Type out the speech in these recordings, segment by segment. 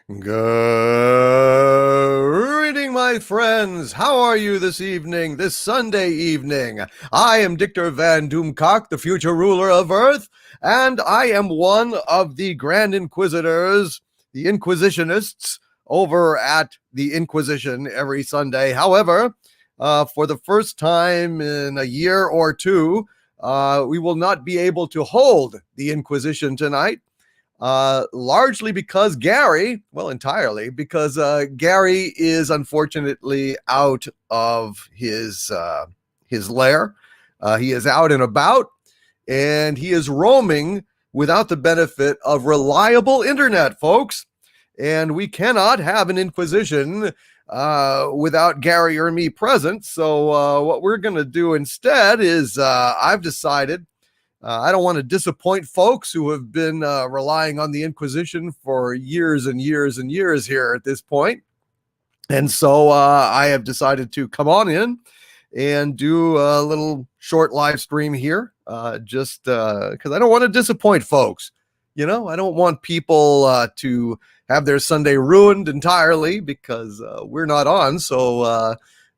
Good evening, my friends. How are you this evening, this Sunday evening? I am Dictor Van Doomcock, the future ruler of Earth, and I am one of the Grand Inquisitors, the Inquisitionists, over at the Inquisition every Sunday. However, for the first time in a year or two, we will not be able to hold the Inquisition tonight. Largely because Gary, well, entirely because Gary is unfortunately out of his lair. He is out and about, and he is roaming without the benefit of reliable internet, folks. And we cannot have an Inquisition without Gary or me present. So what we're going to do instead is I've decided I don't want to disappoint folks who have been relying on the Inquisition for years and years and years here at this point. And so I have decided to come on in and do a little short live stream here, just because I don't want to disappoint folks. You know, I don't want people to have their Sunday ruined entirely because we're not on. So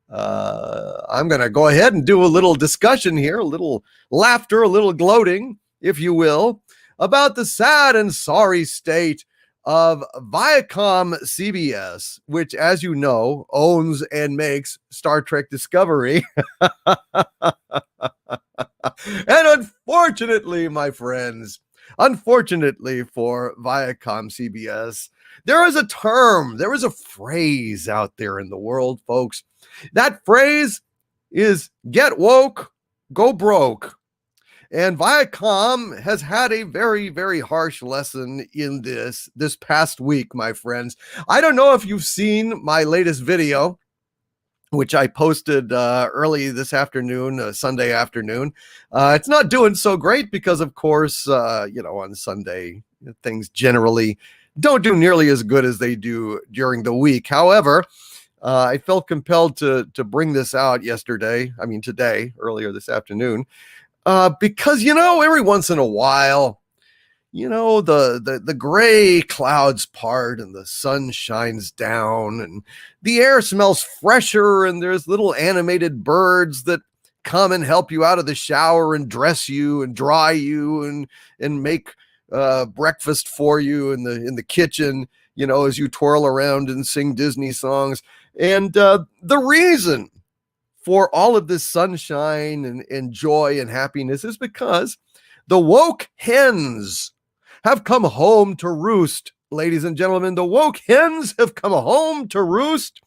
I'm going to go ahead and do a little discussion here, a little laughter, a little gloating, if you will, about the sad and sorry state of Viacom CBS, which, as you know, owns and makes Star Trek Discovery. And unfortunately, my friends, unfortunately for Viacom CBS, there is a term, there is a phrase out there in the world, folks. That phrase is get woke, go broke. And Viacom has had a very, very harsh lesson in this past week, my friends. I don't know if you've seen my latest video, which I posted early this afternoon, Sunday afternoon. It's not doing so great because, of course, on Sunday, things generally don't do nearly as good as they do during the week. However, I felt compelled to bring this out today, earlier this afternoon, because, every once in a while, the gray clouds part and the sun shines down and the air smells fresher and there's little animated birds that come and help you out of the shower and dress you and dry you and make breakfast for you in the kitchen, as you twirl around and sing Disney songs. And the reason for all of this sunshine and joy and happiness is because the woke hens have come home to roost, ladies and gentlemen. The woke hens have come home to roost.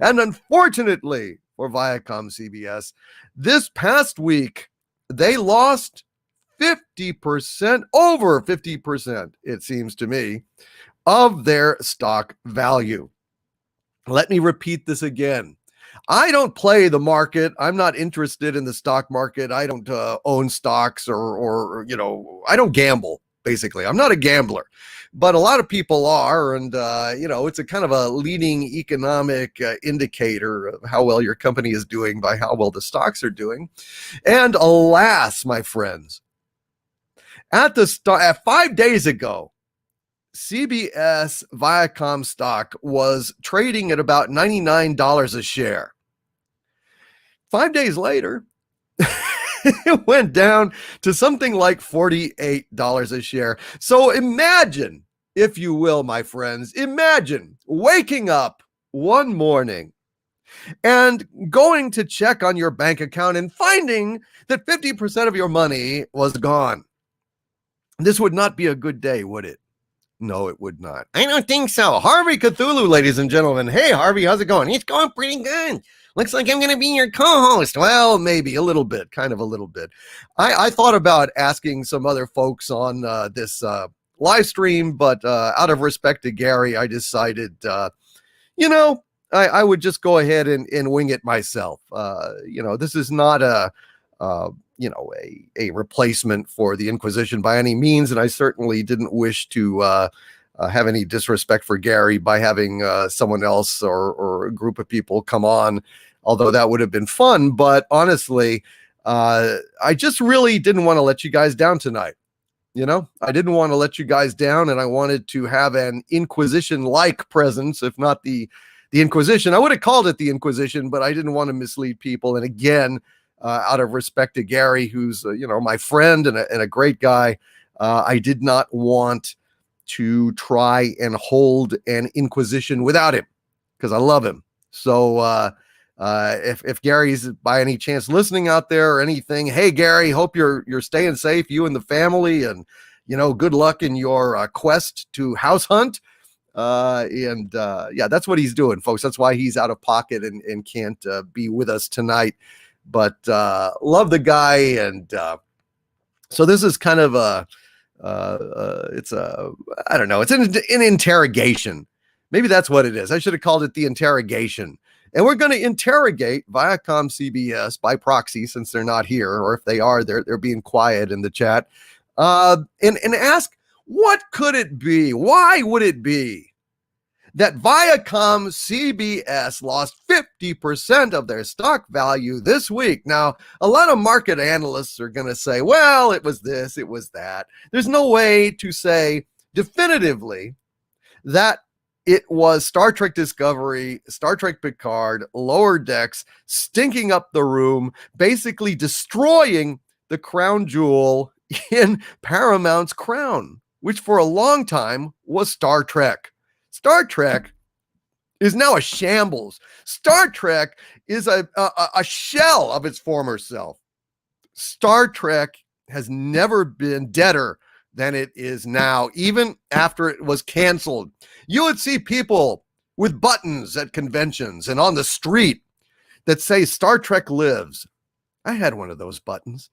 And unfortunately for Viacom CBS, this past week, they lost 50%, over 50%, it seems to me, of their stock value. Let me repeat this again. I don't play the market. I'm not interested in the stock market. I don't own stocks or I don't gamble, basically. I'm not a gambler, but a lot of people are. And, it's a kind of a leading economic indicator of how well your company is doing by how well the stocks are doing. And alas, my friends, at 5 days ago, CBS Viacom stock was trading at about $99 a share. 5 days later, it went down to something like $48 a share. So imagine, if you will, my friends, imagine waking up one morning and going to check on your bank account and finding that 50% of your money was gone. This would not be a good day, would it? No, it would not. I don't think so. Harvey Cthulhu, ladies and gentlemen. Hey, Harvey, how's it going? It's going pretty good. Looks like I'm going to be your co-host. Well, maybe a little bit, kind of a little bit. I thought about asking some other folks on this live stream, but out of respect to Gary, I decided, I would just go ahead and wing it myself. This is not a replacement for the Inquisition by any means, and I certainly didn't wish to have any disrespect for Gary by having someone else or a group of people come on, although that would have been fun. But honestly, I just really didn't want to let you guys down tonight. You know, I didn't want to let you guys down, and I wanted to have an Inquisition-like presence, if not the Inquisition. I would have called it the Inquisition, but I didn't want to mislead people. And again, out of respect to Gary, who's my friend and a great guy, I did not want to try and hold an Inquisition without him because I love him. So if Gary's by any chance listening out there or anything, hey Gary, hope you're staying safe, you and the family, and good luck in your quest to house hunt. Yeah, that's what he's doing, folks. That's why he's out of pocket and can't be with us tonight. But love the guy, and so this is kind of I don't know, it's an interrogation. Maybe that's what it is. I should have called it the interrogation. And we're going to interrogate Viacom CBS by proxy, since they're not here, or if they are, they're being quiet in the chat, and ask, what could it be? Why would it be that Viacom CBS lost 50% of their stock value this week? Now, a lot of market analysts are going to say, well, it was this, it was that. There's no way to say definitively that it was Star Trek Discovery, Star Trek Picard, Lower Decks, stinking up the room, basically destroying the crown jewel in Paramount's crown, which for a long time was Star Trek. Star Trek is now a shambles. Star Trek is a shell of its former self. Star Trek has never been deader than it is now, even after it was canceled. You would see people with buttons at conventions and on the street that say Star Trek lives. I had one of those buttons.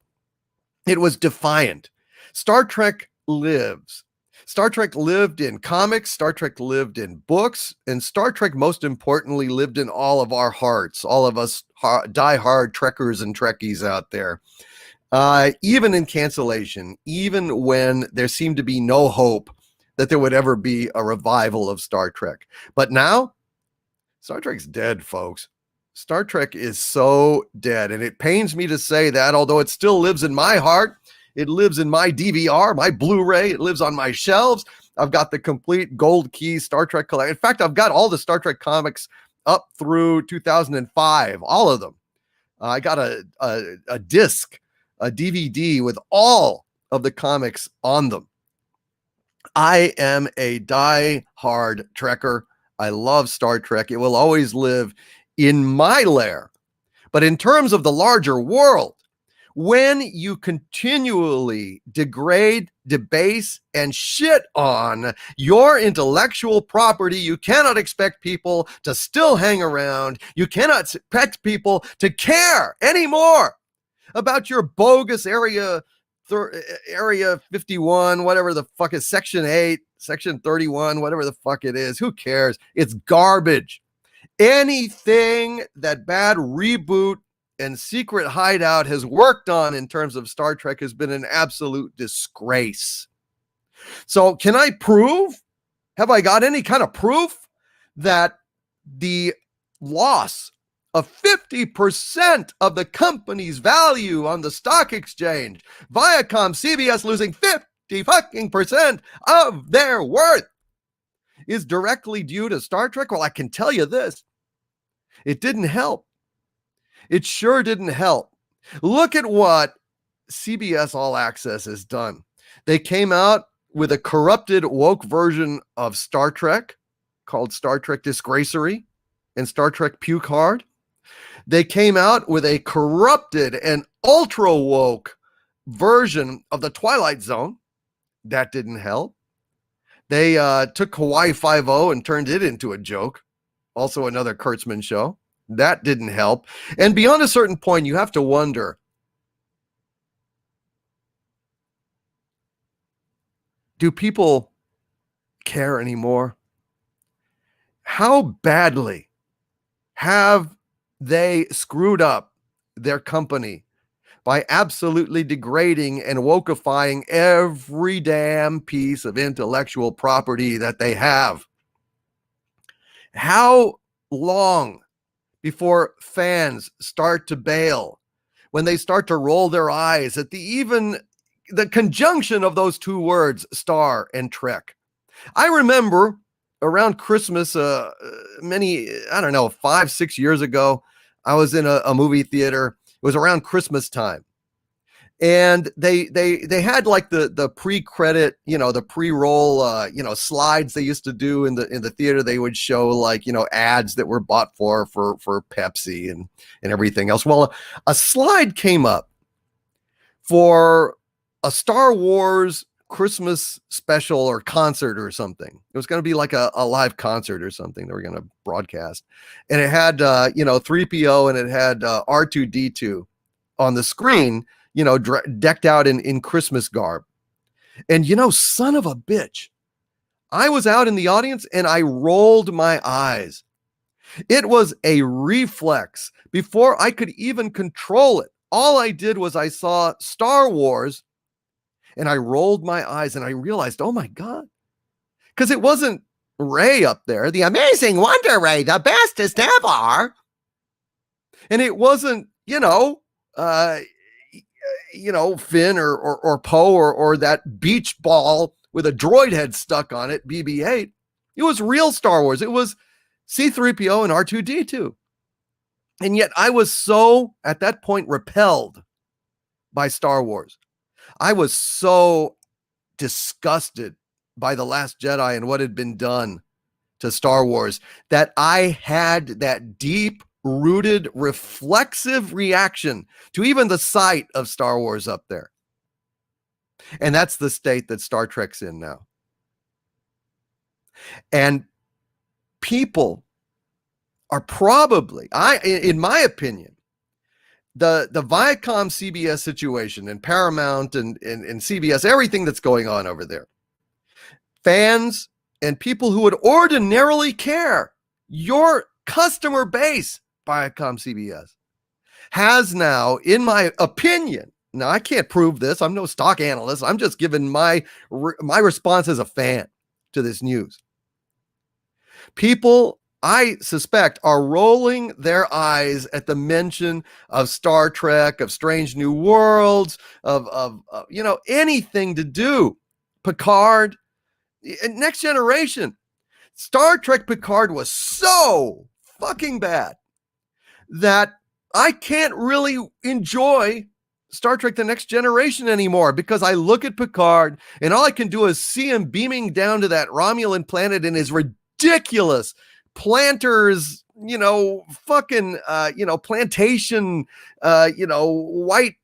It was defiant. Star Trek lives. Star Trek lived in comics, Star Trek lived in books, and Star Trek, most importantly, lived in all of our hearts, all of us die-hard Trekkers and Trekkies out there. Even in cancellation, even when there seemed to be no hope that there would ever be a revival of Star Trek. But now, Star Trek's dead, folks. Star Trek is so dead, and it pains me to say that, although it still lives in my heart. It lives in my DVR, my Blu-ray. It lives on my shelves. I've got the complete Gold Key Star Trek collection. In fact, I've got all the Star Trek comics up through 2005, all of them. I got a disc, a DVD with all of the comics on them. I am a die-hard Trekker. I love Star Trek. It will always live in my lair. But in terms of the larger world, when you continually degrade, debase, and shit on your intellectual property, you cannot expect people to still hang around. You cannot expect people to care anymore about your bogus area 51, whatever the fuck is, Section 8, Section 31, whatever the fuck it is. Who cares? It's garbage. Anything that Bad Reboot and Secret Hideout has worked on in terms of Star Trek has been an absolute disgrace. So can I prove? Have I got any kind of proof that the loss of 50% of the company's value on the stock exchange, Viacom CBS losing 50% of their worth, is directly due to Star Trek? Well, I can tell you this. It didn't help. It sure didn't help. Look at what CBS All Access has done. They came out with a corrupted, woke version of Star Trek called Star Trek Disgracery and Star Trek Puke Hard. They came out with a corrupted and ultra woke version of the Twilight Zone. That didn't help. They took Hawaii Five-0 and turned it into a joke. Also another Kurtzman show. That didn't help. And beyond a certain point, you have to wonder, do people care anymore? How badly have they screwed up their company by absolutely degrading and wokeifying every damn piece of intellectual property that they have? How long before fans start to bail, when they start to roll their eyes at the even the conjunction of those two words, Star and Trek. I remember around Christmas, I don't know, 5-6 years ago, I was in a movie theater. It was around Christmas time. And they had like the pre-credit, the pre-roll, slides they used to do in the theater. They would show like, ads that were bought for Pepsi and everything else. Well, a slide came up for a Star Wars Christmas special or concert or something. It was going to be like a live concert or something they were going to broadcast. And it had, 3PO and it had R2D2 on the screen, decked out in Christmas garb. And, son of a bitch, I was out in the audience and I rolled my eyes. It was a reflex before I could even control it. All I did was I saw Star Wars and I rolled my eyes and I realized, oh my God, because it wasn't Ray up there, the amazing Wonder Ray, the bestest ever. And it wasn't, Finn or Poe or that beach ball with a droid head stuck on it, BB-8. It was real Star Wars. It was C-3PO and R2-D2. And yet I was so, at that point, repelled by Star Wars. I was so disgusted by The Last Jedi and what had been done to Star Wars that I had that deep-rooted, reflexive reaction to even the sight of Star Wars up there. And that's the state that Star Trek's in now. And people are probably, in my opinion, the Viacom CBS situation and Paramount and CBS, everything that's going on over there, fans and people who would ordinarily care, your customer base, Viacom CBS, has now, in my opinion, now I can't prove this, I'm no stock analyst, I'm just giving my response as a fan to this news. People, I suspect, are rolling their eyes at the mention of Star Trek, of Strange New Worlds, of anything to do. Picard, Next Generation. Star Trek Picard was so fucking bad that I can't really enjoy Star Trek The Next Generation anymore because I look at Picard and all I can do is see him beaming down to that Romulan planet in his ridiculous planters, plantation, white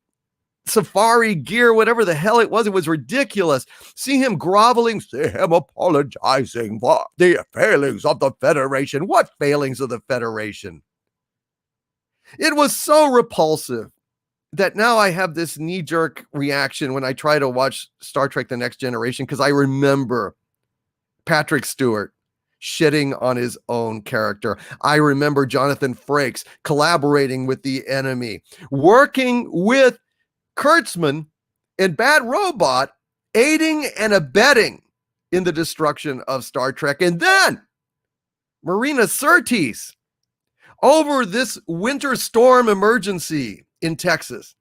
safari gear, whatever the hell it was ridiculous. See him groveling, see him apologizing for the failings of the Federation. What failings of the Federation? It was so repulsive that now I have this knee-jerk reaction when I try to watch Star Trek The Next Generation because I remember Patrick Stewart shitting on his own character. I remember Jonathan Frakes collaborating with the enemy, working with Kurtzman and Bad Robot, aiding and abetting in the destruction of Star Trek. And then Marina Sirtis, over this winter storm emergency in Texas,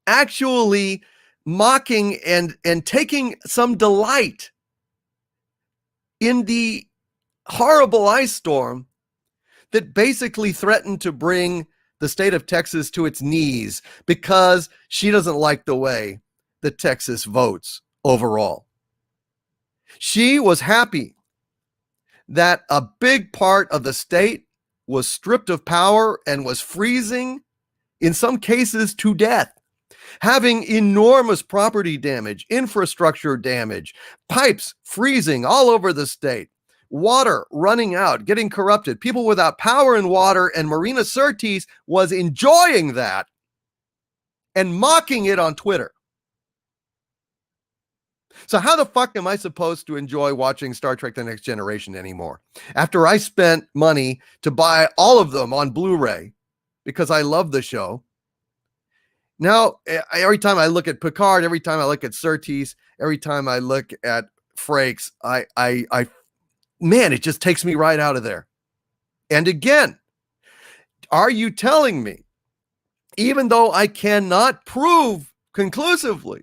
actually mocking and taking some delight in the horrible ice storm that basically threatened to bring the state of Texas to its knees because she doesn't like the way that Texas votes overall. She was happy that a big part of the state was stripped of power and was freezing, in some cases to death, having enormous property damage, infrastructure damage, pipes freezing all over the state, water running out, getting corrupted, people without power and water, and Marina Sirtis was enjoying that and mocking it on Twitter. So how the fuck am I supposed to enjoy watching Star Trek The Next Generation anymore? After I spent money to buy all of them on Blu-ray because I love the show. Now, every time I look at Picard, every time I look at Sirtis, every time I look at Frakes, man, it just takes me right out of there. And again, are you telling me, even though I cannot prove conclusively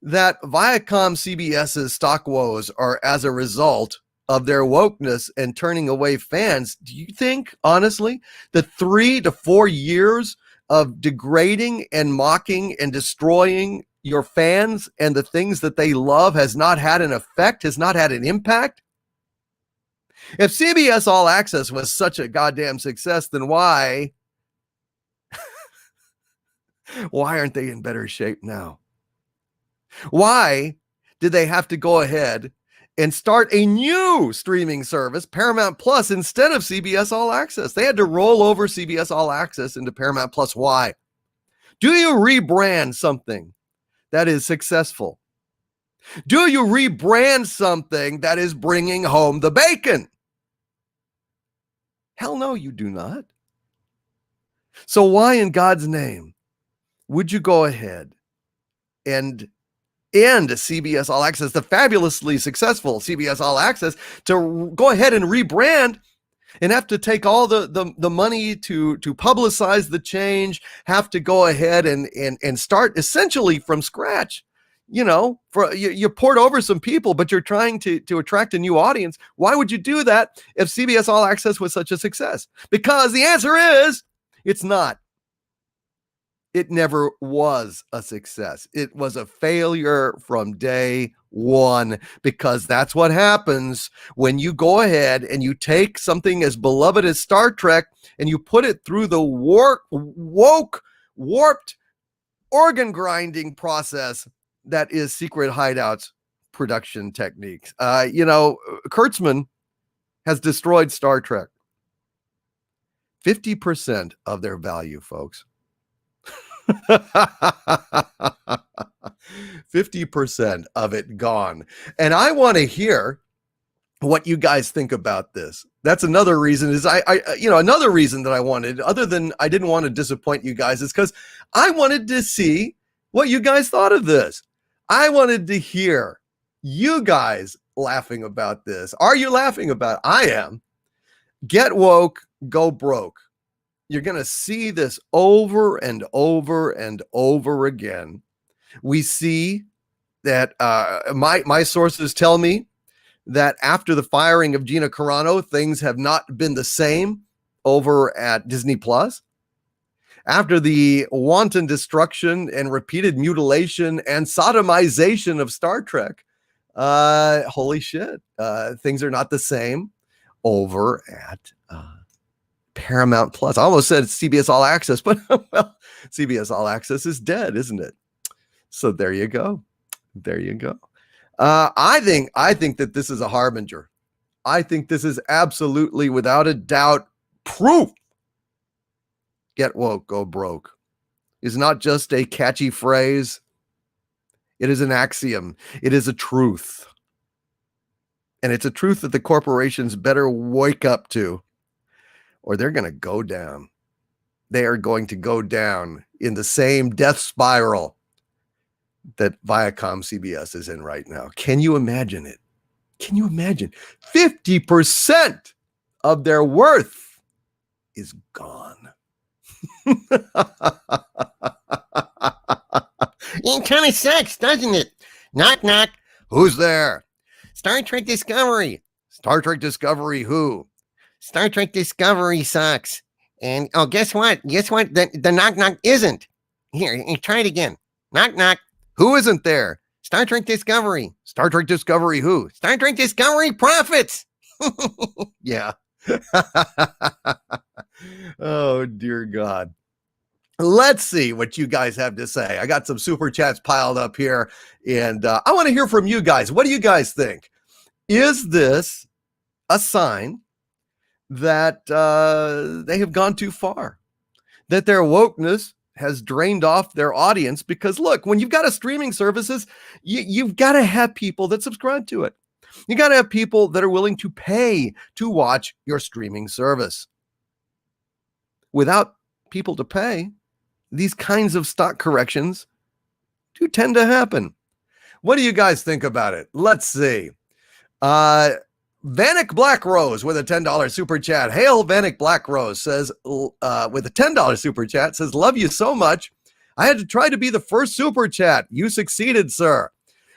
that Viacom CBS's stock woes are as a result of their wokeness and turning away fans. Do you think, honestly, the 3 to 4 years of degrading and mocking and destroying your fans and the things that they love has not had an effect, has not had an impact? If CBS All Access was such a goddamn success, then why aren't they in better shape now? Why did they have to go ahead and start a new streaming service, Paramount Plus, instead of CBS All Access? They had to roll over CBS All Access into Paramount Plus. Why? Do you rebrand something that is successful? Do you rebrand something that is bringing home the bacon? Hell no, you do not. So why in God's name would you go ahead and end CBS All Access, the fabulously successful CBS All Access, to go ahead and rebrand and have to take all the money to publicize the change, have to go ahead and start essentially from scratch? You know, you poured over some people, but you're trying to attract a new audience. Why would you do that if CBS All Access was such a success? Because the answer is, it's not. It never was a success. It was a failure from day one, because that's what happens when you go ahead and you take something as beloved as Star Trek and you put it through the warped, organ grinding process that is Secret Hideout's production techniques. Kurtzman has destroyed Star Trek. 50% of their value, folks. 50% of it gone. And I want to hear what you guys think about this. That's another reason is another reason that I wanted, other than I didn't want to disappoint you guys, is because I wanted to see what you guys thought of this. I wanted to hear you guys laughing about this. Are you laughing about it? I am. Get woke, go broke. You're going to see this over and over and over again. We see that my sources tell me that after the firing of Gina Carano, things have not been the same over at Disney Plus. After the wanton destruction and repeated mutilation and sodomization of Star Trek, holy shit, things are not the same over at Paramount Plus. I almost said CBS All Access, but well, CBS All Access is dead, isn't it? So there you go. There you go. I think that this is a harbinger. I think this is absolutely, without a doubt, proof. Get woke, go broke is not just a catchy phrase. It is an axiom. It is a truth. And it's a truth that the corporations better wake up to, or they're going to go down. They are going to go down in the same death spiral that Viacom CBS is in right now. Can you imagine it? Can you imagine? 50% of their worth is gone. It kind of sucks, doesn't it? Knock, knock. Who's there? Star Trek Discovery. Star Trek Discovery who? Star Trek Discovery sucks. And, oh, guess what? Guess what? The knock, knock isn't. Here, try it again. Knock, knock. Who isn't there? Star Trek Discovery. Star Trek Discovery who? Star Trek Discovery Profits. Yeah. Oh, dear God. Let's see what you guys have to say. I got some super chats piled up here, and I want to hear from you guys. What do you guys think? Is this a sign that they have gone too far? That their wokeness has drained off their audience? Because look, when you've got a streaming services, you've got to have people that subscribe to it. You got to have people that are willing to pay to watch your streaming service. Without people to pay, these kinds of stock corrections do tend to happen. What do you guys think about it? Let's see. Vanek Black Rose with a $10 super chat. Hail Vanek Black Rose says, with a $10 super chat, says, love you so much. I had to try to be the first super chat. You succeeded, sir.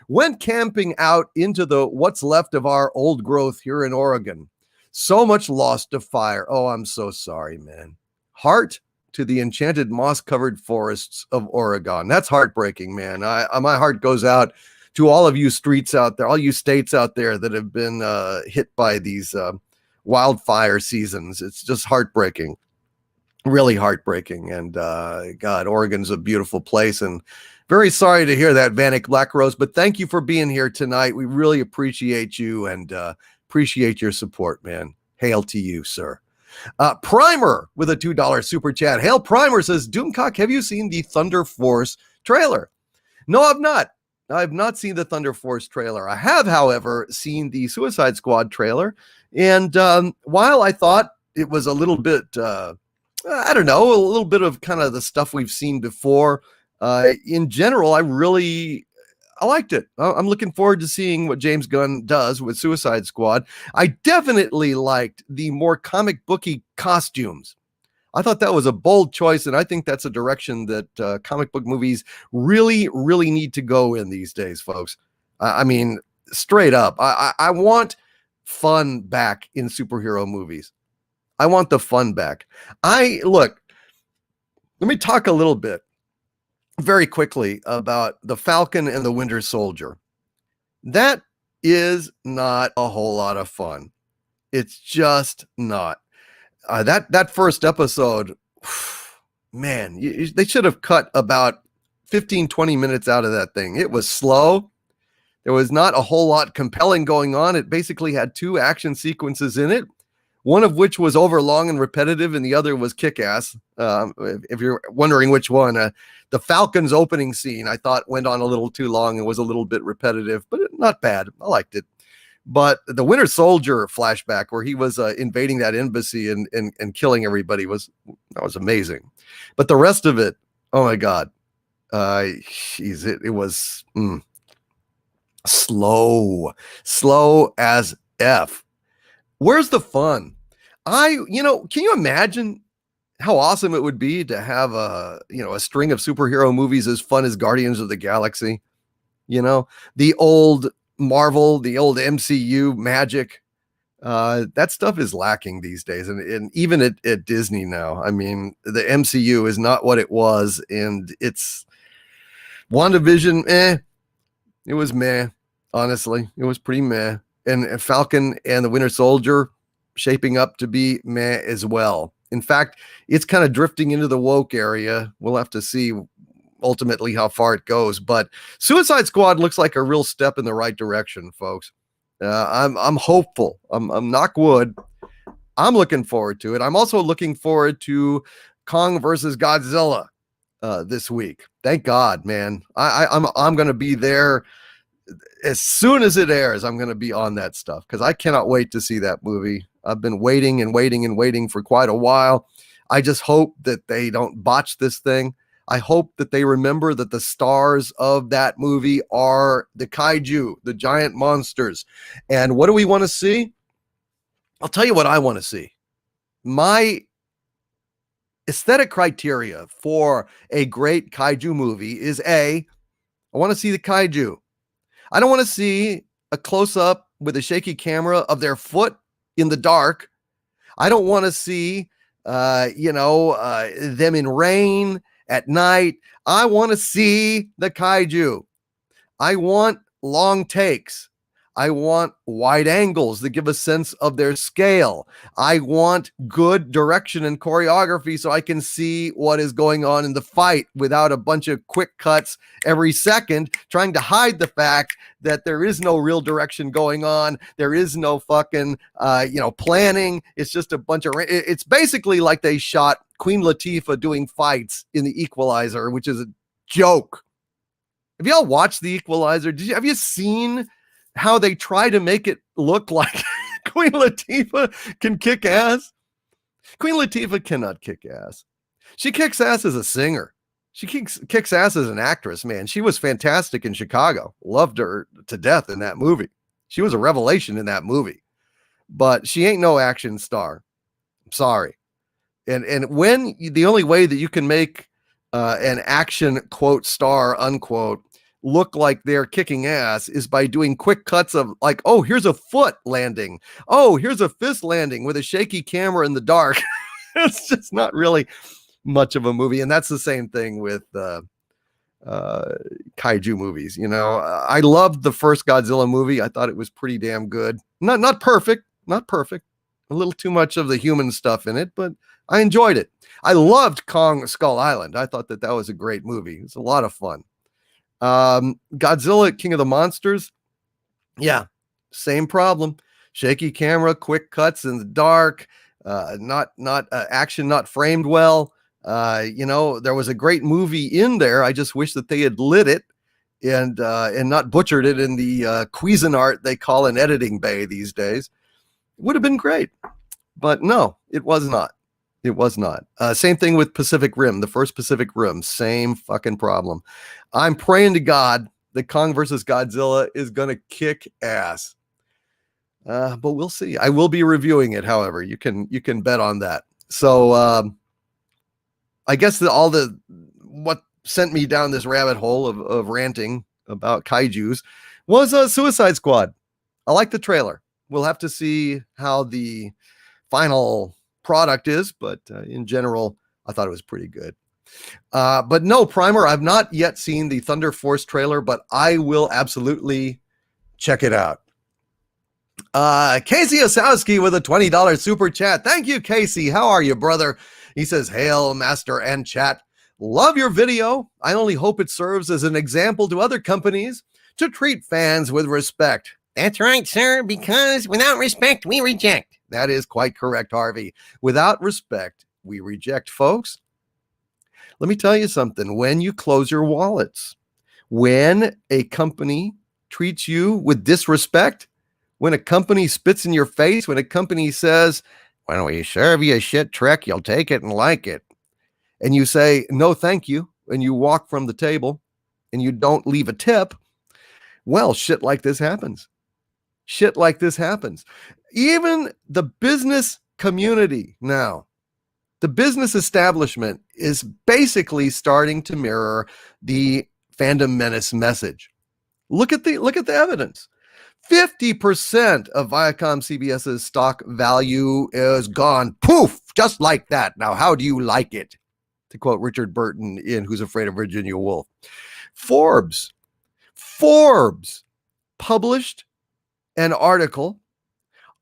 Went camping out into the what's left of our old growth here in Oregon. So much lost to fire. Oh, I'm so sorry, man. Heart to the enchanted moss-covered forests of Oregon. That's heartbreaking, man. My heart goes out to all of you streets out there, all you states out there that have been hit by these wildfire seasons. It's just heartbreaking, really heartbreaking. And God, Oregon's a beautiful place, and very sorry to hear that, Vanek Blackrose, but thank you for being here tonight. We really appreciate you and appreciate your support, man. Hail to you, sir. Primer with a $2 super chat. Hail Primer says, Doomcock, have you seen the Thunder Force trailer? No, I've not. I've not seen the Thunder Force trailer. I have, however, seen the Suicide Squad trailer. And while I thought it was a little bit, I don't know, a little bit of kind of the stuff we've seen before, in general, I liked it. I'm looking forward to seeing what James Gunn does with Suicide Squad. I definitely liked the more comic booky costumes. I thought that was a bold choice, and I think that's a direction that comic book movies really, really need to go in these days, folks. I mean, straight up, I want fun back in superhero movies. I want the fun back. Look, let me talk a little bit very quickly about the Falcon and the Winter Soldier. That is not a whole lot of fun. It's just not. That first episode, man, they should have cut about 15, 20 minutes out of that thing. It was slow. There was not a whole lot compelling going on. It basically had two action sequences in it, one of which was overlong and repetitive, and the other was kick-ass. If you're wondering which one, the Falcon's opening scene, I thought went on a little too long and was a little bit repetitive, but not bad. I liked it. But the Winter Soldier flashback where he was invading that embassy and killing everybody was amazing. But the rest of it, oh my God, it was slow as F. Where's the fun? Can you imagine how awesome it would be to have a string of superhero movies as fun as Guardians of the Galaxy? The old Marvel, the old MCU magic. That stuff is lacking these days. And even at Disney now, I mean, the MCU is not what it was. And it's WandaVision, it was meh. Honestly, it was pretty meh. And Falcon and the Winter Soldier shaping up to be meh as well. In fact, it's kind of drifting into the woke area. We'll have to see ultimately how far it goes. But Suicide Squad looks like a real step in the right direction, folks. I'm hopeful. I'm knock wood. I'm looking forward to it. I'm also looking forward to Kong versus Godzilla this week. Thank God, man. I'm going to be there as soon as it airs. I'm going to be on that stuff because I cannot wait to see that movie. I've been waiting and waiting and waiting for quite a while. I just hope that they don't botch this thing. I hope that they remember that the stars of that movie are the kaiju, the giant monsters. And what do we want to see? I'll tell you what I want to see. My aesthetic criteria for a great kaiju movie is I want to see the kaiju. I don't want to see a close-up with a shaky camera of their foot in the dark. I don't want to see, them in rain at night. I want to see the kaiju. I want long takes. I want wide angles that give a sense of their scale. I want good direction and choreography so I can see what is going on in the fight without a bunch of quick cuts every second trying to hide the fact that there is no real direction going on. There is no fucking, planning. It's just a bunch of, it's basically like they shot Queen Latifah doing fights in The Equalizer, which is a joke. Have y'all watched The Equalizer? Have you seen how they try to make it look like Queen Latifah can kick ass? Queen Latifah cannot kick ass. She kicks ass as a singer. She kicks ass as an actress, man. She was fantastic in Chicago. Loved her to death in that movie. She was a revelation in that movie. But she ain't no action star. I'm sorry. And when the only way that you can make an action, quote, star, unquote, look like they're kicking ass is by doing quick cuts of like, oh, here's a foot landing. Oh, here's a fist landing with a shaky camera in the dark. It's just not really much of a movie. And that's the same thing with kaiju movies. You know, I loved the first Godzilla movie. I thought it was pretty damn good. Not perfect, not perfect. A little too much of the human stuff in it, but I enjoyed it. I loved Kong Skull Island. I thought that was a great movie. It's a lot of fun. Godzilla King of the Monsters. Yeah, same problem. Shaky camera, quick cuts in the dark, not action, not framed well. You know, there was a great movie in there. I just wish that they had lit it and not butchered it in the Cuisinart they call an editing bay these days. Would have been great, but no, it was not. It was not. Same thing with Pacific Rim, the first Pacific Rim, same fucking problem. I'm praying to God that Kong versus Godzilla is going to kick ass. But we'll see. I will be reviewing it, however. You can bet on that. So I guess what sent me down this rabbit hole of ranting about kaijus was Suicide Squad. I like the trailer. We'll have to see how the final product is, but in general, I thought it was pretty good. But no, Primer, I've not yet seen the Thunder Force trailer, but I will absolutely check it out. Casey Osowski with a $20 super chat. Thank you, Casey. How are you, brother? He says, hail, master and chat. Love your video. I only hope it serves as an example to other companies to treat fans with respect. That's right, sir, because without respect, we reject. That is quite correct, Harvey. Without respect, we reject, folks. Let me tell you something. When you close your wallets, when a company treats you with disrespect, when a company spits in your face, when a company says, when we serve you a shit trick, you'll take it and like it, and you say, no, thank you, and you walk from the table and you don't leave a tip, well, shit like this happens. Shit like this happens. Even the business community now, the business establishment is basically starting to mirror the Fandom Menace message. Look at the evidence. 50% of Viacom CBS's stock value is gone. Poof, just like that. Now, how do you like it? To quote Richard Burton in Who's Afraid of Virginia Woolf. Forbes published an article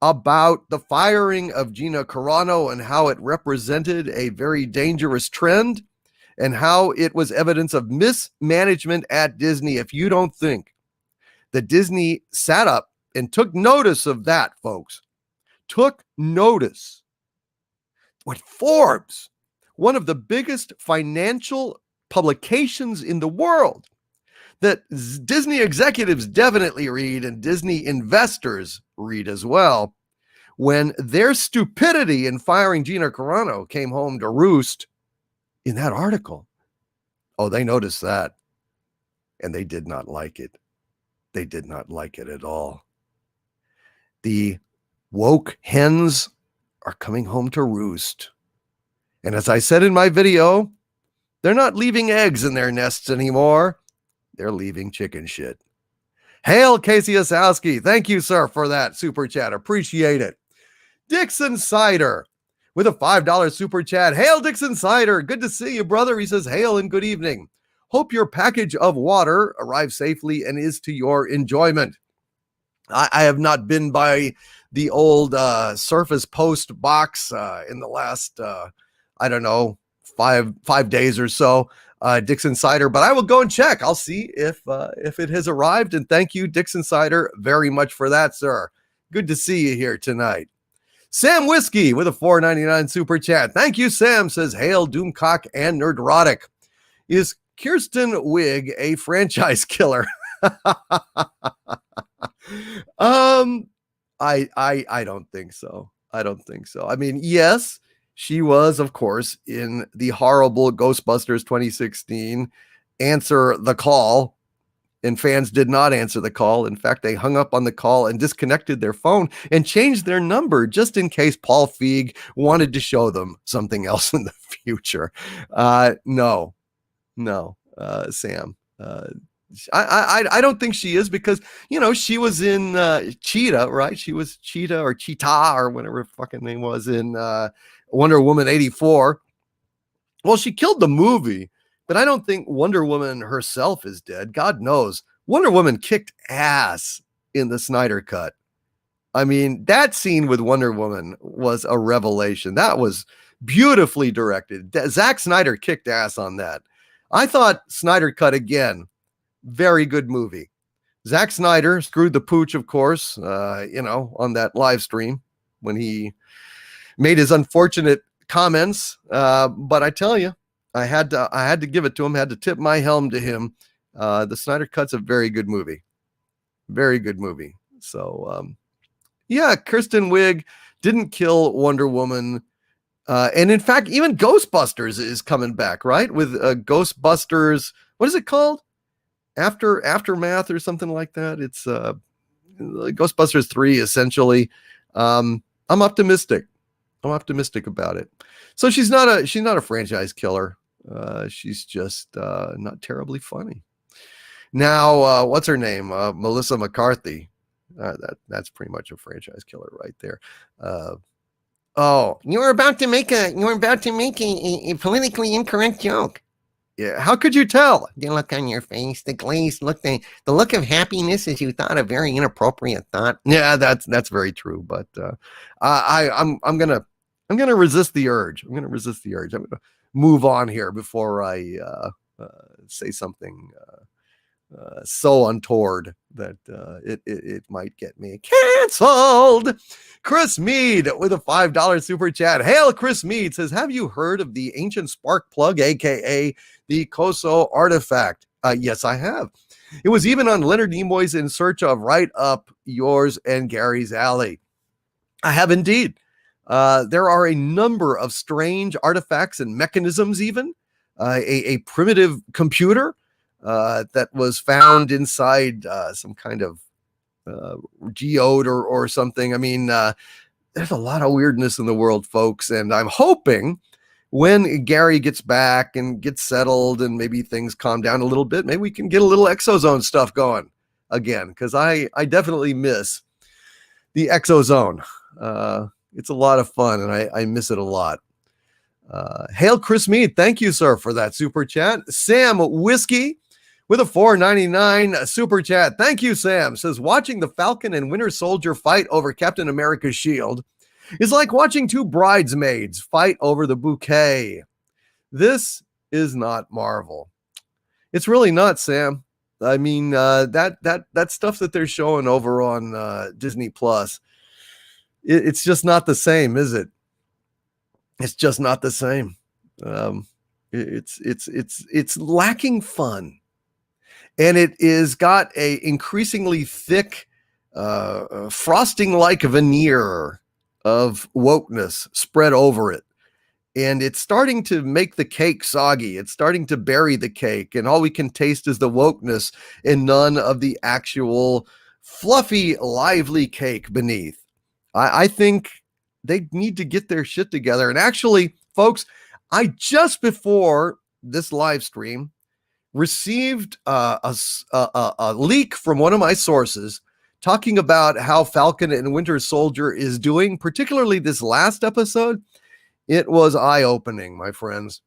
about the firing of Gina Carano and how it represented a very dangerous trend and how it was evidence of mismanagement at Disney. If you don't think that Disney sat up and took notice of that, folks, took notice. What Forbes, one of the biggest financial publications in the world, that Disney executives definitely read and Disney investors read as well, when their stupidity in firing Gina Carano came home to roost in that article. Oh, they noticed that, and they did not like it. They did not like it at all. The woke hens are coming home to roost. And as I said in my video, they're not leaving eggs in their nests anymore. They're leaving chicken shit. Hail, Casey Osowski. Thank you, sir, for that super chat. Appreciate it. Dixon Cider with a $5 super chat. Hail, Dixon Cider. Good to see you, brother. He says, hail and good evening. Hope your package of water arrives safely and is to your enjoyment. I have not been by the old Surface Post box in the last, I don't know, five days or so. Dixon Cider, but I will go and check. I'll see if it has arrived. And thank you, Dixon Cider, very much for that, sir. Good to see you here tonight. Sam Whiskey with a $4.99 super chat. Thank you, Sam. Says, hail, Doomcock and Nerdrotic. Is Kirsten Wiig a franchise killer? I don't think so. I don't think so. I mean, yes, she was, of course, in the horrible Ghostbusters 2016 Answer the Call, and fans did not answer the call. In fact, they hung up on the call and disconnected their phone and changed their number just in case Paul Feig wanted to show them something else in the future. No, Sam. I don't think she is because, she was in Cheetah, right? She was Cheetah or Cheetah or whatever her fucking name was in Wonder Woman 84. Well, she killed the movie, but I don't think Wonder Woman herself is dead. God knows. Wonder Woman kicked ass in the Snyder Cut. I mean, that scene with Wonder Woman was a revelation. That was beautifully directed. Zack Snyder kicked ass on that. I thought Snyder Cut again, very good movie. Zack Snyder screwed the pooch, of course, on that live stream when he made his unfortunate comments. But I tell you, I had to give it to him, had to tip my helm to him. The Snyder Cut's a very good movie. Very good movie. So, yeah, Kristen Wiig didn't kill Wonder Woman. And in fact, even Ghostbusters is coming back, right? With Ghostbusters, what is it called? Aftermath or something like that. It's Ghostbusters 3, essentially. I'm optimistic. I'm optimistic about it. So she's not a franchise killer. She's just not terribly funny. Now, what's her name? Melissa McCarthy. That's pretty much a franchise killer right there. You were about to make a politically incorrect joke. Yeah, how could you tell? The look on your face, the glazed look, the look of happiness as you thought a very inappropriate thought. Yeah, that's very true. But I'm gonna resist the urge. I'm gonna move on here before I say something so untoward that it might get me canceled. Chris Mead with a $5 super chat. Hail, Chris Mead says, have you heard of the ancient spark plug, aka the Koso artifact? Yes, I have. It was even on Leonard Nimoy's In Search Of, right up yours and Gary's alley. I have indeed. There are a number of strange artifacts and mechanisms, even a primitive computer that was found inside some kind of geode or something. I mean, there's a lot of weirdness in the world, folks, and I'm hoping when Gary gets back and gets settled and maybe things calm down a little bit, maybe we can get a little exozone stuff going again, because I definitely miss the exozone. It's a lot of fun, and I miss it a lot. Hail, Chris Mead. Thank you, sir, for that super chat. Sam Whiskey with a $4.99 super chat. Thank you, Sam. Says, watching the Falcon and Winter Soldier fight over Captain America's shield is like watching two bridesmaids fight over the bouquet. This is not Marvel. It's really not, Sam. I mean, that stuff that they're showing over on Disney Plus, it's just not the same, is it? It's just not the same. It's lacking fun. And it is got a increasingly thick, frosting-like veneer of wokeness spread over it. And it's starting to make the cake soggy. It's starting to bury the cake. And all we can taste is the wokeness and none of the actual fluffy, lively cake beneath. I think they need to get their shit together. And actually, folks, I just before this live stream received a leak from one of my sources talking about how Falcon and Winter Soldier is doing, particularly this last episode. It was eye-opening, my friends.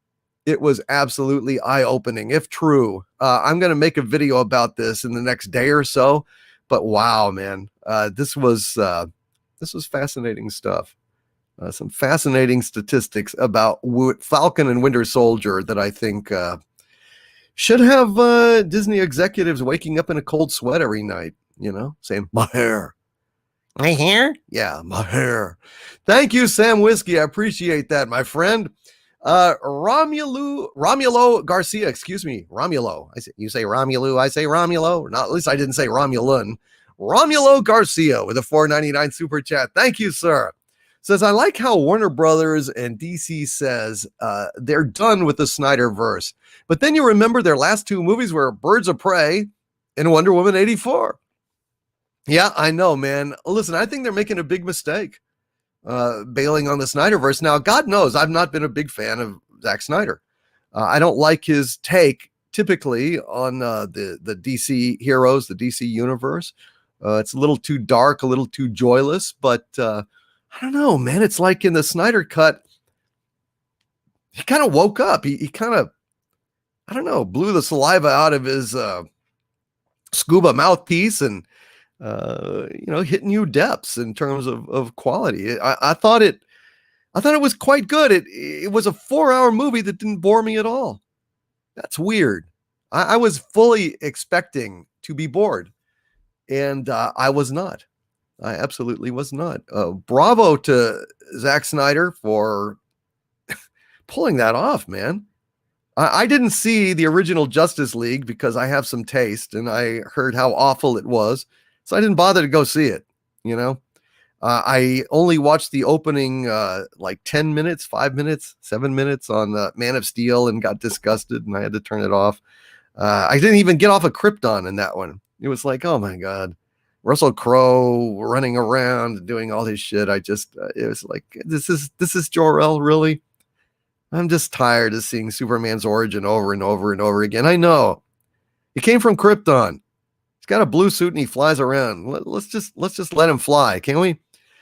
It was absolutely eye-opening, if true. I'm going to make a video about this in the next day or so. But wow, man, this was fascinating stuff. Some fascinating statistics about Falcon and Winter Soldier that I think should have Disney executives waking up in a cold sweat every night, saying, my hair. My hair? Yeah, my hair. Thank you, Sam Whiskey. I appreciate that, my friend. Romulo Garcia, excuse me, Romulo. You say Romulu, I say Romulo. Not, at least I didn't say Romulan. Romulo Garcia with a $4.99 super chat. Thank you, sir. Says, I like how Warner Brothers and DC says they're done with the Snyderverse. But then you remember their last two movies were Birds of Prey and Wonder Woman 84. Yeah, I know, man. Listen, I think they're making a big mistake bailing on the Snyderverse. Now, God knows I've not been a big fan of Zack Snyder. I don't like his take typically on the DC heroes, the DC universe. It's a little too dark, a little too joyless, but I don't know, man. It's like in the Snyder Cut, he kind of woke up. He kind of, I don't know, blew the saliva out of his scuba mouthpiece and hit new depths in terms of quality. I thought it was quite good. It was a 4-hour movie that didn't bore me at all. That's weird. I was fully expecting to be bored, and I was not. I absolutely was not. Bravo to Zack Snyder for pulling that off, man. I didn't see the original Justice League because I have some taste and I heard how awful it was. So I didn't bother to go see it, I only watched the opening like 10 minutes, 5 minutes, 7 minutes on Man of Steel and got disgusted and I had to turn it off. I didn't even get off of Krypton in that one. It was like, oh my God, Russell Crowe running around doing all this shit. It was like, this is Jor-El, really? I'm just tired of seeing Superman's origin over and over and over again. I know he came from Krypton. He's got a blue suit and he flies around. Let's just let him fly, can we?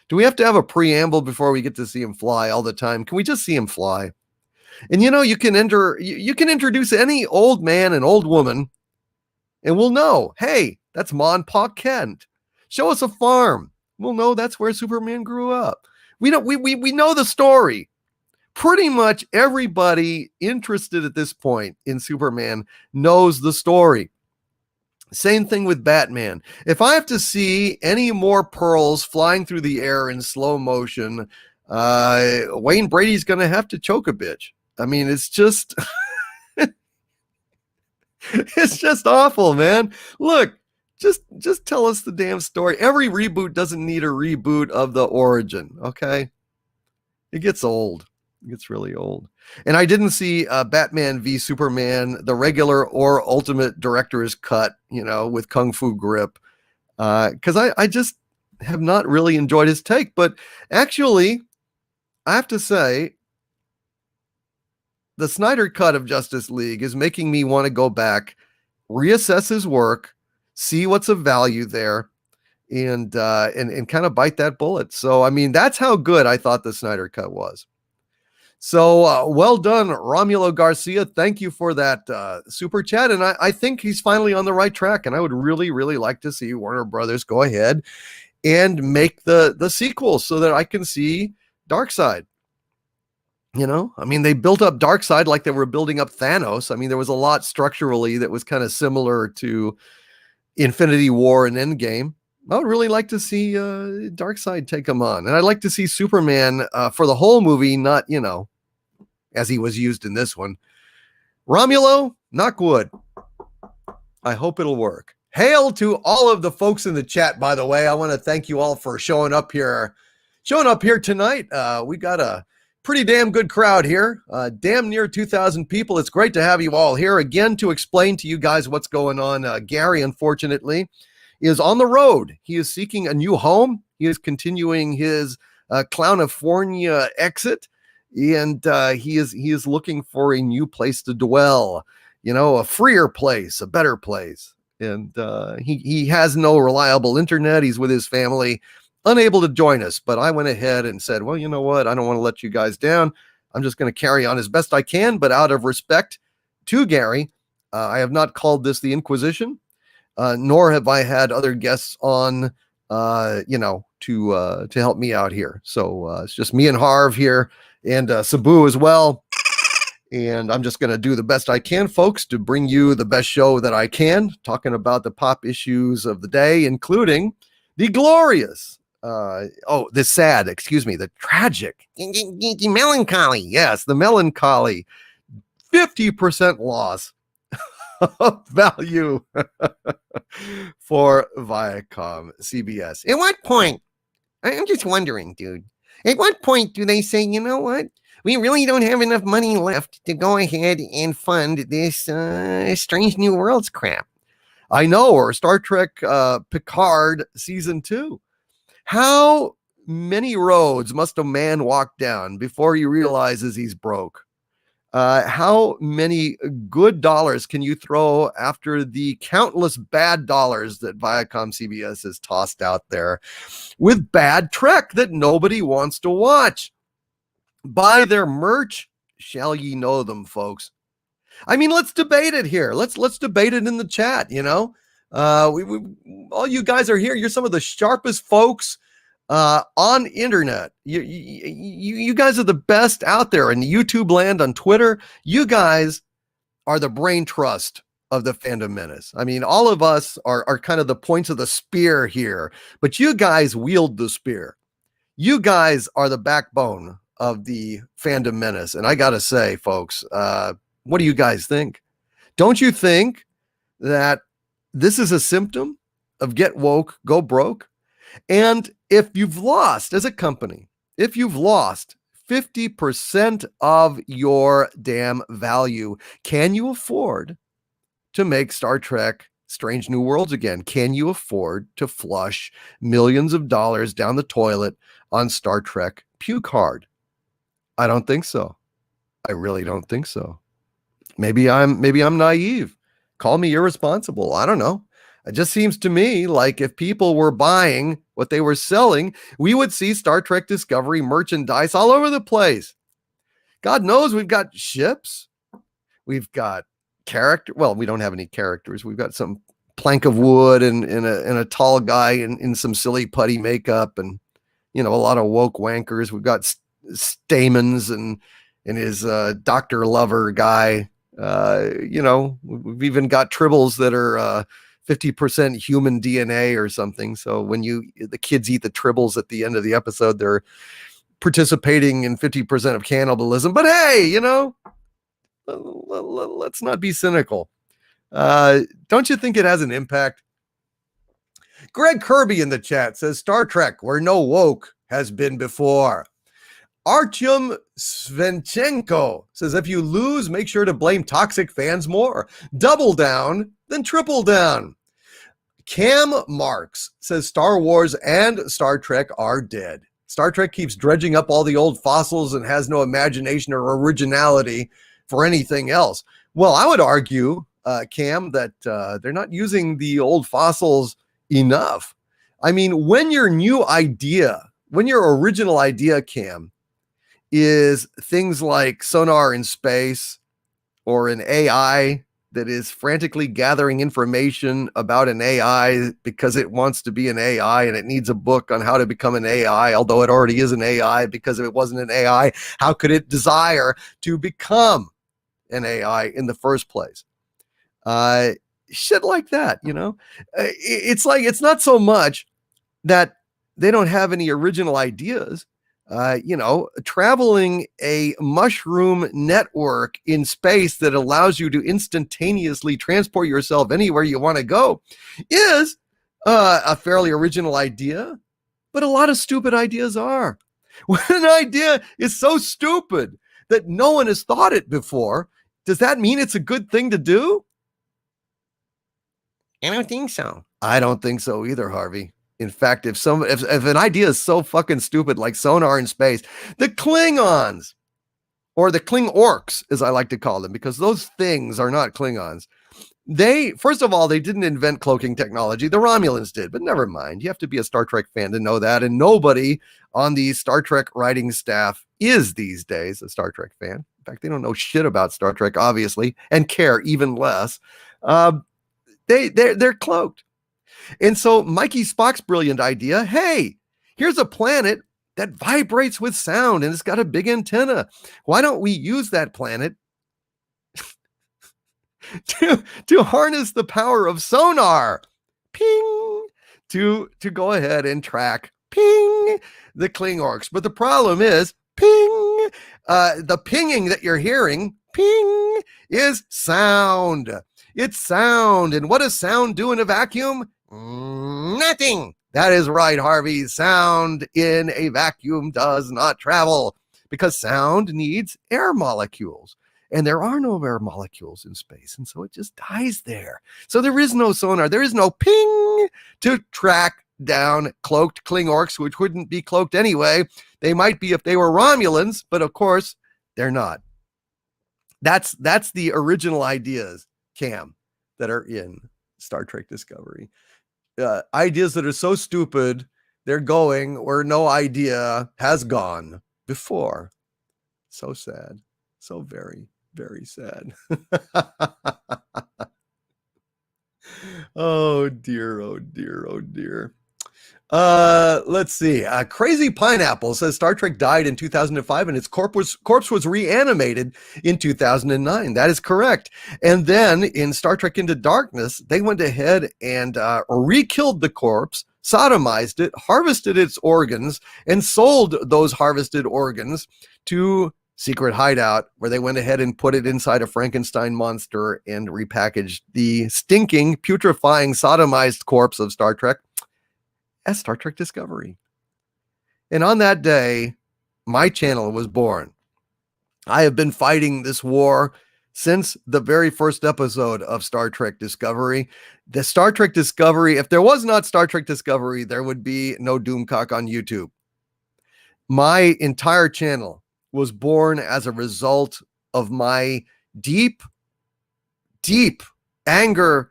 Do we have to have a preamble before we get to see him fly all the time? Can we just see him fly? And you can introduce any old man and old woman, and we'll know. Hey, that's Ma and Pa Kent. Show us a farm. We'll know that's where Superman grew up. We know the story. Pretty much everybody interested at this point in Superman knows the story. Same thing with Batman. If I have to see any more pearls flying through the air in slow motion, Wayne Brady's going to have to choke a bitch. I mean, it's just, it's just awful, man. Look, just tell us the damn story. Every reboot doesn't need a reboot of the origin. Okay. It gets old. It gets really old. And I didn't see Batman v Superman, the regular or ultimate director's cut, with Kung Fu Grip, because I just have not really enjoyed his take. But actually, I have to say, the Snyder cut of Justice League is making me want to go back, reassess his work, see what's of value there, and kind of bite that bullet. So, I mean, that's how good I thought the Snyder cut was. So well done, Romulo Garcia. Thank you for that super chat. And I think he's finally on the right track. And I would really, really like to see Warner Brothers go ahead and make the sequel so that I can see Darkseid. I mean, they built up Darkseid like they were building up Thanos. I mean, there was a lot structurally that was kind of similar to Infinity War and Endgame. I would really like to see Darkseid take him on. And I'd like to see Superman for the whole movie, not, as he was used in this one. Romulo, knock wood. I hope it'll work. Hail to all of the folks in the chat, by the way. I want to thank you all for showing up here tonight. We got a pretty damn good crowd here. Damn near 2,000 people. It's great to have you all here again to explain to you guys what's going on. Gary, unfortunately, is on the road. He is seeking a new home. He is continuing his Clownifornia exit, and he is looking for a new place to dwell. A freer place, a better place. And he has no reliable internet. He's with his family, unable to join us. But I went ahead and said, well, you know what? I don't want to let you guys down. I'm just going to carry on as best I can. But out of respect to Gary, I have not called this the Inquisition. Nor have I had other guests on, to help me out here. So it's just me and Harv here and Sabu as well. And I'm just going to do the best I can, folks, to bring you the best show that I can, talking about the pop issues of the day, including the glorious, the tragic, The melancholy. Yes, the melancholy 50% loss of value for Viacom CBS. At what point? I'm just wondering, dude. At what point do they say, you know what? We really don't have enough money left to go ahead and fund this Strange New Worlds crap? I know, or Star Trek Picard Season 2. How many roads must a man walk down before he realizes he's broke? How many good dollars can you throw after the countless bad dollars that Viacom CBS has tossed out there with bad Trek that nobody wants to watch? Buy their merch, shall ye know them, folks. I mean, let's debate it here. Let's debate it in the chat. You know, we all you guys are here. You're some of the sharpest folks on internet. You guys are the best out there in YouTube land, on Twitter. You guys are the brain trust of the Fandom Menace. I mean, all of us are kind of the points of the spear here, but you guys wield the spear. You guys are the backbone of the Fandom Menace. And I got to say, folks, what do you guys think? Don't you think that this is a symptom of get woke, go broke? And if you've lost as a company, if you've lost 50% of your damn value, can you afford to make Star Trek Strange New Worlds again? Can you afford to flush millions of dollars down the toilet on Star Trek puke hard? I don't think so. I really don't think so. Maybe I'm naive. Call me irresponsible. I don't know. It just seems to me like if people were buying what they were selling, we would see Star Trek Discovery merchandise all over the place. God knows we've got ships. We've got character. Well, we don't have any characters. We've got some plank of wood and a tall guy in some silly putty makeup and, you know, a lot of woke wankers. We've got Stamens and his Dr. Lover guy. You know, we've even got tribbles that are 50% human DNA or something. So when the kids eat the tribbles at the end of the episode, they're participating in 50% of cannibalism. But hey, you know, let's not be cynical. Don't you think it has an impact? Greg Kirby in the chat says Star Trek, where no woke has been before. Artyom Svenchenko says, if you lose, make sure to blame toxic fans more. Double down, then triple down. Cam Marks says Star Wars and Star Trek are dead. Star Trek keeps dredging up all the old fossils and has no imagination or originality for anything else. Well, I would argue, Cam, that they're not using the old fossils enough. I mean, when your original idea, Cam, is things like sonar in space or an AI that is frantically gathering information about an AI because it wants to be an AI and it needs a book on how to become an AI, although it already is an AI, because if it wasn't an AI, how could it desire to become an AI in the first place? Shit like that, you know? It's like, it's not so much that they don't have any original ideas. You know, traveling a mushroom network in space that allows you to instantaneously transport yourself anywhere you want to go is a fairly original idea, but a lot of stupid ideas are. When an idea is so stupid that no one has thought it before, does that mean it's a good thing to do? I don't think so. I don't think so either, Harvey. In fact, if an idea is so fucking stupid like sonar in space, the Klingons, or the Kling Orcs, as I like to call them, because those things are not Klingons. First of all, they didn't invent cloaking technology. The Romulans did, but never mind. You have to be a Star Trek fan to know that. And nobody on the Star Trek writing staff is these days a Star Trek fan. In fact, they don't know shit about Star Trek, obviously, and care even less. They're cloaked. And so Mikey Spock's brilliant idea, hey, here's a planet that vibrates with sound and it's got a big antenna. Why don't we use that planet to harness the power of sonar? Ping! To go ahead and track, ping, the Kling Orcs. But the problem is, ping, the pinging that you're hearing, ping, is sound. It's sound. And what does sound do in a vacuum? Nothing. That is right, Harvey. Sound in a vacuum does not travel because sound needs air molecules. And there are no air molecules in space. And so it just dies there. So there is no sonar. There is no ping to track down cloaked Kling Orcs, which wouldn't be cloaked anyway. They might be if they were Romulans, but of course they're not. That's the original ideas, Cam, that are in Star Trek Discovery. Ideas that are so stupid, they're going where no idea has gone before. So sad. So very, very sad. Oh dear, oh dear, oh dear. Let's see. Crazy Pineapple says Star Trek died in 2005 and its corpse was reanimated in 2009. That is correct. And then in Star Trek Into Darkness, they went ahead and re-killed the corpse, sodomized it, harvested its organs, and sold those harvested organs to Secret Hideout, where they went ahead and put it inside a Frankenstein monster and repackaged the stinking, putrefying, sodomized corpse of Star Trek as Star Trek Discovery. And on that day, my channel was born. I have been fighting this war since the very first episode of Star Trek Discovery. The Star Trek Discovery, if there was not Star Trek Discovery, there would be no Doomcock on YouTube. My entire channel was born as a result of my deep, deep anger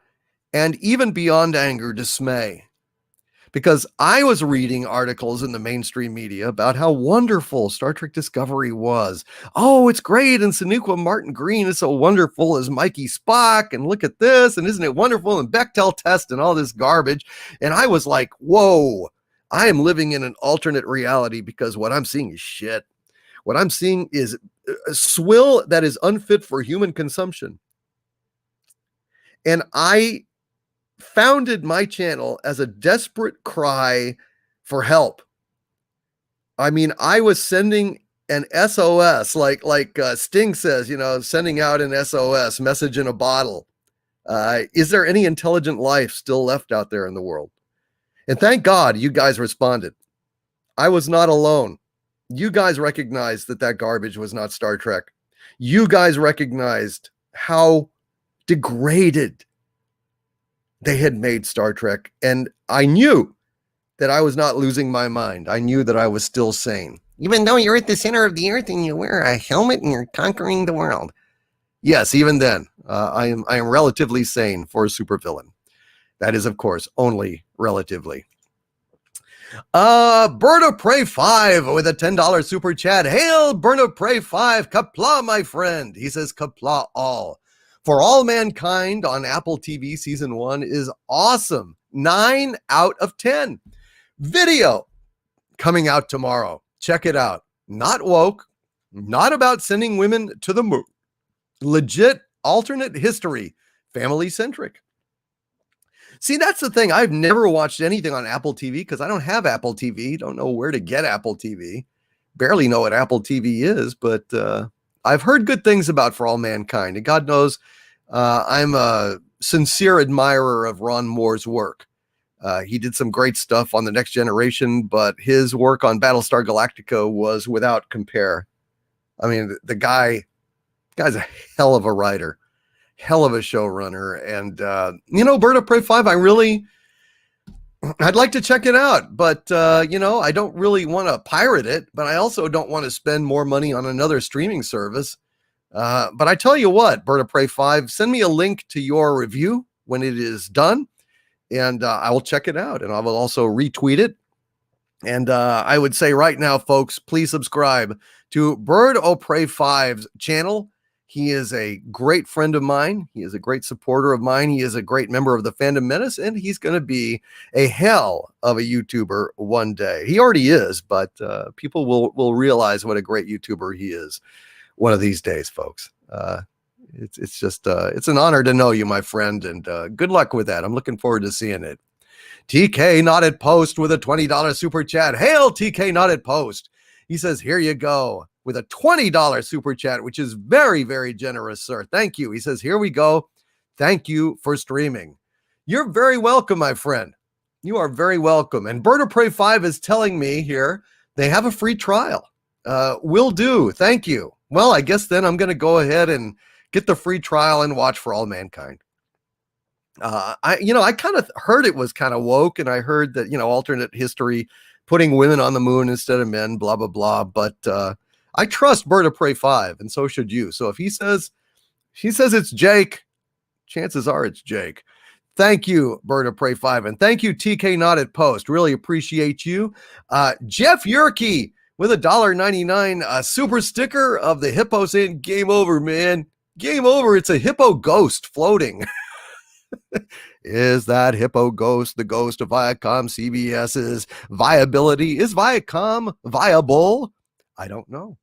and even beyond anger, dismay. Because I was reading articles in the mainstream media about how wonderful Star Trek Discovery was. Oh, it's great. And Sonequa Martin Green is so wonderful as Mikey Spock. And look at this. And isn't it wonderful? And Bechdel test and all this garbage. And I was like, whoa, I am living in an alternate reality because what I'm seeing is shit. What I'm seeing is a swill that is unfit for human consumption. And I founded my channel as a desperate cry for help. I mean, I was sending an SOS, like Sting says, sending out an SOS, message in a bottle. Is there any intelligent life still left out there in the world? And thank God you guys responded. I was not alone. You guys recognized that garbage was not Star Trek. You guys recognized how degraded they had made Star Trek. And I knew that I was not losing my mind. I knew that I was still sane. Even though you're at the center of the earth and you wear a helmet and you're conquering the world. Yes, even then, I am relatively sane for a supervillain. That is, of course, only relatively. Bird of Prey 5 with a $10 super chat. Hail, Bird of Prey 5. Kapla, my friend. He says, Kapla all. For All Mankind on Apple TV Season 1 is awesome. 9 out of 10. Video coming out tomorrow. Check it out. Not woke. Not about sending women to the moon. Legit alternate history. Family centric. See, that's the thing. I've never watched anything on Apple TV because I don't have Apple TV. Don't know where to get Apple TV. Barely know what Apple TV is, but I've heard good things about For All Mankind. And God knows I'm a sincere admirer of Ron Moore's work. He did some great stuff on The Next Generation, but his work on Battlestar Galactica was without compare. I mean, the guy's a hell of a writer. Hell of a showrunner. And, Bird of Prey 5, I'd like to check it out, but, I don't really want to pirate it, but I also don't want to spend more money on another streaming service. But I tell you what, Bird of Prey 5, send me a link to your review when it is done, and I will check it out, and I will also retweet it. And I would say right now, folks, please subscribe to Bird of Prey 5's channel. He is a great friend of mine. He is a great supporter of mine. He is a great member of the Fandom Menace, and he's going to be a hell of a YouTuber one day. He already is, but people will realize what a great YouTuber he is one of these days, folks. It's just it's an honor to know you, my friend, and good luck with that. I'm looking forward to seeing it. TK Not at Post with a $20 super chat. Hail, TK Not at Post. He says, here you go, with a $20 super chat, which is very, very generous, sir. Thank you. He says, here we go. Thank you for streaming. You're very welcome, my friend. You are very welcome. And Bird of Prey 5 is telling me here they have a free trial. Will do. Thank you. Well, I guess then I'm going to go ahead and get the free trial and watch For All Mankind. I kind of heard it was kind of woke, and I heard that, alternate history, putting women on the moon instead of men, blah, blah, blah. But I trust Bird of Prey 5, and so should you. So if he says it's Jake, chances are it's Jake. Thank you, Bird of Prey 5, and thank you, TK Not at Post. Really appreciate you. Jeff Yerke with a $1.99 super sticker of the hippo saying, game over, man. Game over. It's a hippo ghost floating. Is that hippo ghost the ghost of Viacom CBS's viability? Is Viacom viable? I don't know.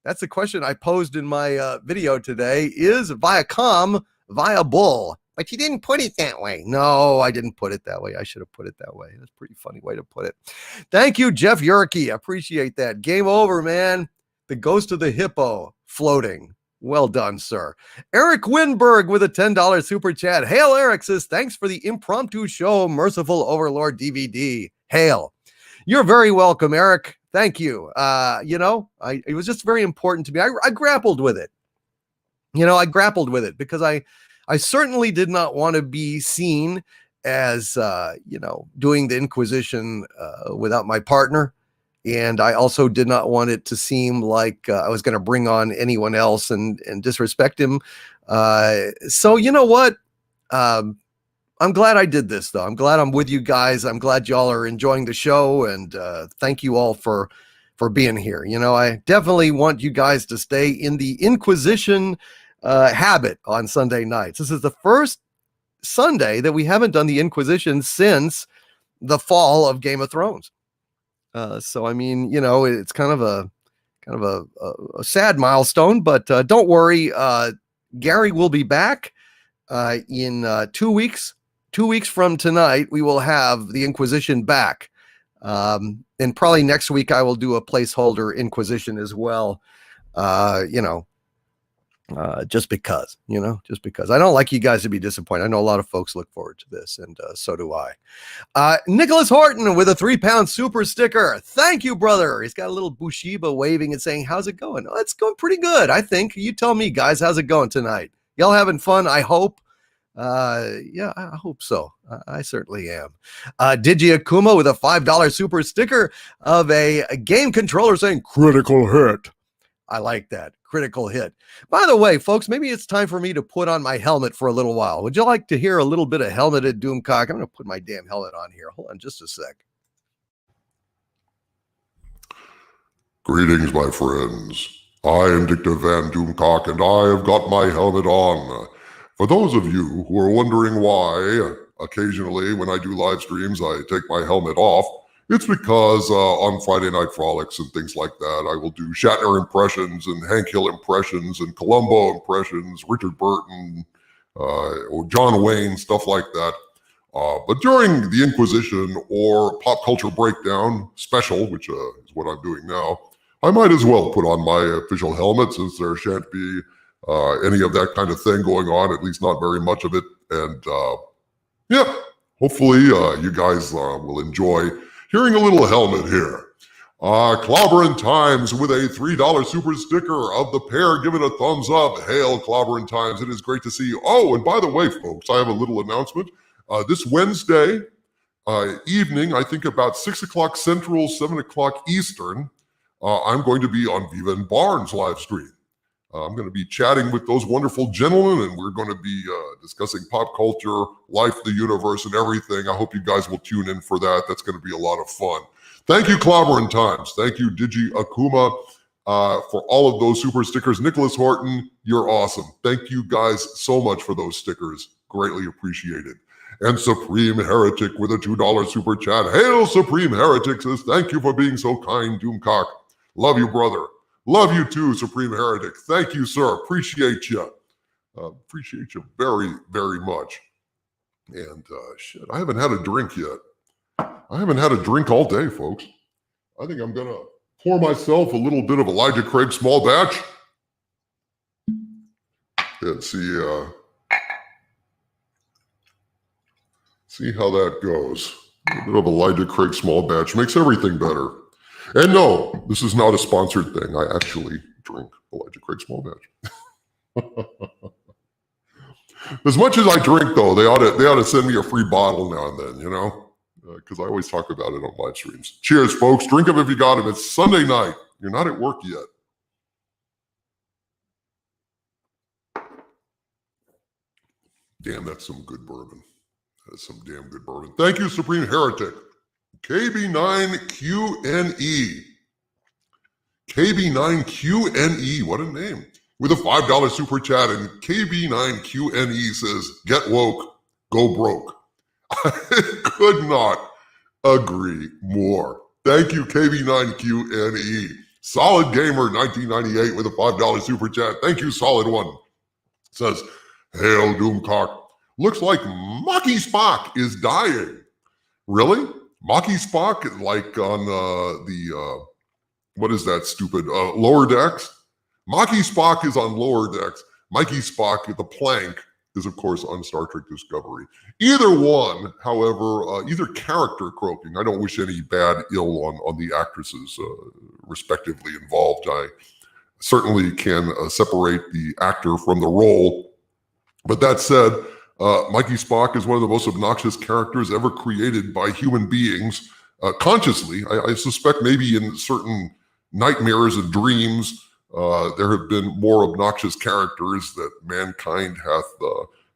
That's the question I posed in my video today. Is Viacom viable? But you didn't put it that way. No, I didn't put it that way. I should have put it that way. That's a pretty funny way to put it. Thank you, Jeff Yerke. I appreciate that. Game over, man. The ghost of the hippo floating. Well done, sir. Eric Winberg with a $10 super chat. Hail Eric says, thanks for the impromptu show, Merciful Overlord DVD. Hail. You're very welcome, Eric. Thank you. It was just very important to me. I grappled with it. I grappled with it because I certainly did not want to be seen as, doing the Inquisition without my partner. And I also did not want it to seem like I was going to bring on anyone else and disrespect him. So you know what? I'm glad I did this, though. I'm glad I'm with you guys. I'm glad y'all are enjoying the show. And thank you all for being here. I definitely want you guys to stay in the Inquisition habit on Sunday nights. This is the first Sunday that we haven't done the Inquisition since the fall of Game of Thrones. So I mean, it's kind of a sad milestone, but don't worry. Gary will be back in 2 weeks. 2 weeks from tonight, we will have the Inquisition back. And probably next week I will do a placeholder Inquisition as well. Just because I don't like you guys to be disappointed. I know a lot of folks look forward to this, and so do I. Nicholas Horton with a £3 super sticker. Thank you, brother. He's got a little Bushiba waving and saying, how's it going? Oh, it's going pretty good, I think. You tell me, guys, how's it going tonight? Y'all having fun, I hope. Yeah, I hope so. I certainly am. Digi Akuma with a $5 super sticker of a game controller saying critical hit. I like that. Critical hit. By the way, folks, maybe it's time for me to put on my helmet for a little while. Would you like to hear a little bit of helmeted Doomcock? I'm going to put my damn helmet on here. Hold on just a sec. Greetings, my friends. I am Dictor Van Doomcock, and I have got my helmet on. For those of you who are wondering why, occasionally when I do live streams, I take my helmet off, it's because on Friday Night Frolics and things like that, I will do Shatner impressions and Hank Hill impressions and Columbo impressions, Richard Burton, or John Wayne, stuff like that. But during the Inquisition or Pop Culture Breakdown special, which is what I'm doing now, I might as well put on my official helmet since there shan't be any of that kind of thing going on, at least not very much of it. And yeah, hopefully you guys will enjoy hearing a little helmet here. Clobberin' Times with a $3 super sticker of the pair. Give it a thumbs up. Hail, Clobberin' Times. It is great to see you. Oh, and by the way, folks, I have a little announcement. This Wednesday evening, I think about 6 o'clock Central, 7 o'clock Eastern, I'm going to be on Viva and Barnes live stream. I'm going to be chatting with those wonderful gentlemen, and we're going to be discussing pop culture, life, the universe, and everything. I hope you guys will tune in for that. That's going to be a lot of fun. Thank you, Clobberin' Times. Thank you, Digi Akuma, for all of those super stickers. Nicholas Horton, you're awesome. Thank you guys so much for those stickers. Greatly appreciated. And Supreme Heretic with a $2 super chat. Hail, Supreme Heretic says, thank you for being so kind, Doomcock. Love you, brother. Love you too, Supreme Heretic. Thank you, sir. Appreciate you. Appreciate you very, very much. And shit, I haven't had a drink yet. I haven't had a drink all day, folks. I think I'm going to pour myself a little bit of Elijah Craig small batch. And see how that goes. A little bit of Elijah Craig small batch makes everything better. And no, this is not a sponsored thing. I actually drink Elijah Craig small batch. As much as I drink, though, they ought to send me a free bottle now and then, because I always talk about it on live streams. Cheers, folks. Drink them if you got them. It's Sunday night. You're not at work yet. Damn, that's some good bourbon. That's some damn good bourbon. Thank you, Supreme Heretic. KB9QNE. KB9QNE, what a name. With a $5 super chat, and KB9QNE says, get woke, go broke. I could not agree more. Thank you, KB9QNE. Solid Gamer 1998 with a $5 super chat. Thank you, Solid One. Says, hail Doomcock. Looks like Maki Spock is dying. Really? Maki Spock, like on what is that stupid, Lower Decks? Maki Spock is on Lower Decks. Mikey Spock, the plank, is of course on Star Trek Discovery. Either one, however, either character croaking. I don't wish any bad ill on the actresses respectively involved. I certainly can separate the actor from the role. But that said, Mikey Spock is one of the most obnoxious characters ever created by human beings consciously. I suspect maybe in certain nightmares and dreams, there have been more obnoxious characters that mankind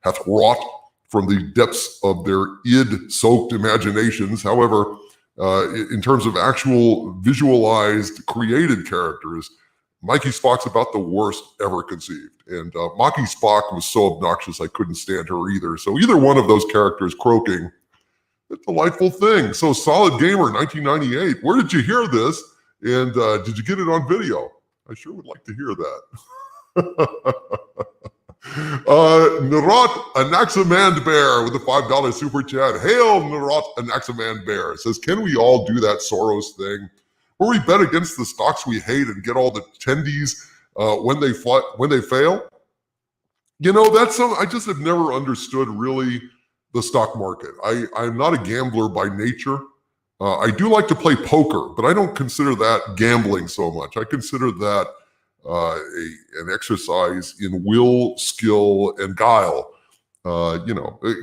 hath wrought from the depths of their id-soaked imaginations. However, in terms of actual visualized, created characters, Mikey Spock's about the worst ever conceived. And Maki Spock was so obnoxious I couldn't stand her either. So either one of those characters croaking, a delightful thing. So Solid Gamer 1998, where did you hear this? And did you get it on video? I sure would like to hear that. Narot Anaximand-Bear with a $5 super chat. Hail Narot Anaximand-Bear. Says, can we all do that Soros thing where we bet against the stocks we hate and get all the tendies when they fail? You know, that's something I just have never understood really the stock market. I'm not a gambler by nature. I do like to play poker, but I don't consider that gambling so much. I consider that an exercise in will, skill, and guile.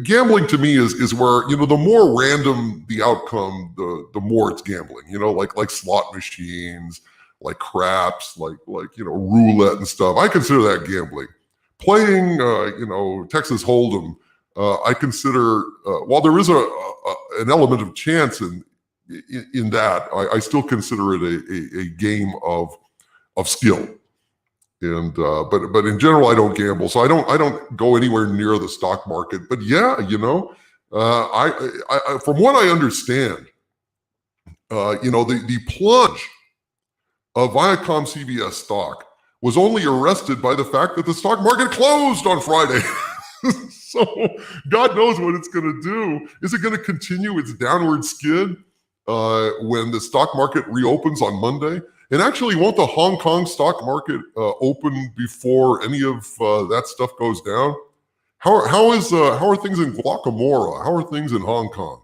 Gambling to me is where, the more random the outcome, the more it's gambling. Like slot machines, like craps, like roulette and stuff. I consider that gambling. Playing, Texas Hold'em, I consider while there is an element of chance in that, I still consider it a game of skill. And but in general, I don't gamble, so I don't go anywhere near the stock market. But yeah, I from what I understand, the plunge of Viacom CBS stock was only arrested by the fact that the stock market closed on Friday. So God knows what it's going to do. Is it going to continue its downward skid when the stock market reopens on Monday? And actually, won't the Hong Kong stock market open before any of that stuff goes down? How are things in Guacamora? How are things in Hong Kong?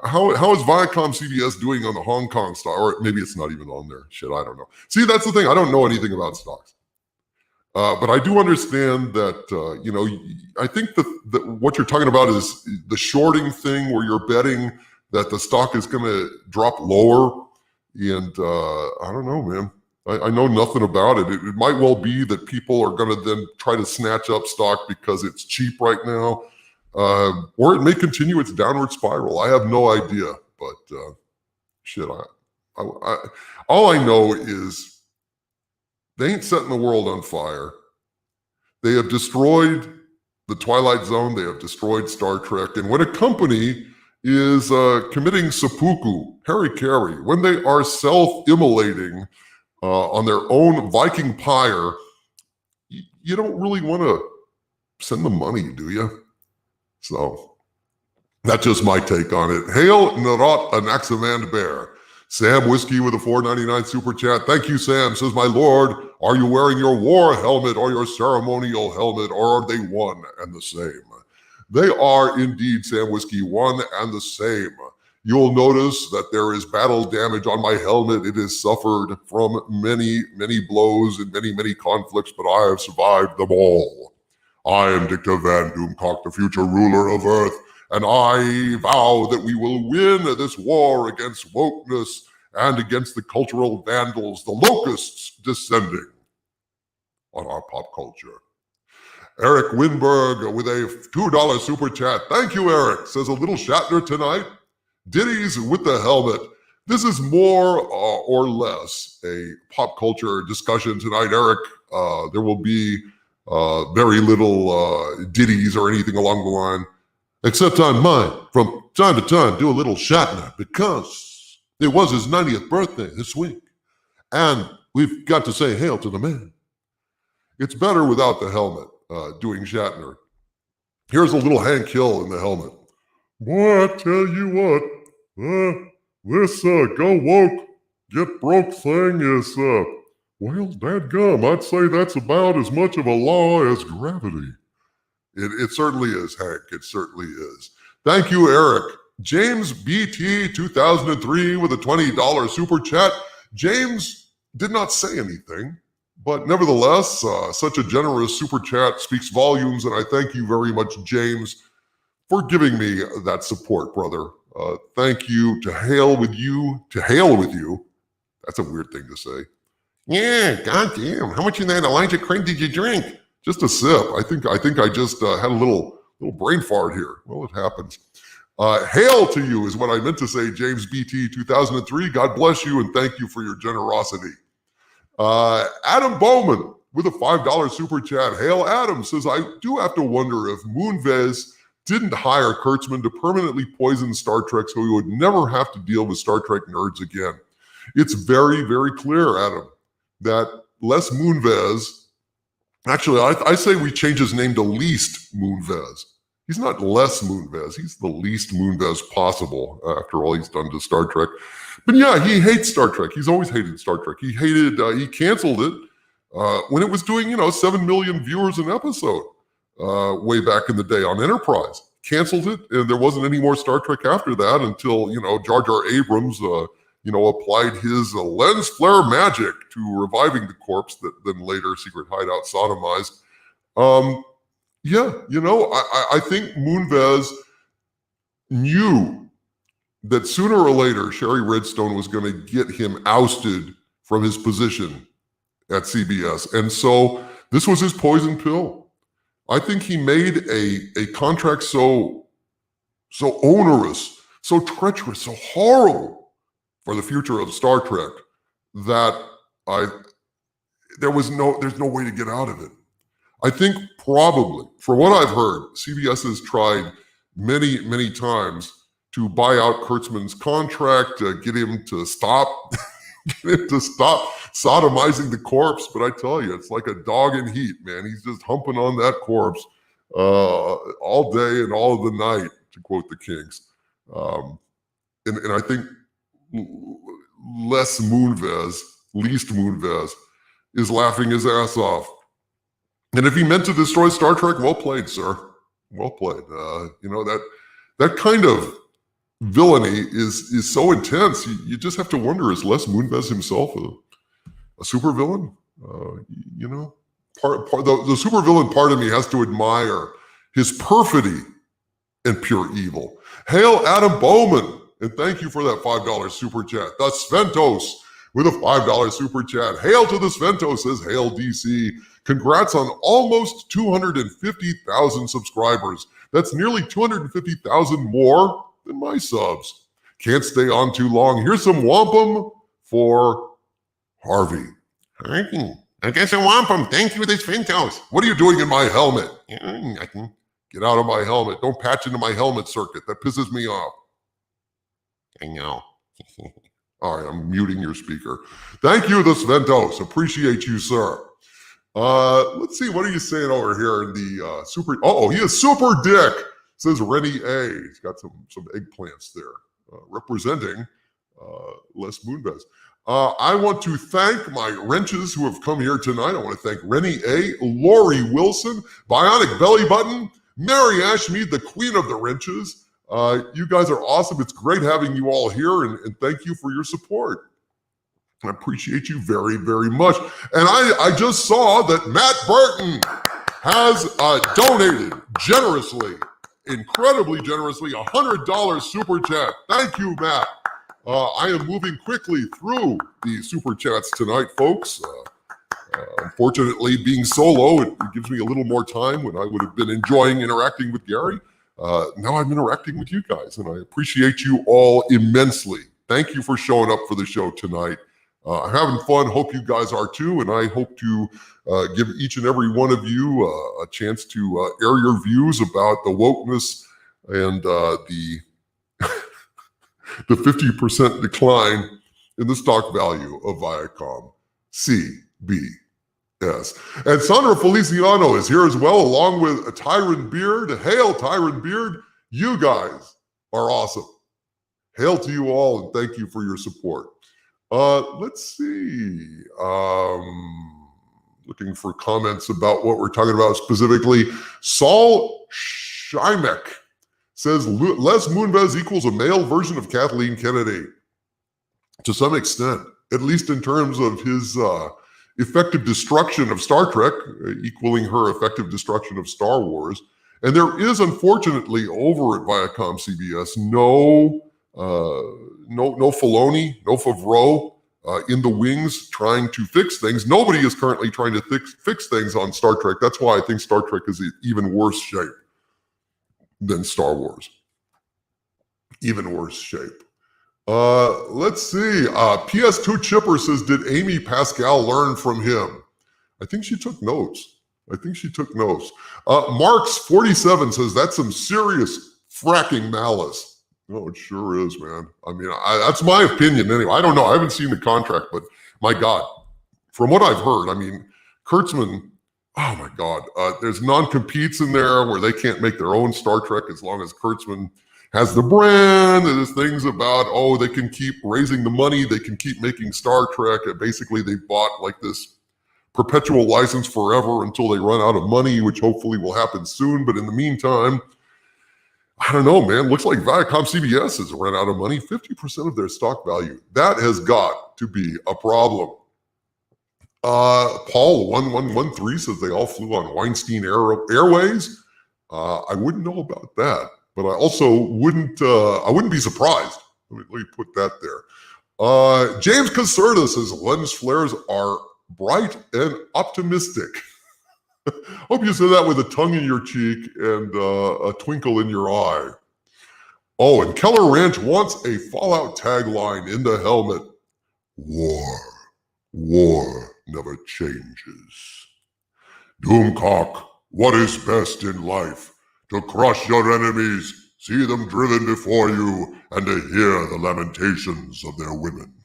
How is Viacom CBS doing on the Hong Kong stock? Or maybe it's not even on there. Shit, I don't know. See, that's the thing. I don't know anything about stocks. But I do understand that, I think that what you're talking about is the shorting thing where you're betting that the stock is going to drop lower. And I don't know, man. I know nothing about it. It might well be that people are going to then try to snatch up stock because it's cheap right now. Or it may continue its downward spiral. I have no idea. But shit, all I know is they ain't setting the world on fire. They have destroyed the Twilight Zone. They have destroyed Star Trek. And when a company is committing seppuku, harikari, when they are self-immolating on their own Viking pyre, you don't really want to send them money, do you? So that's just my take on it. Hail Narot Anaximand-Bear. Sam Whiskey with a $4.99 super chat. Thank you, Sam. Says, my lord, are you wearing your war helmet or your ceremonial helmet, or are they one and the same? They are indeed, Sam Whiskey, one and the same. You'll notice that there is battle damage on my helmet. It has suffered from many, many blows and many, many conflicts, but I have survived them all. I am Dictor Van Doomcock, the future ruler of Earth, and I vow that we will win this war against wokeness and against the cultural vandals, the locusts descending on our pop culture. Eric Winberg with a $2 super chat. Thank you, Eric. Says a little Shatner tonight. Ditties with the helmet. This is more or less a pop culture discussion tonight, Eric. There will be very little ditties or anything along the line, except I might, from time to time, do a little Shatner because it was his 90th birthday this week. And we've got to say hail to the man. It's better without the helmet doing Shatner. Here's a little Hank Hill in the helmet. Boy, I tell you what, this go woke, get broke thing is, well, dadgum, I'd say that's about as much of a law as gravity. It certainly is, Hank. It certainly is. Thank you, Eric. James BT 2003 with a $20 super chat. James did not say anything, but nevertheless, such a generous super chat speaks volumes, and I thank you very much, James, for giving me that support, brother. Thank you. To hail with you. That's a weird thing to say. Yeah, goddamn. How much of that Elijah Craig did you drink? Just a sip. I think I just had a little brain fart here. Well, it happens. Hail to you is what I meant to say, James BT 2003. God bless you and thank you for your generosity. Adam Bowman with a $5 super chat. Hail Adam says, I do have to wonder if Moonves didn't hire Kurtzman to permanently poison Star Trek so he would never have to deal with Star Trek nerds again. It's very, very clear, Adam, that Les Moonves, actually, I say we change his name to Least Moonves. He's not Les Moonves. He's the least Moonves possible after all he's done to Star Trek. But yeah, he hates Star Trek. He's always hated Star Trek. He canceled it when it was doing, 7 million viewers an episode. Way back in the day on Enterprise. Canceled it, and there wasn't any more Star Trek after that until, Jar Jar Abrams, applied his lens flare magic to reviving the corpse that then later Secret Hideout sodomized. I think Moonves knew that sooner or later Sherry Redstone was going to get him ousted from his position at CBS. And so this was his poison pill. I think he made a contract so onerous, so treacherous, so horrible for the future of Star Trek that there's no way to get out of it. I think probably, from what I've heard, CBS has tried many, many times to buy out Kurtzman's contract, get him to stop sodomizing the corpse. But I tell you, it's like a dog in heat, man. He's just humping on that corpse all day and all of the night, to quote the Kings. And I think Least Moonves, is laughing his ass off. And if he meant to destroy Star Trek, well played, sir. Well played. That kind of villainy is so intense. You just have to wonder, is Les Moonves himself a supervillain? The supervillain part of me has to admire his perfidy and pure evil. Hail Adam Bowman, and thank you for that $5 super chat. The Sventos with a $5 super chat. Hail to the Sventos, says Hail DC. Congrats on almost 250,000 subscribers. That's nearly 250,000 more than my subs. Can't stay on too long. Here's some wampum for Harvey. Harvey, I guess a wampum. Thank you, the Sventos. What are you doing in my helmet? Nothing. Get out of my helmet. Don't patch into my helmet circuit. That pisses me off. I know. All right, I'm muting your speaker. Thank you, the Sventos. Appreciate you, sir. Let's see, what are you saying over here in the super? Oh, he is super dick, says Rennie A. He's got some eggplants there, representing Les Moonves. I want to thank my wrenches who have come here tonight. I want to thank Rennie A., Lori Wilson, Bionic Belly Button, Mary Ashmead, the queen of the wrenches. You guys are awesome. It's great having you all here, and thank you for your support. I appreciate you very, very much. And I just saw that Matt Burton has donated generously, incredibly generously, $100 super chat. Thank you, Matt. I am moving quickly through the super chats tonight, folks. Unfortunately, being solo, it gives me a little more time when I would have been enjoying interacting with Gary. Now I'm interacting with you guys, and I appreciate you all immensely. Thank you for showing up for the show tonight. I'm having fun. Hope you guys are too, and I hope to give each and every one of you a chance to air your views about the wokeness and the 50% decline in the stock value of Viacom CBS. And Sandra Feliciano is here as well, along with Tyron Beard. Hail, Tyron Beard. You guys are awesome. Hail to you all, and thank you for your support. Let's see. Looking for comments about what we're talking about specifically. Saul Schimek says Les Moonves equals a male version of Kathleen Kennedy. To some extent, at least in terms of his effective destruction of Star Trek, equaling her effective destruction of Star Wars. And there is, unfortunately, over at Viacom CBS, no Filoni, no Favreau in the wings trying to fix things. Nobody is currently trying to fix things on Star Trek. That's why I think Star Trek is in even worse shape than Star Wars. Even worse shape. Let's see. PS2 Chipper says, did Amy Pascal learn from him? I think she took notes. Marks 47 says, that's some serious fracking malice. Oh, it sure is, man. I mean, that's my opinion anyway. I don't know. I haven't seen the contract, but my God, from what I've heard, I mean, Kurtzman, oh my God, there's non-competes in there where they can't make their own Star Trek as long as Kurtzman has the brand. And there's things about, oh, they can keep raising the money. They can keep making Star Trek. And basically, they bought like this perpetual license forever until they run out of money, which hopefully will happen soon. But in the meantime, I don't know, man. Looks like Viacom CBS has run out of money, 50% of their stock value. That has got to be a problem. Paul 1113 says they all flew on Weinstein Airways. I wouldn't know about that, but I also wouldn't be surprised. Let me put that there. James Caserta says lens flares are bright and optimistic. Hope you said that with a tongue in your cheek and a twinkle in your eye. Oh, and Keller Ranch wants a Fallout tagline in the helmet. War never changes. Doomcock, what is best in life? To crush your enemies, see them driven before you, and to hear the lamentations of their women.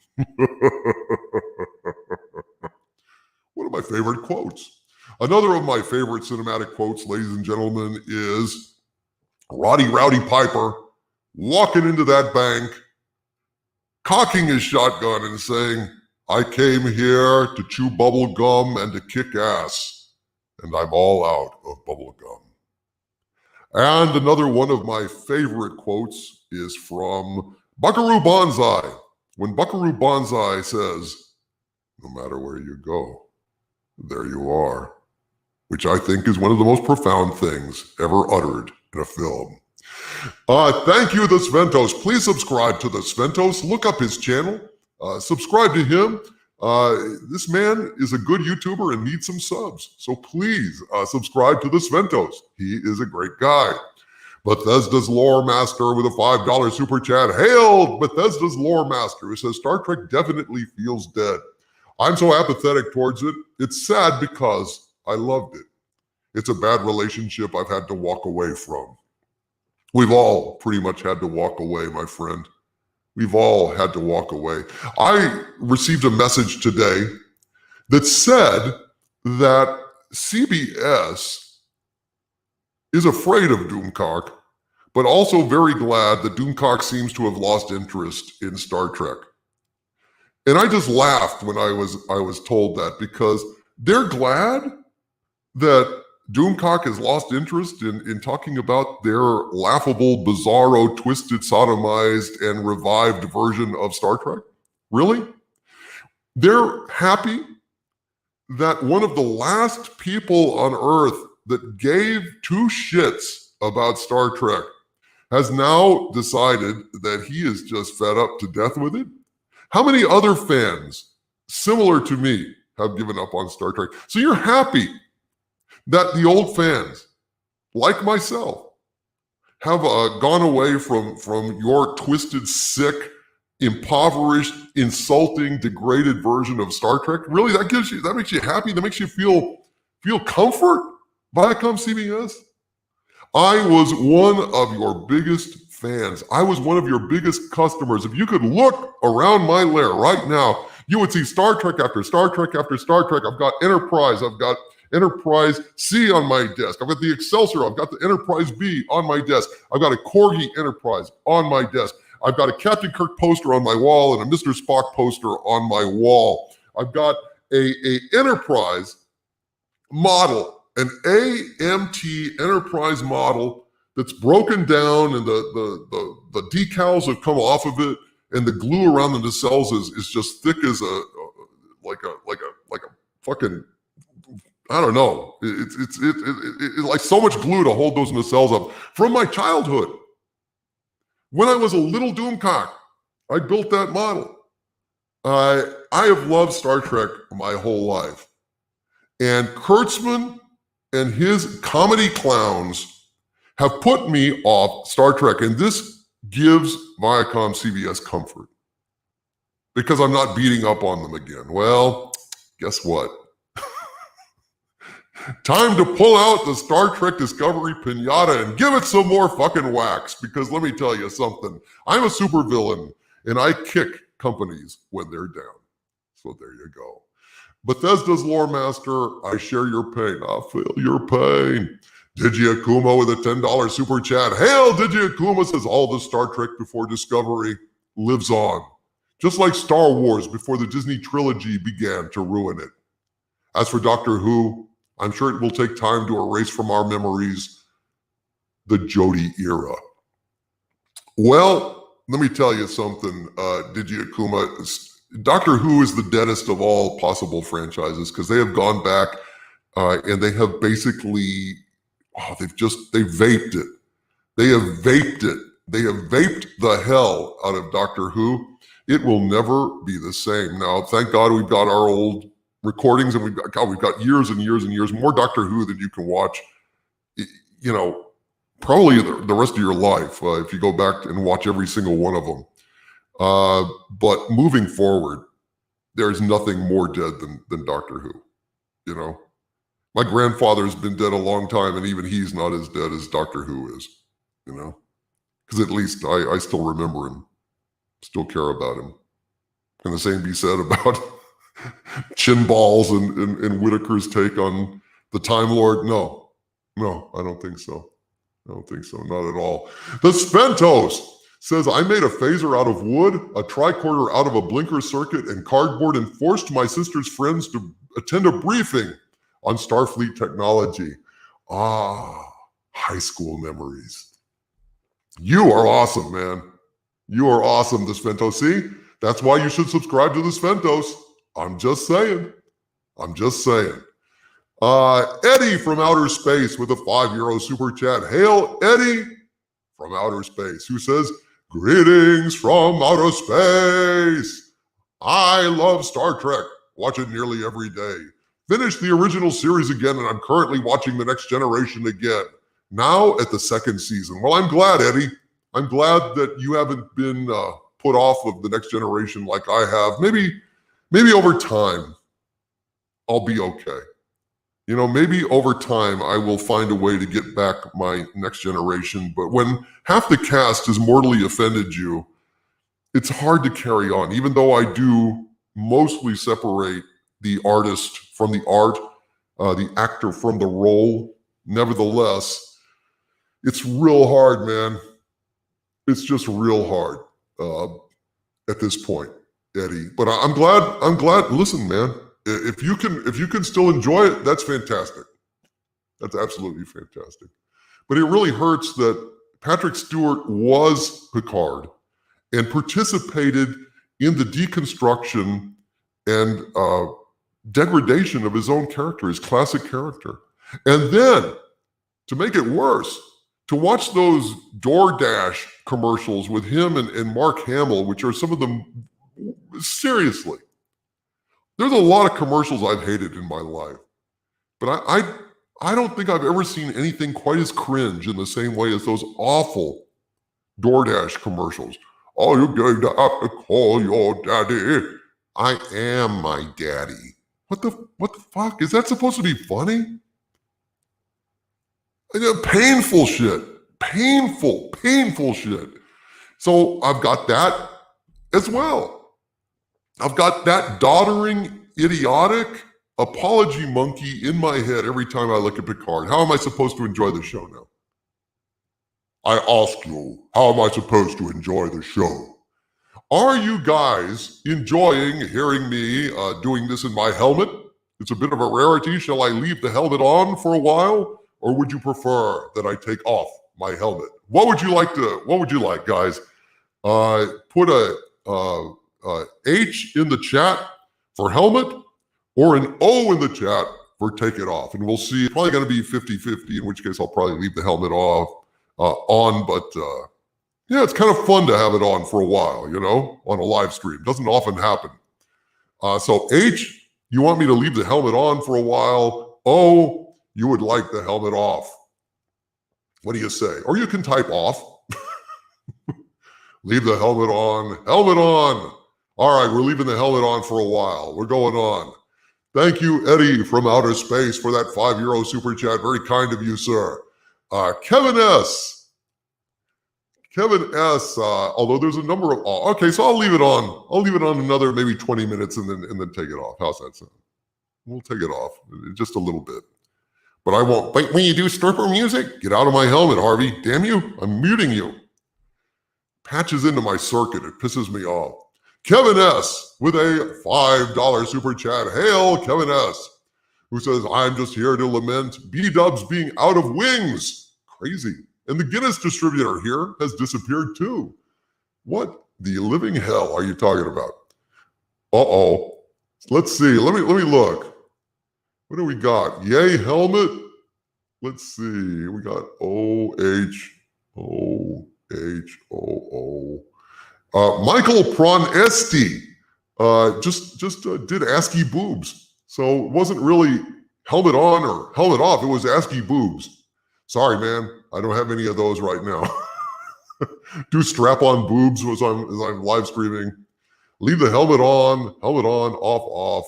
One of my favorite quotes. Another of my favorite cinematic quotes, ladies and gentlemen, is Roddy Rowdy Piper walking into that bank, cocking his shotgun and saying, I came here to chew bubble gum and to kick ass, and I'm all out of bubble gum. And another one of my favorite quotes is from Buckaroo Banzai, when Buckaroo Banzai says, no matter where you go, there you are. Which I think is one of the most profound things ever uttered in a film. Thank you, the Sventos. Please subscribe to the Sventos. Look up his channel. Subscribe to him. This man is a good YouTuber and needs some subs. So please subscribe to the Sventos. He is a great guy. Bethesda's Lore Master with a $5 super chat. Hail Bethesda's Lore Master, who says Star Trek definitely feels dead. I'm so apathetic towards it. It's sad because I loved it. It's a bad relationship I've had to walk away from. We've all pretty much had to walk away, my friend. We've all had to walk away. I received a message today that said that CBS is afraid of Doomcock, but also very glad that Doomcock seems to have lost interest in Star Trek. And I just laughed when I was told that, because they're glad that Doomcock has lost interest in talking about their laughable, bizarro, twisted, sodomized, and revived version of Star Trek? Really? They're happy that one of the last people on Earth that gave two shits about Star Trek has now decided that he is just fed up to death with it? How many other fans, similar to me, have given up on Star Trek. So you're happy that the old fans, like myself, have gone away from your twisted, sick, impoverished, insulting, degraded version of Star Trek. Really, that makes you happy. That makes you feel comfort. Viacom CBS. I was one of your biggest fans. I was one of your biggest customers. If you could look around my lair right now, you would see Star Trek after Star Trek after Star Trek. I've got Enterprise. I've got Enterprise C on my desk. I've got the Excelsior. I've got the Enterprise B on my desk. I've got a Corgi Enterprise on my desk. I've got a Captain Kirk poster on my wall and a Mr. Spock poster on my wall. I've got a Enterprise model, an AMT Enterprise model that's broken down, and the decals have come off of it, and the glue around the nacelles is just thick as like a fucking, I don't know. It's like so much glue to hold those nacelles up from my childhood. When I was a little doomcock, I built that model. I have loved Star Trek my whole life. And Kurtzman and his comedy clowns have put me off Star Trek. And this gives Viacom CBS comfort because I'm not beating up on them again. Well, guess what? Time to pull out the Star Trek Discovery pinata and give it some more fucking wax, because let me tell you something. I'm a supervillain and I kick companies when they're down. So there you go. Bethesda's lore master, I share your pain. I feel your pain. Digi Akuma with a $10 super chat. Hail, Digi Akuma says all the Star Trek before Discovery lives on. Just like Star Wars before the Disney trilogy began to ruin it. As for Doctor Who, I'm sure it will take time to erase from our memories the Jodie era. Well, let me tell you something, Digi Akuma. Doctor Who is the deadest of all possible franchises because they have gone back and they have basically, they've vaped it. They have vaped it. They have vaped the hell out of Doctor Who. It will never be the same. Now, thank God we've got our old recordings, and we've got years and years and years more Doctor Who than you can watch, probably the rest of your life if you go back and watch every single one of them. But moving forward, there's nothing more dead than Doctor Who. My grandfather's been dead a long time, and even he's not as dead as Doctor Who is. Because at least I still remember him, still care about him. Can the same be said about Chin Balls and Whitaker's take on the Time Lord? No, I don't think so. Not at all. The Sventos says, I made a phaser out of wood, a tricorder out of a blinker circuit, and cardboard, and forced my sister's friends to attend a briefing on Starfleet technology. High school memories. You are awesome, man. You are awesome, the Sventos. See, that's why you should subscribe to the Sventos. I'm just saying. Eddie from outer space with a €5 super chat. Hail, Eddie from outer space, who says, greetings from outer space. I love Star Trek. Watch it nearly every day. Finished the original series again, and I'm currently watching The Next Generation again. Now at the second season. Well, I'm glad, Eddie. I'm glad that you haven't been put off of The Next Generation like I have. Maybe over time, I'll be okay. Maybe over time, I will find a way to get back my Next Generation. But when half the cast has mortally offended you, it's hard to carry on. Even though I do mostly separate the artist from the art, the actor from the role, nevertheless, it's real hard, man. It's just real hard at this point, Eddie. But I'm glad. Listen, man, if you can still enjoy it, that's fantastic. That's absolutely fantastic. But it really hurts that Patrick Stewart was Picard and participated in the deconstruction and degradation of his own character, his classic character. And then, to make it worse, to watch those DoorDash commercials with him and Mark Hamill, which are some of them, seriously, There's a lot of commercials I've hated in my life, but I don't think I've ever seen anything quite as cringe in the same way as those awful DoorDash commercials. Are you going to have to call your daddy? I am my daddy. What the fuck? Is that supposed to be funny? Painful shit. Painful shit. So I've got that as well. I've got that doddering, idiotic apology monkey in my head every time I look at Picard. How am I supposed to enjoy the show now? I ask you, how am I supposed to enjoy the show? Are you guys enjoying hearing me doing this in my helmet? It's a bit of a rarity. Shall I leave the helmet on for a while? Or would you prefer that I take off my helmet? What would you like, guys? Put a H in the chat for helmet or an O in the chat for take it off. And we'll see. It's probably going to be 50-50, in which case I'll probably leave the helmet on. But yeah, it's kind of fun to have it on for a while, on a live stream. Doesn't often happen. So H, you want me to leave the helmet on for a while. O, you would like the helmet off. What do you say? Or you can type off. Leave the helmet on. Helmet on. All right, we're leaving the helmet on for a while. We're going on. Thank you, Eddie from outer space, for that €5 super chat. Very kind of you, sir. Kevin S. Although there's a number of... okay, so I'll leave it on. I'll leave it on another maybe 20 minutes and then take it off. How's that sound? We'll take it off just a little bit. But I won't. But when you do stripper music, get out of my helmet, Harvey. Damn you. I'm muting you. Patches into my circuit. It pisses me off. Kevin S. with a $5 super chat. Hail, Kevin S. who says, I'm just here to lament B-dubs being out of wings. Crazy. And the Guinness distributor here has disappeared too. What the living hell are you talking about? Uh-oh. Let's see. Let me look. What do we got? Yay helmet. Let's see. We got O-H-O-H-O-O. Michael Pronesti just did ASCII boobs. So it wasn't really helmet on or helmet off. It was ASCII boobs. Sorry, man. I don't have any of those right now. Do strap-on boobs as I'm live streaming. Leave the helmet on, off.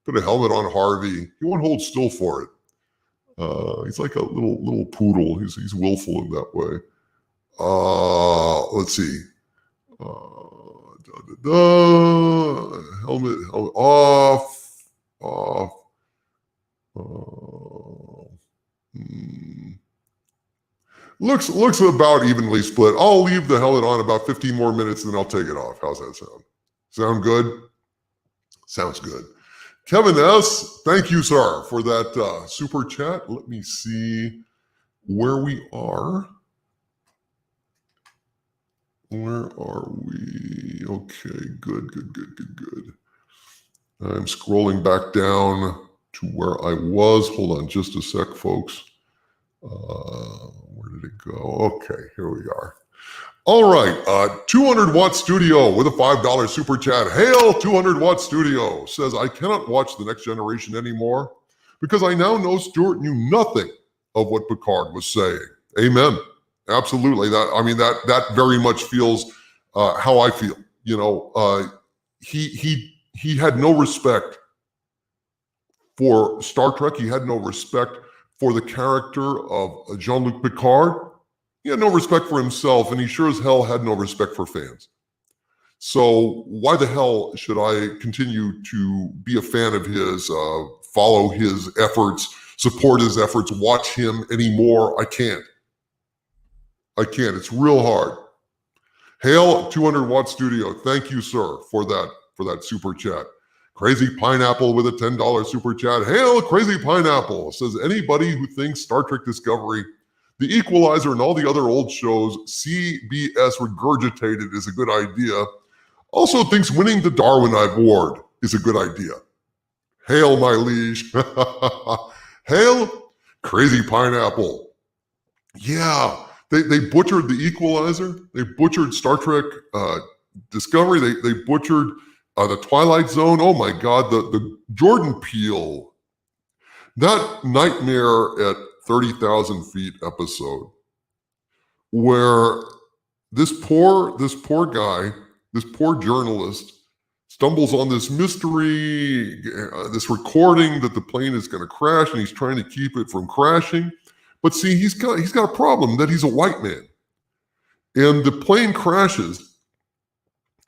Put a helmet on Harvey. He won't hold still for it. He's like a little poodle. He's willful in that way. Let's see. Helmet off. Looks about evenly split. I'll leave the helmet on about 15 more minutes, and then I'll take it off. How's that sound? Sound good? Sounds good. Kevin S., thank you, sir, for that super chat. Let me see where we are. Where are we? Okay, good. I'm scrolling back down to where I was. Hold on just a sec, folks. Where did it go? Okay, here we are. All right, 200 Watt Studio with a $5 super chat. Hail 200 Watt Studio says, I cannot watch The Next Generation anymore because I now know Stuart knew nothing of what Picard was saying. Amen. Absolutely. That very much feels how I feel. He had no respect for Star Trek. He had no respect for the character of Jean-Luc Picard. He had no respect for himself, and he sure as hell had no respect for fans. So why the hell should I continue to be a fan of his, follow his efforts, support his efforts, watch him anymore? I can't. It's real hard. Hail 200 Watt Studio. Thank you, sir, for that super chat. Crazy Pineapple with a $10 super chat. Hail Crazy Pineapple says, anybody who thinks Star Trek Discovery, The Equalizer, and all the other old shows CBS regurgitated is a good idea, also thinks winning the Darwin Award is a good idea. Hail, my liege. Hail Crazy Pineapple. Yeah. They butchered The Equalizer. They butchered Star Trek Discovery. They butchered The Twilight Zone, oh my God, the Jordan Peele, that Nightmare at 30,000 Feet episode, where this poor guy, this poor journalist, stumbles on this mystery, this recording that the plane is going to crash, and he's trying to keep it from crashing. But see, he's got a problem that he's a white man, and the plane crashes.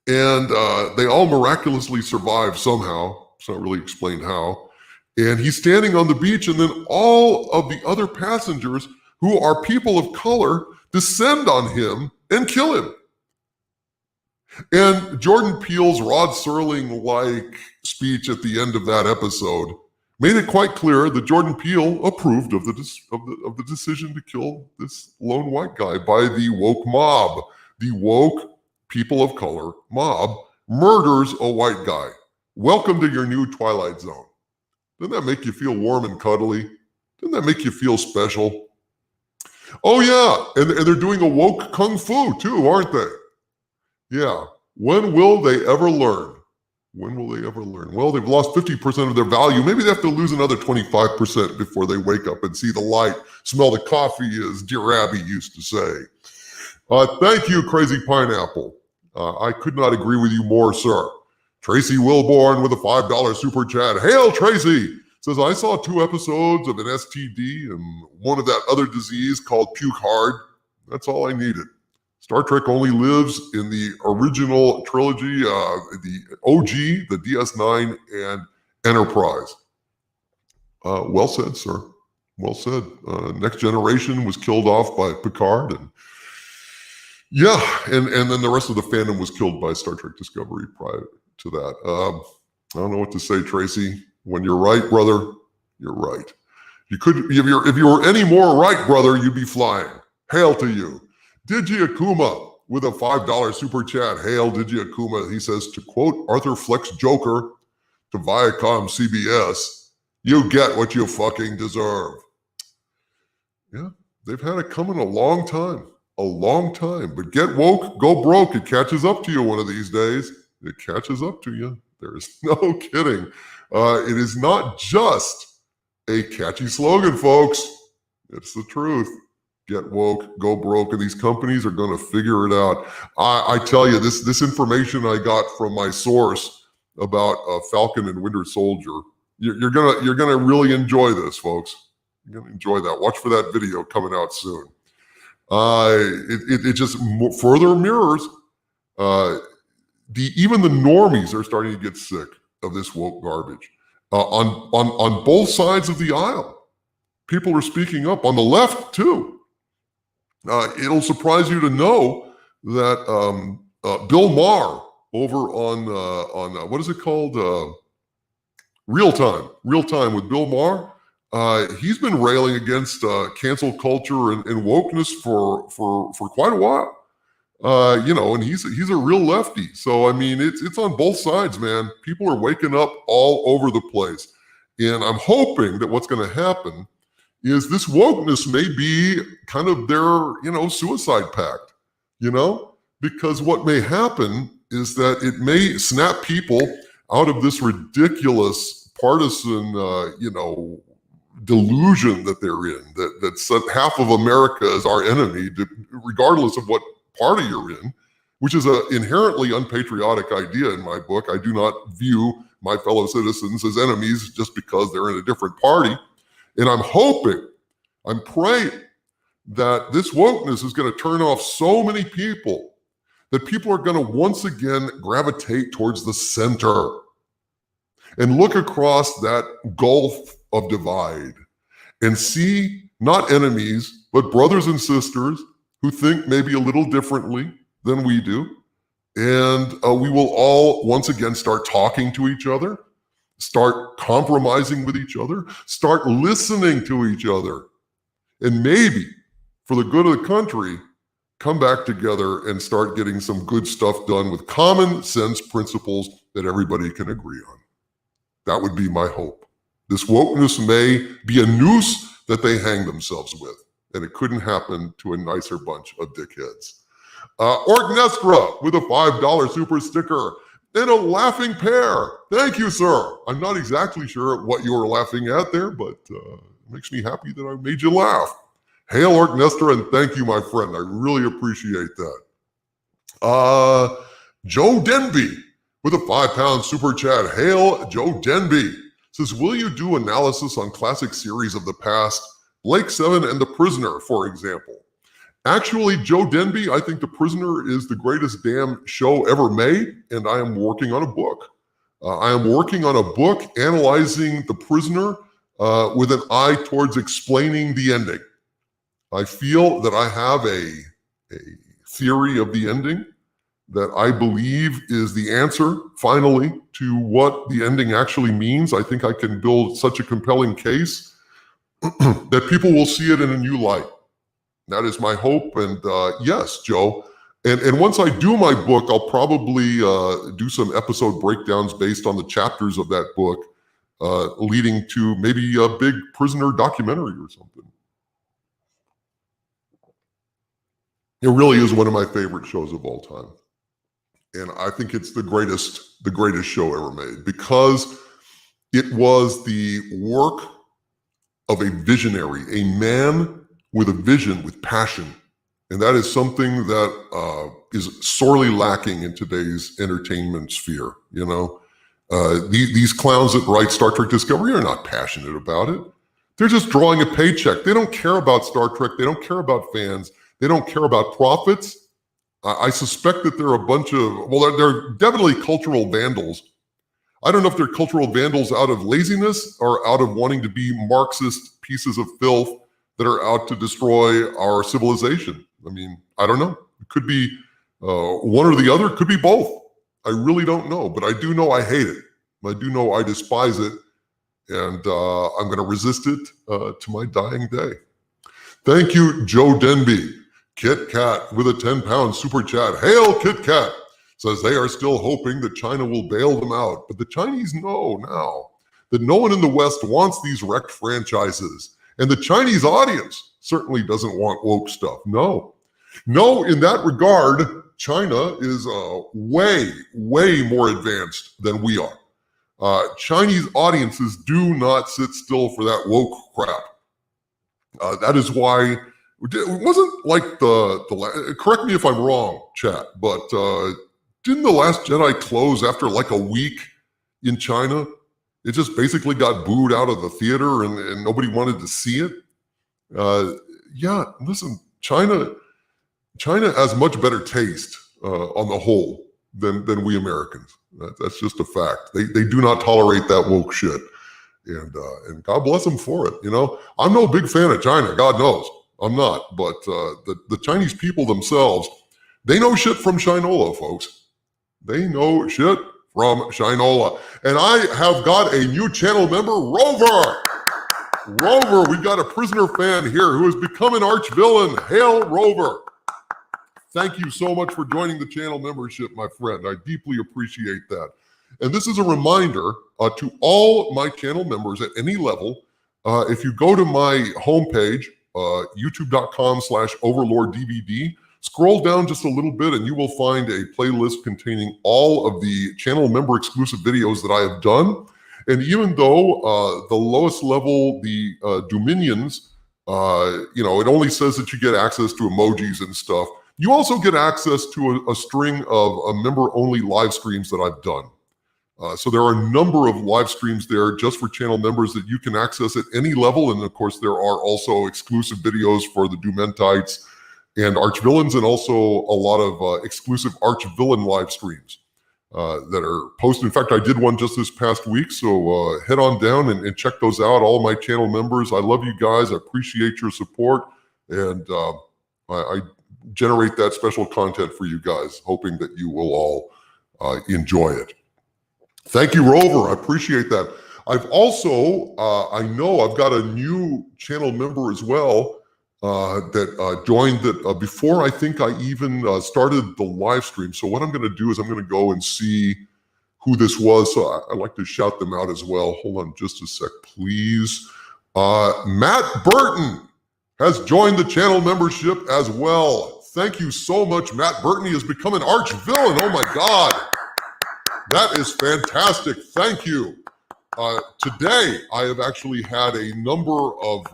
And they all miraculously survive somehow. It's not really explained how. And he's standing on the beach, and then all of the other passengers who are people of color descend on him and kill him. And Jordan Peele's Rod Serling-like speech at the end of that episode made it quite clear that Jordan Peele approved of the decision to kill this lone white guy by the woke mob. The woke people of color mob murders a white guy. Welcome to your new Twilight Zone. Doesn't that make you feel warm and cuddly? Doesn't that make you feel special? Oh yeah, and they're doing a woke kung fu too, aren't they? Yeah. When will they ever learn? When will they ever learn? Well, they've lost 50% of their value. Maybe they have to lose another 25% before they wake up and see the light, smell the coffee, as Dear Abby used to say. Thank you, Crazy Pineapple. I could not agree with you more, sir. Tracy Wilborn with a $5 super chat. Hail, Tracy! Says, I saw 2 episodes of an STD and one of that other disease called puke hard. That's all I needed. Star Trek only lives in the original trilogy, the OG, the DS9, and Enterprise. Well said, sir. Well said. Next Generation was killed off by Picard, and yeah, and then the rest of the fandom was killed by Star Trek Discovery prior to that. I don't know what to say, Tracy. When you're right, brother, you're right. You could, if you were any more right, brother, you'd be flying. Hail to you. Digi Akuma with a $5 super chat. Hail, Digi Akuma. He says, to quote Arthur Fleck's Joker to Viacom CBS, you get what you fucking deserve. Yeah, they've had it coming a long time. A long time. But get woke, go broke. It catches up to you one of these days. It catches up to you. There is no kidding. It is not just a catchy slogan, folks. It's the truth. Get woke, go broke, and these companies are going to figure it out. I tell you, this information I got from my source about Falcon and Winter Soldier, you're gonna really enjoy this, folks. You're gonna enjoy that. Watch for that video coming out soon. It just further mirrors even the normies are starting to get sick of this woke garbage on both sides of the aisle. People are speaking up on the left too. It'll surprise you to know that Bill Maher over on what is it called? Real Time with Bill Maher. He's been railing against cancel culture and wokeness for quite a while. And he's a real lefty. So I mean, it's on both sides, man. People are waking up all over the place, and I'm hoping that what's going to happen is this wokeness may be kind of their suicide pact, because what may happen is that it may snap people out of this ridiculous partisan delusion that they're in, that half of America is our enemy, regardless of what party you're in, which is an inherently unpatriotic idea in my book. I do not view my fellow citizens as enemies just because they're in a different party. And I'm praying that this wokeness is going to turn off so many people that people are going to once again gravitate towards the center and look across that gulf of divide and see not enemies, but brothers and sisters who think maybe a little differently than we do. And we will all once again start talking to each other, start compromising with each other, start listening to each other, and maybe for the good of the country, come back together and start getting some good stuff done with common sense principles that everybody can agree on. That would be my hope. This wokeness may be a noose that they hang themselves with, and it couldn't happen to a nicer bunch of dickheads. Orgnestra with a $5 super sticker. and a laughing pair. Thank you, sir. I'm not exactly sure what you were laughing at there, but it makes me happy that I made you laugh. Hail, Orknestor, and thank you, my friend. I really appreciate that. Joe Denby with a £5 super chat. Hail, Joe Denby. Says, will you do analysis on classic series of the past? Blake 7 and The Prisoner, for example. Actually, Joe Denby, I think The Prisoner is the greatest damn show ever made, and I am working on a book. I am working on a book analyzing The Prisoner with an eye towards explaining the ending. I feel that I have a theory of the ending that I believe is the answer, finally, to what the ending actually means. I think I can build such a compelling case that people will see it in a new light. That is my hope. And yes, Joe. And once I do my book, I'll probably do some episode breakdowns based on the chapters of that book, leading to maybe a big Prisoner documentary or something. It really is one of my favorite shows of all time. And I think it's the greatest show ever made because it was the work of a visionary, a man with a vision, with passion. And that is something that is sorely lacking in today's entertainment sphere. You know, these clowns that write Star Trek Discovery are not passionate about it. They're just drawing a paycheck. They don't care about Star Trek. They don't care about fans. They don't care about profits. I suspect that they're a bunch of, well, they're definitely cultural vandals. I don't know if they're cultural vandals out of laziness or out of wanting to be Marxist pieces of filth that are out to destroy our civilization. I mean, I don't know. It could be one or the other. It could be both. I really don't know, but I do know I hate it. I do know I despise it, and I'm going to resist it to my dying day. Thank you, Joe Denby. Kit Kat with a £10 super chat. Hail, Kit Kat. Says they are still hoping that China will bail them out. But the Chinese know now that no one in the West wants these wrecked franchises. And the Chinese audience certainly doesn't want woke stuff. No, in that regard, China is way, way more advanced than we are. Chinese audiences do not sit still for that woke crap. That is why it wasn't like correct me if I'm wrong, chat, but didn't The Last Jedi close after like a week in China? It just basically got booed out of the theater and nobody wanted to see it. Yeah, listen, China has much better taste on the whole than we Americans. That's just a fact. They do not tolerate that woke shit. And God bless them for it. You know, I'm no big fan of China, God knows. I'm not, but the Chinese people themselves, they know shit from Shinola, folks. They know shit from Shinola. And I have got a new channel member, Rover. Rover, we've got a Prisoner fan here who has become an arch villain. Hail, Rover. Thank you so much for joining the channel membership, my friend. I deeply appreciate that. And this is a reminder to all my channel members at any level. If you go to my homepage, youtube.com/overlorddvd. Scroll down just a little bit and you will find a playlist containing all of the channel member exclusive videos that I have done. And even though the lowest level, the Dominions, it only says that you get access to emojis and stuff, you also get access to a string of member-only live streams that I've done. So there are a number of live streams there just for channel members that you can access at any level. And of course, there are also exclusive videos for the Dumentites and Archvillains, and also a lot of exclusive Archvillain live streams that are posted. In fact, I did one just this past week. So head on down and check those out. All my channel members, I love you guys. I appreciate your support. And I generate that special content for you guys, hoping that you will all enjoy it. Thank you, Rover. I appreciate that. I've also, I know I've got a new channel member as well that joined that before I think I even started the live stream. So what I'm going to do is I'm going to go and see who this was. So I'd like to shout them out as well. Hold on just a sec, please. Matt Burton has joined the channel membership as well. Thank you so much, Matt Burton. He has become an arch villain. Oh my God. That is fantastic. Thank you. Today, I have actually had a number of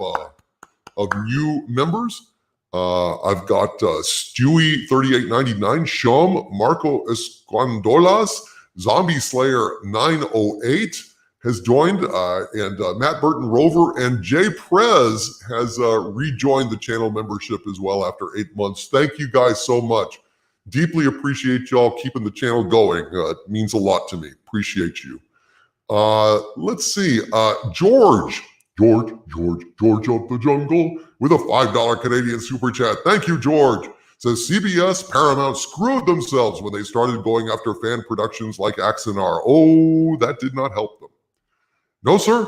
new members. I've got Stewie3899, Shum, Marco Esquandolas, Zombie Slayer 908 has joined, and Matt Burton Rover and Jay Prez has rejoined the channel membership as well after 8 months. Thank you guys so much. Deeply appreciate y'all keeping the channel going. It means a lot to me. Appreciate you. Let's see. George of the Jungle with a $5 Canadian super chat. Thank you, George. Says CBS Paramount screwed themselves when they started going after fan productions like Axanar. Oh, that did not help them. No, sir.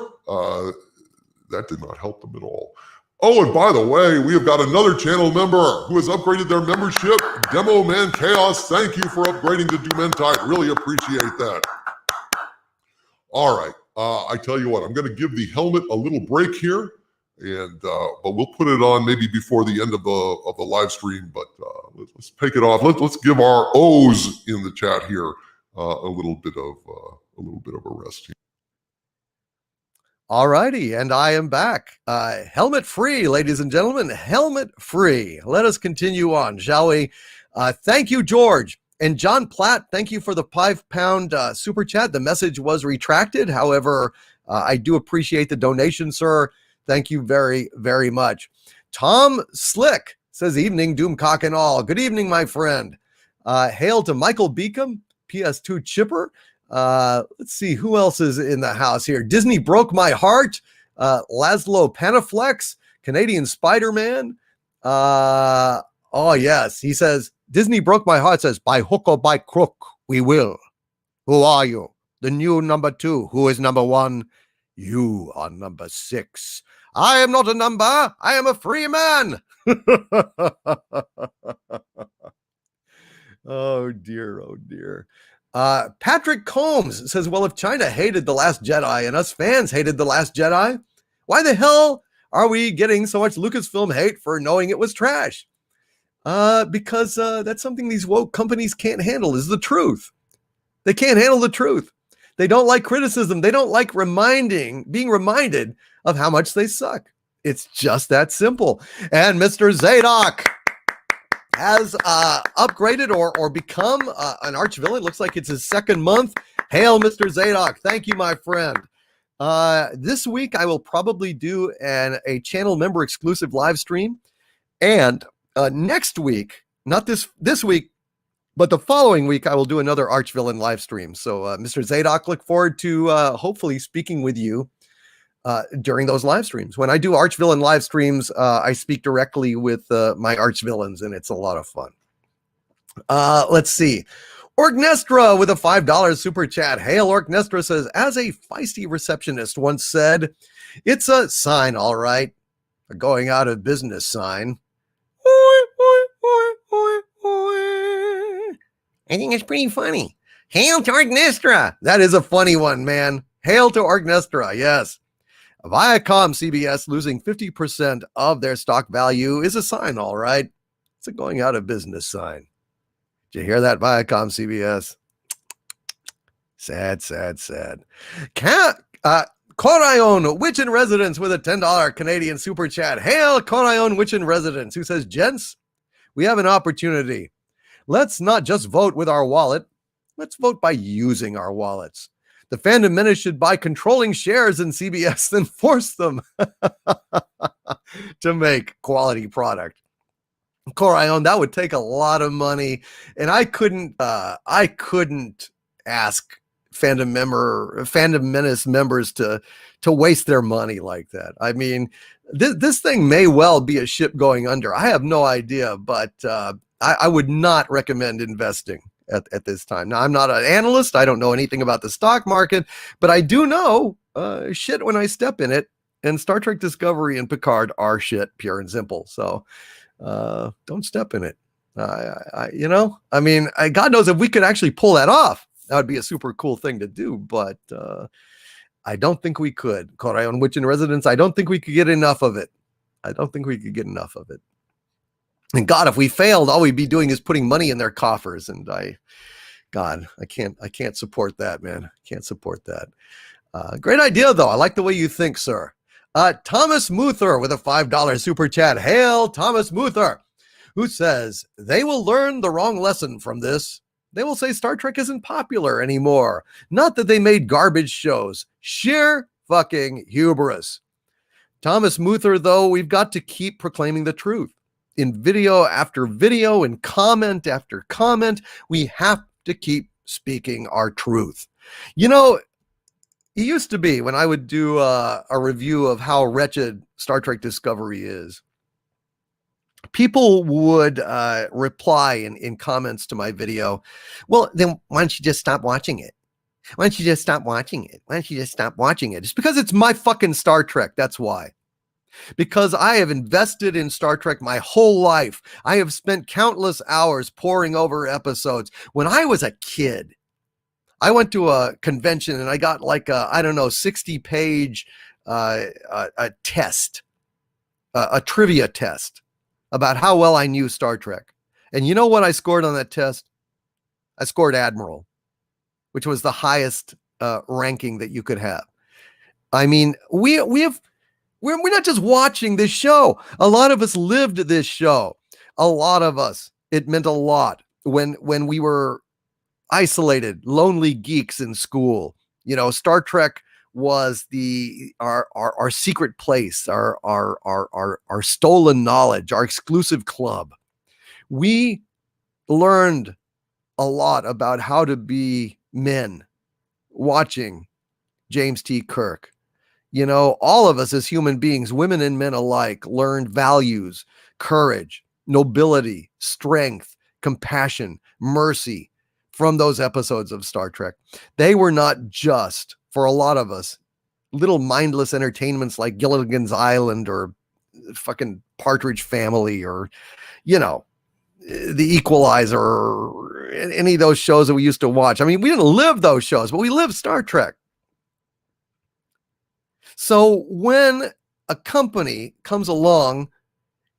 That did not help them at all. Oh, and by the way, we have got another channel member who has upgraded their membership. Demo Man Chaos, thank you for upgrading to Dumentide. Really appreciate that. All right. I tell you what, I'm going to give the helmet a little break here, and but we'll put it on maybe before the end of the live stream. But let's take it off. Let's give our O's in the chat here a little bit of a rest here. All righty, and I am back. Helmet free, ladies and gentlemen, helmet free. Let us continue on, shall we? Thank you, George. And John Platt, thank you for the £5 super chat. The message was retracted. However, I do appreciate the donation, sir. Thank you very, very much. Tom Slick says, evening, Doomcock and all. Good evening, my friend. Hail to Michael Beacom, PS2 Chipper. Let's see who else is in the house here. Disney Broke My Heart, Laszlo Panaflex, Canadian Spider-Man. Oh yes, he says Disney Broke My Heart, says by hook or by crook we will. Who are you? The new number 2. Who is number 1? You are number 6. I am not a number. I am a free man. Oh dear, oh dear. Patrick Combs says, well, if China hated The Last Jedi and us fans hated The Last Jedi, why the hell are we getting so much Lucasfilm hate for knowing it was trash? Because that's something these woke companies can't handle, is the truth. They can't handle the truth. They don't like criticism. They don't like being reminded of how much they suck. It's just that simple. And Mr. Zadok has upgraded or become an arch villain. Looks like it's his second month. Hail, Mr. Zadok. Thank you, my friend. This week, I will probably do a channel member exclusive live stream. And next week, not this week, but the following week, I will do another arch villain live stream. So, Mr. Zadok, look forward to hopefully speaking with you during those live streams. When I do arch villain live streams, I speak directly with my arch villains, and it's a lot of fun. Let's see. Orgnestra with a $5 super chat. Hail, Orgnestra says, as a feisty receptionist once said, it's a sign, all right. A going out of business sign. I think it's pretty funny. Hail to Orgnestra. That is a funny one, man. Hail to Orgnestra, yes. Viacom CBS losing 50% of their stock value is a sign, all right. It's a going out of business sign. Did you hear that, Viacom CBS? Sad, sad, sad. Corayon Witch in Residence with a $10 Canadian super chat. Hail, Corayon Witch in Residence, who says, gents, we have an opportunity. Let's not just vote with our wallet. Let's vote by using our wallets. The fandom menace should buy controlling shares in CBS, then force them to make quality product. Corayon, that would take a lot of money, and I couldn't ask fandom menace members to waste their money like that. I mean, this thing may well be a ship going under. I have no idea, but I would not recommend investing at this time. Now, I'm not an analyst. I don't know anything about the stock market, but I do know shit when I step in it, and Star Trek Discovery and Picard are shit, pure and simple. So don't step in it. God knows if we could actually pull that off, that would be a super cool thing to do, but I don't think we could. Corayon Witch in Residence, I don't think we could get enough of it. And God, if we failed, all we'd be doing is putting money in their coffers. And I God, I can't support that, man. Can't support that. Great idea, though. I like the way you think, sir. Thomas Muther with a $5 super chat. Hail, Thomas Muther, who says, they will learn the wrong lesson from this. They will say Star Trek isn't popular anymore. Not that they made garbage shows. Sheer fucking hubris. Thomas Muther, though, we've got to keep proclaiming the truth. In video after video, in comment after comment, we have to keep speaking our truth. You know, it used to be when I would do a review of how wretched Star Trek Discovery is, people would reply in comments to my video, well, then why don't you just stop watching it? Why don't you just stop watching it? Why don't you just stop watching it? It's because it's my fucking Star Trek. That's why. Because I have invested in Star Trek my whole life. I have spent countless hours poring over episodes. When I was a kid, I went to a convention and I got like a, 60-page a test, a trivia test about how well I knew Star Trek. And you know what I scored on that test? I scored Admiral, which was the highest ranking that you could have. I mean, we're not just watching this show. A lot of us lived this show. A lot of us. It meant a lot when we were isolated, lonely geeks in school. You know, Star Trek was our secret place, our stolen knowledge, our exclusive club. We learned a lot about how to be men watching James T. Kirk. You know, all of us as human beings, women and men alike, learned values, courage, nobility, strength, compassion, mercy from those episodes of Star Trek. They were not just, for a lot of us, little mindless entertainments like Gilligan's Island or fucking Partridge Family or, you know, The Equalizer or any of those shows that we used to watch. I mean, we didn't live those shows, but we lived Star Trek. So when a company comes along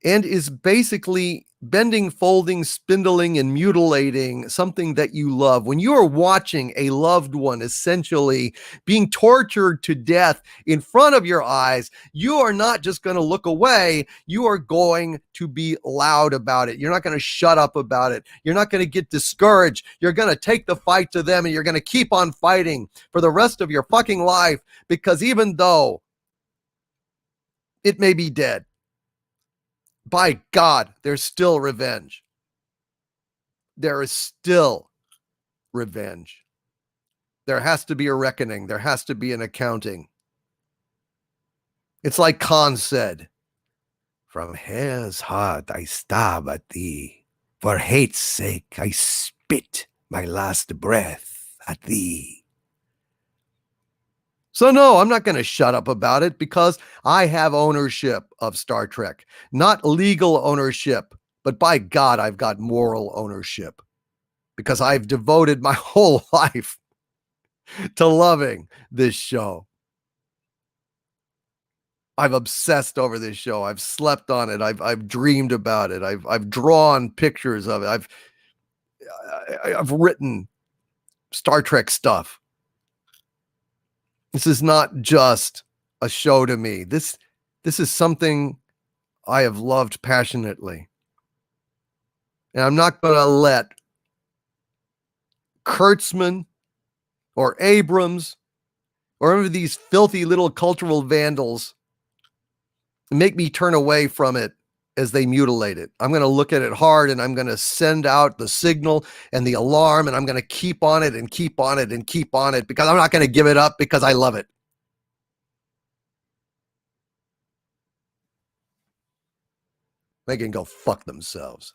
and is basically bending, folding, spindling, and mutilating something that you love, when you are watching a loved one essentially being tortured to death in front of your eyes, you are not just going to look away. You are going to be loud about it. You're not going to shut up about it. You're not going to get discouraged. You're going to take the fight to them and you're going to keep on fighting for the rest of your fucking life, because even though it may be dead, by God, there's still revenge. There is still revenge. There has to be a reckoning. There has to be an accounting. It's like Khan said, from hell's heart I stab at thee. For hate's sake I spit my last breath at thee. So no, I'm not going to shut up about it because I have ownership of Star Trek. Not legal ownership, but by God, I've got moral ownership because I've devoted my whole life to loving this show. I've obsessed over this show. I've slept on it. I've dreamed about it. I've drawn pictures of it. I've written Star Trek stuff. This is not just a show to me. This is something I have loved passionately. And I'm not going to let Kurtzman or Abrams or any of these filthy little cultural vandals make me turn away from it as they mutilate it. I'm going to look at it hard and I'm going to send out the signal and the alarm, and I'm going to keep on it and keep on it and keep on it because I'm not going to give it up because I love it. They can go fuck themselves.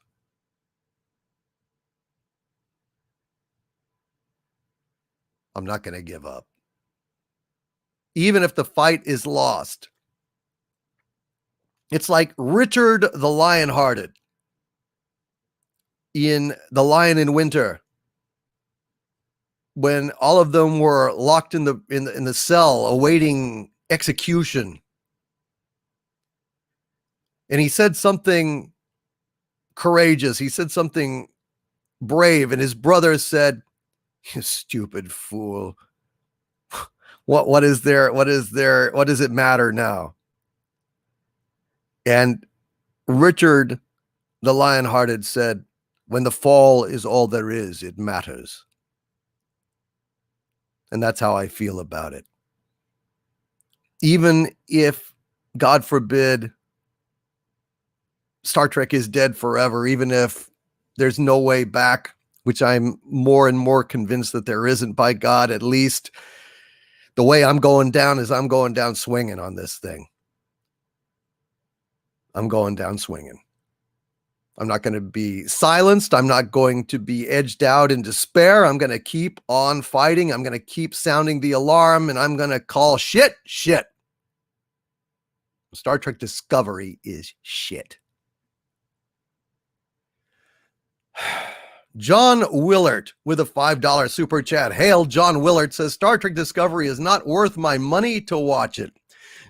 I'm not going to give up. Even if the fight is lost. It's like Richard the Lionhearted in The Lion in Winter, when all of them were locked in the cell awaiting execution. And he said something courageous. He said something brave. And his brother said, You stupid fool. What does it matter now? And Richard the Lionhearted said, when the fall is all there is, it matters. And that's how I feel about it. Even if, God forbid, Star Trek is dead forever, even if there's no way back, which I'm more and more convinced that there isn't, by God, at least the way I'm going down is I'm going down swinging on this thing. I'm going down swinging. I'm not going to be silenced. I'm not going to be edged out in despair. I'm going to keep on fighting. I'm going to keep sounding the alarm, and I'm going to call shit. Star Trek Discovery is shit. John Willert with a $5 super chat. Hail, John Willert says, Star Trek Discovery is not worth my money to watch it.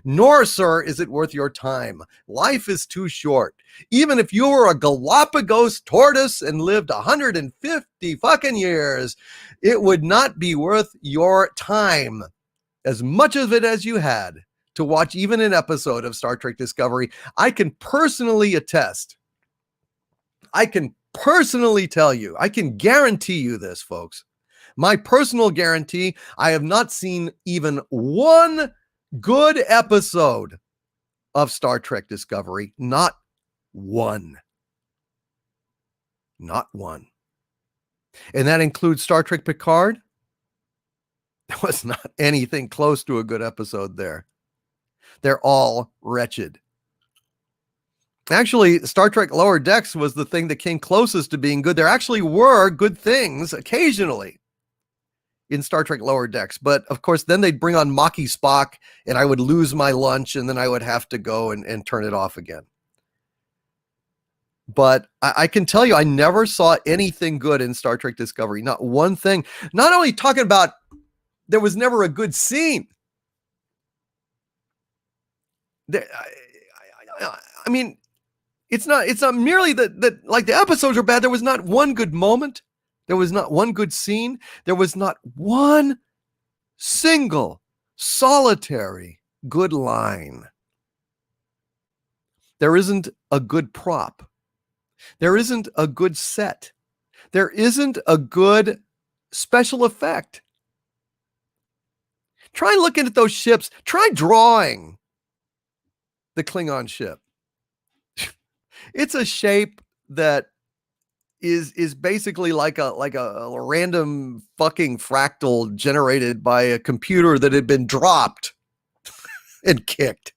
Nor, sir, is it worth your time. Life is too short. Even if you were a Galapagos tortoise and lived 150 fucking years, it would not be worth your time. As much of it as you had to watch even an episode of Star Trek Discovery, I can personally attest. I can personally tell you, I can guarantee you this, folks. My personal guarantee, I have not seen even one good episode of Star Trek Discovery. Not one. Not one. And that includes Star Trek Picard. There was not anything close to a good episode there. They're all wretched. Actually, Star Trek Lower Decks was the thing that came closest to being good. There actually were good things occasionally in Star Trek Lower Decks. But of course, then they'd bring on Maki Spock and I would lose my lunch and then I would have to go and turn it off again. But I can tell you, I never saw anything good in Star Trek Discovery. Not one thing. Not only talking about there was never a good scene. I mean, it's not merely that like the episodes are bad. There was not one good moment. There was not one good scene. There was not one single solitary good line. There isn't a good prop. There isn't a good set. There isn't a good special effect. Try looking at those ships. Try drawing the Klingon ship. It's a shape that is basically like a random fucking fractal generated by a computer that had been dropped and kicked.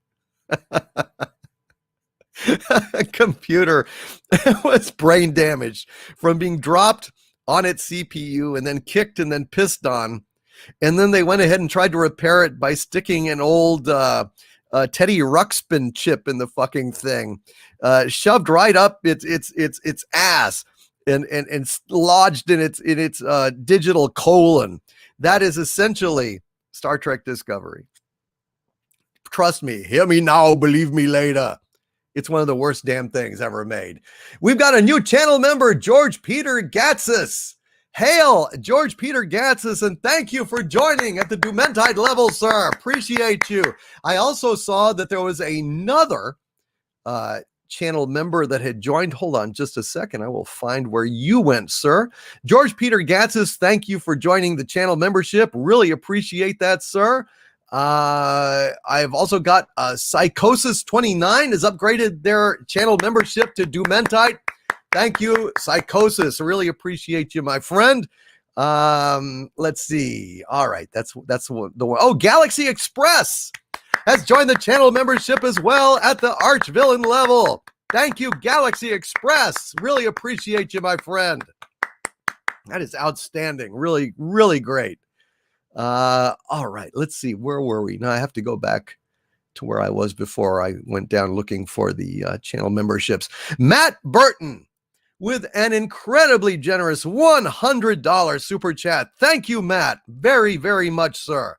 A computer was brain damaged from being dropped on its CPU and then kicked and then pissed on. And then they went ahead and tried to repair it by sticking an old Teddy Ruxpin chip in the fucking thing, shoved right up its ass and lodged in its digital colon. That is essentially Star Trek Discovery. Trust me, hear me now, believe me later. It's one of the worst damn things ever made. We've got a new channel member, George Peter Gatsis. Hail, George Peter Gatsis, and thank you for joining at the Dumentide level, sir. Appreciate you. I also saw that there was another channel member that had joined. Hold on just a second. I will find where you went, sir. George Peter Gatsis, thank you for joining the channel membership. Really appreciate that, sir. I've also got Psychosis 29 has upgraded their channel membership to Dumentide. Thank you, Psychosis. Really appreciate you, my friend. Let's see. All right, that's the one. Oh, Galaxy Express has joined the channel membership as well at the Archvillain level. Thank you, Galaxy Express. Really appreciate you, my friend. That is outstanding. Really, really great. All right, let's see. Where were we? Now I have to go back to where I was before I went down looking for the channel memberships. Matt Burton with an incredibly generous $100 super chat. Thank you, Matt. Very, very much, sir.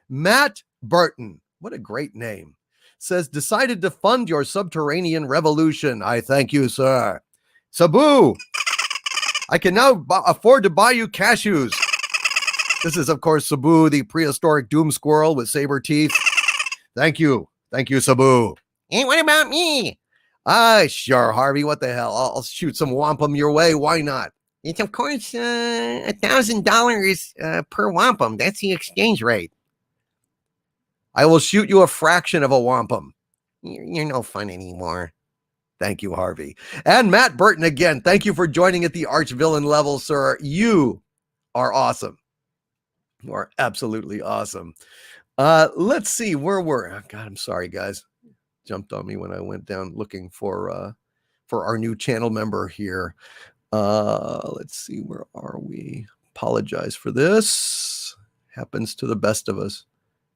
Matt Burton, what a great name. Says, decided to fund your subterranean revolution. I thank you, sir. Sabu, I can now afford to buy you cashews. This is, of course, Sabu, the prehistoric doom squirrel with saber teeth. Thank you. Thank you, Sabu. Hey, what about me? Sure, Harvey. What the hell? I'll shoot some wampum your way. Why not? It's, of course, $1,000 per wampum. That's the exchange rate. I will shoot you a fraction of a wampum. You're no fun anymore. Thank you, Harvey. And Matt Burton again. Thank you for joining at the arch-villain level, sir. You are awesome. You are absolutely awesome. Let's see where we're. Oh, God, I'm sorry, guys. Jumped on me when I went down looking for our new channel member here. Let's see, where are we? Apologize for this. Happens to the best of us.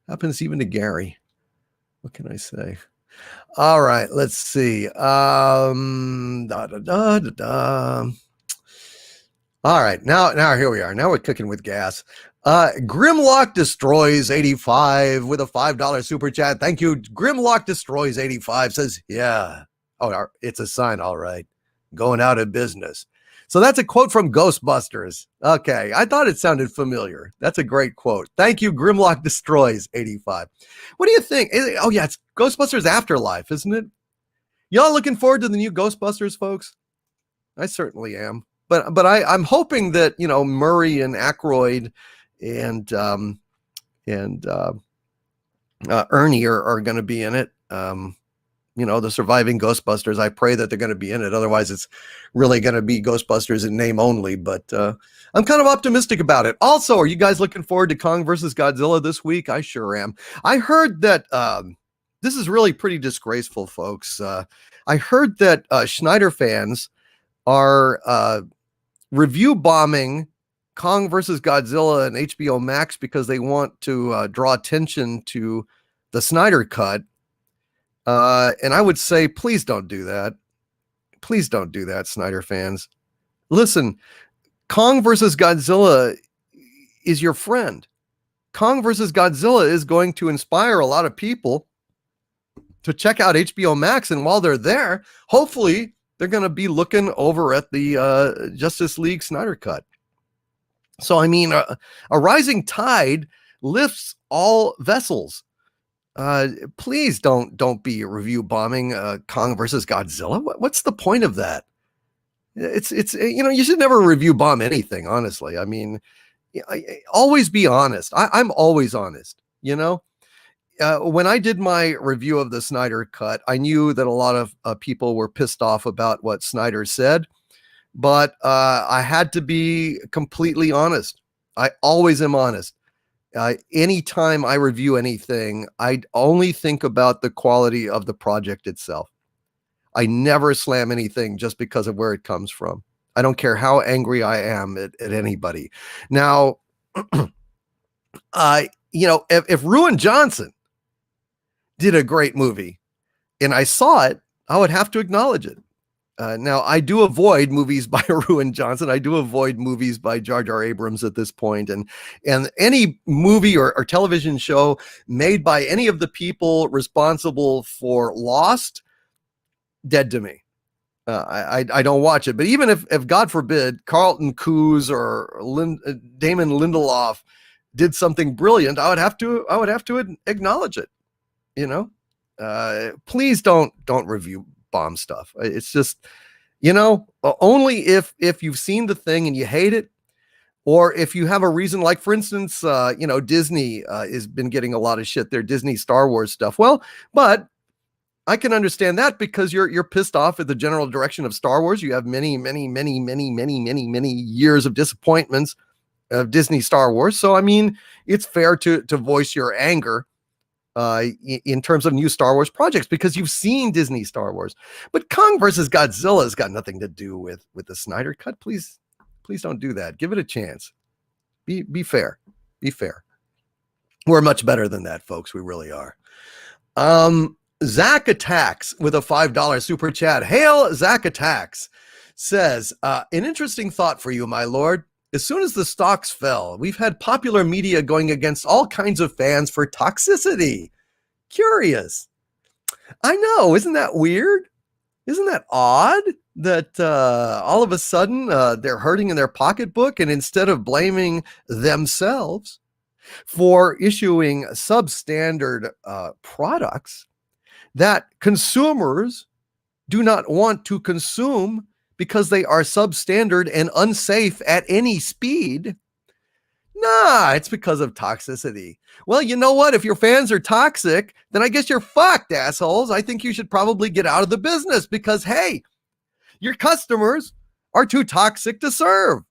Happens even to Gary. What can I say? All right, let's see. All right, now here we are. Now we're cooking with gas. Grimlock Destroys 85 with a $5 super chat. Thank you. Grimlock Destroys 85 says, yeah. Oh, it's a sign, all right. Going out of business. So that's a quote from Ghostbusters. Okay, I thought it sounded familiar. That's a great quote. Thank you, Grimlock Destroys 85. What do you think? Oh yeah, it's Ghostbusters Afterlife, isn't it? Y'all looking forward to the new Ghostbusters, folks? I certainly am. But I'm hoping that, you know, Murray and Aykroyd and Ernie are going to be in it. You know, the surviving Ghostbusters. I pray that they're going to be in it. Otherwise, it's really going to be Ghostbusters in name only. But I'm kind of optimistic about it. Also, are you guys looking forward to Kong versus Godzilla this week? I sure am. I heard that this is really pretty disgraceful, folks. I heard that Schneider fans are review bombing Kong versus Godzilla and HBO Max because they want to draw attention to the Snyder Cut. And I would say, please don't do that. Please don't do that, Snyder fans. Listen, Kong versus Godzilla is your friend. Kong versus Godzilla is going to inspire a lot of people to check out HBO Max. And while they're there, hopefully they're going to be looking over at the Justice League Snyder Cut. So, I mean, a rising tide lifts all vessels. Please don't be review bombing Kong versus Godzilla. What's the point of that? It's you know, you should never review bomb anything, honestly. I mean, always be honest. I'm always honest, you know. When I did my review of the Snyder Cut, I knew that a lot of people were pissed off about what Snyder said, but I had to be completely honest. I always am honest. Anytime I review anything, I only think about the quality of the project itself. I never slam anything just because of where it comes from. I don't care how angry I am at anybody. Now, you know, if Ruin Johnson did a great movie and I saw it, I would have to acknowledge it. Now, I do avoid movies by Ruin Johnson. I do avoid movies by Jar Jar Abrams at this point. And any movie or television show made by any of the people responsible for Lost, dead to me. I don't watch it. But even if God forbid, Carlton Cuse or Damon Lindelof did something brilliant, I would have to acknowledge it. You know, please don't review bomb stuff. It's just, you know, only if you've seen the thing and you hate it, or if you have a reason, like for instance, you know, Disney has been getting a lot of shit, their Disney Star Wars stuff. Well, but I can understand that because you're pissed off at the general direction of Star Wars. You have many years of disappointments of Disney Star Wars. So I mean, it's fair to voice your anger in terms of new Star Wars projects because you've seen Disney Star Wars. But Kong versus Godzilla has got nothing to do with the Snyder Cut. Please don't do that. Give it a chance. Be fair. Be fair. We're much better than that, folks. We really are. Zach Attacks with a $5 super chat. Hail Zach Attacks says, an interesting thought for you, my lord. As soon as the stocks fell, we've had popular media going against all kinds of fans for toxicity. Curious. I know. Isn't that weird? Isn't that odd? that all of a sudden they're hurting in their pocketbook, and instead of blaming themselves for issuing substandard products that consumers do not want to consume because they are substandard and unsafe at any speed. Nah, it's because of toxicity. Well, you know what? If your fans are toxic, then I guess you're fucked, assholes. I think you should probably get out of the business because, hey, your customers are too toxic to serve.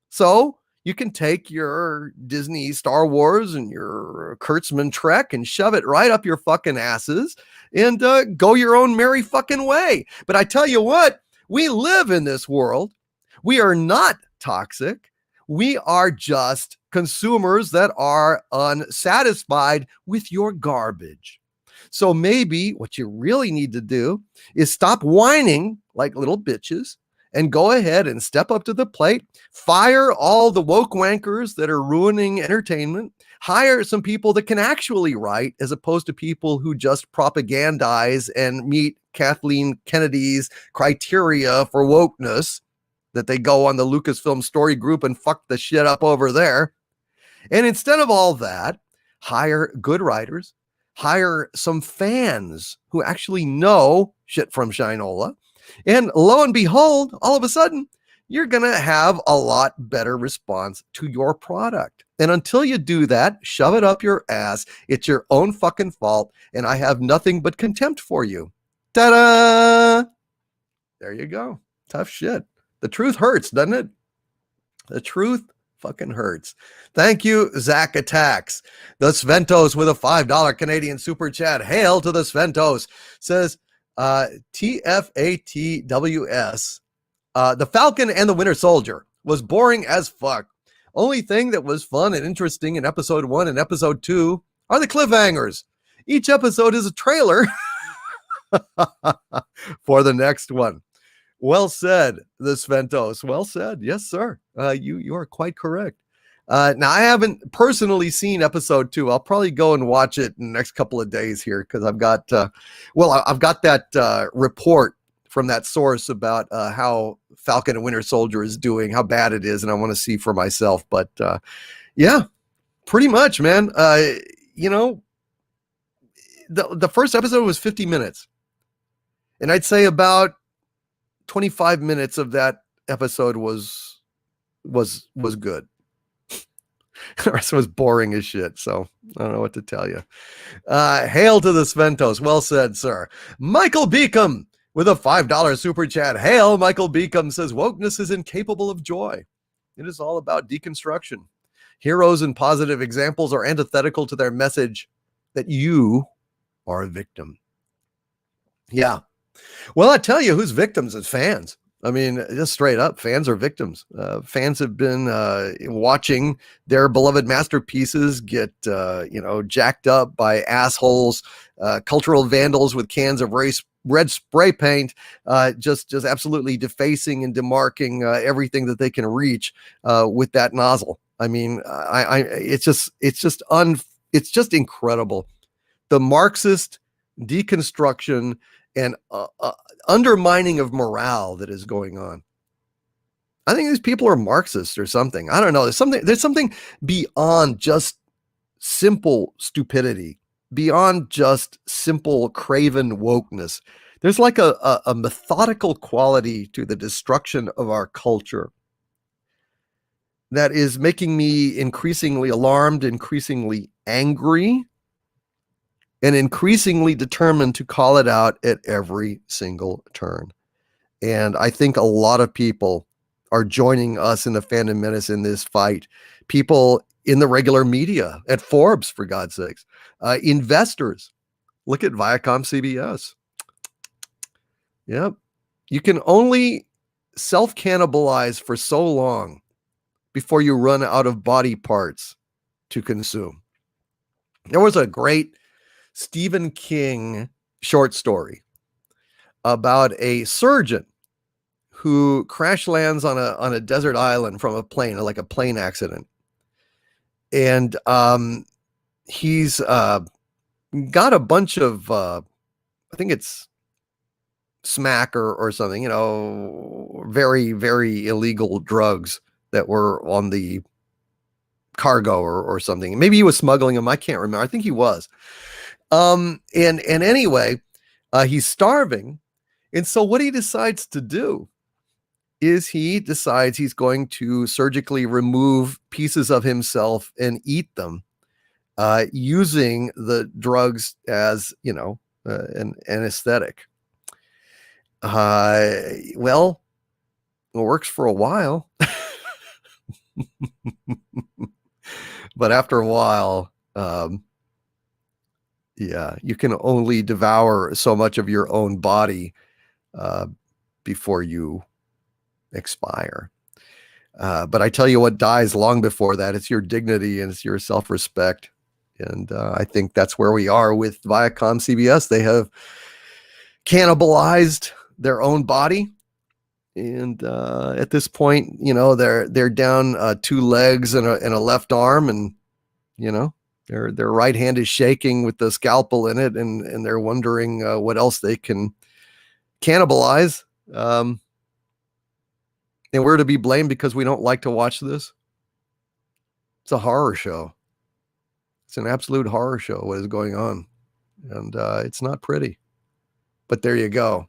So you can take your Disney Star Wars and your Kurtzman Trek and shove it right up your fucking asses and go your own merry fucking way. But I tell you what, we live in this world. We are not toxic. We are just consumers that are unsatisfied with your garbage. So maybe what you really need to do is stop whining like little bitches and go ahead and step up to the plate, fire all the woke wankers that are ruining entertainment, hire some people that can actually write as opposed to people who just propagandize and meet Kathleen Kennedy's criteria for wokeness, that they go on the Lucasfilm story group and fuck the shit up over there. And instead of all that, hire good writers, hire some fans who actually know shit from Shinola. And lo and behold, all of a sudden, you're going to have a lot better response to your product. And until you do that, shove it up your ass. It's your own fucking fault. And I have nothing but contempt for you. Ta-da! There you go. Tough shit. The truth hurts, doesn't it? The truth fucking hurts. Thank you, Zach Attacks. The Sventos with a $5 Canadian super chat. Hail to the Sventos. Says, TFATWS. The Falcon and the Winter Soldier was boring as fuck. Only thing that was fun and interesting in episode 1 and episode 2 are the cliffhangers. Each episode is a trailer for the next one. Well said, the Sventos. Well said. Yes, sir. You are quite correct. Now, I haven't personally seen episode 2. I'll probably go and watch it in the next couple of days here because I've got, I've got that report from that source about how Falcon and Winter Soldier is doing, how bad it is, and I want to see for myself. But yeah, pretty much, man. The first episode was 50 minutes, and I'd say about 25 minutes of that episode was good. The rest was boring as shit. So I don't know what to tell you. Hail to the Sventos. Well said, sir. Michael Beacom with a $5 super chat. Hail, Michael Beacom says, wokeness is incapable of joy. It is all about deconstruction. Heroes and positive examples are antithetical to their message that you are a victim. Yeah. Well, I tell you who's victims is fans. I mean, just straight up, fans are victims. Fans have been watching their beloved masterpieces get, jacked up by assholes, cultural vandals with cans of red spray paint, just absolutely defacing and demarking everything that they can reach with that nozzle. I mean, it's just incredible. The Marxist deconstruction and undermining of morale that is going on. I think these people are Marxists or something. I don't know. There's something beyond just simple stupidity, beyond just simple craven wokeness. There's like a methodical quality to the destruction of our culture that is making me increasingly alarmed, increasingly angry, and increasingly determined to call it out at every single turn. And I think a lot of people are joining us in the Fandom Menace in this fight. People in the regular media, at Forbes, for God's sakes, investors. Look at Viacom CBS. Yep. You can only self-cannibalize for so long before you run out of body parts to consume. There was a great Stephen King short story about a surgeon who crash lands on a desert island from a plane, like a plane accident. And he's got a bunch of, I think it's smack or something, very, very illegal drugs that were on the cargo or something. Maybe he was smuggling them. I can't remember. I think he was. And anyway, he's starving. And so what he decides to do is he decides he's going to surgically remove pieces of himself and eat them, using the drugs as, an anesthetic. Well, it works for a while. But after a while, you can only devour so much of your own body before you expire. But I tell you what dies long before that. It's your dignity and it's your self-respect. And I think that's where we are with Viacom CBS. They have cannibalized their own body. And at this point, they're down 2 legs and a left arm, and their right hand is shaking with the scalpel in it, and they're wondering what else they can cannibalize. And we're to be blamed because we don't like to watch this. It's a horror show. It's an absolute horror show, what is going on. And it's not pretty. But there you go.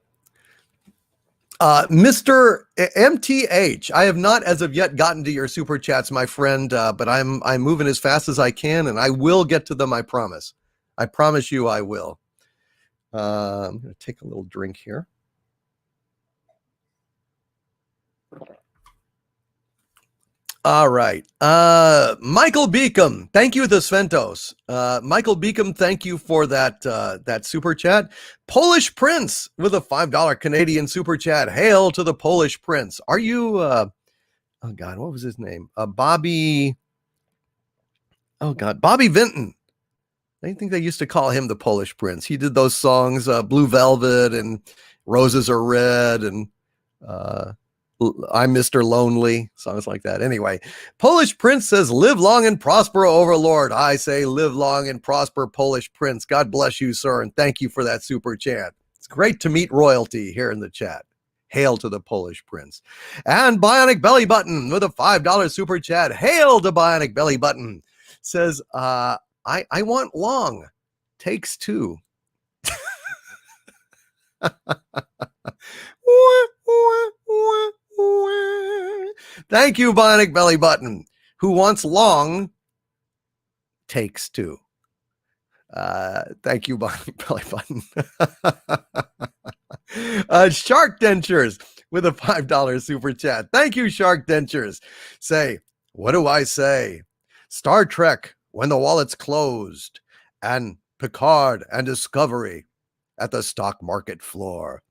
Mr. MTH, I have not as of yet gotten to your super chats, my friend, but I'm moving as fast as I can, and I will get to them, I promise. I promise you I will. I'm going to take a little drink here. All right. Michael Beacom, thank you, the Sventos. Michael Beacom, thank you for that super chat. Polish Prince with a $5 Canadian super chat. Hail to the Polish Prince. Are you, oh God, what was his name? Bobby Vinton. I think they used to call him the Polish Prince. He did those songs, Blue Velvet and Roses Are Red and, I'm Mr. Lonely, songs like that. Anyway, Polish Prince says, live long and prosper, Overlord. I say, live long and prosper, Polish Prince. God bless you, sir, and thank you for that super chat. It's great to meet royalty here in the chat. Hail to the Polish Prince. And Bionic Belly Button with a $5 super chat. Hail to Bionic Belly Button. Says, I want long. Takes 2. Thank you, Bionic Belly Button. Who wants long? Takes 2. Thank you, Bionic Belly Button. Shark Dentures with a $5 super chat. Thank you, Shark Dentures. Say, what do I say? Star Trek, When the Wallet's Closed, and Picard and Discovery at the stock market floor.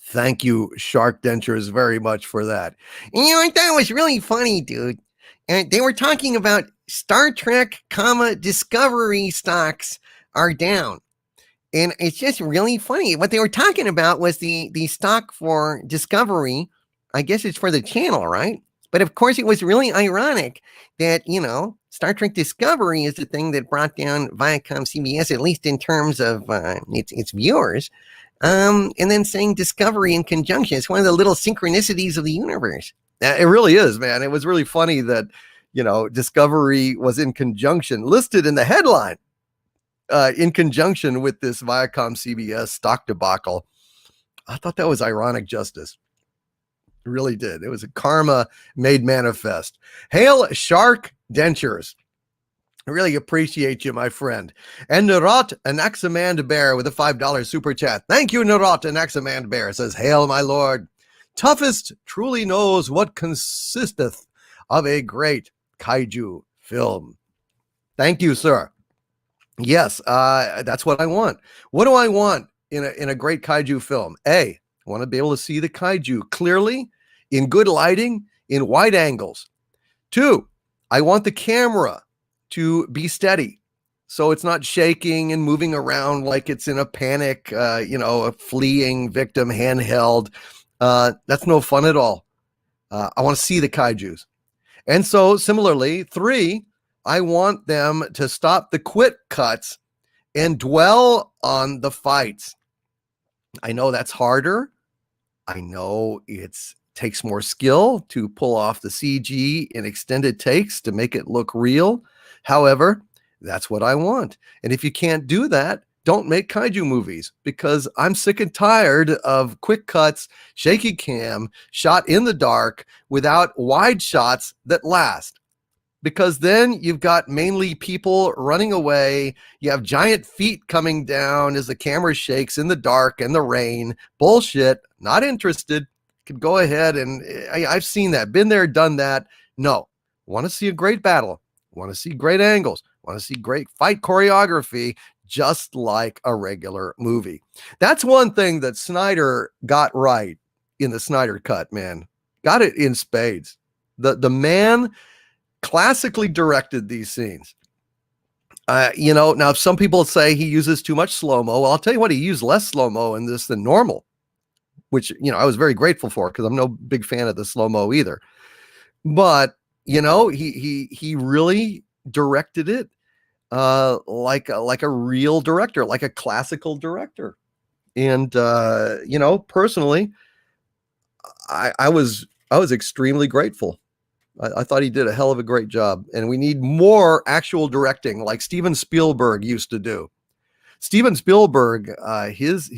Thank you, Shark Dentures, very much for that. I thought it was really funny, dude. And they were talking about Star Trek, Discovery stocks are down. And it's just really funny. What they were talking about was the stock for Discovery. I guess it's for the channel, right? But of course, it was really ironic that, Star Trek Discovery is the thing that brought down Viacom CBS, at least in terms of its viewers. And then saying Discovery in conjunction. It's one of the little synchronicities of the universe. It really is, man. It was really funny that, Discovery was in conjunction, listed in the headline, in conjunction with this Viacom CBS stock debacle. I thought that was ironic justice. It really did. It was a karma made manifest. Hail Shark Dentures. I really appreciate you, my friend. And Narot Anaximand Bear with a $5 super chat. Thank you, Narot Anaximand Bear. Says, hail, my lord. Toughest truly knows what consisteth of a great kaiju film. Thank you, sir. Yes, that's what I want. What do I want in a great kaiju film? A, I want to be able to see the kaiju clearly, in good lighting, in wide angles. 2, I want the camera to be steady, so it's not shaking and moving around like it's in a panic, a fleeing victim handheld. That's no fun at all. I want to see the kaijus. And so similarly, 3, I want them to stop the quick cuts and dwell on the fights. I know that's harder. I know it's takes more skill to pull off the CG in extended takes to make it look real. However, that's what I want. And if you can't do that, don't make kaiju movies, because I'm sick and tired of quick cuts, shaky cam, shot in the dark without wide shots that last. Because then you've got mainly people running away. You have giant feet coming down as the camera shakes in the dark and the rain. Bullshit. Not interested. Could go ahead and I've seen that. Been there, done that. No. Want to see a great battle. Want to see great angles. Want to see great fight choreography, just like a regular movie. That's one thing that Snyder got right in the Snyder Cut, man. Got it in spades. The man classically directed these scenes. Now some people say he uses too much slow-mo. Well, I'll tell you what, he used less slow-mo in this than normal, which, I was very grateful for, because I'm no big fan of the slow-mo either. But, he really directed it like a real director, like a classical director. And, personally, I was extremely grateful. I thought he did a hell of a great job, and we need more actual directing like Steven Spielberg used to do. Steven Spielberg, his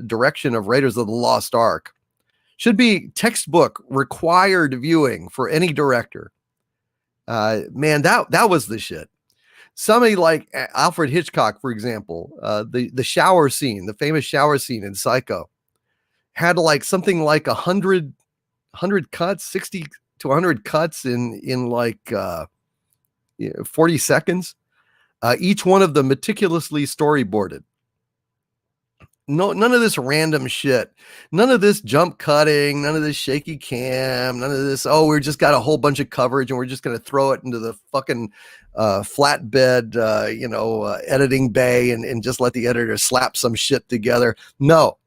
direction of Raiders of the Lost Ark should be textbook required viewing for any director. Man, that was the shit. Somebody like Alfred Hitchcock, for example, the shower scene, the famous shower scene in Psycho, had like something like 100 cuts, 60 to 100 cuts in like 40 seconds. Each one of them meticulously storyboarded. No, none of this random shit. None of this jump cutting. None of this shaky cam. None of this, we're just got a whole bunch of coverage and we're just going to throw it into the fucking flatbed, editing bay and just let the editor slap some shit together. No.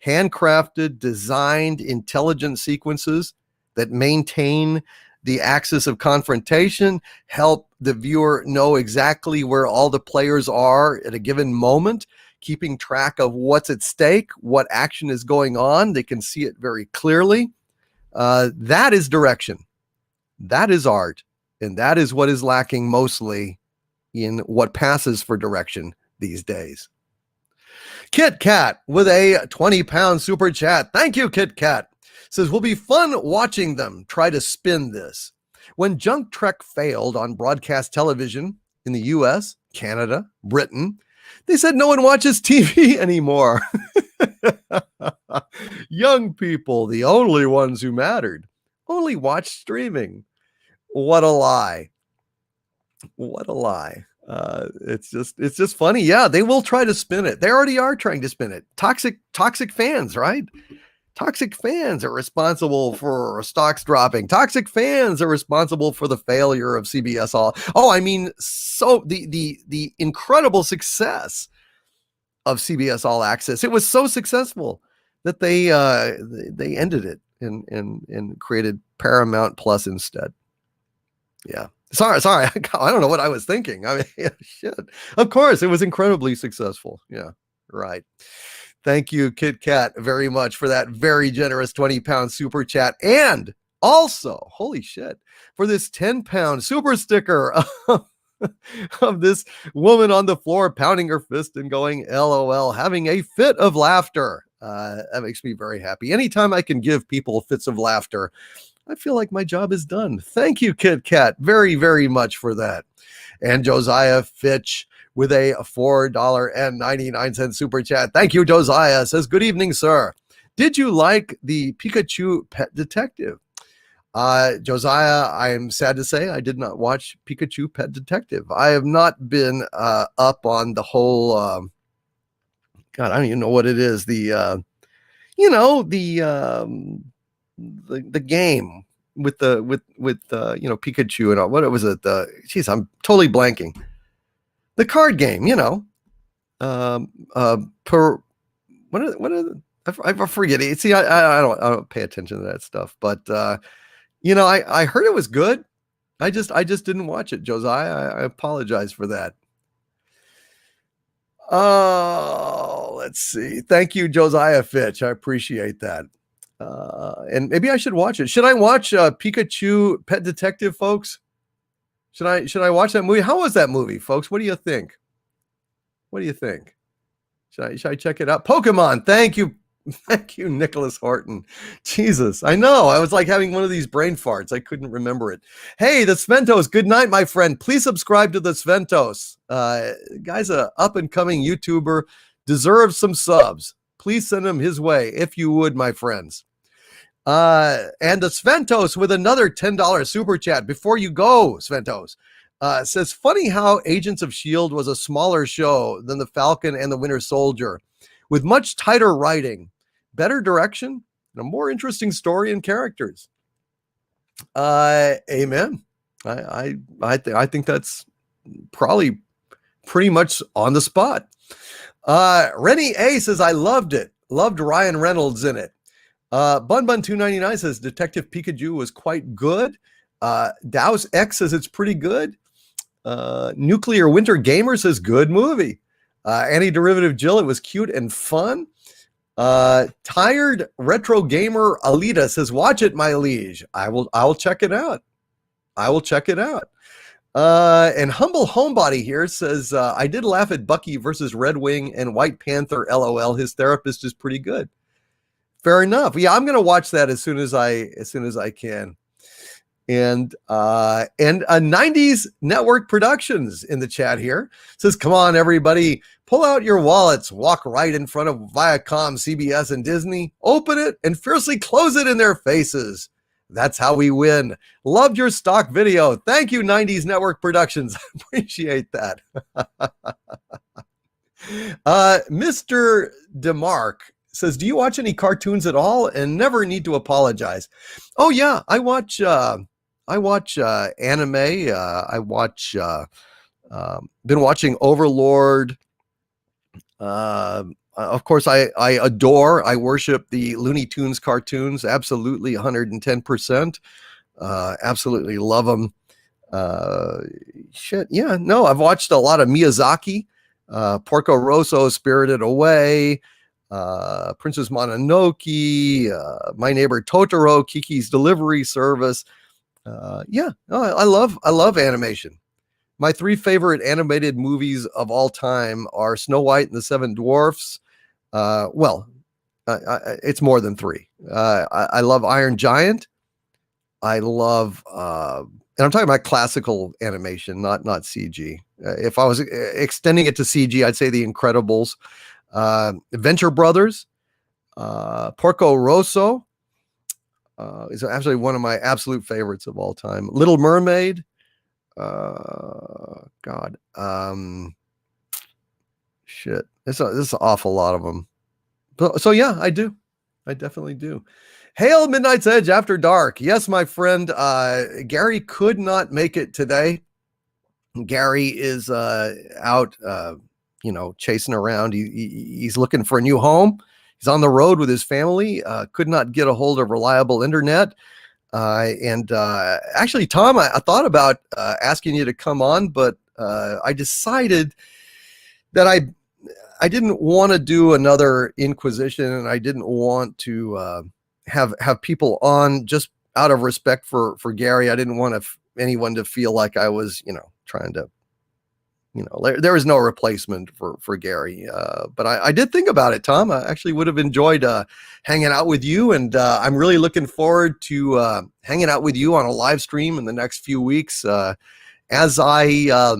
Handcrafted, designed, intelligent sequences that maintain the axis of confrontation, help the viewer know exactly where all the players are at a given moment, keeping track of what's at stake, what action is going on. They can see it very clearly. That is direction. That is art. And that is what is lacking mostly in what passes for direction these days. Kit Kat with a 20-pound super chat. Thank you, Kit Kat. Says, will be fun watching them try to spin this. When Junk Trek failed on broadcast television in the US, Canada, Britain, they said no one watches TV anymore. Young people, the only ones who mattered, only watch streaming. What a lie. What a lie. It's just funny. Yeah, they will try to spin it. They already are trying to spin it. Toxic fans, right? Toxic fans are responsible for stocks dropping. Toxic fans are responsible for the failure of CBS All. So the incredible success of CBS All Access. It was so successful that they ended it and created Paramount Plus instead. Yeah. Sorry. I don't know what I was thinking. Shit. Of course, it was incredibly successful. Yeah, right. Thank you, Kit Kat, very much for that very generous 20-pound super chat. And also, holy shit, for this 10-pound super sticker of this woman on the floor pounding her fist and going, LOL, having a fit of laughter. That makes me very happy. Anytime I can give people fits of laughter, I feel like my job is done. Thank you, Kit Kat, very, very much for that. And Josiah Fitch with a $4.99 super chat. Thank you, Josiah. Says, good evening, sir. Did you like the Pikachu Pet Detective? Josiah, I am sad to say I did not watch Pikachu Pet Detective. I have not been up on the whole, God, I don't even know what it is. The game with Pikachu and all. What was it? Geez, I'm totally blanking. The card game, I forget it. See, I don't pay attention to that stuff, but I heard it was good. I just didn't watch it, Josiah. I apologize for that. Oh, let's see. Thank you, Josiah Fitch. I appreciate that. And maybe I should watch it. Should I watch Pikachu Pet Detective, folks? Should I watch that movie? How was that movie, folks? What do you think? What do you think? Should I check it out? Pokemon. Thank you. Thank you, Nicholas Horton. Jesus, I know. I was like having one of these brain farts. I couldn't remember it. Hey, the Sventos. Good night, my friend. Please subscribe to the Sventos. Guy's a up and coming YouTuber. Deserves some subs. Please send him his way if you would, my friends. And the Sventos with another $10 super chat. Before you go, Sventos. Says, funny how Agents of S.H.I.E.L.D. was a smaller show than The Falcon and The Winter Soldier, with much tighter writing, better direction, and a more interesting story and characters. Amen. I think that's probably pretty much on the spot. Rennie A says, I loved it. Loved Ryan Reynolds in it. Bun299 says Detective Pikachu was quite good. Douse X says it's pretty good. Nuclear Winter Gamer says good movie. Anti-Derivative Jill, it was cute and fun. Tired Retro Gamer Alita says, watch it, my liege. I will check it out. I will check it out. And Humble Homebody here says, I did laugh at Bucky versus Red Wing and White Panther. LOL. His therapist is pretty good. Fair enough. Yeah, I'm gonna watch that as soon as I can. And 90s Network Productions in the chat here says, come on, everybody, pull out your wallets, walk right in front of Viacom, CBS, and Disney, open it, and fiercely close it in their faces. That's how we win. Loved your stock video. Thank you, 90s Network Productions. Appreciate that. Mr. DeMark says, do you watch any cartoons at all and never need to apologize? Oh, yeah, I watch anime. I watch, been watching Overlord. Of course, I worship the Looney Tunes cartoons. Absolutely 110%. Absolutely love them. Yeah, no, I've watched a lot of Miyazaki, Porco Rosso, Spirited Away, Princess Mononoke, My Neighbor Totoro, Kiki's Delivery Service. I love animation. My 3 favorite animated movies of all time are Snow White and the Seven Dwarfs. It's more than 3. I love Iron Giant. I love, and I'm talking about classical animation, not CG. If I was extending it to CG, I'd say The Incredibles, Venture Brothers, Porco Rosso is actually one of my absolute favorites of all time. Little Mermaid. There's an awful lot of them. So yeah, I do. I definitely do. Hail Midnight's Edge After Dark. Yes, my friend, Gary could not make it today. Gary is out, chasing around. He's looking for a new home. He's on the road with his family. Could not get a hold of reliable internet. Actually, Tom, I thought about asking you to come on, but I decided that I didn't want to do another Inquisition, and I didn't want to have people on just out of respect for Gary. I didn't want anyone to feel like I was, trying to, there was no replacement for Gary. But I did think about it, Tom. I actually would have enjoyed hanging out with you, and I'm really looking forward to hanging out with you on a live stream in the next few weeks as I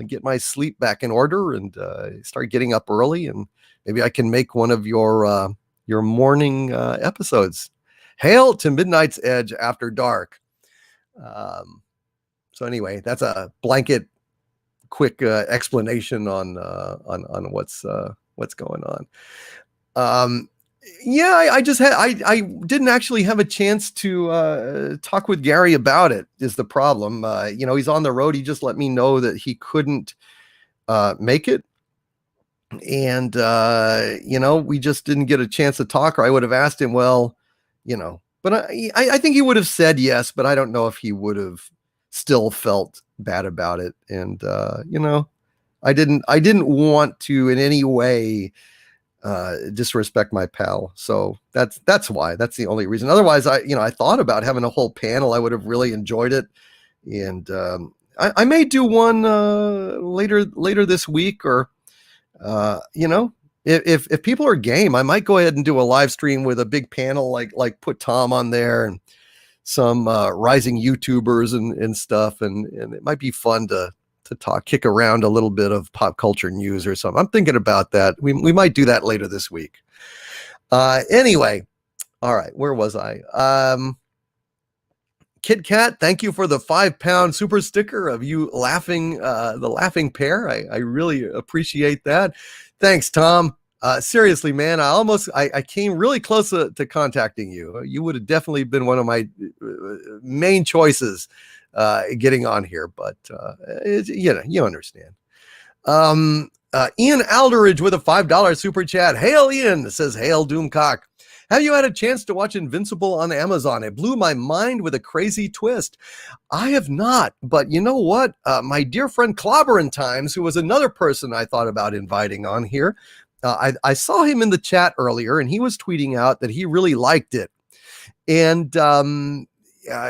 get my sleep back in order and start getting up early, and maybe I can make one of your morning episodes. Hail to Midnight's Edge After Dark. So anyway, that's a blanket quick explanation on what's going on. I didn't actually have a chance to talk with Gary about it, is the problem. He's on the road. He just let me know that he couldn't make it. And, we just didn't get a chance to talk, or I would have asked him, but I think he would have said yes, but I don't know if he would have still felt bad about it. And, I didn't want to in any way disrespect my pal. So that's why. That's the only reason. Otherwise, I thought about having a whole panel. I would have really enjoyed it, and I may do one later this week, or if people are game, I might go ahead and do a live stream with a big panel, like put Tom on there and some rising YouTubers and stuff, and it might be fun to kick around a little bit of pop culture news or something. I'm thinking about that. We might do that later this week. Anyway, all right, where was I? Kit Kat, thank you for the £5 super sticker of you laughing, the laughing pair. I really appreciate that. Thanks, Tom. Seriously, man, I came really close to contacting you. You would have definitely been one of my main choices getting on here, but you understand. Ian Alderidge with a $5 super chat. Hail Ian, says Hail Doomcock. Have you had a chance to watch Invincible on Amazon? It blew my mind with a crazy twist. I have not, but you know what? My dear friend Clobberin Times, who was another person I thought about inviting on here, I saw him in the chat earlier, and he was tweeting out that he really liked it. And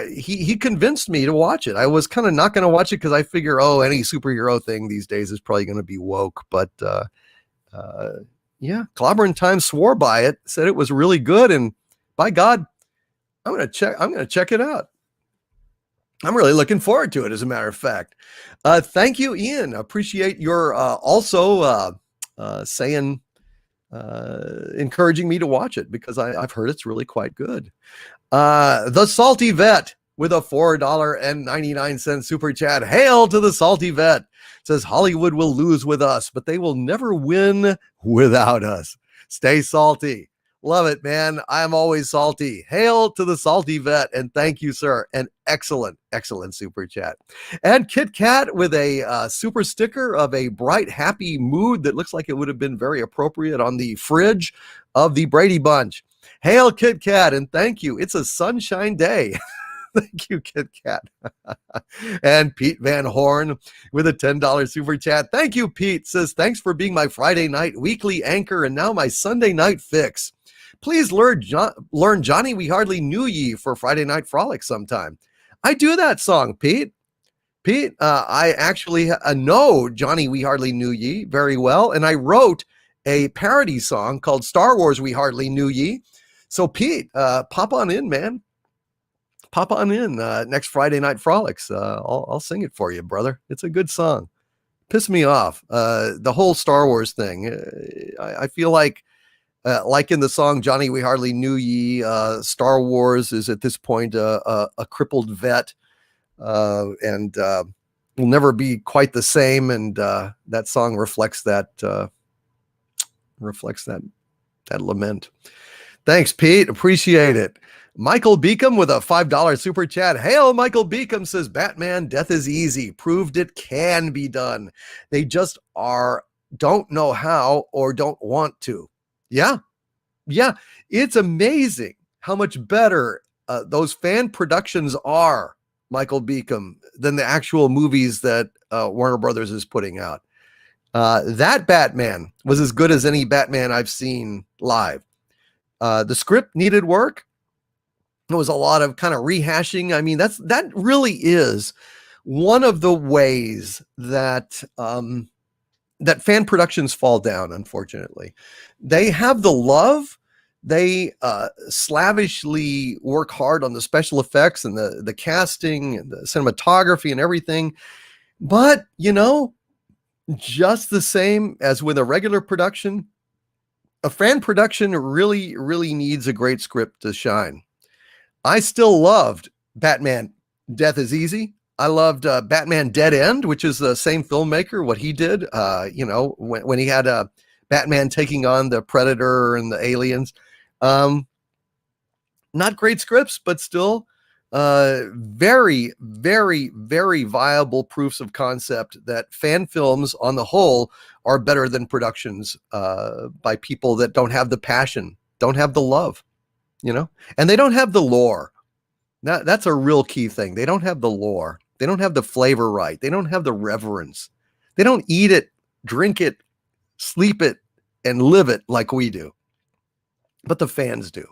he convinced me to watch it. I was kind of not going to watch it because I figure, any superhero thing these days is probably going to be woke. But yeah, Clobberin Times swore by it, said it was really good, and by God, I'm going to check it out. I'm really looking forward to it, as a matter of fact. Thank you, Ian. Appreciate your also saying, encouraging me to watch it, because I've heard it's really quite good. The Salty Vet with a $4.99 super chat. Hail to the Salty Vet. Says Hollywood will lose with us, but they will never win without us. Stay salty. Love it, man. I'm always salty. Hail to the Salty Vet, and thank you, sir. An excellent super chat. And Kit Kat with a super sticker of a bright, happy mood that looks like it would have been very appropriate on the fridge of the Brady Bunch. Hail Kit Kat, and thank you. It's a sunshine day. Thank you, Kit Kat. And Pete Van Horn with a $10 super chat. Thank you, Pete. Says, thanks for being my Friday night weekly anchor and now my Sunday night fix. Please learn Johnny We Hardly Knew Ye for Friday Night Frolic sometime. I do that song, Pete. Pete, I actually know Johnny We Hardly Knew Ye very well, and I wrote a parody song called Star Wars We Hardly Knew Ye. So, Pete, pop on in, man. Pop on in next Friday Night Frolics. I'll sing it for you, brother. It's a good song. Piss me off. The whole Star Wars thing. I feel like in the song Johnny We Hardly Knew Ye, Star Wars is at this point a crippled vet, and will never be quite the same. And that song reflects that lament. Thanks, Pete. Appreciate it. Michael Beacom with a $5 super chat. Hail, Michael Beacom, says Batman Death is Easy. Proved it can be done. They just don't know how or don't want to. Yeah. It's amazing how much better those fan productions are, Michael Beacom, than the actual movies that Warner Brothers is putting out. That Batman was as good as any Batman I've seen live. The script needed work. There was a lot of kind of rehashing. I mean, that really is one of the ways that that fan productions fall down, unfortunately. They have the love. They slavishly work hard on the special effects and the casting and the cinematography and everything. But, just the same as with a regular production, a fan production really, really needs a great script to shine. I still loved Batman Death is Easy. I loved Batman Dead End, which is the same filmmaker, what he did, when he had Batman taking on the Predator and the aliens. Not great scripts, but still very, very, very viable proofs of concept that fan films on the whole are better than productions by people that don't have the passion, don't have the love. And they don't have the lore. That's a real key thing. They don't have the lore. They don't have the flavor right. They don't have the reverence. They don't eat it drink it, sleep it, and live it like we do. But the fans do.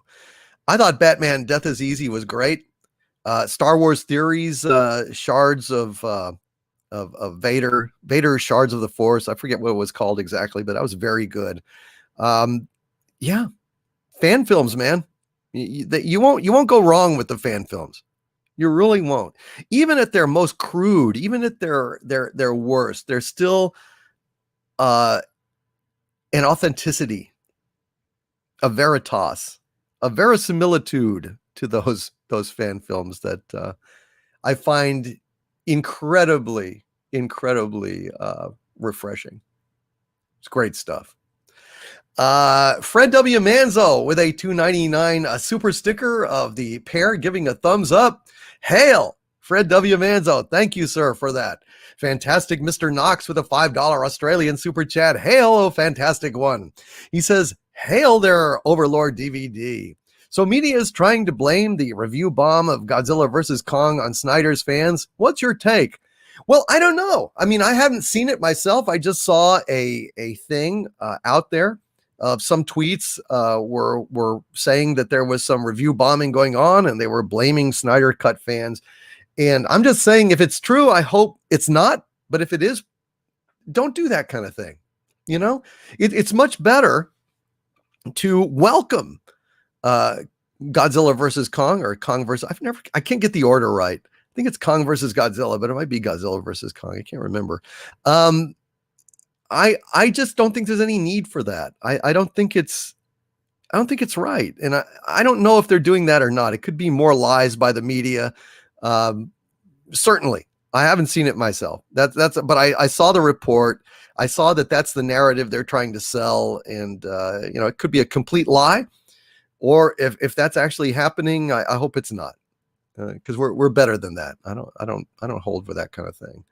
I thought Batman Death is Easy was great. Star Wars Theories, Shards of Vader, Shards of the Force. I forget what it was called exactly, but that was very good. Yeah, fan films, man. You won't go wrong with the fan films. You really won't. Even at their most crude, even at their worst, there's still an authenticity, a veritas, a verisimilitude to those fan films that I find incredibly refreshing. It's great stuff. Fred W. Manzo with a $2.99 super sticker of the pair, giving a thumbs up. Hail, Fred W. Manzo. Thank you, sir, for that. Fantastic Mr. Knox with a $5 Australian super chat. Hail, oh, fantastic one. He says, hail there, Overlord DVD. So media is trying to blame the review bomb of Godzilla vs. Kong on Snyder's fans. What's your take? Well, I don't know. I mean, I haven't seen it myself. I just saw a thing out there of some tweets were saying that there was some review bombing going on and they were blaming Snyder Cut fans. And I'm just saying, if it's true, I hope it's not. But if it is, don't do that kind of thing. You know, it's much better to welcome Godzilla versus Kong, or Kong versus, I can't get the order right. I think it's Kong versus Godzilla, but it might be Godzilla versus Kong. I can't remember. I just don't think there's any need for that. I don't think it's right. And I don't know if they're doing that or not. It could be more lies by the media. Certainly. I haven't seen it myself. But I saw the report. I saw that that's the narrative they're trying to sell. And, it could be a complete lie, or if that's actually happening, I hope it's not, because we're better than that. I don't hold for that kind of thing.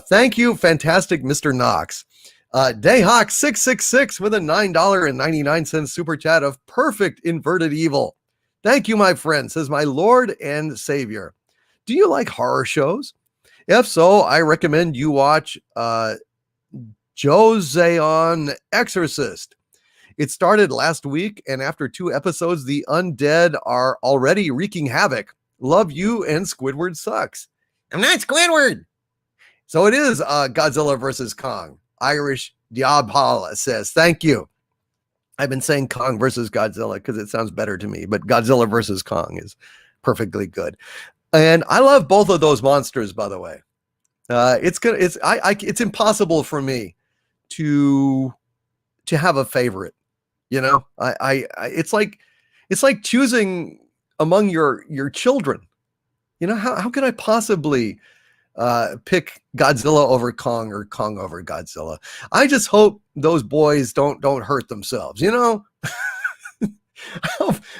Thank you, fantastic Mr. Knox. Dayhawk 666 with a $9.99 super chat of perfect inverted evil. Thank you, my friend, says my Lord and Savior. Do you like horror shows? If so, I recommend you watch Joseon Exorcist. It started last week, and after 2 episodes, the undead are already wreaking havoc. Love you, and Squidward sucks. I'm not Squidward. So it is Godzilla versus Kong. Irish Diabhala says, thank you. I've been saying Kong versus Godzilla because it sounds better to me, but Godzilla versus Kong is perfectly good. And I love both of those monsters, by the way. It's impossible for me to have a favorite. You know, it's like choosing among your children. You know, how can I possibly pick Godzilla over Kong or Kong over Godzilla? I just hope those boys don't hurt themselves. You know,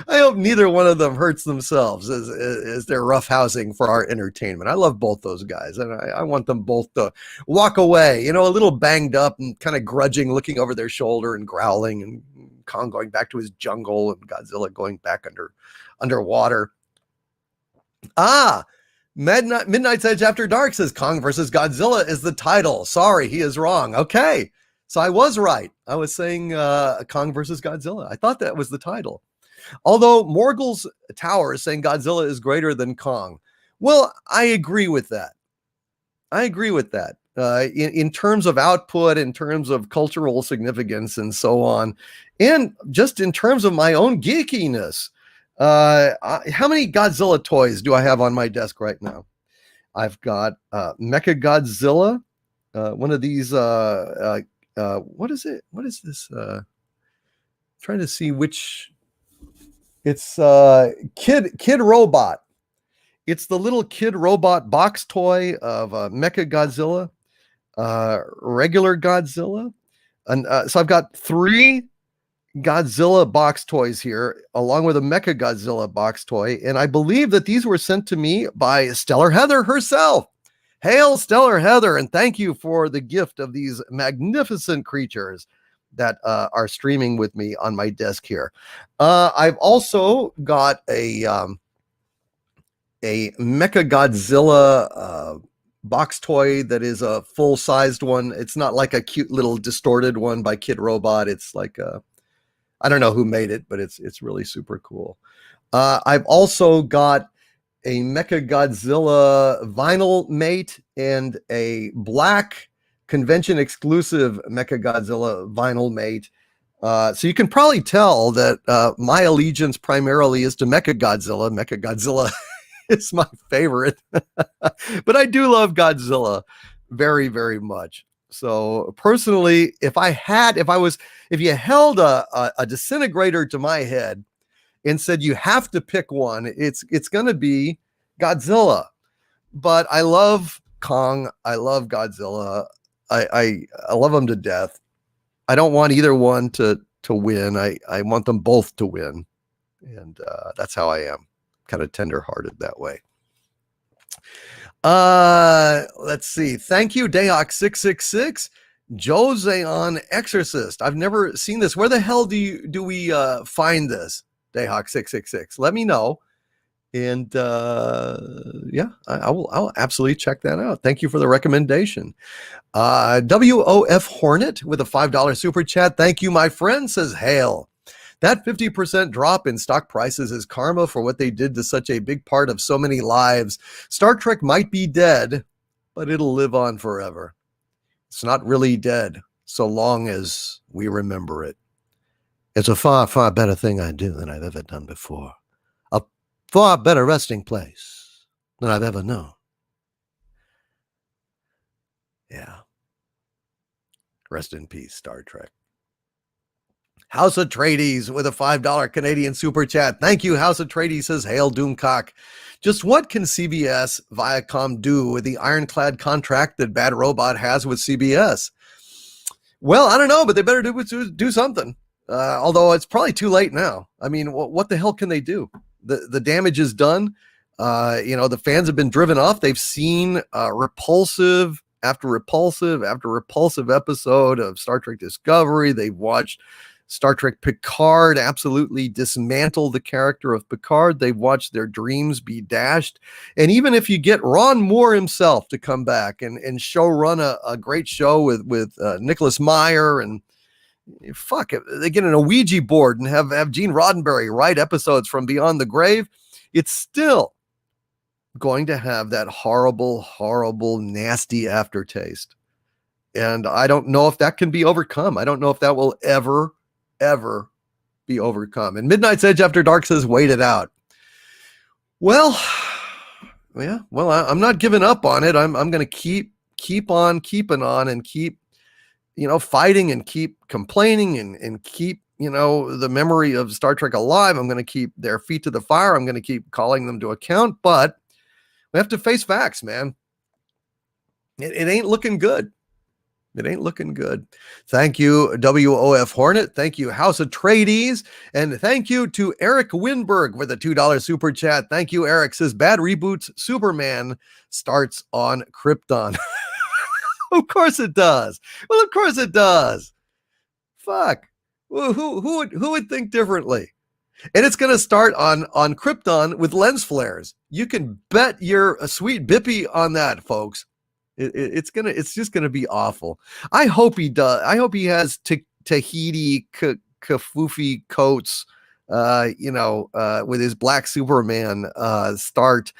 I hope neither one of them hurts themselves as they're roughhousing for our entertainment. I love both those guys, and I want them both to walk away, you know, a little banged up and kind of grudging, looking over their shoulder and growling, and Kong going back to his jungle and Godzilla going back underwater. Midnight's Edge After Dark says Kong versus Godzilla is the title. Sorry, he is wrong. Okay, so I was right. I was saying Kong versus Godzilla. I thought that was the title. Although Morgul's Tower is saying Godzilla is greater than Kong. Well, I agree with that. In terms of output, in terms of cultural significance and so on, and just in terms of my own geekiness. How many Godzilla toys do I have on my desk right now? I've got Mecha Godzilla, one of these, what is it? What is this? Trying to see which, it's Kid Robot. It's the little Kid Robot box toy of Mecha Godzilla, regular Godzilla. And so I've got 3 Godzilla box toys here, along with a Mecha Godzilla box toy. And I believe that these were sent to me by Stellar Heather herself. Hail, Stellar Heather, and thank you for the gift of these magnificent creatures that are streaming with me on my desk here. I've also got a Mecha Godzilla box toy that is a full-sized one. It's not like a cute little distorted one by Kid Robot. It's like I don't know who made it, but it's really super cool. I've also got a Mechagodzilla vinyl mate and a black convention exclusive Mechagodzilla vinyl mate. So you can probably tell that my allegiance primarily is to Mechagodzilla. Mechagodzilla is my favorite, but I do love Godzilla very, very much. So personally, if you held a disintegrator to my head and said you have to pick one, it's going to be Godzilla. But I love Kong. I love Godzilla. I love them to death. I don't want either one to win. I want them both to win, and that's how I am. Kind of tender-hearted that way. Let's see. Thank you, Dayhawk666. Jose on Exorcist. I've never seen this. Where the hell do we find this? Dayhawk666. Let me know. And yeah, I'll absolutely check that out. Thank you for the recommendation. WOF Hornet with a $5 super chat. Thank you, my friend, says hail. That 50% drop in stock prices is karma for what they did to such a big part of so many lives. Star Trek might be dead, but it'll live on forever. It's not really dead so long as we remember it. It's a far, far better thing I do than I've ever done before. A far better resting place than I've ever known. Yeah. Rest in peace, Star Trek. House Atreides with a $5 Canadian super chat. Thank you, House Atreides, says hail Doomcock. Just what can CBS Viacom do with the ironclad contract that Bad Robot has with CBS? Well, I don't know, but they better do something. Although it's probably too late now. I mean, what the hell can they do? The damage is done. The fans have been driven off. They've seen repulsive after repulsive after repulsive episode of Star Trek Discovery. They've watched Star Trek Picard absolutely dismantle the character of Picard. They've watched their dreams be dashed. And even if you get Ron Moore himself to come back and show run a great show with Nicholas Meyer, and fuck it, they get an Ouija board and have Gene Roddenberry write episodes from Beyond the Grave, it's still going to have that horrible, horrible, nasty aftertaste. And I don't know if that can be overcome. I don't know if that will ever be overcome. And Midnight's Edge After Dark says, wait it out. Well, I'm not giving up on it. I'm going to keep on keeping on and keep, fighting and keep complaining and keep, the memory of Star Trek alive. I'm going to keep their feet to the fire. I'm going to keep calling them to account, but we have to face facts, man. It ain't looking good. It ain't looking good. Thank you, WOF Hornet. Thank you, House Atreides. And thank you to Eric Winberg with a $2 super chat. Thank you, Eric. Says, bad reboots Superman starts on Krypton. Of course it does. Well, of course it does. Fuck. Well, who would think differently? And it's going to start on Krypton with lens flares. You can bet your sweet bippy on that, folks. It's just gonna be awful. I hope he does. I hope he has Tahiti kafufi coats, with his black Superman start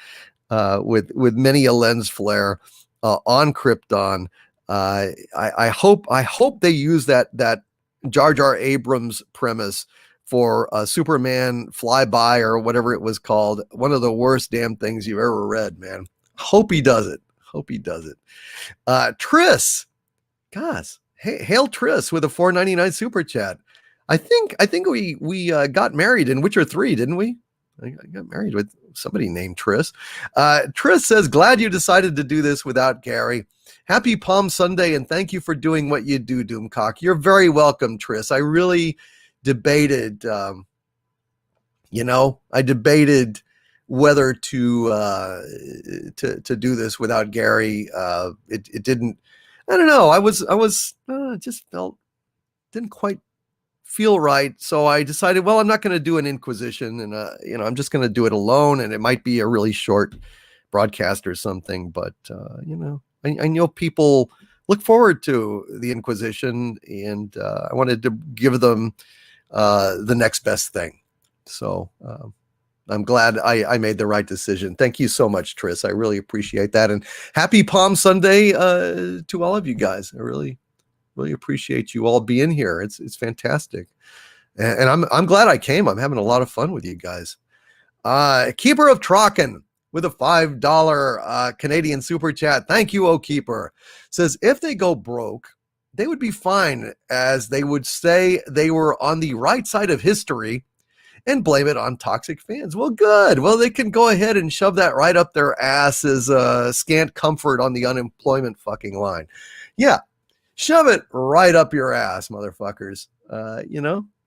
with many a lens flare on Krypton. I hope they use that Jar Jar Abrams premise for Superman flyby or whatever it was called. One of the worst damn things you've ever read, man. Hope he does it. Triss, gosh, hail Triss with a $4.99 super chat. I think we got married in Witcher 3, didn't we? I got married with somebody named Triss. Triss says, glad you decided to do this without Gary. Happy Palm Sunday, and thank you for doing what you do, Doomcock. You're very welcome, Triss. I really debated, I debated whether to do this without Gary. It didn't, I don't know. I was just didn't quite feel right. So I decided, well, I'm not going to do an Inquisition, and I'm just going to do it alone. And it might be a really short broadcast or something. But I know people look forward to the Inquisition, and I wanted to give them the next best thing. So I'm glad I made the right decision. Thank you so much, Tris. I really appreciate that. And happy Palm Sunday to all of you guys. I really appreciate you all being here. It's fantastic. And I'm glad I came. I'm having a lot of fun with you guys. Keeper of Trocken with a $5 Canadian super chat. Thank you, O Keeper. Says, if they go broke, they would be fine, as they would say they were on the right side of history and blame it on toxic fans. Well, good. Well, they can go ahead and shove that right up their ass as scant comfort on the unemployment fucking line. Yeah, shove it right up your ass, motherfuckers.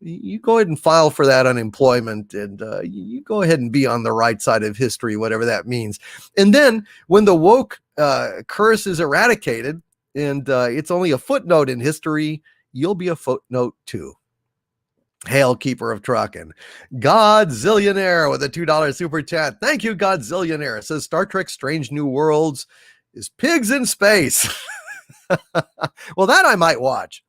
You go ahead and file for that unemployment, and you go ahead and be on the right side of history, whatever that means. And then when the woke curse is eradicated, and it's only a footnote in history, you'll be a footnote too. Hail, Keeper of Trocken. Godzillionaire with a $2 super chat. Thank you, Godzillionaire. It says Star Trek Strange New Worlds is pigs in space. Well, that I might watch.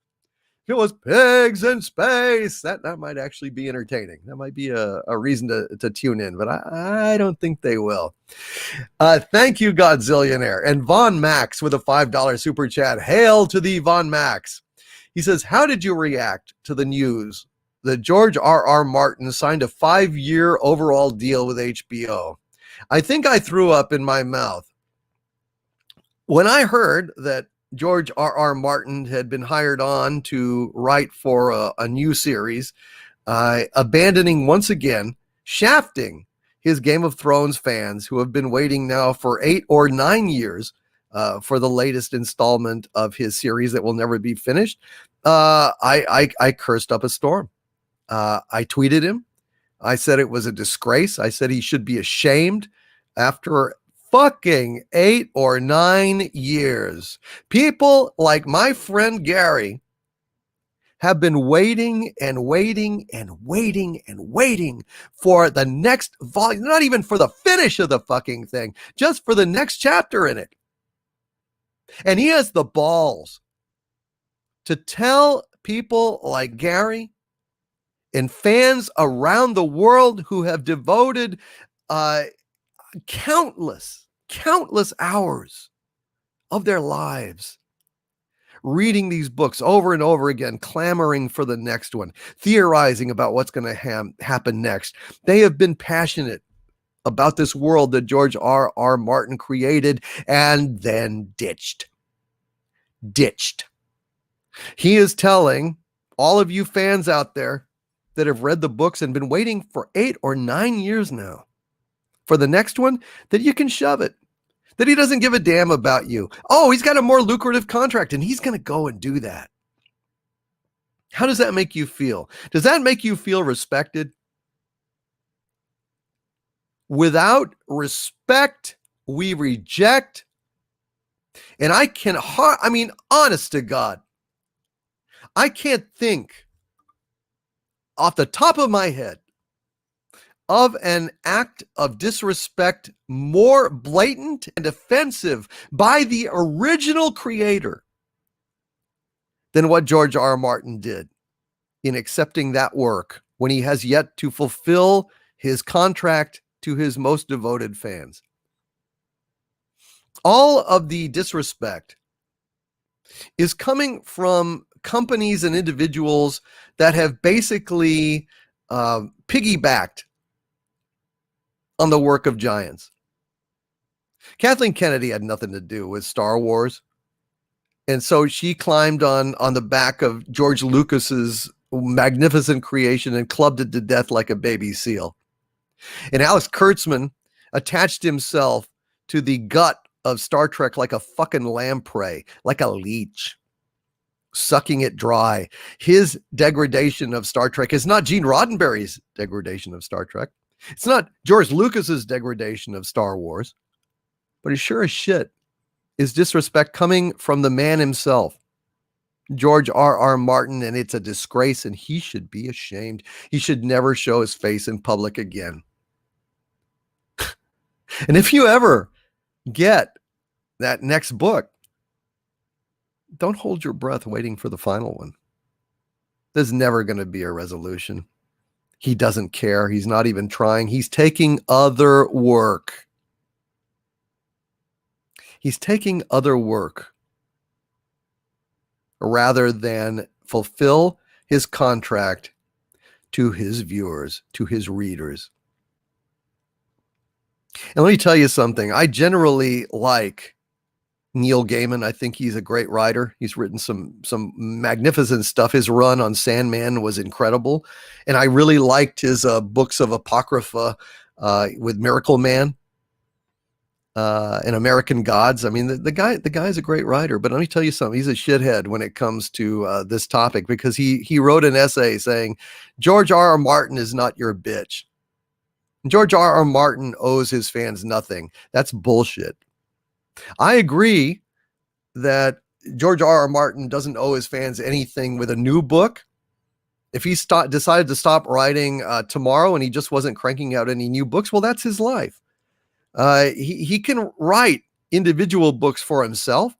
If it was pigs in space, that might actually be entertaining. That might be a reason to tune in, but I don't think they will. Thank you, Godzillionaire. And Von Max with a $5 super chat. Hail to thee, Von Max. He says, how did you react to the news that George R.R. Martin signed a 5-year overall deal with HBO? I think I threw up in my mouth. When I heard that George R.R. Martin had been hired on to write for a new series, abandoning once again, shafting his Game of Thrones fans who have been waiting now for 8 or 9 years for the latest installment of his series that will never be finished, I cursed up a storm. I tweeted him. I said it was a disgrace. I said he should be ashamed. After fucking 8 or 9 years, people like my friend Gary have been waiting and waiting and waiting and waiting for the next volume, not even for the finish of the fucking thing, just for the next chapter in it. And he has the balls to tell people like Gary and fans around the world who have devoted countless hours of their lives reading these books over and over again, clamoring for the next one, theorizing about what's going to happen next. They have been passionate about this world that George R.R. Martin created and then ditched. He is telling all of you fans out there that have read the books and been waiting for 8 or 9 years now for the next one, that you can shove it, that he doesn't give a damn about you. Oh, he's got a more lucrative contract and he's going to go and do that. How does that make you feel? Does that make you feel respected? Without respect, we reject. And honest to God, I can't think off the top of my head of an act of disrespect more blatant and offensive by the original creator than what George R. R. Martin did in accepting that work when he has yet to fulfill his contract to his most devoted fans. All of the disrespect is coming from companies and individuals that have basically piggybacked on the work of giants. Kathleen Kennedy had nothing to do with Star Wars. And so she climbed on the back of George Lucas's magnificent creation and clubbed it to death like a baby seal. And Alex Kurtzman attached himself to the gut of Star Trek like a fucking lamprey, like a leech, sucking it dry. His degradation of Star Trek is not Gene Roddenberry's degradation of Star Trek. It's not George Lucas's degradation of Star Wars, but it sure as shit is disrespect coming from the man himself, George R.R. Martin, and it's a disgrace, and he should be ashamed. He should never show his face in public again. And if you ever get that next book, don't hold your breath waiting for the final one. There's never going to be a resolution. He doesn't care. He's not even trying. He's taking other work. He's taking other work rather than fulfill his contract to his viewers, to his readers. And let me tell you something. I generally like Neil Gaiman. I think he's a great writer. He's written some magnificent stuff. His run on Sandman was incredible. And I really liked his books of Apocrypha with Miracle Man and American Gods. I mean, the guy's a great writer, but let me tell you something. He's a shithead when it comes to this topic, because he wrote an essay saying, George R.R. Martin is not your bitch. George R.R. Martin owes his fans nothing. That's bullshit. I agree that George R.R. Martin doesn't owe his fans anything with a new book. If he decided to stop writing tomorrow and he just wasn't cranking out any new books, well, that's his life. He can write individual books for himself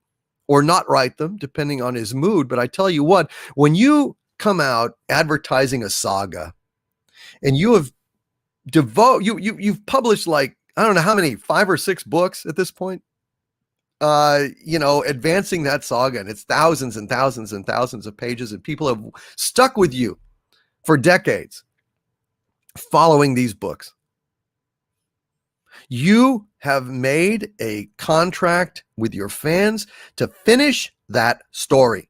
or not write them, depending on his mood. But I tell you what, when you come out advertising a saga and you have you've published, like, I don't know how many, 5 or 6 books at this point, advancing that saga, and it's thousands and thousands and thousands of pages, and people have stuck with you for decades following these books. You have made a contract with your fans to finish that story.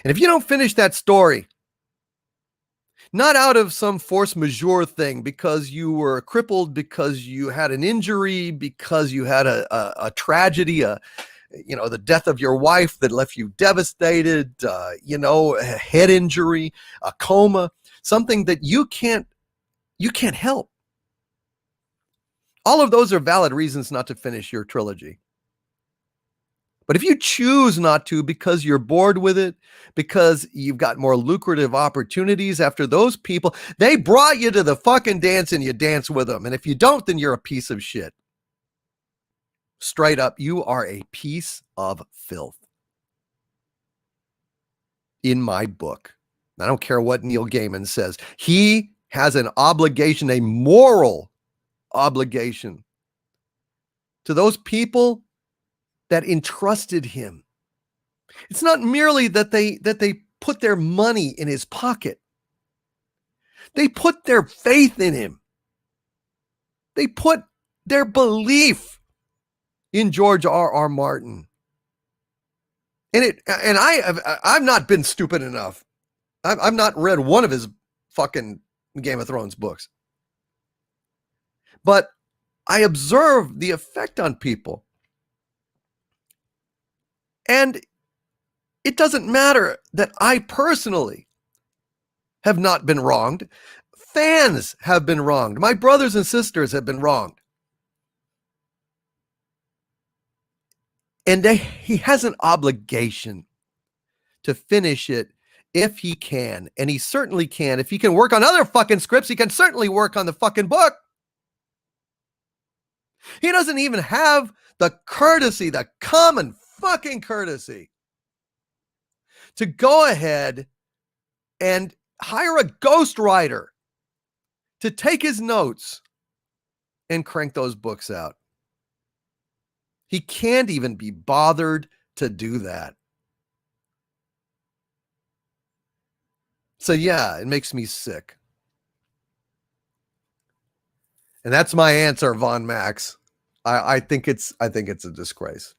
And if you don't finish that story, not out of some force majeure thing, because you were crippled, because you had an injury, because you had a tragedy, the death of your wife that left you devastated, a head injury, a coma, something that you can't help. All of those are valid reasons not to finish your trilogy. But if you choose not to because you're bored with it, because you've got more lucrative opportunities after those people, they brought you to the fucking dance and you dance with them. And if you don't, then you're a piece of shit. Straight up, you are a piece of filth. In my book. I don't care what Neil Gaiman says. He has an obligation, a moral obligation to those people that entrusted him. It's not merely that they put their money in his pocket. They put their faith in him. They put their belief in George R.R. Martin. And I've not been stupid enough. I've not read one of his fucking Game of Thrones books. But I observe the effect on people. And it doesn't matter that I personally have not been wronged. Fans have been wronged. My brothers and sisters have been wronged. And he has an obligation to finish it if he can. And he certainly can. If he can work on other fucking scripts, he can certainly work on the fucking book. He doesn't even have the courtesy, the common fucking courtesy, to go ahead and hire a ghostwriter to take his notes and crank those books out. He can't even be bothered to do that. So yeah, it makes me sick. And that's my answer, Von Max. I think it's a disgrace.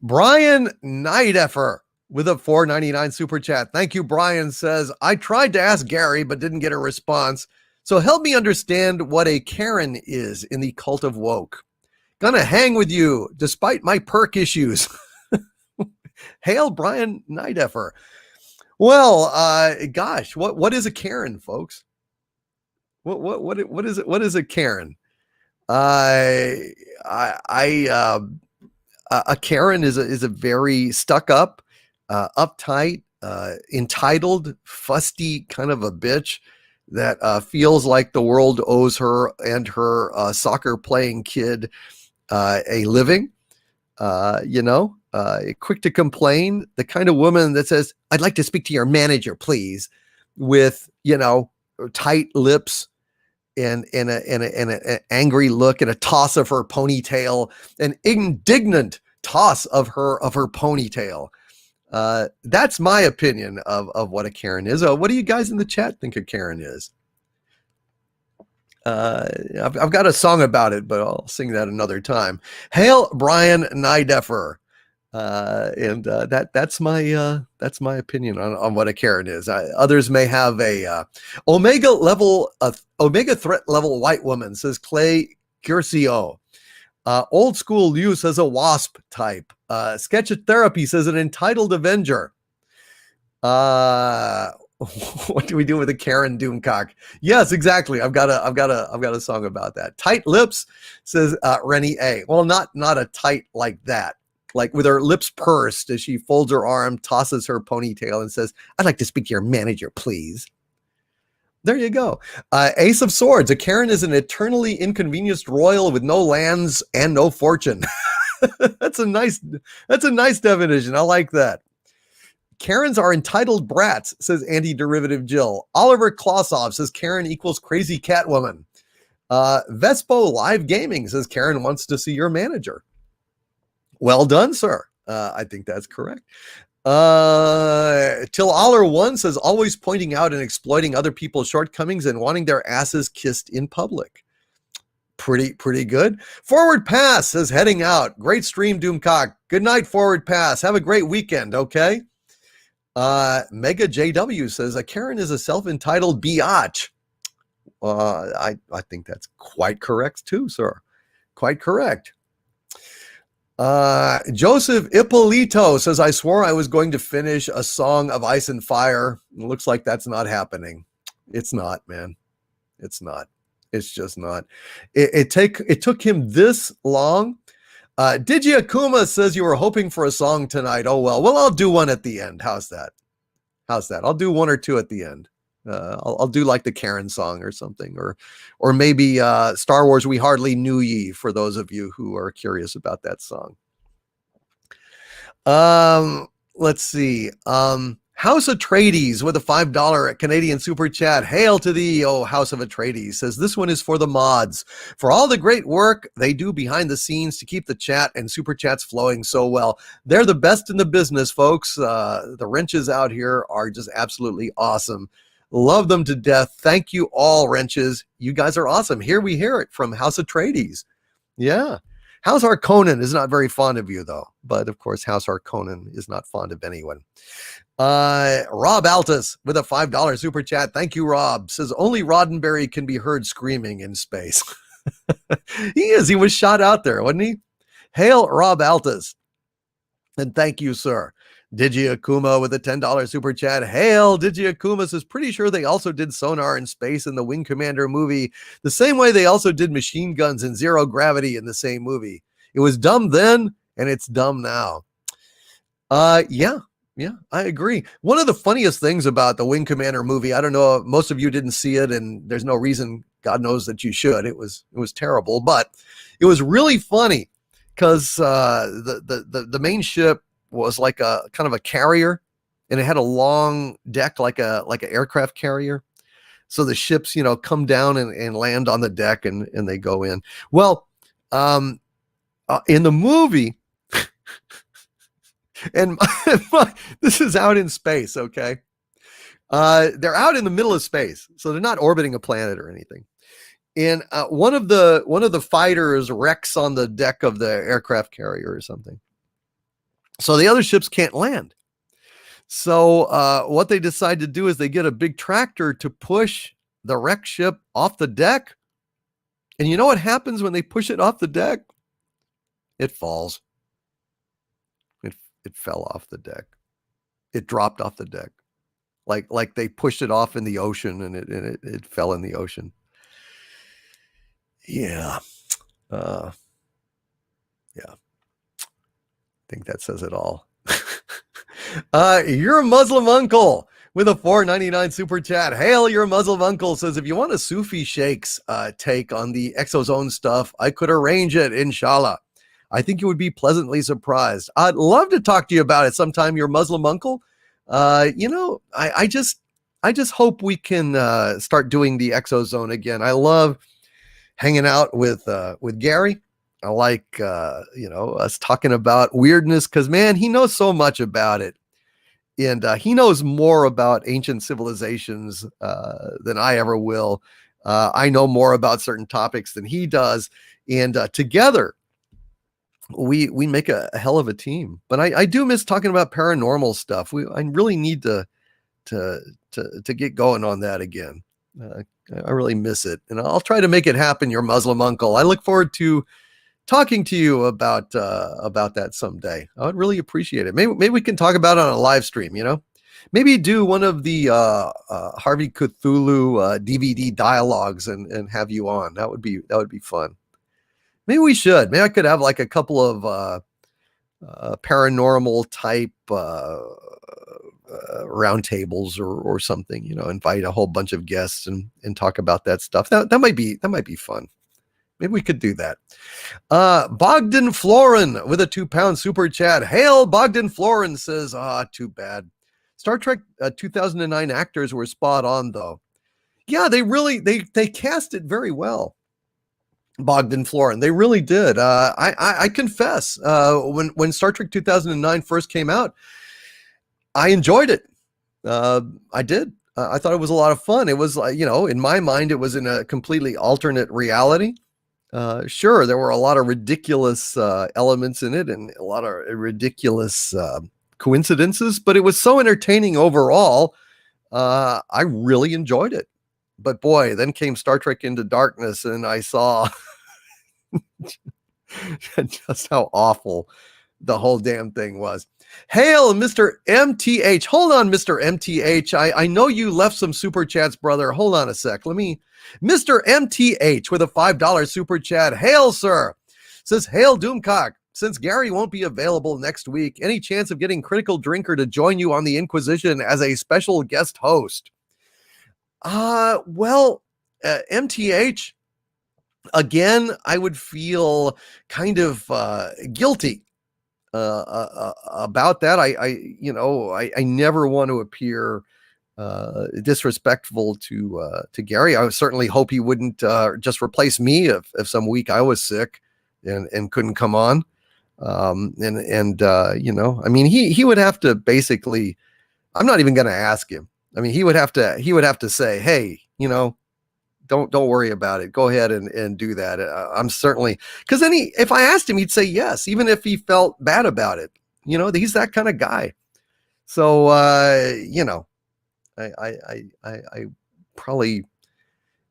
Brian Neideffer with a $4.99 super chat. Thank you, Brian. Says, I tried to ask Gary, but didn't get a response. So help me understand what a Karen is in the cult of woke. Gonna hang with you despite my perk issues. Hail, Brian Neideffer. Well, gosh, what is a Karen, folks? What is it? What is a Karen? A Karen is a very stuck up, uptight, entitled, fusty kind of a bitch feels like the world owes her and her soccer playing kid a living, quick to complain, the kind of woman that says, "I'd like to speak to your manager, please," with, tight lips and an angry look and a toss of her ponytail, an indignant toss of her ponytail. That's my opinion of what a Karen is. What do you guys in the chat think a Karen is? I've got a song about it, but I'll sing that another time. Hail Brian Nideffer. That's my opinion on what a Karen is. Others may have a Omega threat level white woman, says Clay Curcio. Old school you says a wasp type. Sketch of therapy says an entitled Avenger. What do we do with a Karen Doomcock? Yes, exactly. I've got a song about that. Tight lips, says Rennie A. Well, not a tight like that. Like with her lips pursed as she folds her arm, tosses her ponytail, and says, "I'd like to speak to your manager, please." There you go. Ace of Swords. A Karen is an eternally inconvenienced royal with no lands and no fortune. That's a nice definition. I like that. Karens are entitled brats, says anti-derivative Jill. Oliver Klossov says Karen equals crazy Catwoman. Vespo Live Gaming says Karen wants to see your manager. Well done, sir. I think that's correct. Till Aller One says always pointing out and exploiting other people's shortcomings and wanting their asses kissed in public. Pretty good. Forward Pass says heading out. Great stream, Doomcock. Good night, Forward Pass. Have a great weekend, okay? Mega JW says a Karen is a self-entitled biatch. I think that's quite correct too, sir. Quite correct. Joseph Ippolito says, I swore I was going to finish a Song of Ice and Fire. It looks like that's not happening. It's not, man. It's not. It's just not. It took him this long. Digi Akuma says you were hoping for a song tonight. Oh, well, I'll do one at the end. How's that? I'll do one or two at the end. I'll do like the Karen song or something, or maybe Star Wars We Hardly Knew Ye, for those of you who are curious about that song. Let's see. House Atreides with a $5 Canadian super chat. Hail to thee, oh House of Atreides. Says this one is for the mods, for all the great work they do behind the scenes to keep the chat and super chats flowing so well. They're the best in the business, folks. The wrenches out here are just absolutely awesome. Love them to death. Thank you all, wrenches. You guys are awesome. Here we hear it from House Atreides. Yeah. House Harkonnen is not very fond of you, though. But, of course, House Harkonnen is not fond of anyone. Rob Altus with a $5 super chat. Thank you, Rob. Says only Roddenberry can be heard screaming in space. He is. He was shot out there, wasn't he? Hail, Rob Altus. And thank you, sir. Digi Akuma with a $10 super chat. Hail, Digi Akuma says, pretty sure they also did sonar in space in the Wing Commander movie, the same way they also did machine guns in Zero Gravity in the same movie. It was dumb then, and it's dumb now. Yeah, I agree. One of the funniest things about the Wing Commander movie, I don't know, most of you didn't see it, and there's no reason, God knows, that you should. It was terrible, but it was really funny because the main ship was like a kind of a carrier, and it had a long deck like an aircraft carrier. So the ships, come down and land on the deck, and they go in. Well, in the movie, and this is out in space, okay? They're out in the middle of space, so they're not orbiting a planet or anything. And one of the fighters wrecks on the deck of the aircraft carrier or something. So the other ships can't land. So what they decide to do is they get a big tractor to push the wrecked ship off the deck. And you know what happens when they push it off the deck? It falls. It fell off the deck. It dropped off the deck. Like they pushed it off in the ocean, and it fell in the ocean. Yeah. Yeah. I think that says it all. You're a Muslim uncle with a $4.99 super chat. Hail your Muslim uncle says, if you want a Sufi Sheikh's take on the exozone stuff, I could arrange it, inshallah. I think you would be pleasantly surprised. I'd love to talk to you about it sometime, your Muslim uncle. I just hope we can start doing the exozone again. I love hanging out with Gary. I like us talking about weirdness because, man, he knows so much about it. And he knows more about ancient civilizations than I ever will. I know more about certain topics than he does. And together, we make a hell of a team. But I do miss talking about paranormal stuff. I really need to get going on that again. I really miss it. And I'll try to make it happen, your Muslim uncle. I look forward to talking to you about that someday. I would really appreciate it. Maybe we can talk about it on a live stream, maybe do one of the Harvey Cthulhu DVD dialogues and have you on. That would be fun. Maybe we should. Maybe I could have like a couple of paranormal type roundtables or something, invite a whole bunch of guests and talk about that stuff. That might be fun. Maybe we could do that. Bogdan Florin with a £2 super chat. Hail, Bogdan Florin says, too bad. Star Trek 2009 actors were spot on, though. Yeah, they cast it very well. Bogdan Florin, they really did. I confess, when Star Trek 2009 first came out, I enjoyed it. I did. I thought it was a lot of fun. It was like, in my mind, it was in a completely alternate reality. Sure, there were a lot of ridiculous elements in it and a lot of ridiculous coincidences, but it was so entertaining overall. I really enjoyed it. But boy, then came Star Trek Into Darkness, and I saw just how awful the whole damn thing was. Hail, Mr. MTH. Hold on, Mr. MTH. I know you left some super chats, brother. Hold on a sec. Mr. MTH with a $5 super chat. Hail, sir. Says, hail, Doomcock. Since Gary won't be available next week, any chance of getting Critical Drinker to join you on the Inquisition as a special guest host? MTH, again, I would feel kind of guilty about that. I never want to appear disrespectful to Gary. I certainly hope he wouldn't just replace me if some week I was sick and couldn't come on. He would have to basically, I'm not even going to ask him. I mean, he would have to say, hey, don't worry about it. Go ahead and do that. I'm certainly, because then if I asked him, he'd say yes, even if he felt bad about it. He's that kind of guy. So, I probably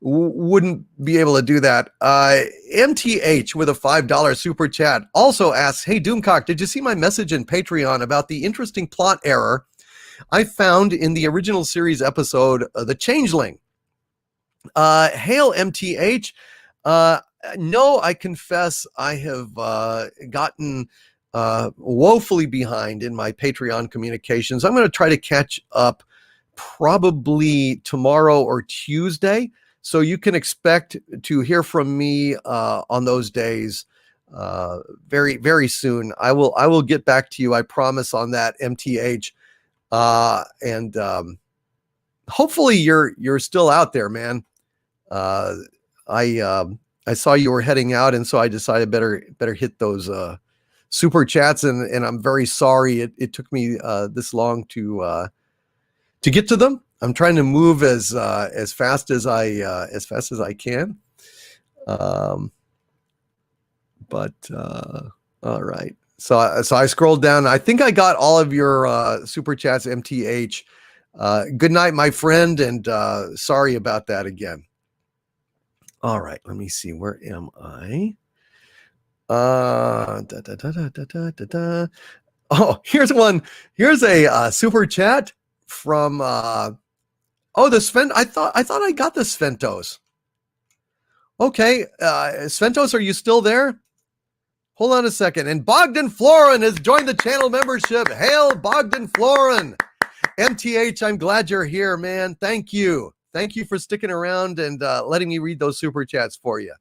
wouldn't be able to do that. MTH with a $5 super chat also asks, hey, Doomcock, did you see my message in Patreon about the interesting plot error I found in the original series episode, The Changeling? Hail, MTH. No, I confess I have gotten woefully behind in my Patreon communications. I'm going to try to catch up probably tomorrow or Tuesday. So you can expect to hear from me on those days very, very soon. I will get back to you. I promise on that, MTH. And hopefully you're still out there, man. I saw you were heading out, and so I decided better hit those super chats. And I'm very sorry it took me this long to get to them. I'm trying to move as fast as I can. But all right. So I scrolled down. I think I got all of your super chats, MTH. Good night, my friend, and sorry about that again. All right, let me see. Where am I? Oh, here's one. Here's a super chat from the Sven. I thought I got the Sventos. Okay, Sventos, are you still there? Hold on a second. And Bogdan Florin has joined the channel membership. Hail, Bogdan Florin. MTH, I'm glad you're here, man. Thank you. Thank you for sticking around and letting me read those super chats for you.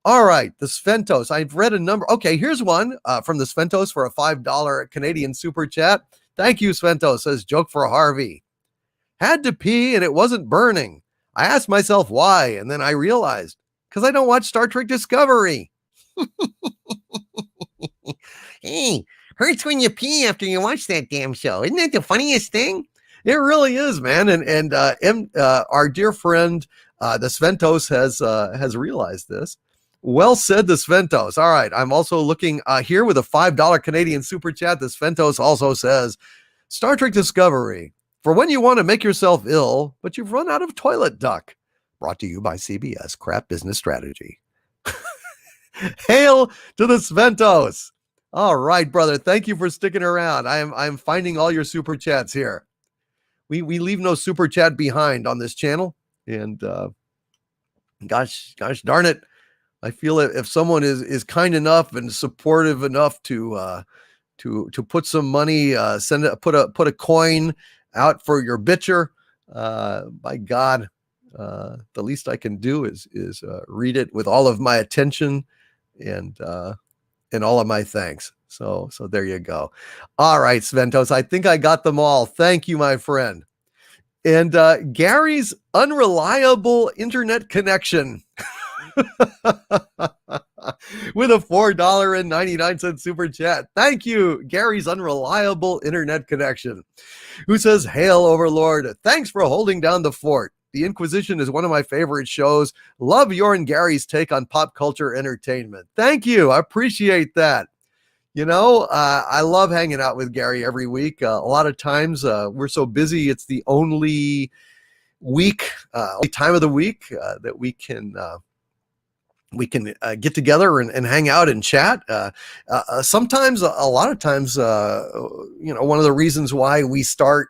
All right, the Sventos. I've read a number. Okay, here's one from the Sventos for a $5 Canadian super chat. Thank you, Sventos. Says, joke for Harvey. Had to pee and it wasn't burning. I asked myself why, and then I realized, because I don't watch Star Trek Discovery. Hey, hurts when you pee after you watch that damn show. Isn't that the funniest thing? It really is, man. And our dear friend, the Sventos has realized this. Well said, the Sventos. All right. I'm also looking here with a $5 Canadian super chat. The Sventos also says, Star Trek Discovery, for when you want to make yourself ill, but you've run out of toilet duck. Brought to you by CBS Crap Business Strategy. Hail to the Sventos. All right, brother. Thank you for sticking around. I'm finding all your super chats here. We leave no super chat behind on this channel. And gosh darn it. I feel if someone is kind enough and supportive enough to put some money, put a coin out for your bitcher, by God, the least I can do is read it with all of my attention and all of my thanks. So there you go. All right, Sventos, I think I got them all. Thank you, my friend. And Gary's unreliable internet connection with a $4.99 super chat. Thank you, Gary's unreliable internet connection, who says, Hail, Overlord. Thanks for holding down the fort. The Inquisition is one of my favorite shows. Love your and Gary's take on pop culture entertainment. Thank you. I appreciate that. You know, I love hanging out with Gary every week. A lot of times we're so busy. It's the only only time of the week that we can get together and hang out and chat. Sometimes, a lot of times, one of the reasons why we start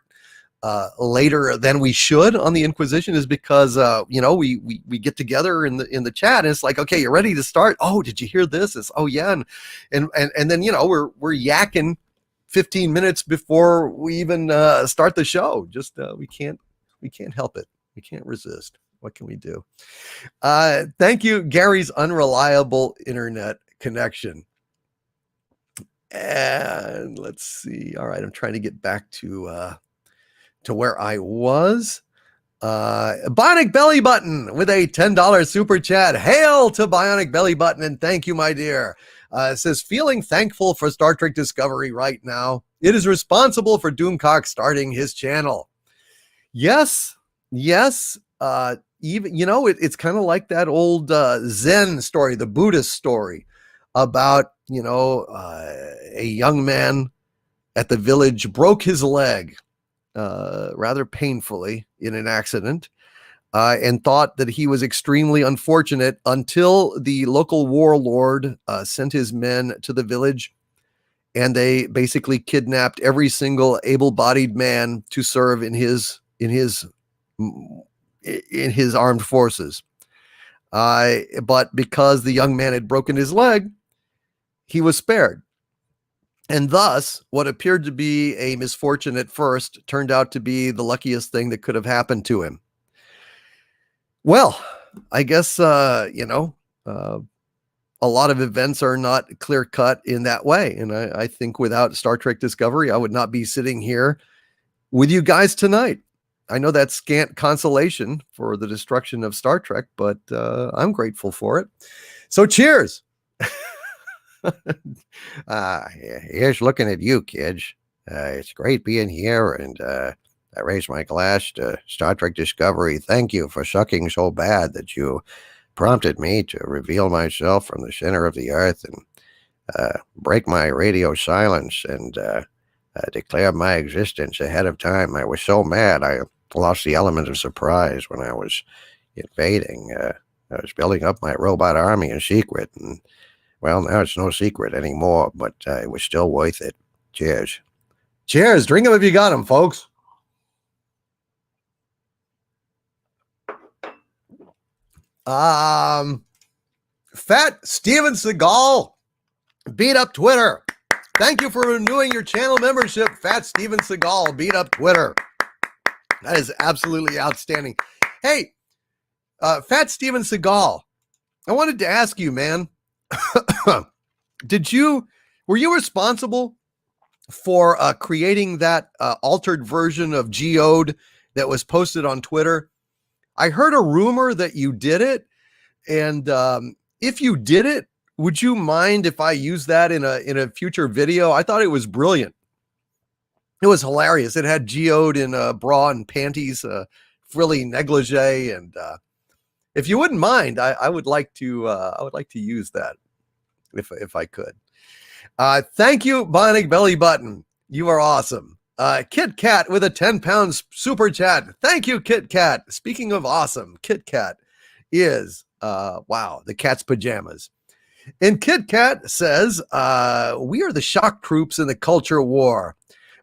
later than we should on the Inquisition is because we get together in the chat and it's like, okay, you're ready to start. Oh, did you hear this? It's, oh yeah, and then we're yakking 15 minutes before we even start the show. Just we can't help it. We can't resist. What can we do? Thank you, Gary's unreliable internet connection. And let's see. All right, I'm trying to get back to where I was. Bionic Belly Button with a $10 super chat. Hail to Bionic Belly Button, and thank you, my dear. It says, feeling thankful for Star Trek Discovery right now. It is responsible for Doomcock starting his channel. Yes. Even it's kind of like that old Zen story, the Buddhist story about a young man at the village broke his leg rather painfully in an accident, and thought that he was extremely unfortunate until the local warlord sent his men to the village, and they basically kidnapped every single able-bodied man to serve in his armed forces. But because the young man had broken his leg, he was spared. And thus, what appeared to be a misfortune at first turned out to be the luckiest thing that could have happened to him. Well, I guess, a lot of events are not clear-cut in that way. And I think without Star Trek Discovery, I would not be sitting here with you guys tonight. I know that's scant consolation for the destruction of Star Trek, but I'm grateful for it. So cheers. Here's looking at you, kids. It's great being here, and I raise my glass to Star Trek Discovery. Thank you for sucking so bad that you prompted me to reveal myself from the center of the earth and break my radio silence and declare my existence ahead of time. I was so mad I lost the element of surprise when I was invading. I was building up my robot army in secret, and well, now it's no secret anymore, but it was still worth it. Cheers. Cheers. Drink them if you got them, folks. Fat Steven Seagal beat up Twitter. Thank you for renewing your channel membership, Fat Steven Seagal beat up Twitter. That is absolutely outstanding. Hey, Fat Steven Seagal, I wanted to ask you, man, were you responsible for creating that altered version of Geode that was posted on Twitter? I heard a rumor that you did it, and if you did it, would you mind if I use that in a future video? I thought it was brilliant. It was hilarious. It had Geode in a bra and panties, frilly negligee, and if you wouldn't mind, I would like to use that if I could. Thank you, Bionic Belly Button. You are awesome. Kit Kat with a 10-pound super chat. Thank you, Kit Kat. Speaking of awesome, Kit Kat is wow, the cat's pajamas. And Kit Kat says, we are the shock troops in the culture war.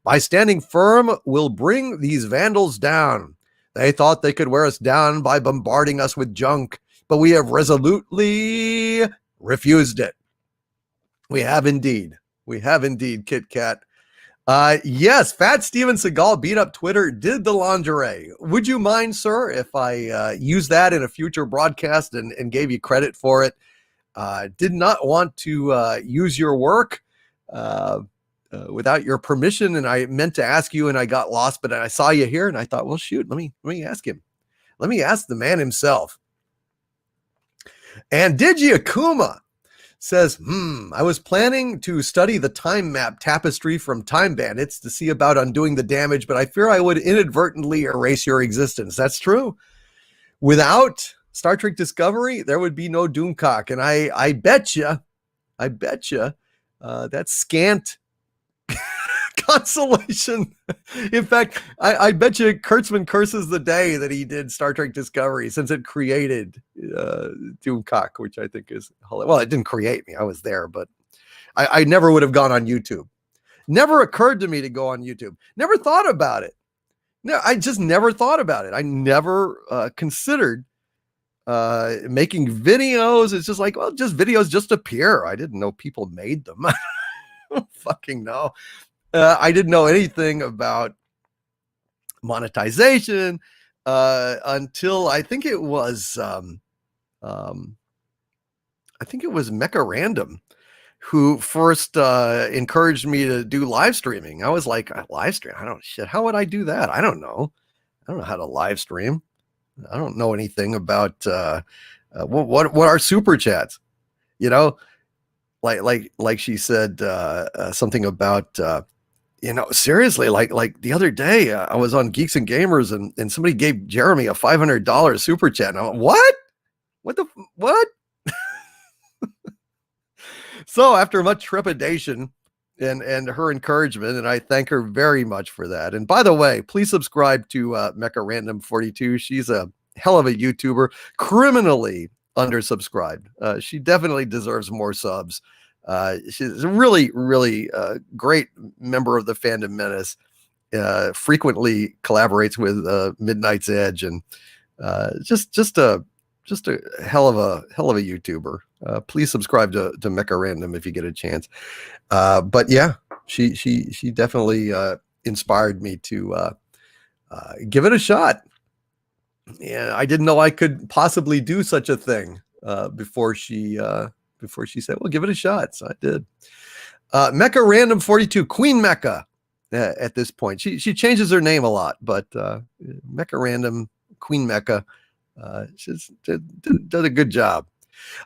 By standing firm, we'll bring these vandals down. They thought they could wear us down by bombarding us with junk, but we have resolutely refused it. We have indeed. We have indeed, Kit Kat. Yes, Fat Steven Seagal beat up Twitter, did the lingerie. Would you mind, sir, if I use that in a future broadcast and gave you credit for it? Did not want to use your work without your permission, and I meant to ask you, and I got lost, but I saw you here, and I thought, well, shoot, let me ask him. Let me ask the man himself. And Digi Akuma says, I was planning to study the time map tapestry from Time Bandits to see about undoing the damage, but I fear I would inadvertently erase your existence. That's true. Without Star Trek Discovery, there would be no Doomcock, and I bet you that scant consolation. In fact, I bet you Kurtzman curses the day that he did Star Trek Discovery, since it created Doomcock, which I think is hilarious. Well, it didn't create me. I was there, but I never would have gone on YouTube. Never occurred to me to go on YouTube. Never thought about it. No, I just never thought about it. I never considered making videos. It's just like, well, just videos just appear. I didn't know people made them. I don't fucking know. I didn't know anything about monetization until I think it was Mecha Random who first encouraged me to do live streaming. I was like, live stream? How would I do that? I don't know how to live stream. I don't know anything about what are super chats, you know, like she said something about seriously, like the other day I was on Geeks and Gamers and somebody gave Jeremy a $500 super chat. And I went, what? So after much trepidation and her encouragement, and I thank her very much for that. And by the way, please subscribe to Mecha Random 42. She's a hell of a YouTuber, criminally undersubscribed. She definitely deserves more subs. She's a really, really great member of the Fandom Menace. Frequently collaborates with Midnight's Edge, and just a hell of a YouTuber. Please subscribe to Mecha Random if you get a chance. But yeah, she definitely inspired me to give it a shot. Yeah, I didn't know I could possibly do such a thing before she said, well, give it a shot. So I did. Mecha Random 42, Queen Mecha at this point. She changes her name a lot, but Mecha Random, Queen Mecha, she's did a good job.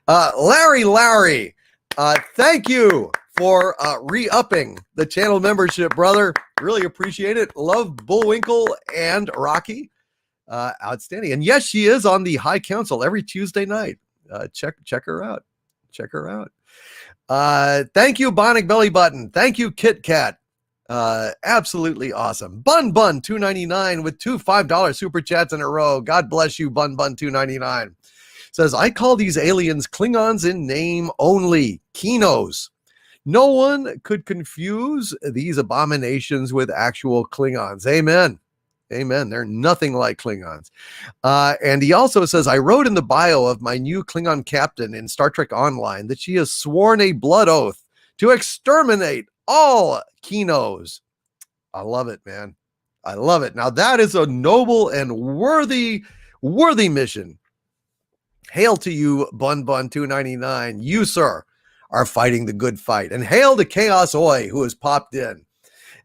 Larry, thank you for re-upping the channel membership, brother. Really appreciate it. Love Bullwinkle and Rocky. Outstanding. And yes, she is on the High Council every Tuesday night. Check her out. Check her out. Thank you, Bionic Belly Button. Thank you, Kit Kat. Absolutely awesome. Bun 299 with two $5 super chats in a row. God bless you, Bun 299. Says, I call these aliens Klingons in name only, Kinos. No one could confuse these abominations with actual Klingons. Amen. Amen. They're nothing like Klingons. And he also says, I wrote in the bio of my new Klingon captain in Star Trek Online that she has sworn a blood oath to exterminate all Kinos. I love it, man. I love it. Now that is a noble and worthy mission. Hail to you, Bun 299. You, sir, are fighting the good fight. And hail to Chaos Oi, who has popped in.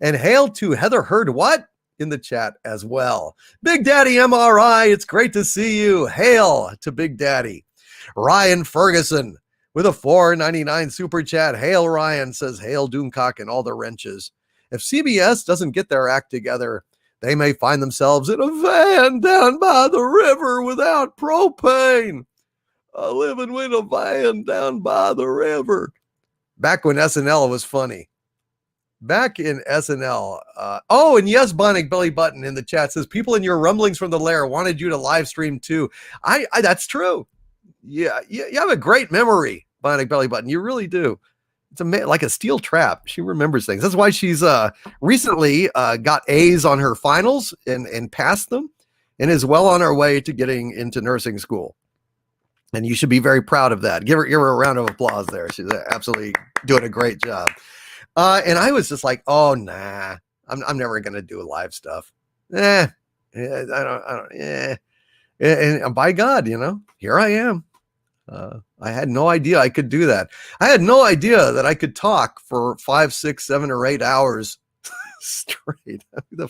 And hail to Heather Heard What in the chat as well. Big Daddy MRI, it's great to see you. Hail to Big Daddy. Ryan Ferguson with a $4.99 super chat. Hail Ryan, says hail Doomcock and all the wrenches. If CBS doesn't get their act together, they may find themselves in a van down by the river without propane. Living with a van down by the river. Back when SNL was funny. Back in SNL. And yes, Bionic Belly Button in the chat says, people in your rumblings from the lair wanted you to live stream too. I that's true. Yeah, you have a great memory, Bionic Belly Button. You really do. It's like a steel trap. She remembers things. That's why she's recently got A's on her finals and passed them and is well on her way to getting into nursing school. And you should be very proud of that. Give her a round of applause there. She's absolutely doing a great job. And I was just like, oh, nah, I'm never going to do live stuff. I don't. And by God, here I am. I had no idea I could do that. I had no idea that I could talk for 5, 6, 7, or 8 hours straight. Who the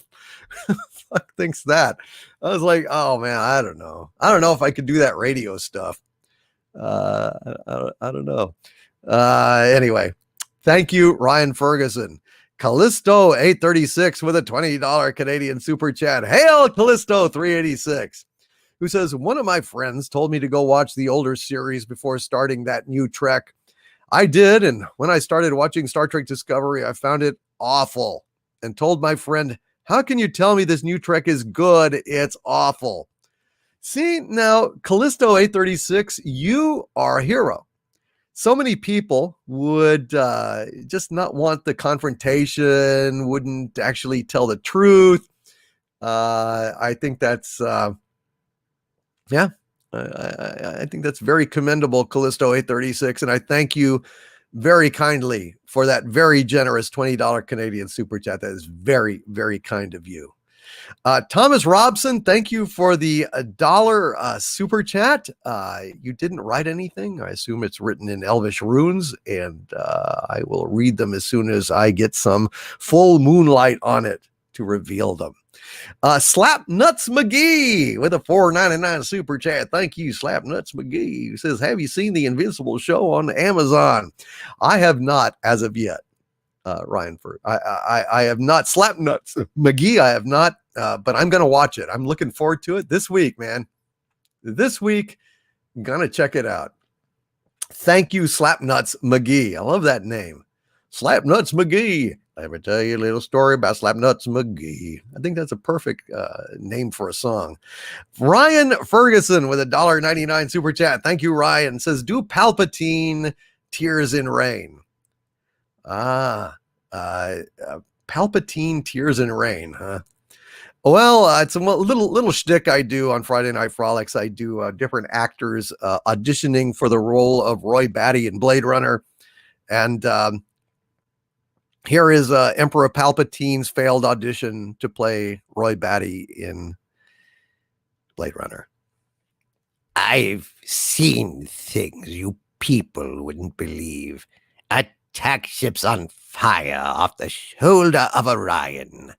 fuck thinks that? I was like, oh man, I don't know. I don't know if I could do that radio stuff. I don't know. Anyway, thank you, Ryan Ferguson. Callisto 836 with a $20 Canadian super chat. Hail Callisto 386. Who says, one of my friends told me to go watch the older series before starting that new Trek. I did, and when I started watching Star Trek Discovery, I found it awful and told my friend, how can you tell me this new Trek is good? It's awful. See, now, Callisto 836, you are a hero. So many people would just not want the confrontation, wouldn't actually tell the truth. I think that's... I think that's very commendable, Callisto 836, and I thank you very kindly for that very generous $20 Canadian super chat. That is very, very kind of you. Thomas Robson, thank you for the $1 super chat. You didn't write anything. I assume it's written in Elvish runes, and I will read them as soon as I get some full moonlight on it to reveal them. Slap Nuts McGee with a $4.99 super chat. Thank you, Slap Nuts McGee. He says, have you seen The Invincible Show on Amazon? I have not as of yet. Ryan, I have not. Slap Nuts McGee, I have not, but I'm going to watch it. I'm looking forward to it this week, man. This week, I'm going to check it out. Thank you, Slap Nuts McGee. I love that name. Slap Nuts McGee. Let me tell you a little story about Slapnuts McGee. I think that's a perfect name for a song. Ryan Ferguson with a $1.99 super chat. Thank you, Ryan. Says, do Palpatine Tears in Rain. Palpatine Tears in Rain, huh? Well, it's a little shtick I do on Friday Night Frolics. I do different actors auditioning for the role of Roy Batty in Blade Runner. And here is Emperor Palpatine's failed audition to play Roy Batty in Blade Runner. I've seen things you people wouldn't believe. Attack ships on fire off the shoulder of Orion.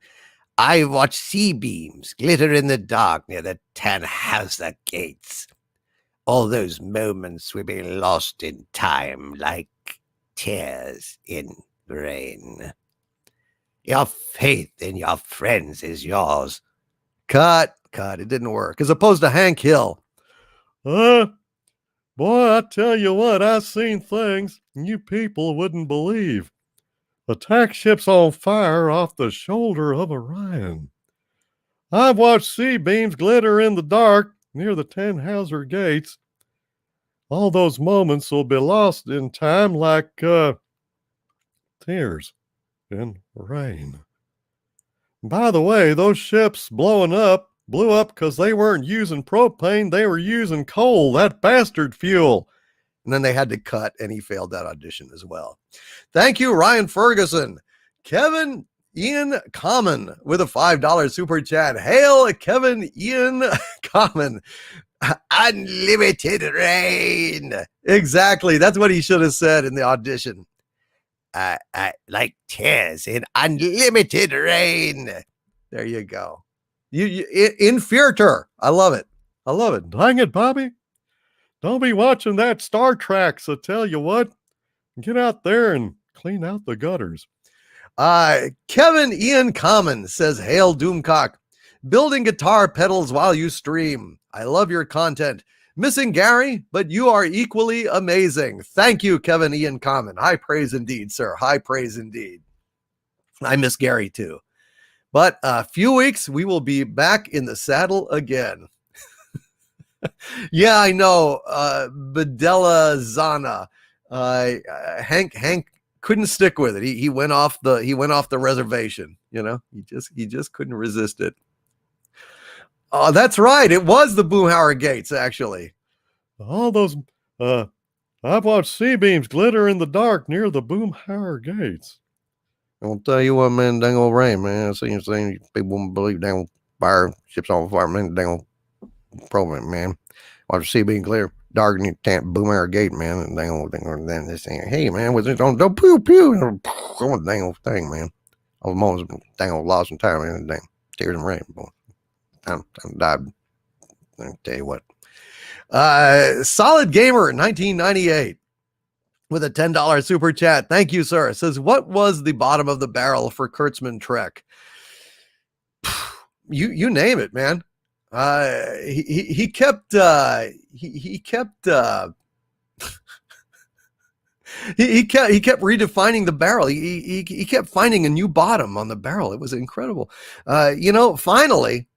I've watched sea beams glitter in the dark near the Tannhauser gates. All those moments will be lost in time like tears in rain. Your faith in your friends is yours. Cut. It didn't work. As opposed to Hank Hill. Boy, I tell you what, I've seen things you people wouldn't believe. Attack ships on fire off the shoulder of Orion. I've watched sea beams glitter in the dark near the Tannhauser gates. All those moments will be lost in time like tears in rain. By the way, those ships blew up because they weren't using propane, they were using coal, that bastard fuel. And then they had to cut, and he failed that audition as well. Thank you, Ryan Ferguson. Kevin, Ian Common with a $5 super chat. Hail Kevin Ian Common. Unlimited rain. Exactly. That's what he should have said in the audition. Like tears in unlimited rain. There you go. You inferior. I love it. I love it. Dang it, Bobby. Don't be watching that Star Trek. So tell you what, get out there and clean out the gutters. Kevin Ian Common says, Hail Doomcock. Building guitar pedals while you stream. I love your content. Missing Gary, but you are equally amazing. Thank you, Kevin Ian Common. High praise indeed, sir. High praise indeed. I miss Gary too. But a few weeks, we will be back in the saddle again. Yeah, I know. Bedella Zana. Hank couldn't stick with it. He went off the reservation. You know, he just couldn't resist it. Oh, that's right. It was the Boomhauer Gates, actually. All those, I've watched sea beams glitter in the dark near the Boomhauer Gates. I'll tell you what, man, dang old rain, man. I seen people won't believe dang old fire, ships on fire, man, dang old program, man. Watch sea beam glitter dark near Boomhauer Gate, man, and dang old thing, then this thing, hey, man, was it on, don't pew, pew, dang old thing, man. All the moments, dang old lost in time, man, dang, tears and rain, boy. I'm died. I'll tell you what. Solid Gamer 1998 with a $10 super chat. Thank you, sir. It says, what was the bottom of the barrel for Kurtzman Trek? You name it, man. He kept he kept redefining the barrel. He kept finding a new bottom on the barrel. It was incredible. Finally,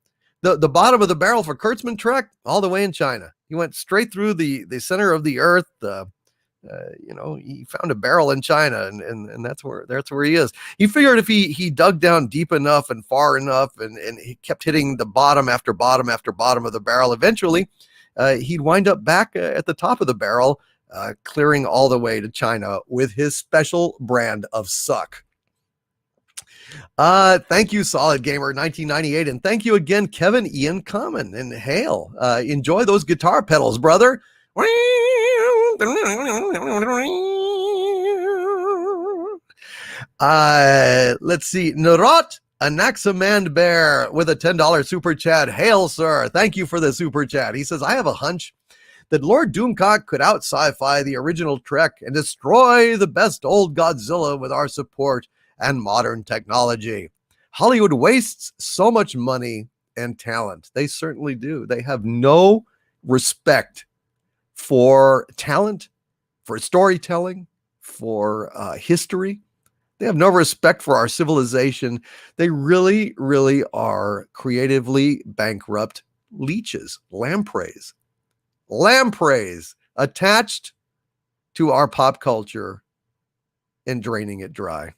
the bottom of the barrel for Kurtzman Trek, all the way in China. He went straight through the center of the earth. He found a barrel in China, and that's where he is. He figured if he dug down deep enough and far enough, and he kept hitting the bottom after bottom after bottom of the barrel, eventually he'd wind up back at the top of the barrel, clearing all the way to China with his special brand of suck. Thank you, Solid Gamer 1998, and thank you again, Kevin Ian Common, and hail. Enjoy those guitar pedals, brother. Let's see. Narot Anaximand Bear with a $10 super chat. Hail, sir. Thank you for the super chat. He says, I have a hunch that Lord Doomcock could out sci-fi the original Trek and destroy the best old Godzilla with our support and modern technology. Hollywood wastes so much money and talent. They certainly do. They have no respect for talent, for storytelling, for history. They have no respect for our civilization. They really, really are creatively bankrupt leeches, lampreys attached to our pop culture and draining it dry.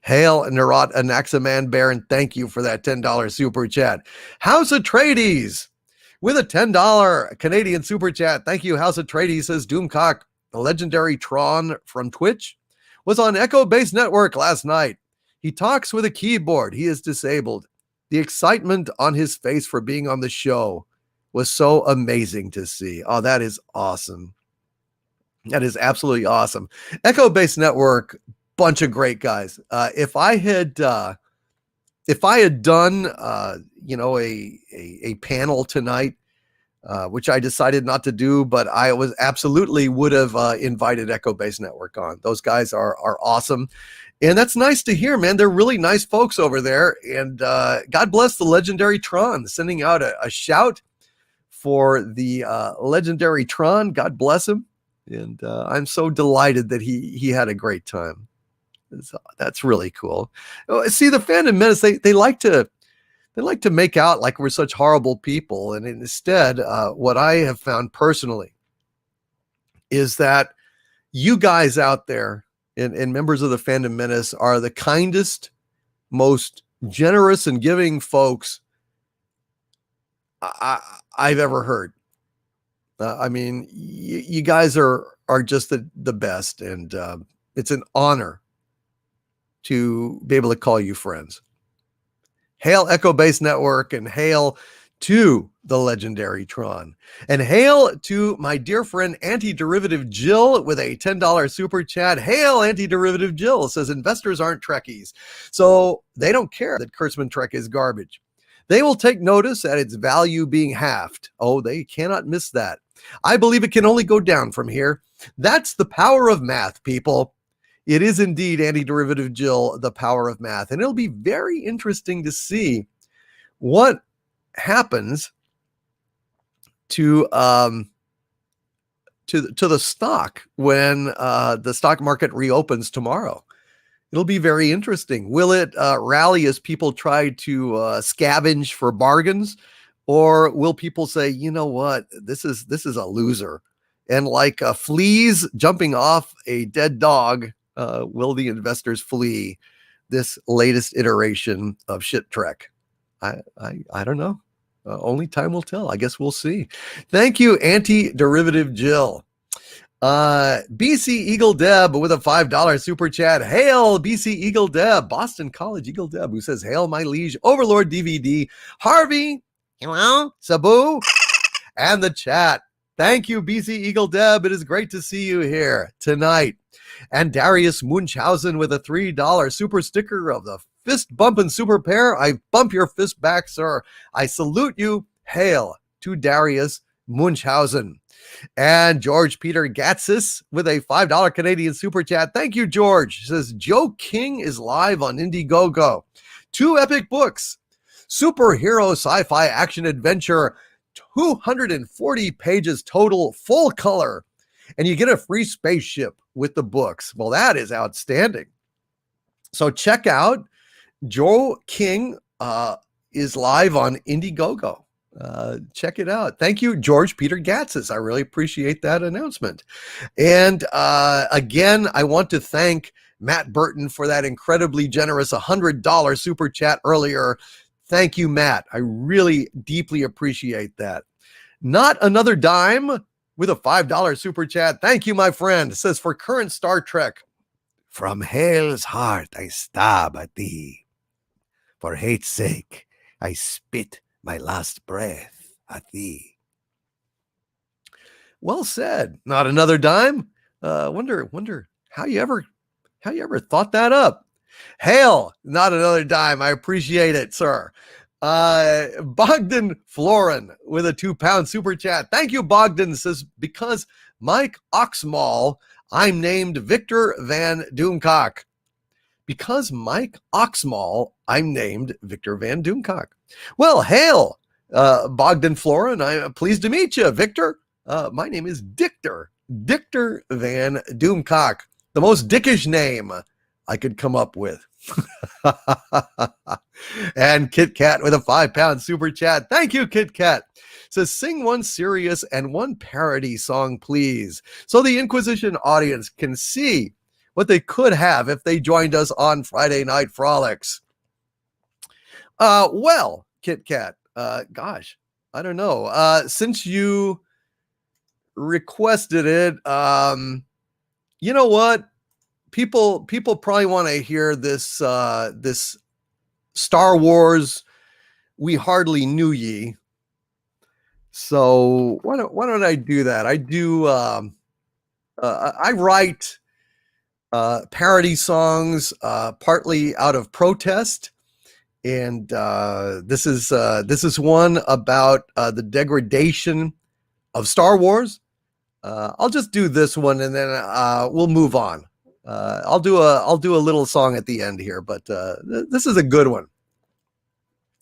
Hail Narot Anaximand Baron, thank you for that $10 super chat. House Atreides with a $10 Canadian super chat. Thank you, House Atreides. Says Doomcock, the legendary Tron from Twitch, was on Echo Base Network last night. He talks with a keyboard. He is disabled. The excitement on his face for being on the show was so amazing to see. Oh, that is awesome. That is absolutely awesome. Echo Base Network, bunch of great guys. If I had done a panel tonight, which I decided not to do, but I would have invited Echo Base Network on. Those guys are awesome. And that's nice to hear, man. They're really nice folks over there. And God bless the legendary Tron, sending out a shout for the legendary Tron. God bless him. And I'm so delighted that he had a great time. That's really cool. See, the Fandom Menace, they like to make out like we're such horrible people. And instead, what I have found personally is that you guys out there and members of the Fandom Menace are the kindest, most generous and giving folks I've ever heard. I mean, you guys are just the best. And it's an honor to be able to call you friends. Hail Echo Base Network, and hail to the legendary Tron. And hail to my dear friend Anti-Derivative Jill with a $10 super chat. Hail Anti-Derivative Jill, says investors aren't Trekkies, so they don't care that Kurtzman Trek is garbage. They will take notice at its value being halved. Oh, they cannot miss that. I believe it can only go down from here. That's the power of math, people. It is indeed, Anti-Derivative Jill, the power of math. And it'll be very interesting to see what happens to the stock when the stock market reopens tomorrow. It'll be very interesting. Will it rally as people try to scavenge for bargains, or will people say, you know what, this is a loser, and like fleas jumping off a dead dog, will the investors flee this latest iteration of shit trek? I don't know. Only time will tell. I guess we'll see. Thank you, Anti-Derivative Jill. BC Eagle Deb with a $5 super chat. Hail BC Eagle Deb, Boston College Eagle Deb, who says, hail my liege, Overlord DVD, Harvey, Hello? Sabu, and the chat. Thank you, BC Eagle Deb. It is great to see you here tonight. And Darius Munchausen with a $3 super sticker of the fist bumping super pair. I bump your fist back, sir. I salute you. Hail to Darius Munchausen. And George Peter Gatsis with a $5 Canadian super chat. Thank you, George. He says, Joe King is live on Indiegogo. 2 epic books, superhero sci-fi action adventure, 240 pages total, full color, and you get a free spaceship with the books. Well, that is outstanding. So check out Joe King is live on Indiegogo. Check it out. Thank you, George Peter Gatsis. I really appreciate that announcement. And again, I want to thank Matt Burton for that incredibly generous $100 super chat earlier. Thank you, Matt. I really deeply appreciate that. Not Another Dime with a $5 super chat. Thank you, my friend. It says, for current Star Trek, from hell's heart I stab at thee. For hate's sake, I spit my last breath at thee. Well said. Not Another Dime. Wonder how you ever thought that up. Hail, Not Another Dime. I appreciate it, sir. Bogdan Florin with a £2 super chat. Thank you, Bogdan. Says, because Mike Oxmall, I'm named Victor Van Doomcock. Because Mike Oxmall, I'm named Victor Van Doomcock. Well, hail, Bogdan Florin. I'm pleased to meet you, Victor. My name is Dictor Van Doomcock. The most dickish name I could come up with. And Kit Kat with a £5 super chat. Thank you, Kit Kat. Says, sing one serious and one parody song, please, so the Inquisition audience can see what they could have if they joined us on Friday Night Frolics. Well, Kit Kat, gosh, I don't know. Since you requested it, you know what? People probably want to hear this this Star Wars We Hardly Knew Ye. So why don't I do that? I do. I write parody songs partly out of protest, and this is one about the degradation of Star Wars. I'll just do this one, and then we'll move on. I'll do a little song at the end here, but this is a good one.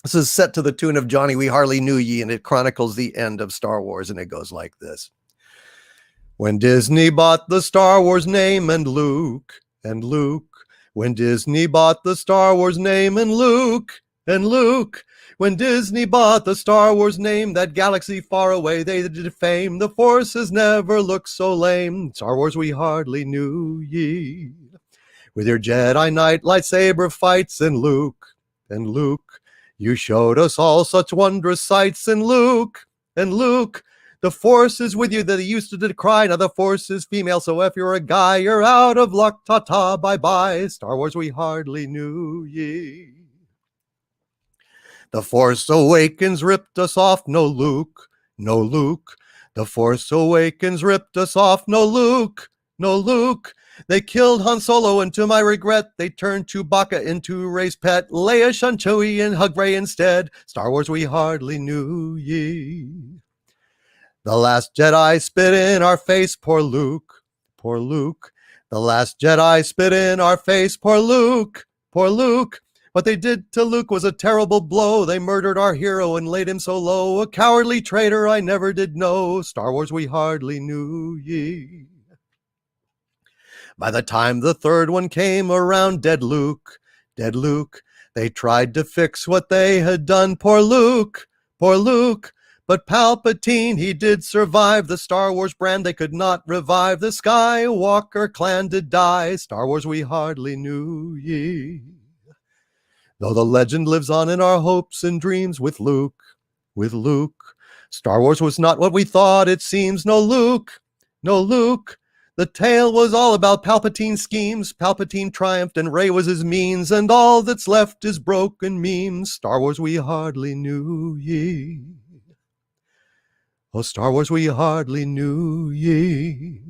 This is set to the tune of Johnny We Hardly Knew Ye, and it chronicles the end of Star Wars, and it goes like this. When Disney bought the Star Wars name and Luke, when Disney bought the Star Wars name and Luke, when Disney bought the Star Wars name, that galaxy far away they did fame. The Force has never looked so lame. Star Wars we hardly knew ye. With your Jedi Knight lightsaber fights and Luke, you showed us all such wondrous sights. And Luke, The Force is with you that they used to decry. Now the Force is female, so if you're a guy, you're out of luck. Ta-ta, bye-bye. Star Wars, we hardly knew ye. The Force Awakens ripped us off. No Luke, no Luke. The Force Awakens ripped us off. No Luke, no Luke. They killed Han Solo, and to my regret, they turned Chewbacca into Rey's pet. Leia shunned Chewie and hugged Rey instead. Star Wars, we hardly knew ye. The Last Jedi spit in our face. Poor Luke, poor Luke. The Last Jedi spit in our face. Poor Luke, poor Luke. What they did to Luke was a terrible blow. They murdered our hero and laid him so low. A cowardly traitor I never did know. Star Wars, we hardly knew ye. By the time the third one came around, dead Luke, they tried to fix what they had done. Poor Luke, poor Luke. But Palpatine, he did survive. The Star Wars brand they could not revive. The Skywalker clan did die. Star Wars, we hardly knew ye. Though the legend lives on in our hopes and dreams with Luke, Star Wars was not what we thought it seems. No Luke, no Luke. The tale was all about Palpatine's schemes. Palpatine triumphed and Rey was his means, and all that's left is broken memes. Star Wars, we hardly knew ye. Oh, Star Wars, we hardly knew ye.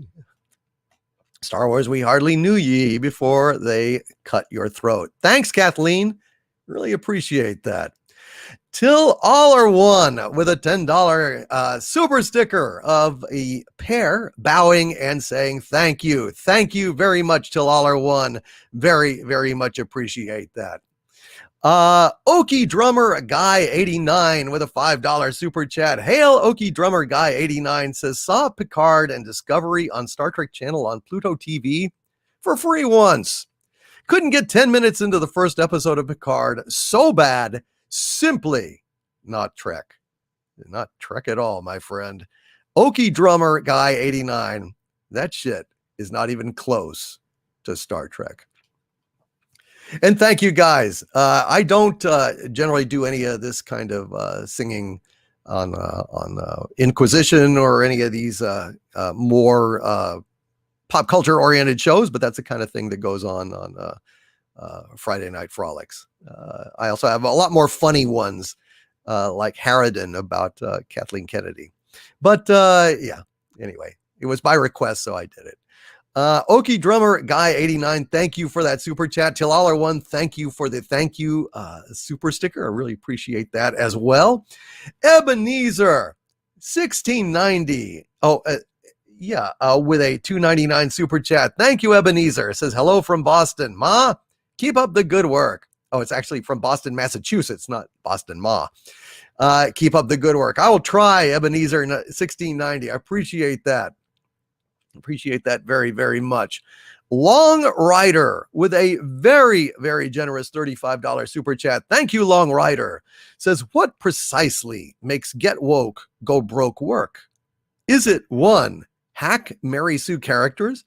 Star Wars, we hardly knew ye before they cut your throat. Thanks, Kathleen. Really appreciate that. Till All Are One with a $10 super sticker of a pair bowing and saying thank you. Thank you very much, Till All Are One. Very, very much appreciate that. Okie Drummer Guy 89 with a $5 super chat. Hail Okie Drummer Guy 89 says, saw Picard and Discovery on Star Trek Channel on Pluto TV for free once. Couldn't get 10 minutes into the first episode of Picard. So bad. Simply not Trek. Not Trek at all, my friend. Okie Drummer Guy 89. That shit is not even close to Star Trek. And thank you guys. I don't generally do any of this kind of singing on Inquisition or any of these more pop culture oriented shows, but that's the kind of thing that goes on Friday Night Frolics. I also have a lot more funny ones like Harridan about Kathleen Kennedy. But yeah, anyway, it was by request, so I did it. Okie Drummer Guy 89, thank you for that super chat. Till All Are One, thank you for the thank you super sticker. I really appreciate that as well. Ebenezer 1690. With a $2.99 super chat. Thank you, Ebenezer. Says hello from Boston. Ma, keep up the good work. Oh, it's actually from Boston, Massachusetts, not Boston, Ma. Keep up the good work. I will try, Ebenezer 1690. I appreciate that. Appreciate that very, very much. Long Rider with a very, very generous $35 super chat. Thank you, Long Rider. Says, what precisely makes Get Woke Go Broke work? Is it 1, hack Mary Sue characters?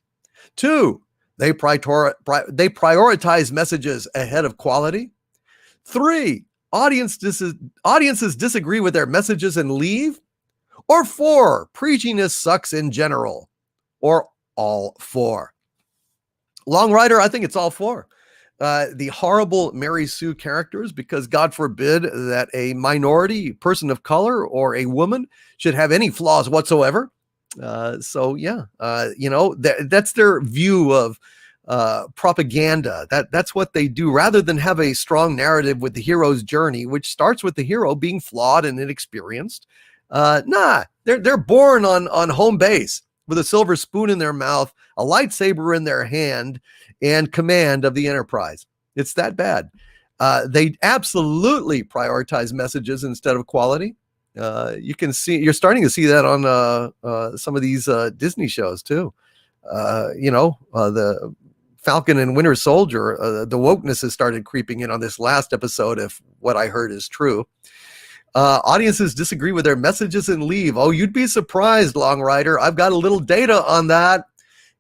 2, they prioritize messages ahead of quality? 3, audiences disagree with their messages and leave? Or 4, preachiness sucks in general? Or all 4? Long Rider, I think it's all 4. The horrible Mary Sue characters, because God forbid that a minority person of color or a woman should have any flaws whatsoever. That's their view of propaganda. That's what they do, rather than have a strong narrative with the hero's journey, which starts with the hero being flawed and inexperienced. They're born on home base with a silver spoon in their mouth, a lightsaber in their hand, and command of the Enterprise. It's that bad. They absolutely prioritize messages instead of quality. You're starting to see that on some of these Disney shows too. The Falcon and Winter Soldier, the wokeness has started creeping in on this last episode, if what I heard is true. Audiences disagree with their messages and leave. Oh, you'd be surprised, Long Rider. I've got a little data on that,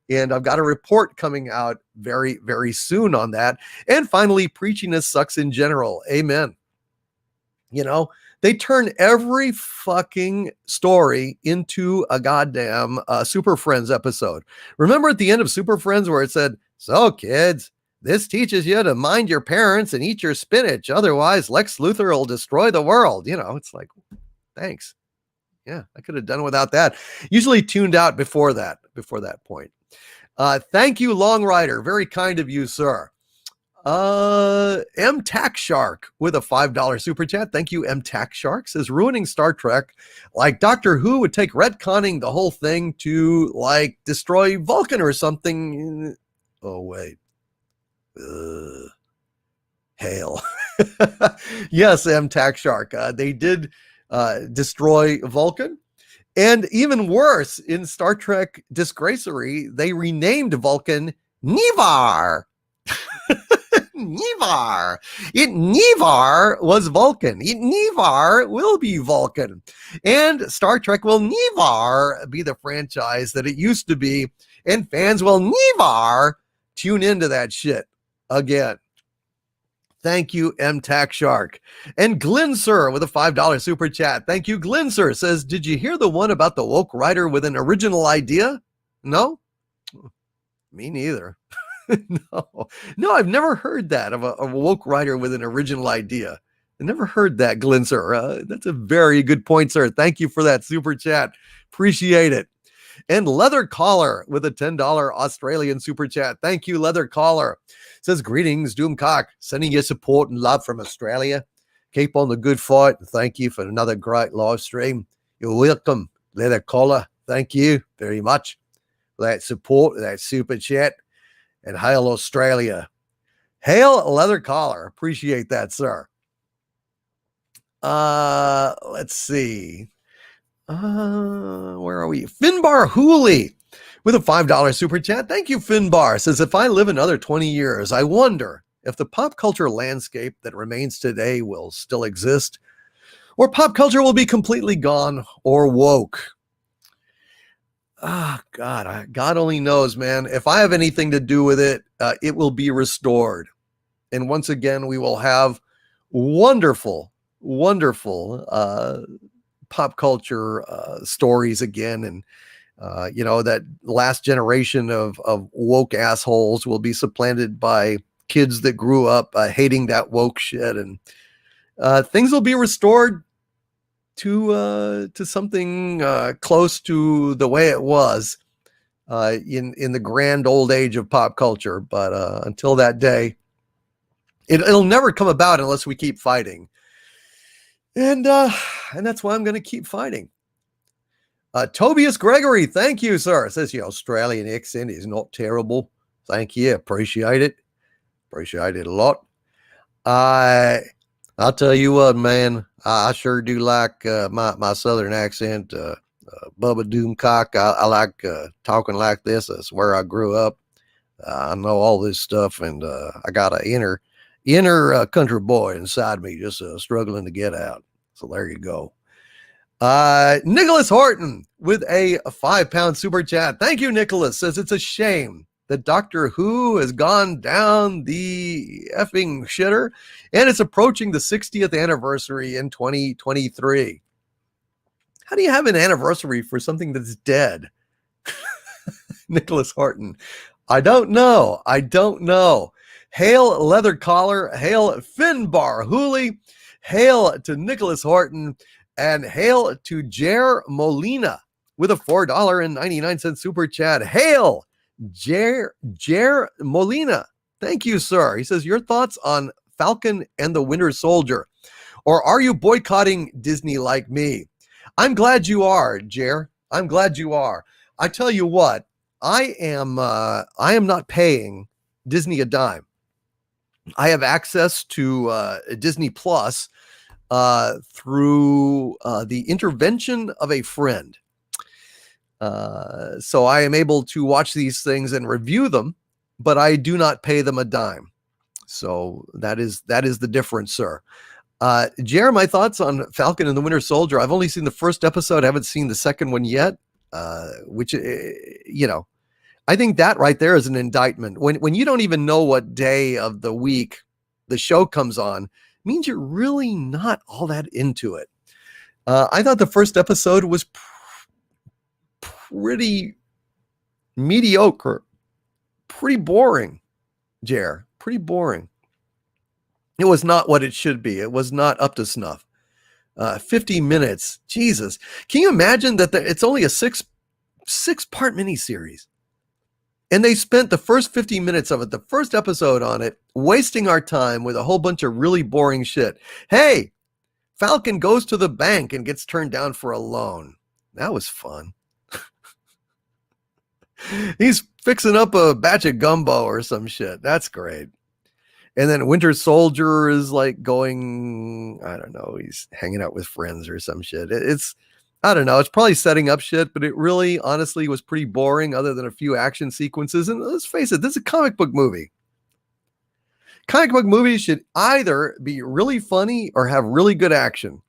and I've got a report coming out very, very soon on that. And finally, preachiness sucks in general. Amen. You know, they turn every fucking story into a goddamn Super Friends episode. Remember at the end of Super Friends where it said, "So kids, this teaches you to mind your parents and eat your spinach. Otherwise, Lex Luthor will destroy the world." You know, it's like, thanks. Yeah, I could have done without that. Usually tuned out before that point. Thank you, Long Rider. Very kind of you, sir. M Tax Shark with a $5 super chat. Thank you, M Tax Shark. Says ruining Star Trek like Doctor Who would take retconning the whole thing to like destroy Vulcan or something. Oh wait. Hail. Yes, M Tax Shark. They did destroy Vulcan. And even worse, in Star Trek Disgracery, they renamed Vulcan Nivar. Nivar. Nivar was Vulcan. Nivar will be Vulcan. And Star Trek will Nivar be the franchise that it used to be. And fans will Nivar tune into that shit again. Thank you, M Tax Shark. And Glinser with a $5 super chat. Thank you, Glinser. Says, did you hear the one about the woke writer with an original idea? No? Me neither. No, I've never heard that of a woke writer with an original idea. I never heard that, Glinser. That's a very good point, sir. Thank you for that super chat. Appreciate it. And Leather Collar with a $10 Australian super chat. Thank you, Leather Collar. Says, greetings, Doomcock. Sending you support and love from Australia. Keep on the good fight. And thank you for another great live stream. You're welcome, Leather Collar. Thank you very much for that support, that super chat. And hail Australia. Hail Leather Collar. Appreciate that, sir. Let's see. Where are we? Finbar Hooley with a $5 super chat. Thank you, Finbar. Says, if I live another 20 years, I wonder if the pop culture landscape that remains today will still exist, or pop culture will be completely gone or woke. Ah, God, God only knows, man. If I have anything to do with it, it will be restored. And once again, we will have wonderful, wonderful pop culture stories again. And, that last generation of woke assholes will be supplanted by kids that grew up hating that woke shit. And things will be restored to something close to the way it was in the grand old age of pop culture. But until that day, it'll never come about unless we keep fighting. And that's why I'm going to keep fighting. Tobias Gregory, thank you, sir. It says your Australian accent is not terrible. Thank you. Appreciate it. Appreciate it a lot. I'll tell you what, man, I sure do like my southern accent. Bubba Doomcock, I like talking like this. That's where I grew up. I know all this stuff, and I got an inner country boy inside me just struggling to get out. So there you go. Nicholas Horton with a £5 super chat. Thank you, Nicholas. Says it's a shame that Doctor Who has gone down the effing shitter, and it's approaching the 60th anniversary in 2023. How do you have an anniversary for something that's dead? Nicholas Horton. I don't know. Hail Leather Collar. Hail Finbar Hooley. Hail to Nicholas Horton. And hail to Jer Molina with a $4.99 super chat. Hail Jer Molina. Thank you, sir. He says, your thoughts on Falcon and the Winter Soldier, or are you boycotting Disney like me? I'm glad you are, Jer. I'm glad you are. I tell you what, I am not paying Disney a dime. I have access to Disney Plus through the intervention of a friend. So I am able to watch these things and review them, but I do not pay them a dime. So that is the difference, sir. Jer, my thoughts on Falcon and the Winter Soldier. I've only seen the first episode. I haven't seen the second one yet, which, I think that right there is an indictment. When you don't even know what day of the week the show comes on, means you're really not all that into it. I thought the first episode was pretty mediocre, pretty boring, Jer, pretty boring. It was not what it should be. It was not up to snuff. 50 minutes. Jesus. Can you imagine that it's only a six-part miniseries? And they spent the first 50 minutes of it, the first episode on it, wasting our time with a whole bunch of really boring shit. Hey, Falcon goes to the bank and gets turned down for a loan. That was fun. He's fixing up a batch of gumbo or some shit. That's great. And then Winter Soldier is like going, I don't know, he's hanging out with friends or some shit. I don't know, it's probably setting up shit, but it really, honestly, was pretty boring other than a few action sequences. And let's face it, this is a comic book movie. Comic book movies should either be really funny or have really good action,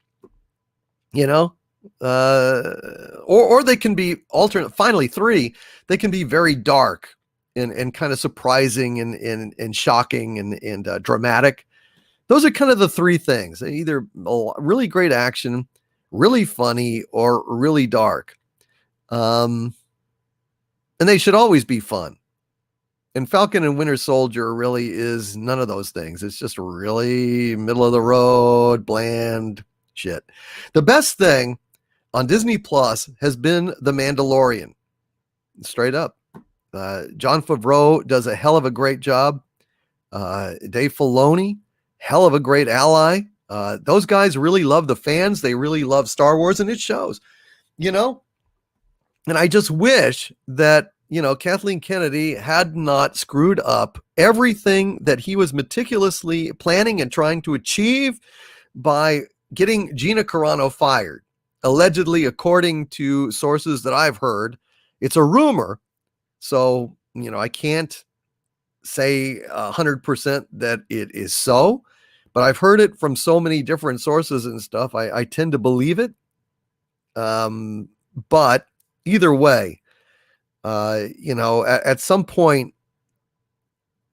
you know, or they can be alternate. Finally, 3, they can be very dark and kind of surprising and shocking and dramatic. Those are kind of the 3 things. Either really great action, really funny, or really dark. And they should always be fun. And Falcon and Winter Soldier really is none of those things. It's just really middle of the road, bland shit. The best thing on Disney Plus has been The Mandalorian. Straight up. Jon Favreau does a hell of a great job. Dave Filoni, hell of a great ally. Those guys really love the fans. They really love Star Wars, and it shows, you know? And I just wish that, you know, Kathleen Kennedy had not screwed up everything that he was meticulously planning and trying to achieve by getting Gina Carano fired. Allegedly, according to sources that I've heard, it's a rumor. So, you know, I can't say 100% that it is so, but I've heard it from so many different sources and stuff. I tend to believe it. But either way, you know, at some point,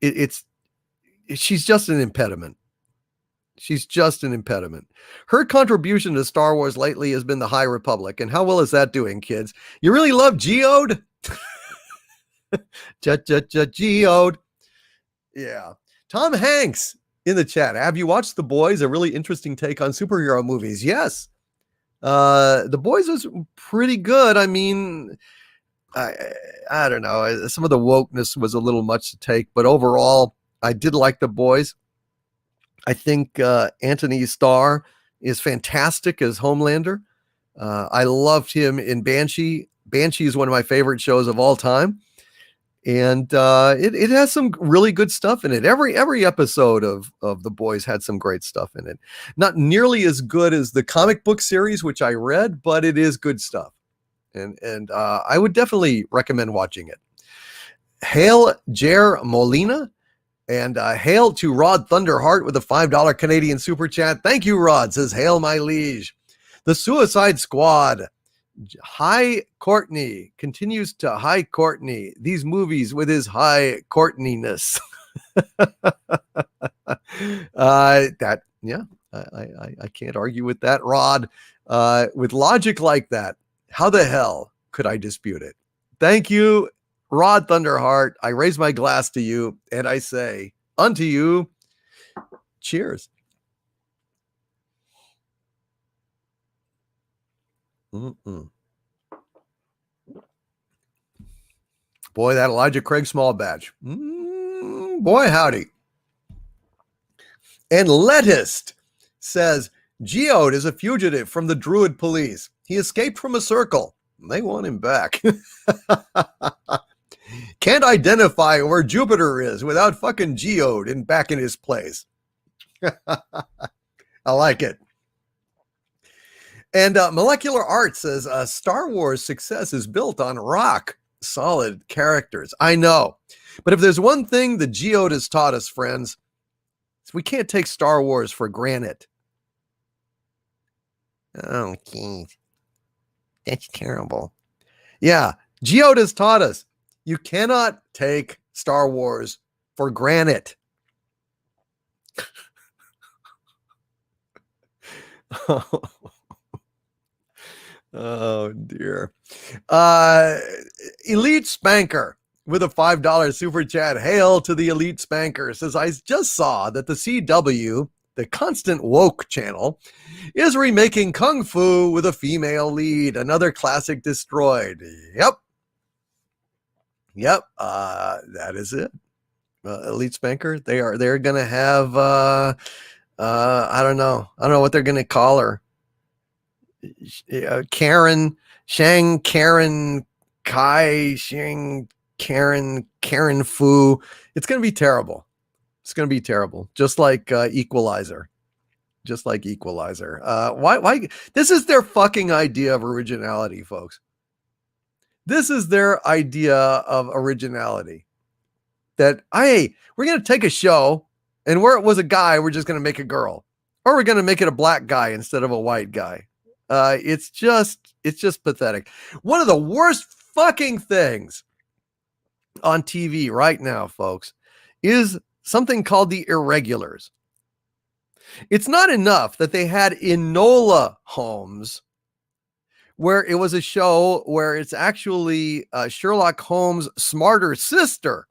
she's just an impediment. She's just an impediment. Her contribution to Star Wars lately has been the High Republic. And how well is that doing, kids? You really love Geode? Geode. Yeah. Tom Hanks in the chat. Have you watched The Boys? A really interesting take on superhero movies. Yes. The Boys was pretty good. I mean, I don't know. Some of the wokeness was a little much to take, but overall, I did like The Boys. I think Anthony Starr is fantastic as Homelander. I loved him in Banshee. Banshee is one of my favorite shows of all time. And it has some really good stuff in it. Every episode of The Boys had some great stuff in it. Not nearly as good as the comic book series, which I read, but it is good stuff. And I would definitely recommend watching it. Hail Jer Molina. And hail to Rod Thunderheart with a $5 Canadian super chat. Thank you, Rod. Says, hail my liege. The Suicide Squad. Hi Courtney continues to hi Courtney these movies with his high Courtneyness. I can't argue with that, Rod. With logic like that, how the hell could I dispute it? Thank you, Rod Thunderheart. I raise my glass to you and I say unto you, cheers. Boy, that Elijah Craig small batch. Boy, howdy. And Lettuce says, Geode is a fugitive from the Druid police. He escaped from a circle. They want him back. Can't identify where Jupiter is without fucking Geode back in his place. I like it. And Molecular Art says, Star Wars success is built on rock solid characters. I know. But if there's one thing the Geode has taught us, friends, is we can't take Star Wars for granted. Oh, geez. That's terrible. Yeah. Geode has taught us you cannot take Star Wars for granted. Oh dear. Elite Spanker with a $5 super chat. Hail to the Elite Spanker. Says, I just saw that the CW, the Constant Woke channel, is remaking Kung Fu with a female lead. Another classic destroyed. Yep. That is it. Elite Spanker. They're gonna have I don't know what they're gonna call her. Karen Shang Karen Kai Shang Karen Fu. It's gonna be terrible. It's gonna be terrible. Just like Equalizer. Just like Equalizer. Why this is their fucking idea of originality, folks. This is their idea of originality. That, hey, we're going to take a show, and where it was a guy, we're just going to make a girl. Or we're going to make it a black guy instead of a white guy. It's just pathetic. One of the worst fucking things on TV right now, folks, is something called the Irregulars. It's not enough that they had Enola Holmes, where it was a show where it's actually Sherlock Holmes' smarter sister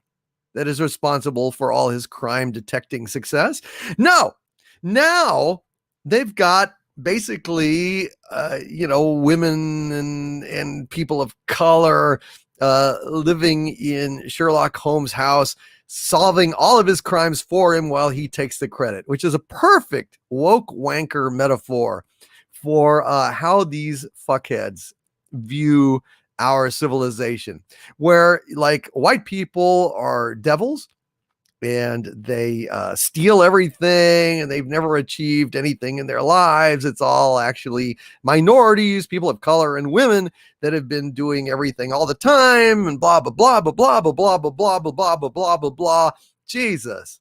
that is responsible for all his crime detecting success. No, now they've got basically, women and people of color living in Sherlock Holmes' house, solving all of his crimes for him while he takes the credit, which is a perfect woke wanker metaphor for how these fuckheads view our civilization, where like white people are devils and they steal everything and they've never achieved anything in their lives. It's all actually minorities, people of color, and women that have been doing everything all the time, and blah blah blah blah blah blah blah blah blah blah blah blah blah blah blah. Jesus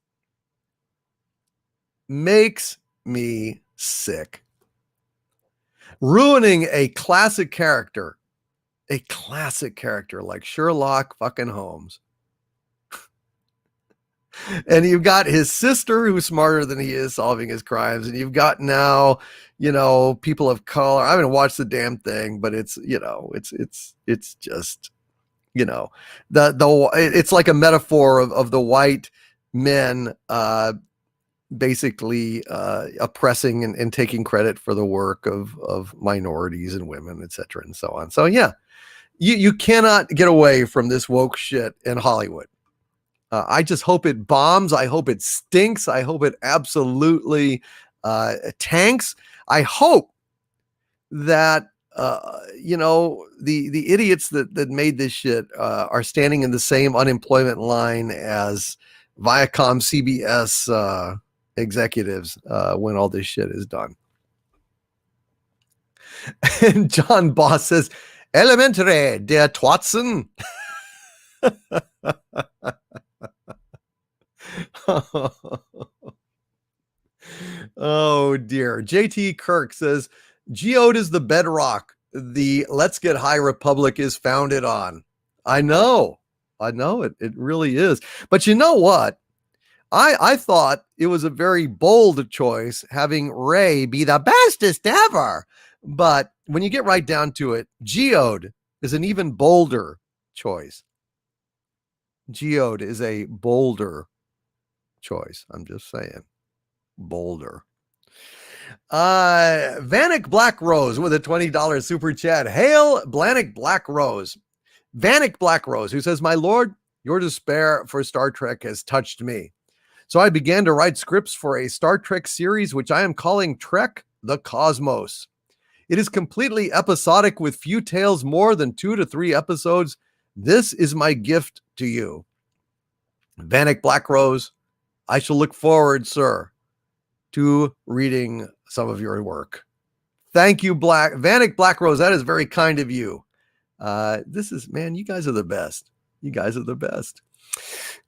makes me sick. Ruining a classic character like Sherlock fucking Holmes. And you've got his sister who's smarter than he is solving his crimes. And you've got now, people of color. I haven't watched the damn thing, but it's just, it's like a metaphor of the white men, basically oppressing and taking credit for the work of minorities and women, etc. and so on. So yeah, you cannot get away from this woke shit in Hollywood. I just hope it bombs. I hope it stinks. I hope it absolutely tanks. I hope that the idiots that made this shit are standing in the same unemployment line as Viacom CBS executives when all this shit is done. And John Boss says, "Elementary, dear Twatson." Oh dear. JT Kirk says, "Geode is the bedrock the Let's Get High Republic is founded on." I know it really is. But you know what? I thought it was a very bold choice having Ray be the bestest ever. But when you get right down to it, Geode is an even bolder choice. Geode is a bolder choice. I'm just saying. Bolder. Vanek Black Rose with a $20 super chat. Hail Vanek Black Rose. Vanek Black Rose, who says, "My lord, your despair for Star Trek has touched me. So I began to write scripts for a Star Trek series, which I am calling Trek the Cosmos. It is completely episodic with few tales, more than 2 to 3 episodes. This is my gift to you." Vanek Black Rose, I shall look forward, sir, to reading some of your work. Thank you, Vanek Black Rose. That is very kind of you. You guys are the best. You guys are the best.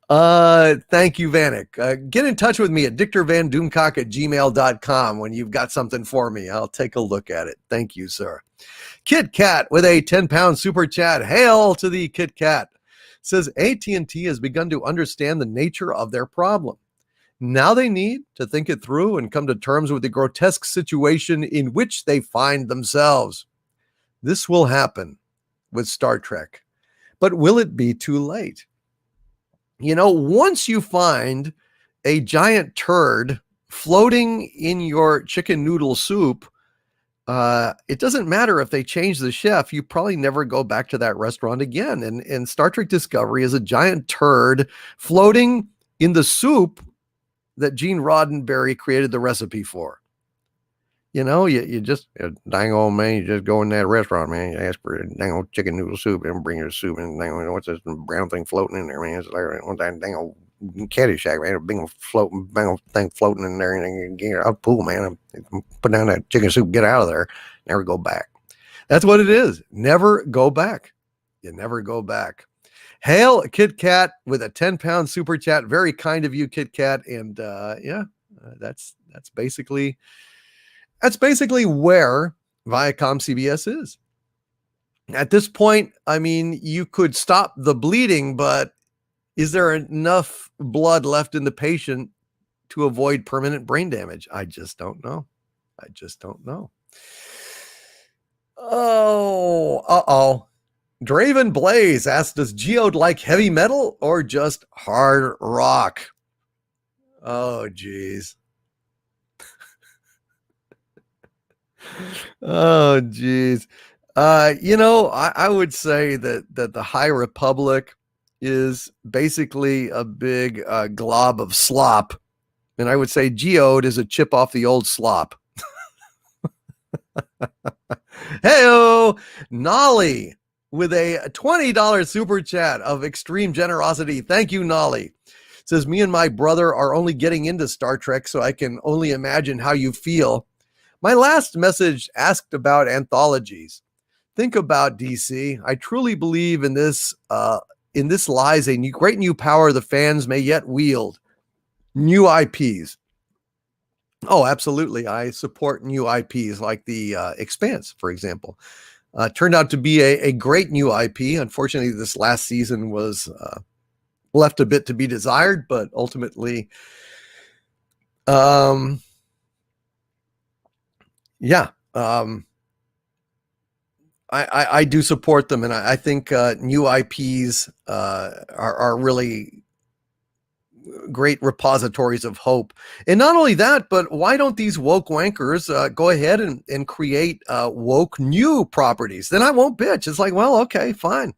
Thank you, Vanek. Get in touch with me at dictorvandoomcock@gmail.com when you've got something for me. I'll take a look at it. Thank you, sir. Kit Kat with a 10-pound super chat. Hail to the Kit Kat. Says AT&T has begun to understand the nature of their problem. Now they need to think it through and come to terms with the grotesque situation in which they find themselves. This will happen with Star Trek, but will it be too late? You know, once you find a giant turd floating in your chicken noodle soup, it doesn't matter if they change the chef, you probably never go back to that restaurant again. And Star Trek Discovery is a giant turd floating in the soup that Gene Roddenberry created the recipe for. You know, you just, dang old man, you just go in that restaurant, man, you ask for a dang old chicken noodle soup and bring your soup and dang old, what's this brown thing floating in there, man? It's like one that dang old Caddyshack, man, a big old thing floating in there, and get out of the pool, man. Put down that chicken soup, get out of there, never go back. That's what it is. Never go back. You never go back. Hail Kit Kat with a 10-pound super chat. Very kind of you, Kit Kat. And that's basically where Viacom CBS is. At this point, I mean, you could stop the bleeding, but is there enough blood left in the patient to avoid permanent brain damage? I just don't know. Oh, Draven Blaze asks, does Geode like heavy metal or just hard rock? Oh, geez. Oh, geez. You know, I would say that the High Republic is basically a big glob of slop. And I would say Geode is a chip off the old slop. Hey-o, Nolly with a $20 super chat of extreme generosity. Thank you, Nolly. Says, me and my brother are only getting into Star Trek, so I can only imagine how you feel. My last message asked about anthologies. Think about DC. I truly believe in this lies a great new power the fans may yet wield. New IPs. Oh, absolutely. I support new IPs like the Expanse, for example. Turned out to be a great new IP. Unfortunately, this last season was left a bit to be desired, but ultimately, I do support them, and I think new IPs are really great repositories of hope. And not only that, but why don't these woke wankers go ahead and create woke new properties? Then I won't bitch. It's like, well, okay, fine.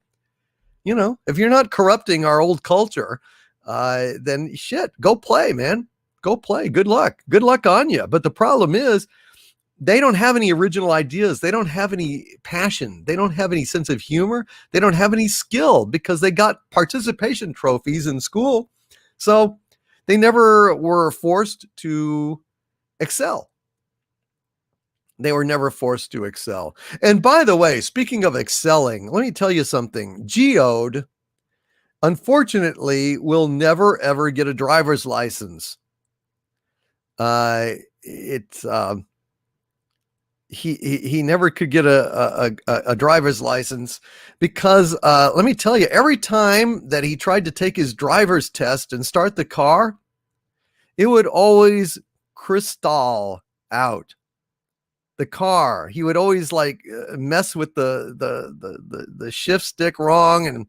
You know, if you're not corrupting our old culture, then shit, go play, man. Go play. Good luck. Good luck on you. But the problem is, they don't have any original ideas. They don't have any passion. They don't have any sense of humor. They don't have any skill because they got participation trophies in school. So they never were forced to excel. They were never forced to excel. And by the way, speaking of excelling, let me tell you something. Geode, unfortunately, will never, ever get a driver's license. He never could get a driver's license because let me tell you, every time that he tried to take his driver's test and start the car, it would always crystal out the car. He would always like mess with the shift stick wrong and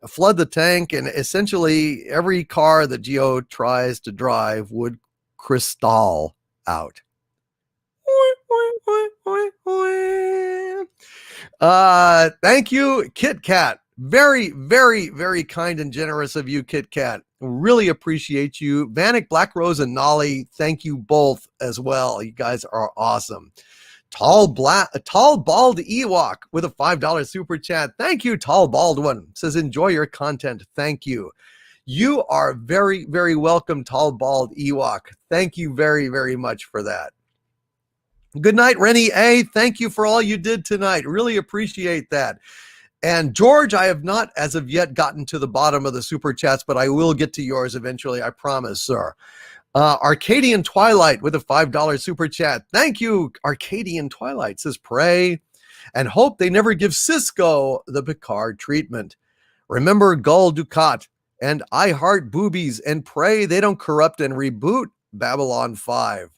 flood the tank, and essentially every car that Geo tries to drive would crystal out. Thank you, Kit Kat. Very, very, very kind and generous of you, Kit Kat. Really appreciate you. Vanek, Black Rose, and Nolly, thank you both as well. You guys are awesome. Tall bald Ewok with a $5 super chat. Thank you, Tall Bald One. Says, enjoy your content. Thank you. You are very, very welcome, Tall Bald Ewok. Thank you very, very much for that. Good night, Rennie A. Thank you for all you did tonight. Really appreciate that. And George, I have not as of yet gotten to the bottom of the super chats, but I will get to yours eventually. I promise, sir. Arcadian Twilight with a $5 super chat. Thank you, Arcadian Twilight. Says, pray and hope they never give Cisco the Picard treatment. Remember Gul Dukat. and I heart boobies and pray they don't corrupt and reboot Babylon 5.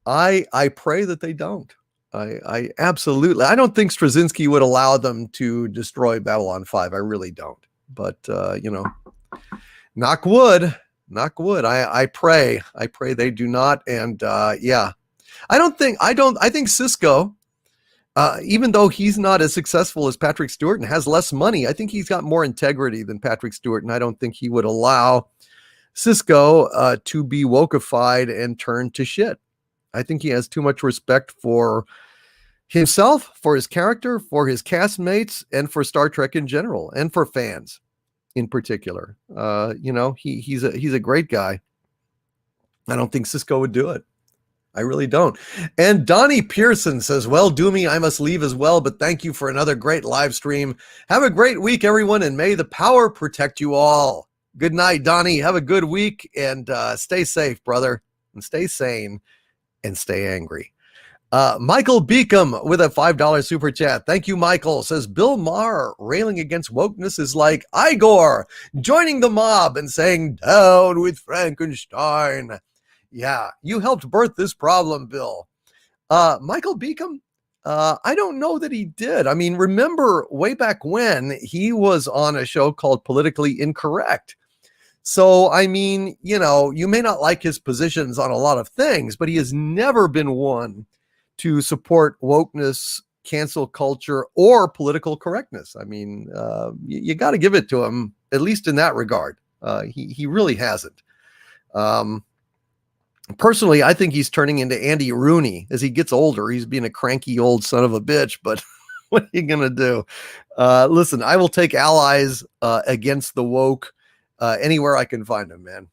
I pray that they don't. I absolutely, I don't think Straczynski would allow them to destroy Babylon 5. I really don't. But, knock wood. I pray they do not. And yeah, I think Cisco, even though he's not as successful as Patrick Stewart and has less money, I think he's got more integrity than Patrick Stewart. And I don't think he would allow Cisco to be wokeified and turned to shit. I think he has too much respect for himself, for his character, for his castmates, and for Star Trek in general, and for fans in particular. He's a great guy. I don't think Cisco would do it. I really don't. And Donnie Pearson says, well, Doomy, I must leave as well, but thank you for another great live stream. Have a great week, everyone, and may the power protect you all. Good night, Donnie. Have a good week, and stay safe, brother, and stay sane, and stay angry. Michael Beacom with a $5 super chat. Thank you, Michael. Says Bill Maher railing against wokeness is like Igor joining the mob and saying, down with Frankenstein. Yeah, you helped birth this problem, Bill. Michael Beacom, I don't know that he did. I mean, remember way back when he was on a show called Politically Incorrect. So, I mean, you may not like his positions on a lot of things, but he has never been one to support wokeness, cancel culture, or political correctness. I mean, you got to give it to him, at least in that regard. He really hasn't. Personally, I think he's turning into Andy Rooney as he gets older. He's being a cranky old son of a bitch, but what are you going to do? Listen, I will take allies against the woke anywhere I can find them, man.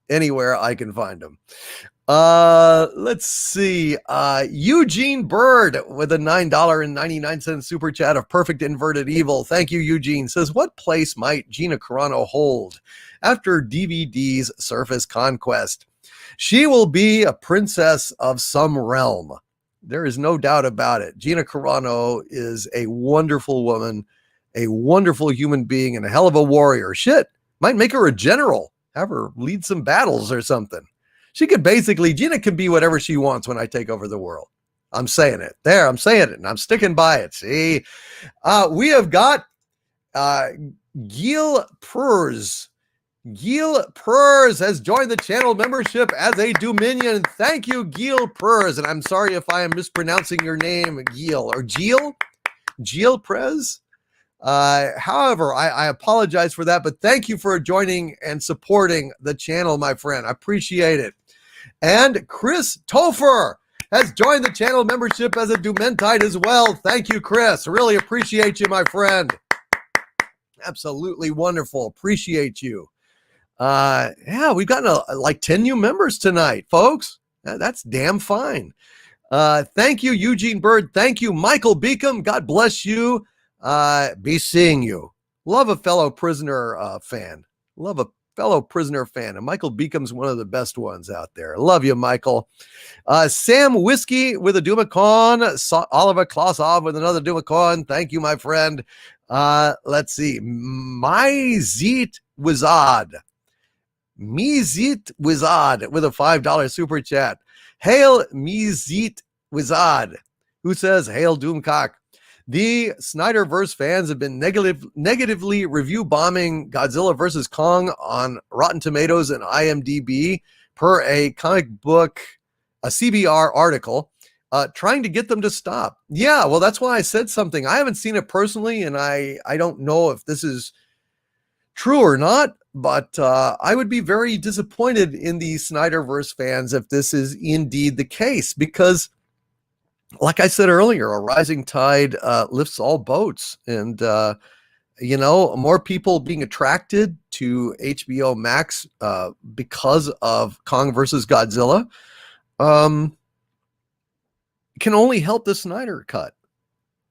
Anywhere I can find them. Let's see. Eugene Bird with a $9.99 super chat of Perfect Inverted Evil. Thank you, Eugene. Says, what place might Gina Carano hold after DVD's Surface Conquest? She will be a princess of some realm. There is no doubt about it. Gina Carano is a wonderful woman, a wonderful human being, and a hell of a warrior. Shit, might make her a general, have her lead some battles or something. She could Gina can be whatever she wants when I take over the world. I'm saying it. There, I'm saying it, and I'm sticking by it. See, we have got Gil Purs. Gil Purs has joined the channel membership as a Dominion. Thank you, Gil Purs. And I'm sorry if I am mispronouncing your name, Gil or Gil Prez. However, I apologize for that, but thank you for joining and supporting the channel, my friend. I appreciate it. And Chris Topher has joined the channel membership as a Dumentite as well. Thank you, Chris. Really appreciate you, my friend. Absolutely wonderful. Appreciate you. Yeah, we've gotten like 10 new members tonight, folks. That's damn fine. Thank you, Eugene Bird. Thank you, Michael Beacom. God bless you. Be seeing you. Love a fellow prisoner fan. Love a fellow prisoner fan. And Michael Beacom's one of the best ones out there. Love you, Michael. Sam Whiskey with a Dumacon. Oliver Klosov with another Dumacon. Thank you, my friend. Let's see. Mizit Wizard. Mizit Wizard with a $5 super chat. Hail Mizit Wizard, who says, Hail Doomcock. The Snyderverse fans have been negatively review bombing Godzilla vs. Kong on Rotten Tomatoes and IMDb per a CBR article, trying to get them to stop. Yeah, well, that's why I said something. I haven't seen it personally, and I don't know if this is true or not, but I would be very disappointed in the Snyderverse fans if this is indeed the case, because like I said earlier, a rising tide lifts all boats. And, more people being attracted to HBO Max because of Kong versus Godzilla can only help the Snyder Cut.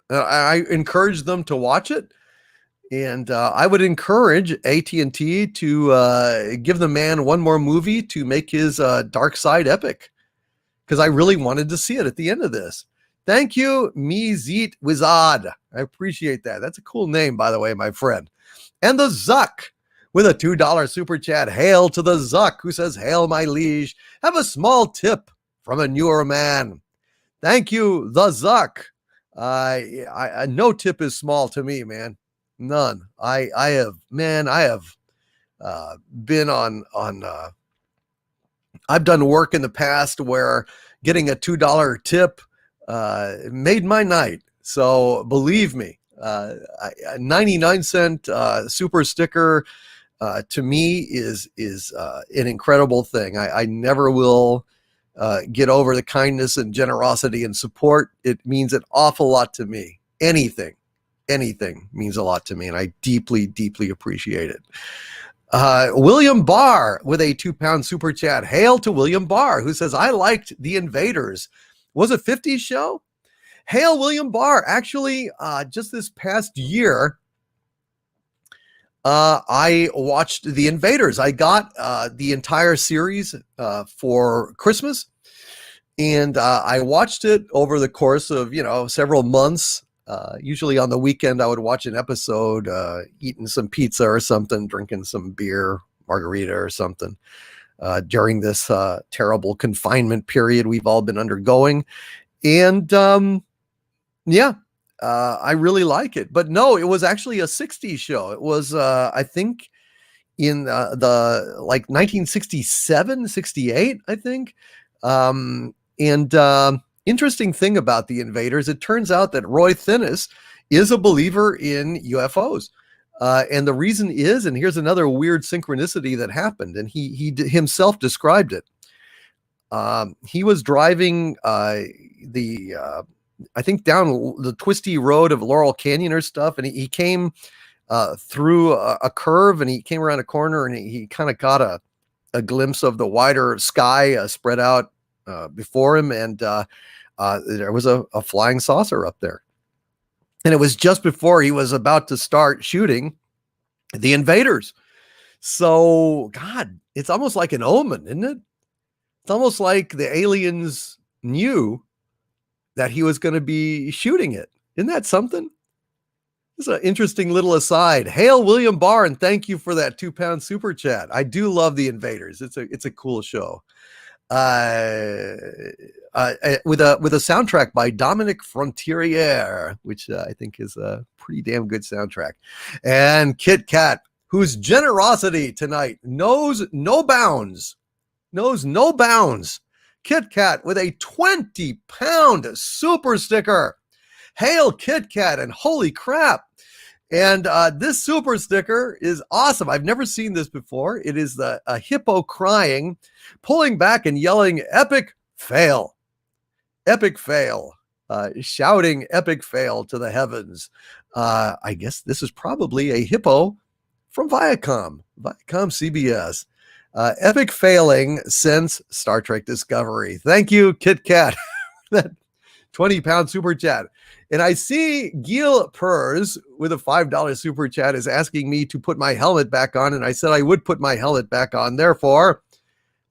I encourage them to watch it. And I would encourage AT&T to give the man one more movie to make his Dark Side epic, because I really wanted to see it at the end of this. Thank you, Mizit Wizard. I appreciate that. That's a cool name, by the way, my friend. And the Zuck with a $2 super chat. Hail to the Zuck, who says, hail my liege. Have a small tip from a newer man. Thank you, the Zuck. No tip is small to me, man. None. I have been on I've done work in the past where getting a $2 tip made my night. So believe me, a 99-cent super sticker to me is an incredible thing. I never will get over the kindness and generosity and support. It means an awful lot to me. Anything means a lot to me, and I deeply, deeply appreciate it. William Barr with a £2 super chat. Hail to William Barr, who says, I liked The Invaders. Was it 50s show? Hail William Barr. Actually, just this past year, I watched The Invaders. I got the entire series for Christmas, and I watched it over the course of, several months. Usually on the weekend, I would watch an episode, eating some pizza or something, drinking some beer, margarita or something, during this terrible confinement period we've all been undergoing. And I really like it. But no, it was actually a 60s show. It was, I think, in the 1967, 68, I think. Interesting thing about The Invaders, it turns out that Roy Thinnis is a believer in UFOs. And the reason is, and here's another weird synchronicity that happened, and he himself described it. He was driving I think down the twisty road of Laurel Canyon or stuff, and he came through a curve, and he came around a corner, and he kind of got a glimpse of the wider sky spread out before him, and there was a flying saucer up there. And it was just before he was about to start shooting The Invaders. So, God, it's almost like an omen, isn't it? It's almost like the aliens knew that he was going to be shooting it. Isn't that something? This is an interesting little aside. Hail William Barr, and thank you for that £2 super chat. I do love The Invaders. It's a cool show. With a soundtrack by Dominic Frontiere, which I think is a pretty damn good soundtrack. And Kit Kat, whose generosity tonight knows no bounds. Kit Kat with a 20-pound super sticker. Hail Kit Kat, and holy crap. And this super sticker is awesome. I've never seen this before. It is a hippo crying, pulling back and yelling, epic fail, shouting epic fail to the heavens. I guess this is probably a hippo from Viacom CBS. Epic failing since Star Trek Discovery. Thank you, Kit Kat. That 20-pound super chat. And I see Gil Pers with a $5 super chat is asking me to put my helmet back on. And I said I would put my helmet back on. Therefore,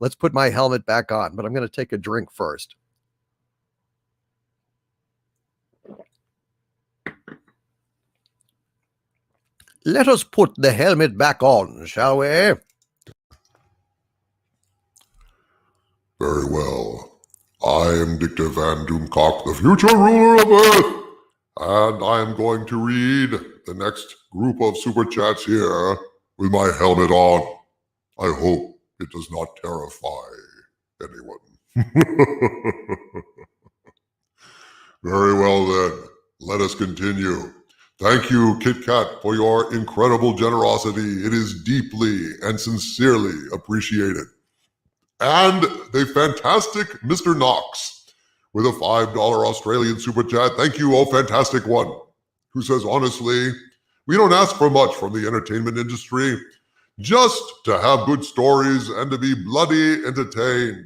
let's put my helmet back on. But I'm going to take a drink first. Let us put the helmet back on, shall we? Very well. I am Dictor Van Doomcock, the future ruler of Earth, and I am going to read the next group of super chats here with my helmet on. I hope it does not terrify anyone. Very well then, let us continue. Thank you, Kit Kat, for your incredible generosity. It is deeply and sincerely appreciated. And the fantastic Mr. Knox with a $5 Australian super chat. Thank you, oh fantastic one, who says, honestly, we don't ask for much from the entertainment industry, just to have good stories and to be bloody entertained.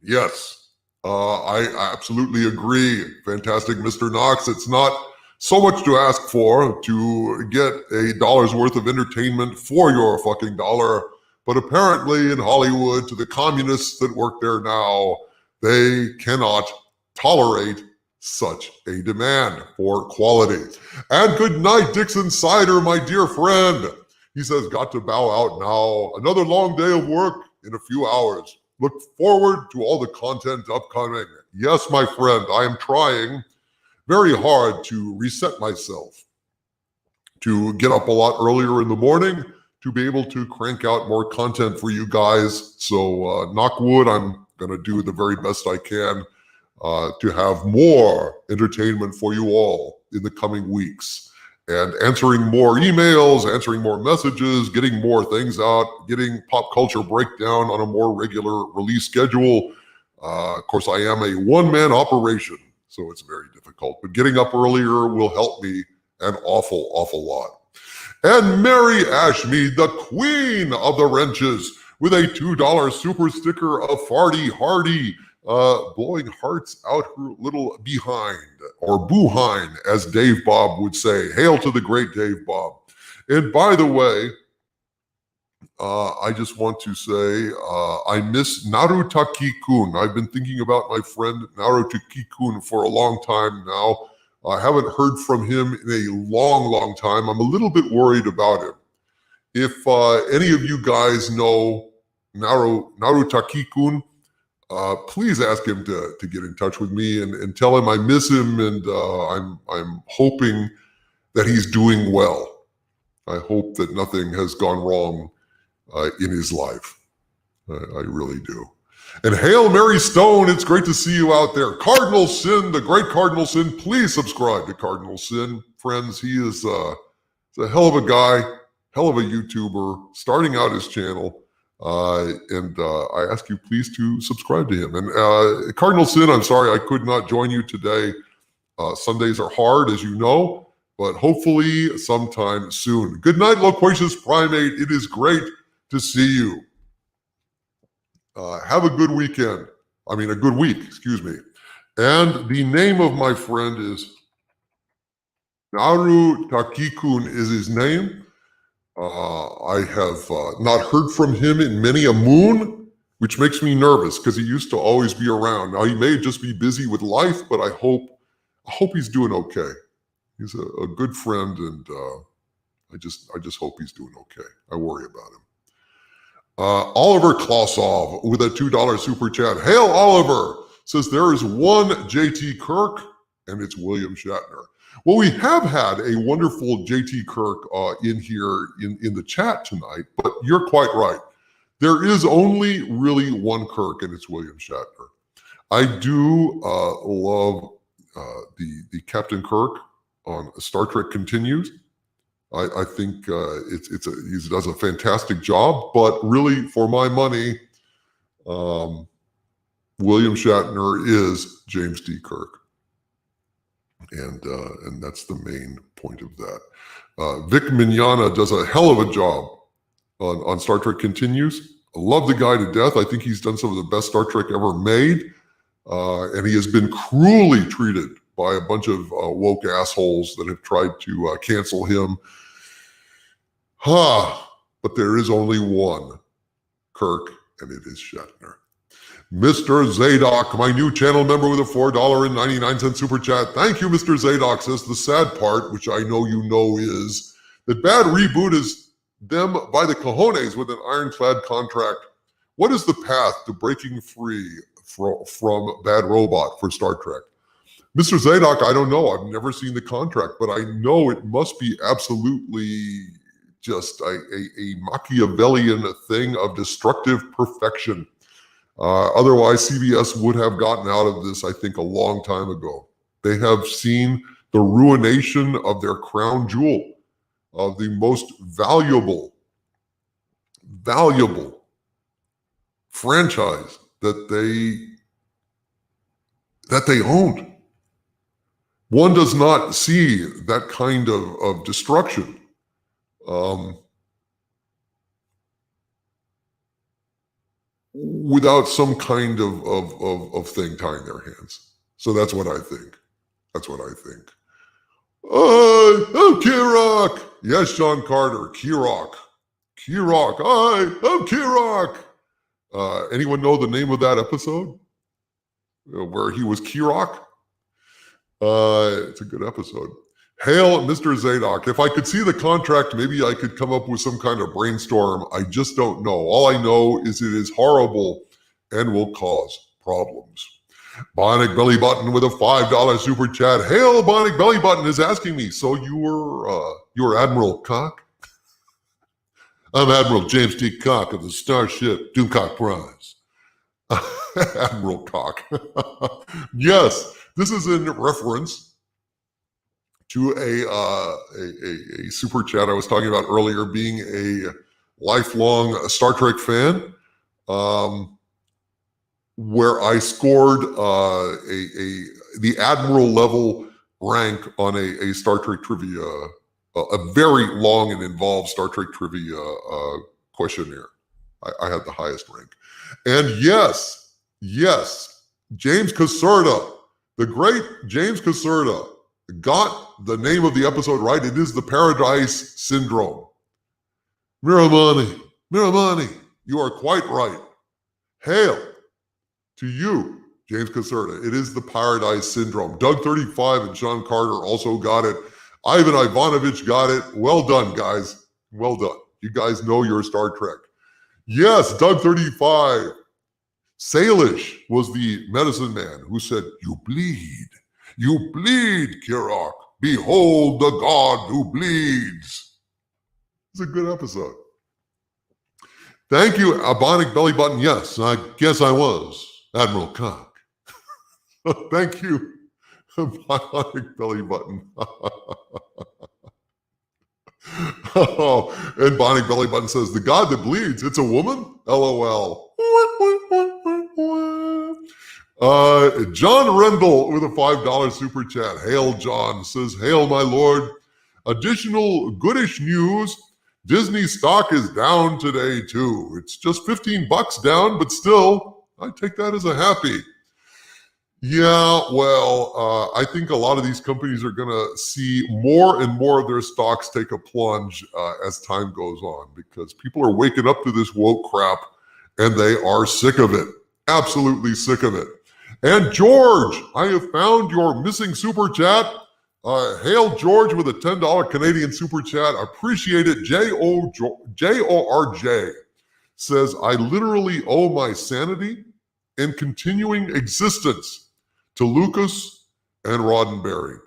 Yes, I absolutely agree. Fantastic Mr. Knox. It's not so much to ask for to get a dollar's worth of entertainment for your fucking dollar. But apparently in Hollywood, to the communists that work there now, they cannot tolerate such a demand for quality. And good night, Dixon Cider, my dear friend. He says, got to bow out now. Another long day of work in a few hours. Look forward to all the content upcoming. Yes, my friend, I am trying very hard to reset myself, to get up a lot earlier in the morning, to be able to crank out more content for you guys. So knock wood, I'm going to do the very best I can to have more entertainment for you all in the coming weeks. And answering more emails, answering more messages, getting more things out, getting pop culture breakdown on a more regular release schedule. Of course, I am a one-man operation, so it's very difficult. But getting up earlier will help me an awful, awful lot. And Mary Ashmead, the queen of the wrenches, with a $2 super sticker of Farty Hardy, blowing hearts out her little behind, or boohind, as Dave Bob would say. Hail to the great Dave Bob. And by the way, I just want to say I miss Narutaki-kun. I've been thinking about my friend Narutaki-kun for a long time now. I haven't heard from him in a long, long time. I'm a little bit worried about him. If any of you guys know Narutaki-kun, please ask him to get in touch with me and tell him I miss him, and I'm hoping that he's doing well. I hope that nothing has gone wrong in his life. I really do. And Hail Mary Stone, it's great to see you out there. Cardinal Sin, the great Cardinal Sin, please subscribe to Cardinal Sin. Friends, he is a hell of a guy, hell of a YouTuber, starting out his channel. And I ask you please to subscribe to him. And Cardinal Sin, I'm sorry I could not join you today. Sundays are hard, as you know, but hopefully sometime soon. Good night, loquacious primate. It is great to see you. Have a good weekend. A good week, excuse me. And the name of my friend is Narutaki-kun is his name. I have not heard from him in many a moon, which makes me nervous because he used to always be around. Now he may just be busy with life, but I hope he's doing okay. He's a good friend, and I just hope he's doing okay. I worry about him. Oliver Klausov with a $2 super chat. Hail Oliver, says there is one JT Kirk, and it's William Shatner. Well, we have had a wonderful JT Kirk in here in the chat tonight, but you're quite right. There is only really one Kirk, and it's William Shatner. I do love the Captain Kirk on Star Trek Continues. I think he does a fantastic job, but really, for my money, William Shatner is James D. Kirk. And that's the main point of that. Vic Mignogna does a hell of a job on Star Trek Continues. I love the guy to death. I think he's done some of the best Star Trek ever made. And he has been cruelly treated by a bunch of woke assholes that have tried to cancel him. But there is only one Kirk, and it is Shatner. Mr. Zadok, my new channel member with a $4.99 super chat. Thank you, Mr. Zadok. Says the sad part, which I know you know, is that Bad Reboot is them by the cojones with an ironclad contract. What is the path to breaking free from Bad Robot for Star Trek? Mr. Zadok, I don't know. I've never seen the contract, but I know it must be absolutely just a Machiavellian thing of destructive perfection. Otherwise, CBS would have gotten out of this, I think, a long time ago. They have seen the ruination of their crown jewel, of the most valuable franchise that they owned. One does not see that kind of destruction. Without some kind of thing tying their hands. So that's what I think. Oh, Kirok! Yes, Sean Carter, Kirok. I'm Kirok! Anyone know the name of that episode? Where he was Kirok? It's a good episode. Hail, Mr. Zadok. If I could see the contract, maybe I could come up with some kind of brainstorm. I just don't know. All I know is it is horrible and will cause problems. Bionic Belly Button with a $5 super chat. Hail, Bionic Belly Button is asking me, so you were Admiral Cock? I'm Admiral James T. Cock of the Starship Doomcock Prize. Admiral Cock. Yes, this is in reference to a super chat I was talking about earlier, being a lifelong Star Trek fan, where I scored the Admiral level rank on a Star Trek trivia, a very long and involved Star Trek trivia questionnaire. I had the highest rank. And yes, James Caserta, the great James Caserta, got the name of the episode right. It is the Paradise Syndrome. Miramani, you are quite right. Hail to you, James Caserta. It is the Paradise Syndrome. Doug35 and Sean Carter also got it. Ivan Ivanovich got it. Well done, guys. Well done. You guys know your Star Trek. Yes, Doug35. Salish was the medicine man who said, "You bleed. You bleed, Kirok. Behold the god who bleeds." It's a good episode. Thank you, Bionic Belly Button. Yes, I guess I was Admiral Cock. Thank you, Bionic Belly Button. Oh, and Bionic Belly Button says, the god that bleeds, it's a woman? LOL. John Rendell with a $5 super chat. Hail, John, says, hail, my lord. Additional goodish news. Disney stock is down today, too. It's just $15 down, but still, I take that as a happy. Yeah, well, I think a lot of these companies are going to see more and more of their stocks take a plunge as time goes on, because people are waking up to this woke crap and they are sick of it. Absolutely sick of it. And George, I have found your missing super chat. Hail George with a $10 Canadian super chat. Appreciate it. JORJ says, I literally owe my sanity and continuing existence to Lucas and Roddenberry.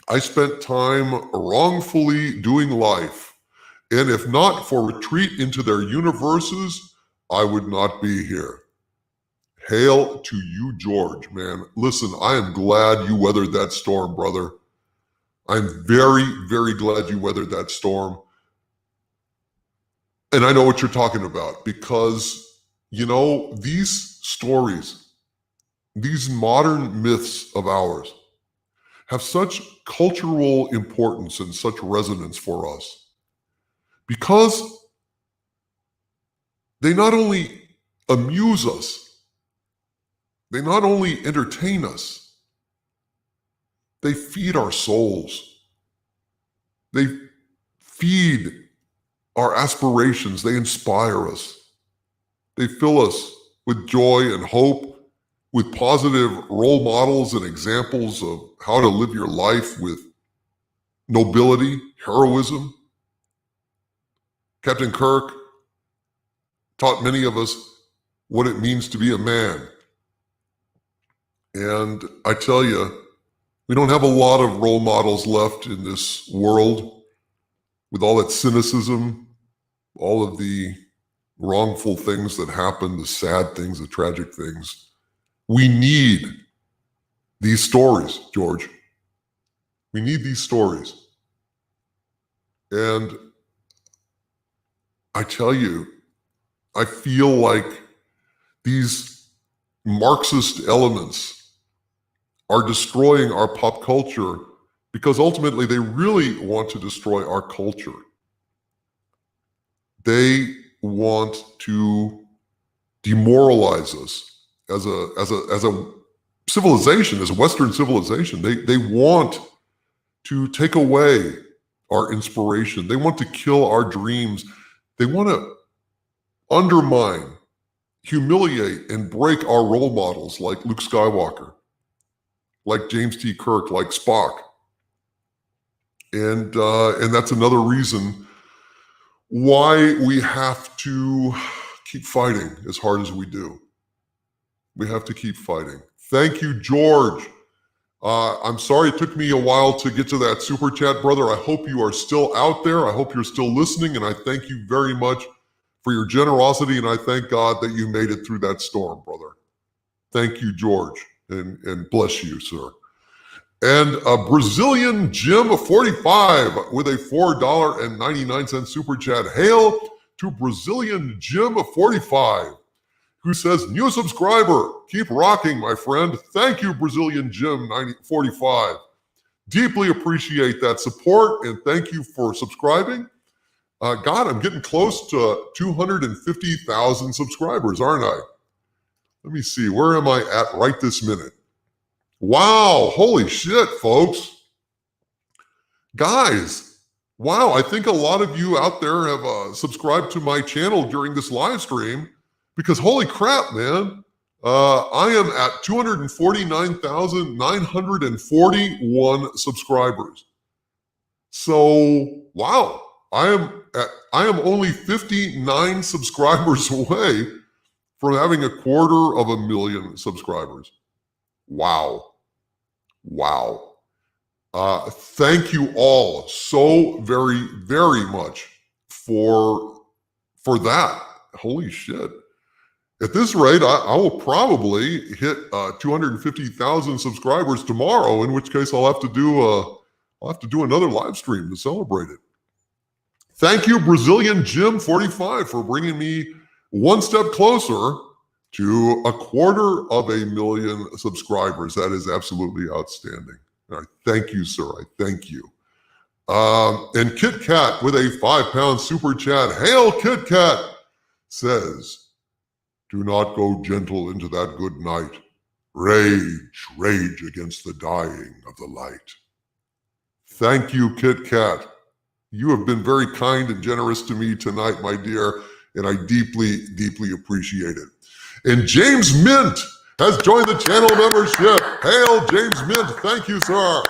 I spent time wrongfully doing life, and if not for retreat into their universes, I would not be here. Hail to you, George, man. Listen, I am glad you weathered that storm, brother. I'm very, very glad you weathered that storm. And I know what you're talking about, because, you know, these stories, these modern myths of ours have such cultural importance and such resonance for us, because they not only amuse us, they not only entertain us, they feed our souls. They feed our aspirations. They inspire us. They fill us with joy and hope, with positive role models and examples of how to live your life with nobility, heroism. Captain Kirk taught many of us what it means to be a man. And I tell you, we don't have a lot of role models left in this world, with all that cynicism, all of the wrongful things that happen, the sad things, the tragic things. We need these stories, George. We need these stories. And I tell you, I feel like these Marxist elements are destroying our pop culture, because ultimately they really want to destroy our culture. They want to demoralize us as a civilization, as a Western civilization. They want to take away our inspiration. They want to kill our dreams. They want to undermine, humiliate, and break our role models like Luke Skywalker, like James T. Kirk, like Spock. And that's another reason why we have to keep fighting as hard as we do. We have to keep fighting. Thank you, George. I'm sorry it took me a while to get to that super chat, brother. I hope you are still out there. I hope you're still listening, and I thank you very much for your generosity, and I thank God that you made it through that storm, brother. Thank you, George, and bless you, sir. And a Brazilian Jim 45 with a $4.99 super chat. Hail to Brazilian Jim 45, who says, new subscriber, keep rocking, my friend. Thank you, Brazilian Jim 45. Deeply appreciate that support, and thank you for subscribing. God, I'm getting close to 250,000 subscribers, aren't I? Let me see, where am I at right this minute? Wow, holy shit, folks. Guys, wow, I think a lot of you out there have subscribed to my channel during this live stream, because holy crap, man, I am at 249,941 subscribers. So, wow, I am only 59 subscribers away from having 250,000 subscribers. Wow. Wow. Thank you all so very, very much for that. Holy shit. At this rate, I will probably hit 250,000 subscribers tomorrow, in which case I'll have to do another live stream to celebrate it. Thank you, Brazilian Jim 45, for bringing me one step closer to 250,000 subscribers. That is absolutely outstanding. I thank you, sir. I thank you. And Kit Kat with a £5 super chat. Hail, Kit Kat, says, do not go gentle into that good night. Rage, rage against the dying of the light. Thank you, Kit Kat. You have been very kind and generous to me tonight, my dear, and I deeply, deeply appreciate it. And James Mint has joined the channel membership. Hail, James Mint. Thank you, sir.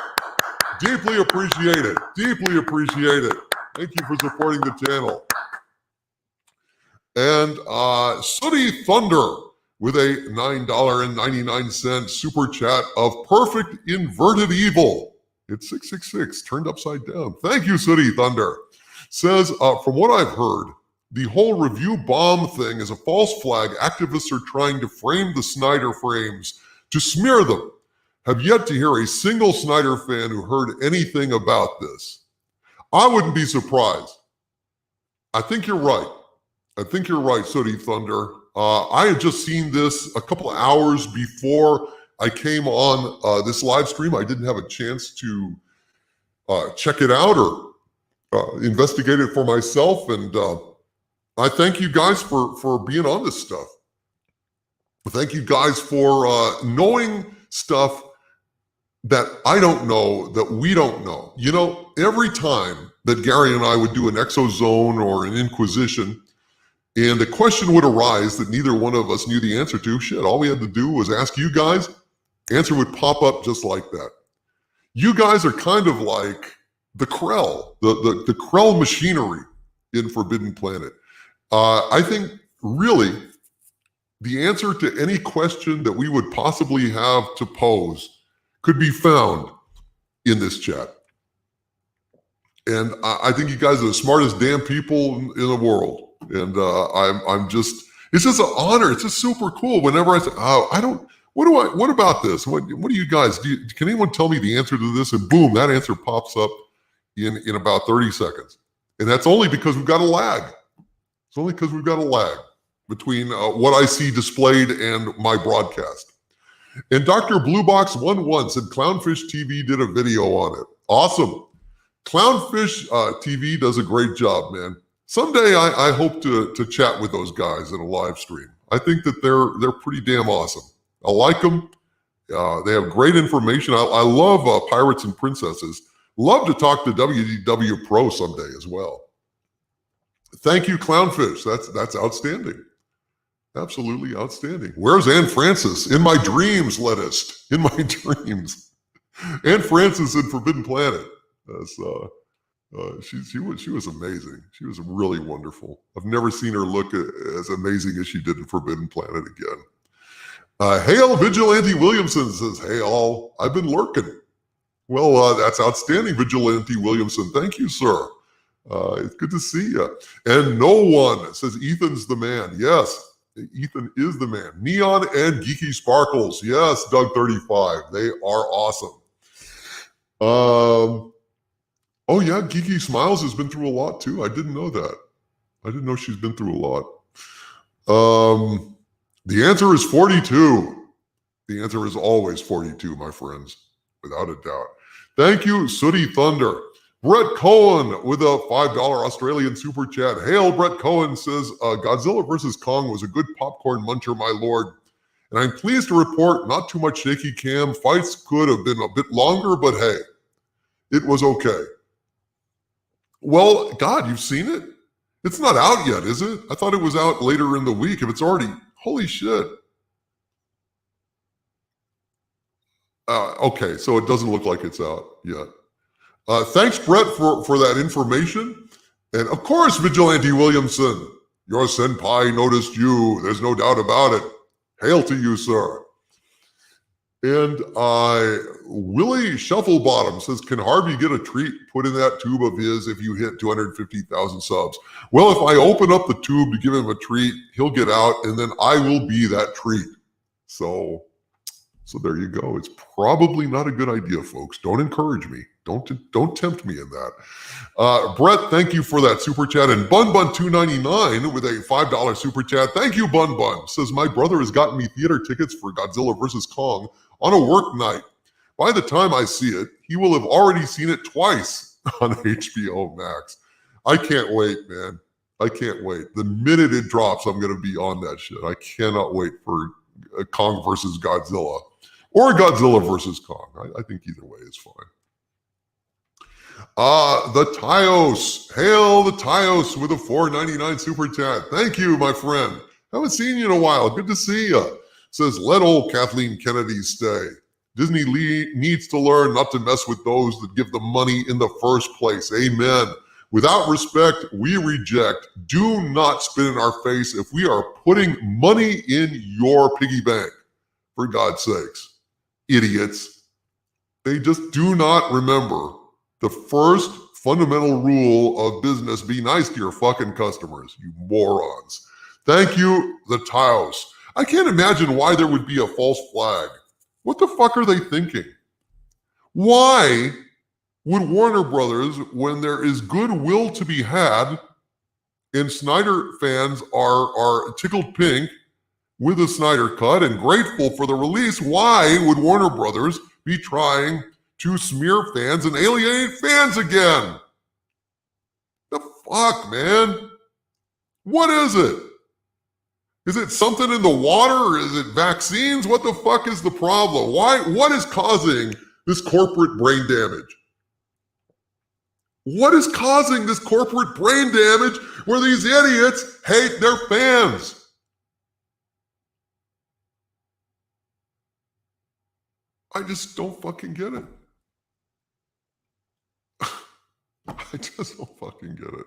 Deeply appreciate it. Deeply appreciate it. Thank you for supporting the channel. And Sooty Thunder with a $9.99 super chat of perfect inverted evil. It's 666 turned upside down. Thank you, Sooty Thunder. Says, from what I've heard, the whole review bomb thing is a false flag. Activists are trying to frame the Snyder frames to smear them. Have yet to hear a single Snyder fan who heard anything about this. I wouldn't be surprised. I think you're right. I think you're right, Sooty Thunder. I had just seen this a couple of hours before I came on this live stream. I didn't have a chance to check it out or investigate it for myself, and I thank you guys for being on this stuff. Thank you guys for knowing stuff that I don't know, that we don't know. You know, every time that Gary and I would do an exozone or an Inquisition, and a question would arise that neither one of us knew the answer to, shit, all we had to do was ask you guys, answer would pop up just like that. You guys are kind of like the Krell, the Krell machinery in Forbidden Planet. I think really the answer to any question that we would possibly have to pose could be found in this chat. And I think you guys are the smartest damn people in the world. And I'm just, it's just an honor. It's just super cool. Whenever I say, oh, what about this? What do you guys do? Can anyone tell me the answer to this? And boom, that answer pops up in about 30 seconds. And that's only because we've got a lag. It's only because we've got a lag between what I see displayed and my broadcast. And Dr. Bluebox11 said Clownfish TV did a video on it. Awesome. Clownfish TV does a great job, man. Someday I hope to chat with those guys in a live stream. I think that they're pretty damn awesome. I like them. They have great information. I love Pirates and Princesses. Love to talk to WDW Pro someday as well. Thank you, Clownfish. That's outstanding. Absolutely outstanding. Where's Anne Francis? In my dreams, Lettuce. In my dreams. Anne Francis in Forbidden Planet. That's she was amazing. She was really wonderful. I've never seen her look as amazing as she did in Forbidden Planet again. Hail Vigilante Williamson says, "Hey all, I've been lurking." Well, that's outstanding, Vigilante Williamson. Thank you, sir. It's good to see you. And no one says Ethan's the man. Yes, Ethan is the man. Neon and Geeky Sparkles. Yes, Doug35. They are awesome. Oh yeah, Geeky Smiles has been through a lot too. I didn't know that. I didn't know she's been through a lot. The answer is 42. The answer is always 42, my friends, without a doubt. Thank you, Sooty Thunder. Brett Cohen with a $5 Australian super chat. Hail, Brett Cohen says, Godzilla vs. Kong was a good popcorn muncher, my lord. And I'm pleased to report not too much shaky cam. Fights could have been a bit longer, but hey, it was okay. Well, God, you've seen it? It's not out yet, is it? I thought it was out later in the week. If it's already, holy shit. Okay, so it doesn't look like it's out yet. Thanks, Brett, for that information. And of course, Vigilante Williamson, your senpai noticed you. There's no doubt about it. Hail to you, sir. And Willie Shufflebottom says, can Harvey get a treat put in that tube of his if you hit 250,000 subs? Well, if I open up the tube to give him a treat, he'll get out, and then I will be that treat. So there you go. It's probably not a good idea, folks. Don't encourage me. Don't tempt me in that. Brett, thank you for that super chat. And BunBun299 with a $5 super chat. Thank you, BunBun. Says, my brother has gotten me theater tickets for Godzilla vs. Kong on a work night. By the time I see it, he will have already seen it twice on HBO Max. I can't wait, man. I can't wait. The minute it drops, I'm going to be on that shit. I cannot wait for Kong versus Godzilla. Or Godzilla versus Kong. I think either way is fine. The Tyos. Hail the Tyos with a $4.99 super chat. Thank you, my friend. Haven't seen you in a while. Good to see you. Says, let old Kathleen Kennedy stay. Disney needs to learn not to mess with those that give the money in the first place. Amen. Without respect, we reject. Do not spit in our face if we are putting money in your piggy bank. For God's sakes. Idiots. They just do not remember the first fundamental rule of business: be nice to your fucking customers, you morons. Thank you, the Taos. I can't imagine why there would be a false flag. What the fuck are they thinking? Why would Warner Brothers, when there is goodwill to be had and Snyder fans are tickled pink with the Snyder Cut and grateful for the release, why would Warner Brothers be trying to smear fans and alienate fans again? The fuck, man? What is it? Is it something in the water? Is it vaccines? What the fuck is the problem? What is causing this corporate brain damage? What is causing this corporate brain damage where these idiots hate their fans? I just don't fucking get it. I just don't fucking get it.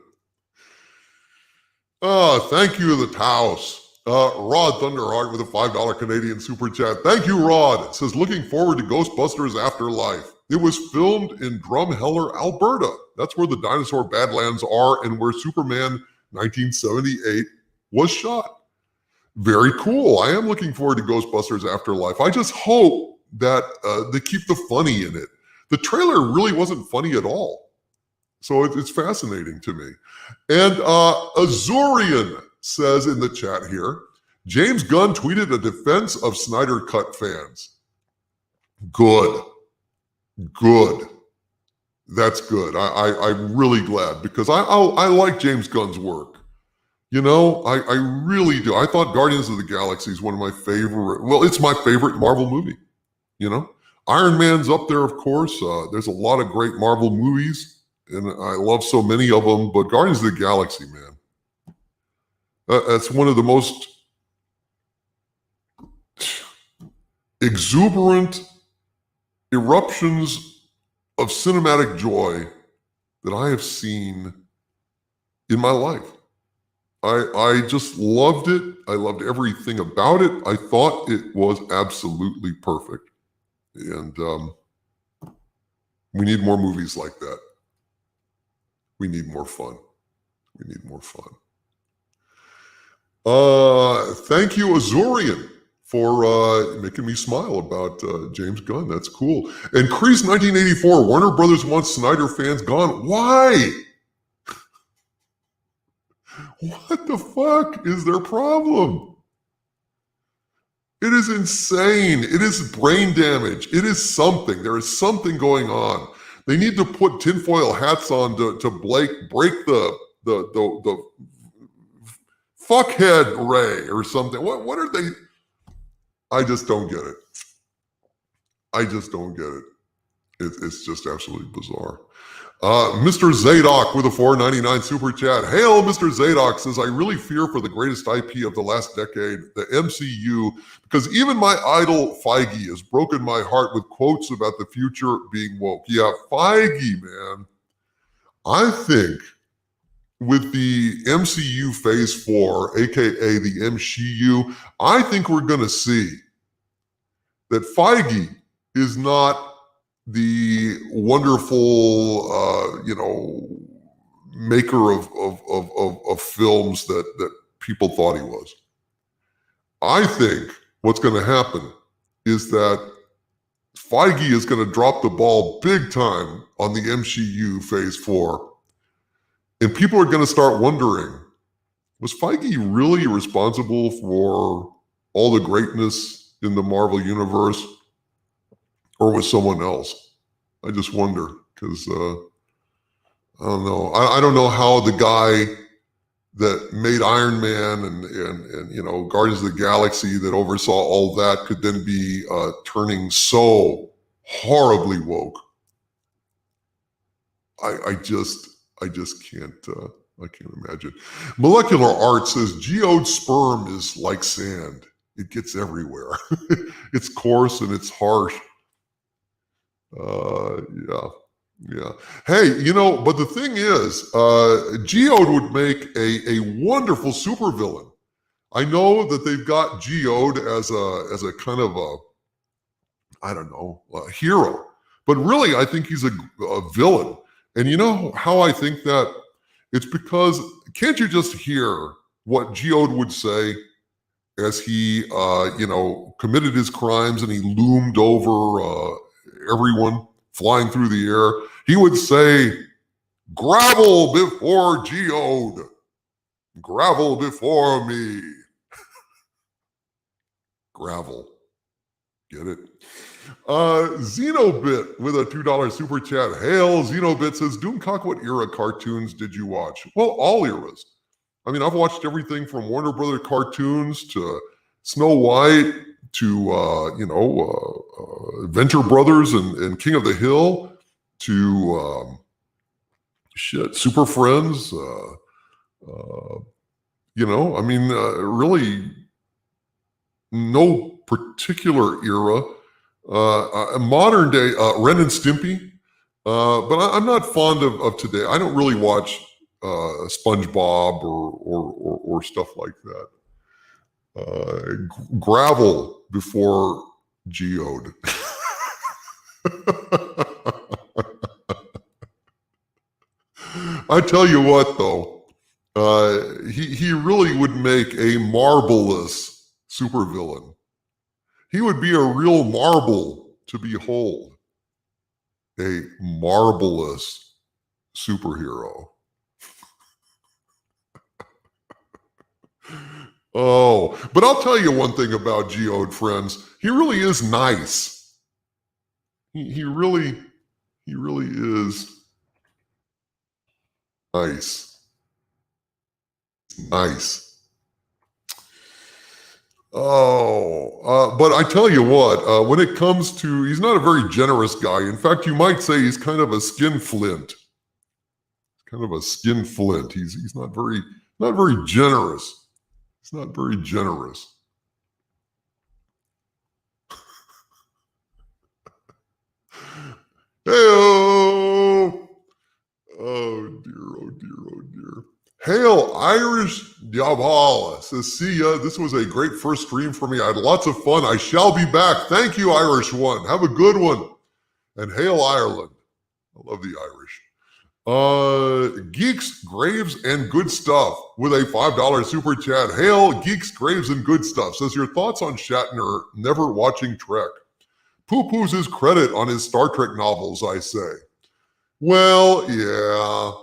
Thank you, the Taos. Rod Thunderheart with a $5 Canadian super chat. Thank you, Rod. It says, looking forward to Ghostbusters Afterlife. It was filmed in Drumheller, Alberta. That's where the dinosaur Badlands are and where Superman 1978 was shot. Very cool. I am looking forward to Ghostbusters Afterlife. I just hope that they keep the funny in it. The trailer really wasn't funny at all. So it's fascinating to me. And Azurian says in the chat here, James Gunn tweeted a defense of Snyder Cut fans. Good. That's good. I'm really glad because I like James Gunn's work. You know, I really do. I thought Guardians of the Galaxy is one of my favorite. Well, it's my favorite Marvel movie. You know, Iron Man's up there, of course. There's a lot of great Marvel movies, and I love so many of them. But Guardians of the Galaxy, man, that's one of the most exuberant eruptions of cinematic joy that I have seen in my life. I just loved it. I loved everything about it. I thought it was absolutely perfect. And we need more movies like that. We need more fun. We need more fun. Thank you, Azurian, for making me smile about James Gunn. That's cool. And Crease 1984, Warner Brothers wants Snyder fans gone. Why? What the fuck is their problem? It is insane. It is brain damage. It is something. There is something going on. They need to put tinfoil hats on to break the fuckhead ray or something. What are they? I just don't get it. I just don't get it. It's just absolutely bizarre. Mr. Zadok with a $4.99 super chat. Hail, Mr. Zadok says, I really fear for the greatest IP of the last decade, the MCU, because even my idol Feige has broken my heart with quotes about the future being woke. Yeah, Feige, man. I think with the MCU Phase 4, aka the MCU, I think we're going to see that Feige is not the wonderful, maker of films that people thought he was. I think what's going to happen is that Feige is going to drop the ball big time on the MCU Phase 4. And people are going to start wondering, was Feige really responsible for all the greatness in the Marvel Universe? Or was someone else? I just wonder, because I don't know. I don't know how the guy that made Iron Man and Guardians of the Galaxy that oversaw all that could then be turning so horribly woke. I just can't. I can't imagine. Molecular Art says geode sperm is like sand. It gets everywhere. It's coarse and it's harsh. Yeah. Hey, but the thing is, Geode would make a wonderful supervillain. I know that they've got Geode as a kind of a hero, but really I think he's a villain. And you know how I think that? It's because can't you just hear what Geode would say as he committed his crimes and he loomed over everyone flying through the air? He would say, gravel before Geode, gravel before me. Gravel. Get it? Xenobit with a $2 super chat. Hail, Xenobit says, Doomcock, what era cartoons did you watch? Well, all eras. I mean, I've watched everything from Warner Brothers cartoons to Snow White to, Venture Brothers and King of the Hill to, Super Friends. Really no particular era. Modern day, Ren and Stimpy. But I'm not fond of today. I don't really watch SpongeBob or stuff like that. Gravel before Geode. I tell you what, though, he really would make a marvelous supervillain. He would be a real marvel to behold. A marvelous superhero. Oh, but I'll tell you one thing about Geode, friends. He really is nice. He really is nice. Nice. Oh, but I tell you what, when it comes to, he's not a very generous guy. In fact, you might say he's kind of a skinflint. He's not very generous. He's not very generous. Hey-oh. Hail Irish Diabol says, see ya. This was a great first stream for me. I had lots of fun. I shall be back. Thank you, Irish one. Have a good one. And hail Ireland. I love the Irish. Geeks, Graves, and Good Stuff with a $5 super chat. Hail Geeks, Graves, and Good Stuff says, your thoughts on Shatner never watching Trek? Poo-poos his credit on his Star Trek novels, I say. Well, yeah.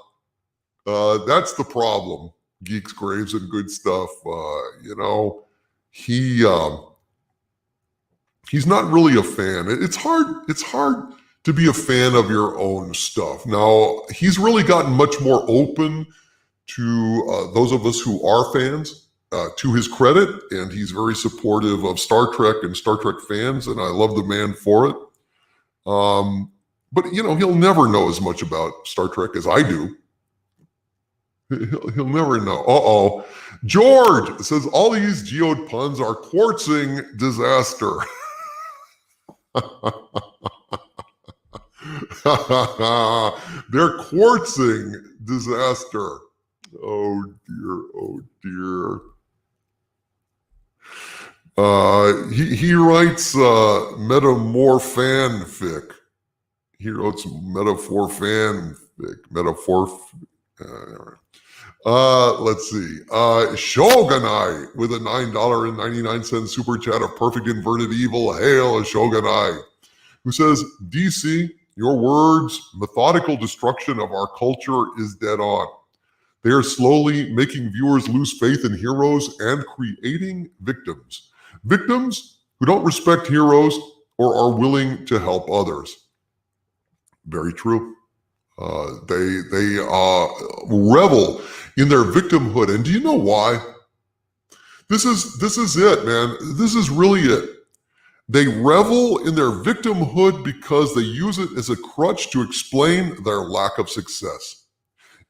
That's the problem. Geeks, Graves, and Good Stuff. He's not really a fan. It's hard to be a fan of your own stuff. Now, he's really gotten much more open to those of us who are fans, to his credit, and he's very supportive of Star Trek and Star Trek fans, and I love the man for it. But, he'll never know as much about Star Trek as I do. He'll never know. George says, all these geode puns are quartzing disaster. They're quartzing disaster. Oh dear. He writes metamorphanfic. He wrote some metaphor fanfic. Let's see. Shogunai with a $9.99 super chat of perfect inverted evil. Hail Shogunai, who says, DC, your words, methodical destruction of our culture is dead on. They are slowly making viewers lose faith in heroes and creating victims. Victims who don't respect heroes or are willing to help others. Very true. They revel in their victimhood. And do you know why? This is it, man. This is really it. They revel in their victimhood because they use it as a crutch to explain their lack of success.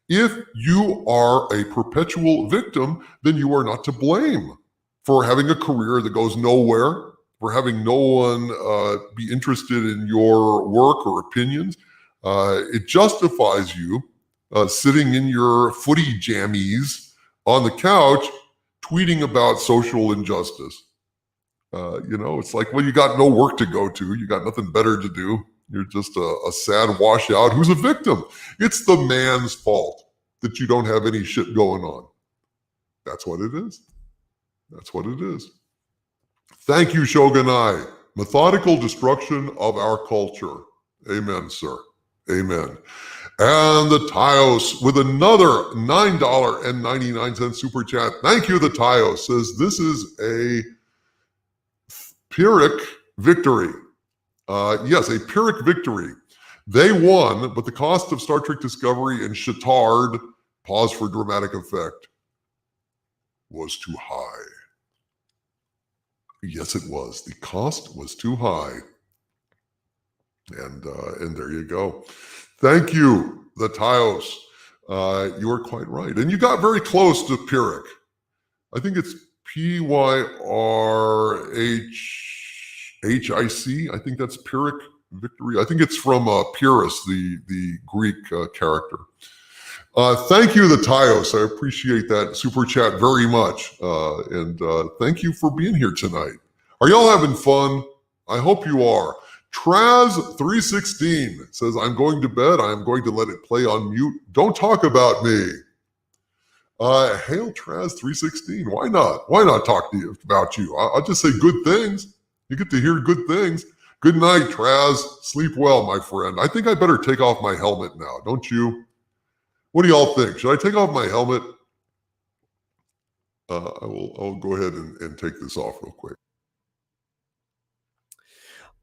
If you are a perpetual victim, then you are not to blame for having a career that goes nowhere, for having no one be interested in your work or opinions. It justifies you sitting in your footy jammies on the couch tweeting about social injustice. It's like, well, you got no work to go to. You got nothing better to do. You're just a sad washout who's a victim. It's the man's fault that you don't have any shit going on. That's what it is. That's what it is. Thank you, Shogunai. Methodical destruction of our culture. Amen, sir. Amen. And the Tios with another $9.99 super chat. Thank you, the Tios says, this is a Pyrrhic victory. Yes, a Pyrrhic victory. They won, but the cost of Star Trek Discovery and Shatard, pause for dramatic effect, was too high. Yes, it was. The cost was too high. And there you go. Thank you, the Tios. You are quite right. And you got very close to Pyrrhic. I think it's Pyrrhic. I think that's Pyrrhic victory. I think it's from Pyrrhus, the Greek character. Thank you, the Tios. I appreciate that super chat very much. And thank you for being here tonight. Are y'all having fun? I hope you are. Traz316 says, I'm going to bed. I'm going to let it play on mute. Don't talk about me. Hail Traz316. Why not? Why not talk to you about you? I'll just say good things. You get to hear good things. Good night, Traz. Sleep well, my friend. I think I better take off my helmet now, don't you? What do y'all think? Should I take off my helmet? I'll go ahead and take this off real quick.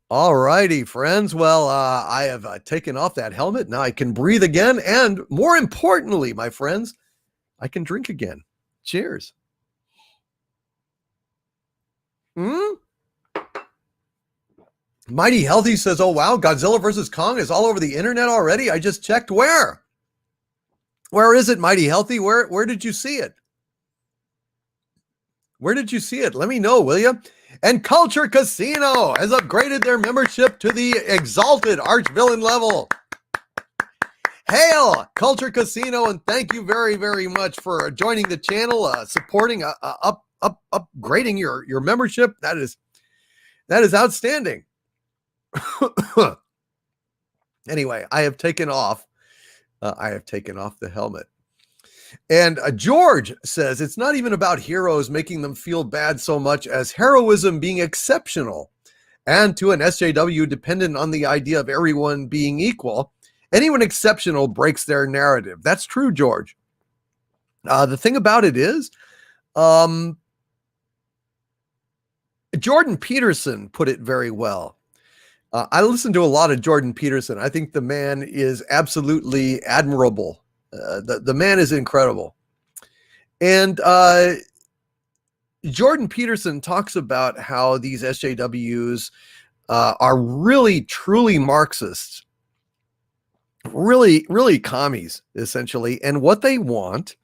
All righty, friends. Well, I have taken off that helmet. Now I can breathe again. And more importantly, my friends, I can drink again. Cheers. Mighty Healthy says, oh, wow, Godzilla versus Kong is all over the internet already. I just checked. Where? Where is it, Mighty Healthy? Where did you see it? Where did you see it? Let me know, will you? And Culture Casino has upgraded their membership to the exalted arch villain level. Hail Culture Casino, and thank you very, very much for joining the channel, supporting, upgrading your membership. That is outstanding. Anyway, I have taken off the helmet. And George says it's not even about heroes making them feel bad so much as heroism being exceptional. And to an SJW dependent on the idea of everyone being equal, anyone exceptional breaks their narrative. That's true, George. The thing about it is, Jordan Peterson put it very well. I listen to a lot of Jordan Peterson. I think the man is absolutely admirable. The man is incredible. And Jordan Peterson talks about how these SJWs are really, truly Marxists, really commies, essentially. And what they want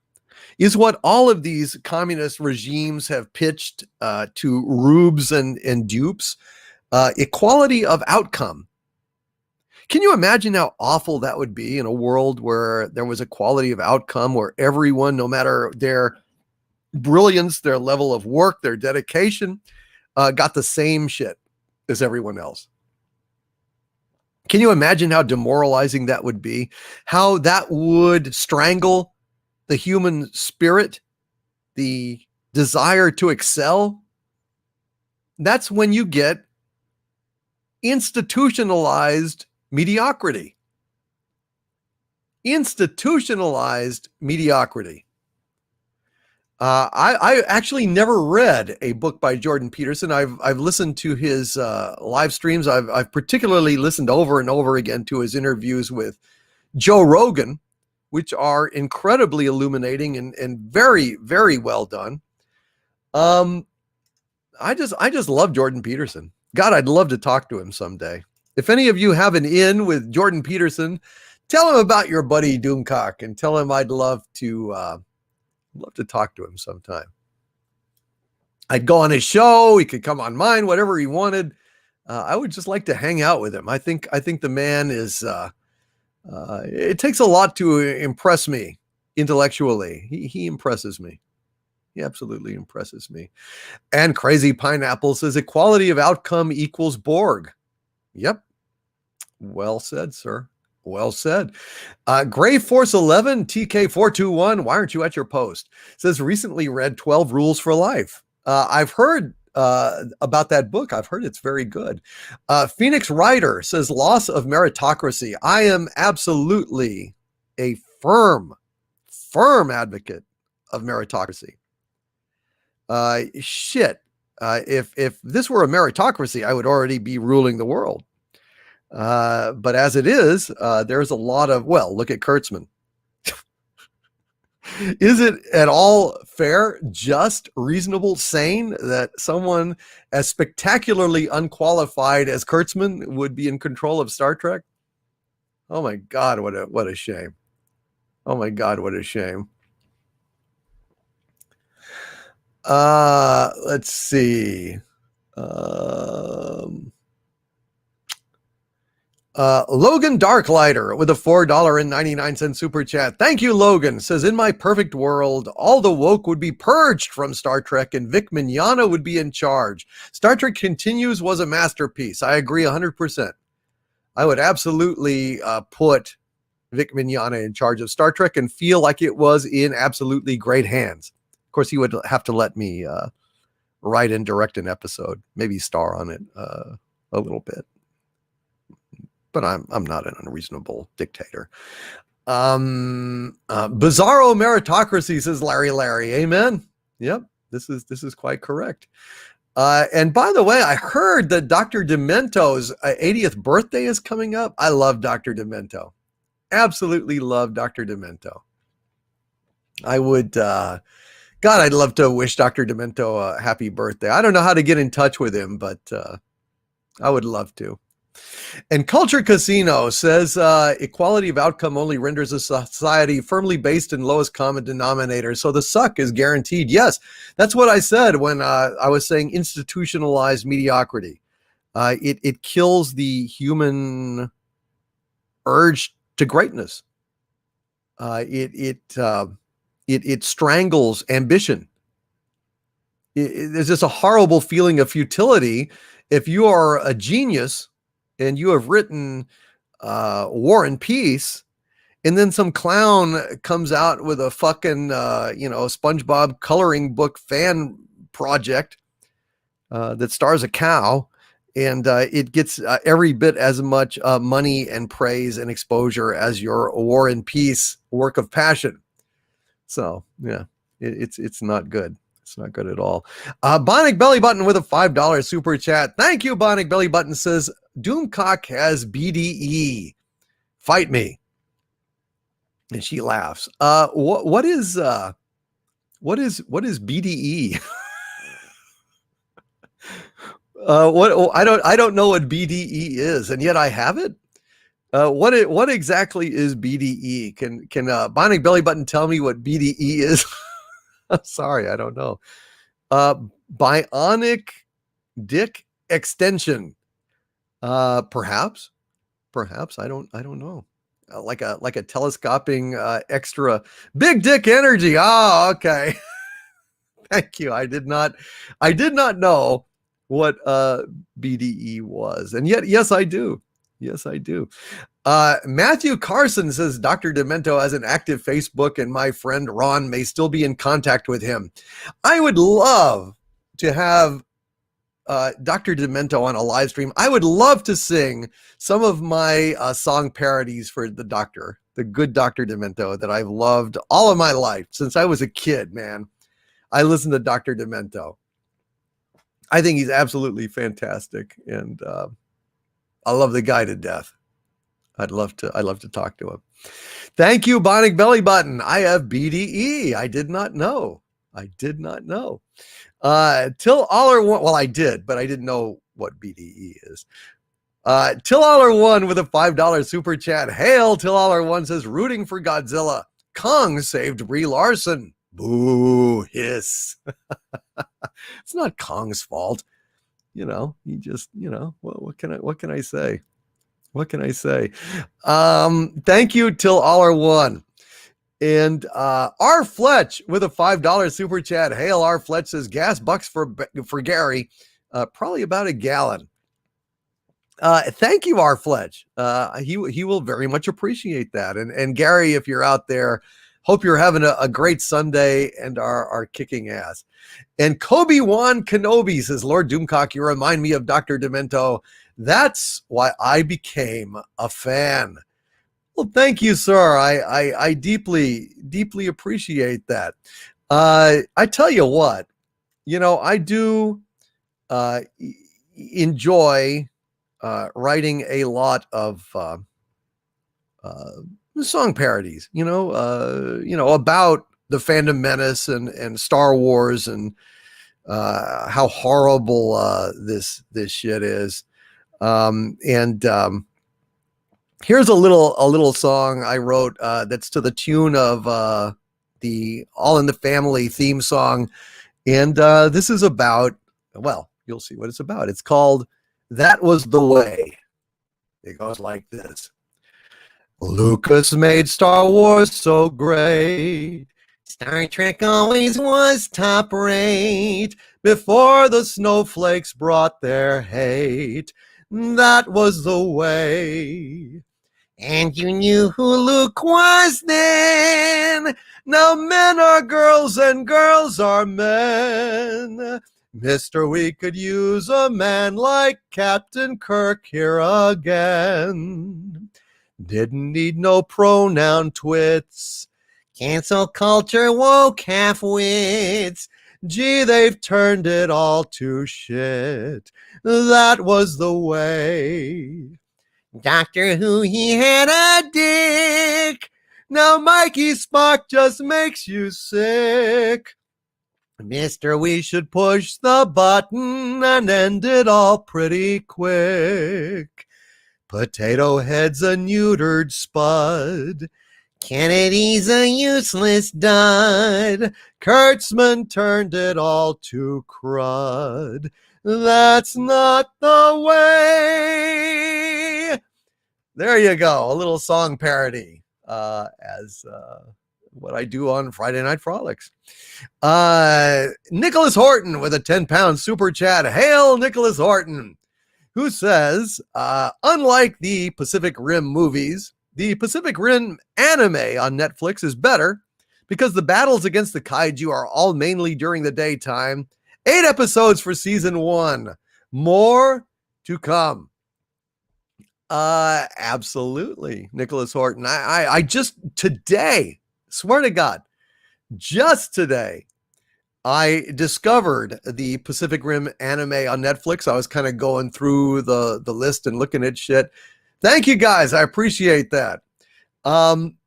is what all of these communist regimes have pitched to rubes and dupes, equality of outcome. Can you imagine how awful that would be in a world where there was equality of outcome, where everyone, no matter their brilliance, their level of work, their dedication, got the same shit as everyone else? Can you imagine how demoralizing that would be? How that would strangle the human spirit, the desire to excel? That's when you get institutionalized mediocrity. Institutionalized mediocrity. I actually never read a book by Jordan Peterson. I've listened to his live streams. I've particularly listened over and over again to his interviews with Joe Rogan, which are incredibly illuminating and very, very well done. I just love Jordan Peterson. God, I'd love to talk to him someday. If any of you have an in with Jordan Peterson, tell him about your buddy Doomcock and tell him I'd love to talk to him sometime. I'd go on his show. He could come on mine, whatever he wanted. I would just like to hang out with him. I think the man is, it takes a lot to impress me intellectually. He impresses me. He absolutely impresses me. And Crazy Pineapple says equality of outcome equals Borg. Yep. Well said, sir. Well said. Gray Force 11 TK421. Why aren't you at your post? Says recently read 12 Rules for Life. I've heard about that book. I've heard it's very good. Phoenix Rider says loss of meritocracy. I am absolutely a firm advocate of meritocracy. If this were a meritocracy, I would already be ruling the world. But as it is, there's a lot of, well, look at Kurtzman. Is it at all fair, just, reasonable, sane that someone as spectacularly unqualified as Kurtzman would be in control of Star Trek? Oh my God, what a shame. Oh my God, what a shame. Let's see. Logan Darklighter with a $4.99 super chat. Thank you, Logan. Says, in my perfect world, all the woke would be purged from Star Trek and Vic Mignogna would be in charge. Star Trek Continues was a masterpiece. I agree 100%. I would absolutely put Vic Mignogna in charge of Star Trek and feel like it was in absolutely great hands. Of course, he would have to let me write and direct an episode, maybe star on it a little bit. But I'm not an unreasonable dictator. Bizarro meritocracy, says Larry. Amen. Yep, this is quite correct. And by the way, I heard that Dr. Demento's 80th birthday is coming up. I love Dr. Demento. Absolutely love Dr. Demento. I would, God, I'd love to wish Dr. Demento a happy birthday. I don't know how to get in touch with him, but I would love to. And Culture Casino says equality of outcome only renders a society firmly based in lowest common denominator. So the suck is guaranteed. Yes, that's what I said when I was saying institutionalized mediocrity. It kills the human urge to greatness. It strangles ambition. There's just a horrible feeling of futility if you are a genius and you have written War and Peace, and then some clown comes out with a fucking SpongeBob coloring book fan project that stars a cow, and it gets every bit as much money and praise and exposure as your War and Peace work of passion. So yeah, it's not good. It's not good at all. Bonic Belly Button with a $5 super chat. Thank you, Bonic Belly Button says, Doomcock has BDE. Fight me. And she laughs. What is BDE? I don't know what BDE is, and yet I have it. What exactly is BDE? Can Bonic Belly Button tell me what BDE is? I'm sorry, I don't know. Bionic dick extension. Perhaps I don't know. Like a telescoping extra big dick energy. Oh, okay. Thank you. I did not know what BDE was, and yet yes I do. Matthew Carson says Dr. Demento has an active Facebook and my friend Ron may still be in contact with him. I would love to have Dr. Demento on a live stream. I would love to sing some of my song parodies for the good Dr. Demento that I've loved all of my life since I was a kid, man. I listened to Dr. Demento. I think he's absolutely fantastic, and I love the guy to death. I'd love to talk to him. Thank you, Bonic Belly Button. I have BDE. I did not know. Till Aller One. Well, I did, but I didn't know what BDE is. Till Aller One with a $5 super chat. Hail, Till Aller One says, rooting for Godzilla. Kong saved Brie Larson. Boo, hiss. It's not Kong's fault. He just, what can I say? Thank you, Till Aller One. And R. Fletch with a $5 super chat. Hail, R. Fletch says gas bucks for Gary, probably about a gallon. Thank you, R. Fletch. He will very much appreciate that. And Gary, if you're out there, hope you're having a great Sunday and are kicking ass. And Kobe Wan Kenobi says, Lord Doomcock, you remind me of Dr. Demento. That's why I became a fan. Well, thank you, sir. I deeply appreciate that. I tell you what, I do enjoy writing a lot of song parodies, about the Phantom Menace and Star Wars and how horrible this shit is. Here's a little song I wrote that's to the tune of the All in the Family theme song. And this is about, well, you'll see what it's about. It's called That Was the Way. It goes like this. Lucas made Star Wars so great. Star Trek always was top rate. Before the snowflakes brought their hate. That was the way. And you knew who Luke was then. Now men are girls and girls are men. Mister, we could use a man like Captain Kirk here again. Didn't need no pronoun twits. Cancel culture woke half-wits. Gee, they've turned it all to shit. That was the way. Doctor Who, he had a dick. Now Mikey Spock just makes you sick. Mister, we should push the button and end it all pretty quick. Potato Head's a neutered spud. Kennedy's a useless dud. Kurtzman turned it all to crud. That's not the way. There you go. A little song parody. as what I do on Friday Night Frolics. Nicholas Horton with a 10-pound super chat. Hail, Nicholas Horton, who says, unlike the Pacific Rim movies, the Pacific Rim anime on Netflix is better because the battles against the kaiju are all mainly during the daytime. 8 episodes for season 1. More to come. Absolutely, Nicholas Horton. I just today, swear to God, just today, I discovered the Pacific Rim anime on Netflix. I was kind of going through the list and looking at shit. Thank you guys. I appreciate that. I'm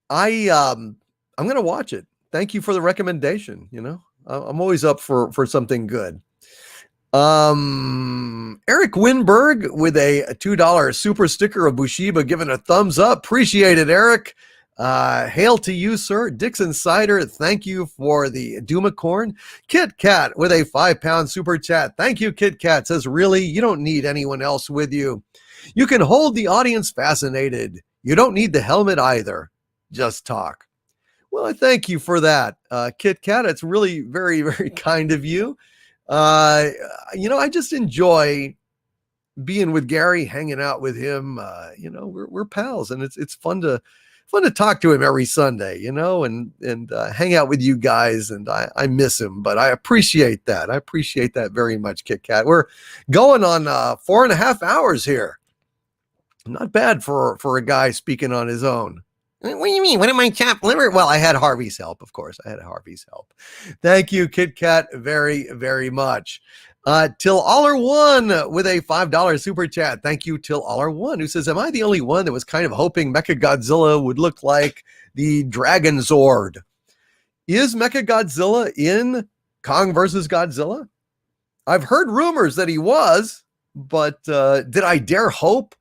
gonna watch it. Thank you for the recommendation. You know, I'm always up for something good. Eric Winberg with a $2 super sticker of Bushiba giving a thumbs up. Appreciate it, Eric. Hail to you, sir. Dixon Cider, thank you for the Dumacorn. Kit Kat with a 5-pound super chat. Thank you, Kit Kat. Says, really, you don't need anyone else with you. You can hold the audience fascinated. You don't need the helmet either. Just talk. Well, I thank you for that, Kit Kat. It's really very, very kind of you. I just enjoy being with Gary, hanging out with him. We're pals, and it's fun to talk to him every Sunday, and hang out with you guys. And I miss him, but I appreciate that. I appreciate that very much, Kit Kat. We're going on 4.5 hours here. Not bad for a guy speaking on his own. What do you mean? What am I chopped liver? Well, I had Harvey's help, of course. I had Harvey's help. Thank you, Kit Kat, very, very much. Till Aller One with a $5 super chat. Thank you, Till Aller One, who says, am I the only one that was kind of hoping Mechagodzilla would look like the Dragon Zord? Is Mechagodzilla in Kong versus Godzilla? I've heard rumors that he was, but did I dare hope?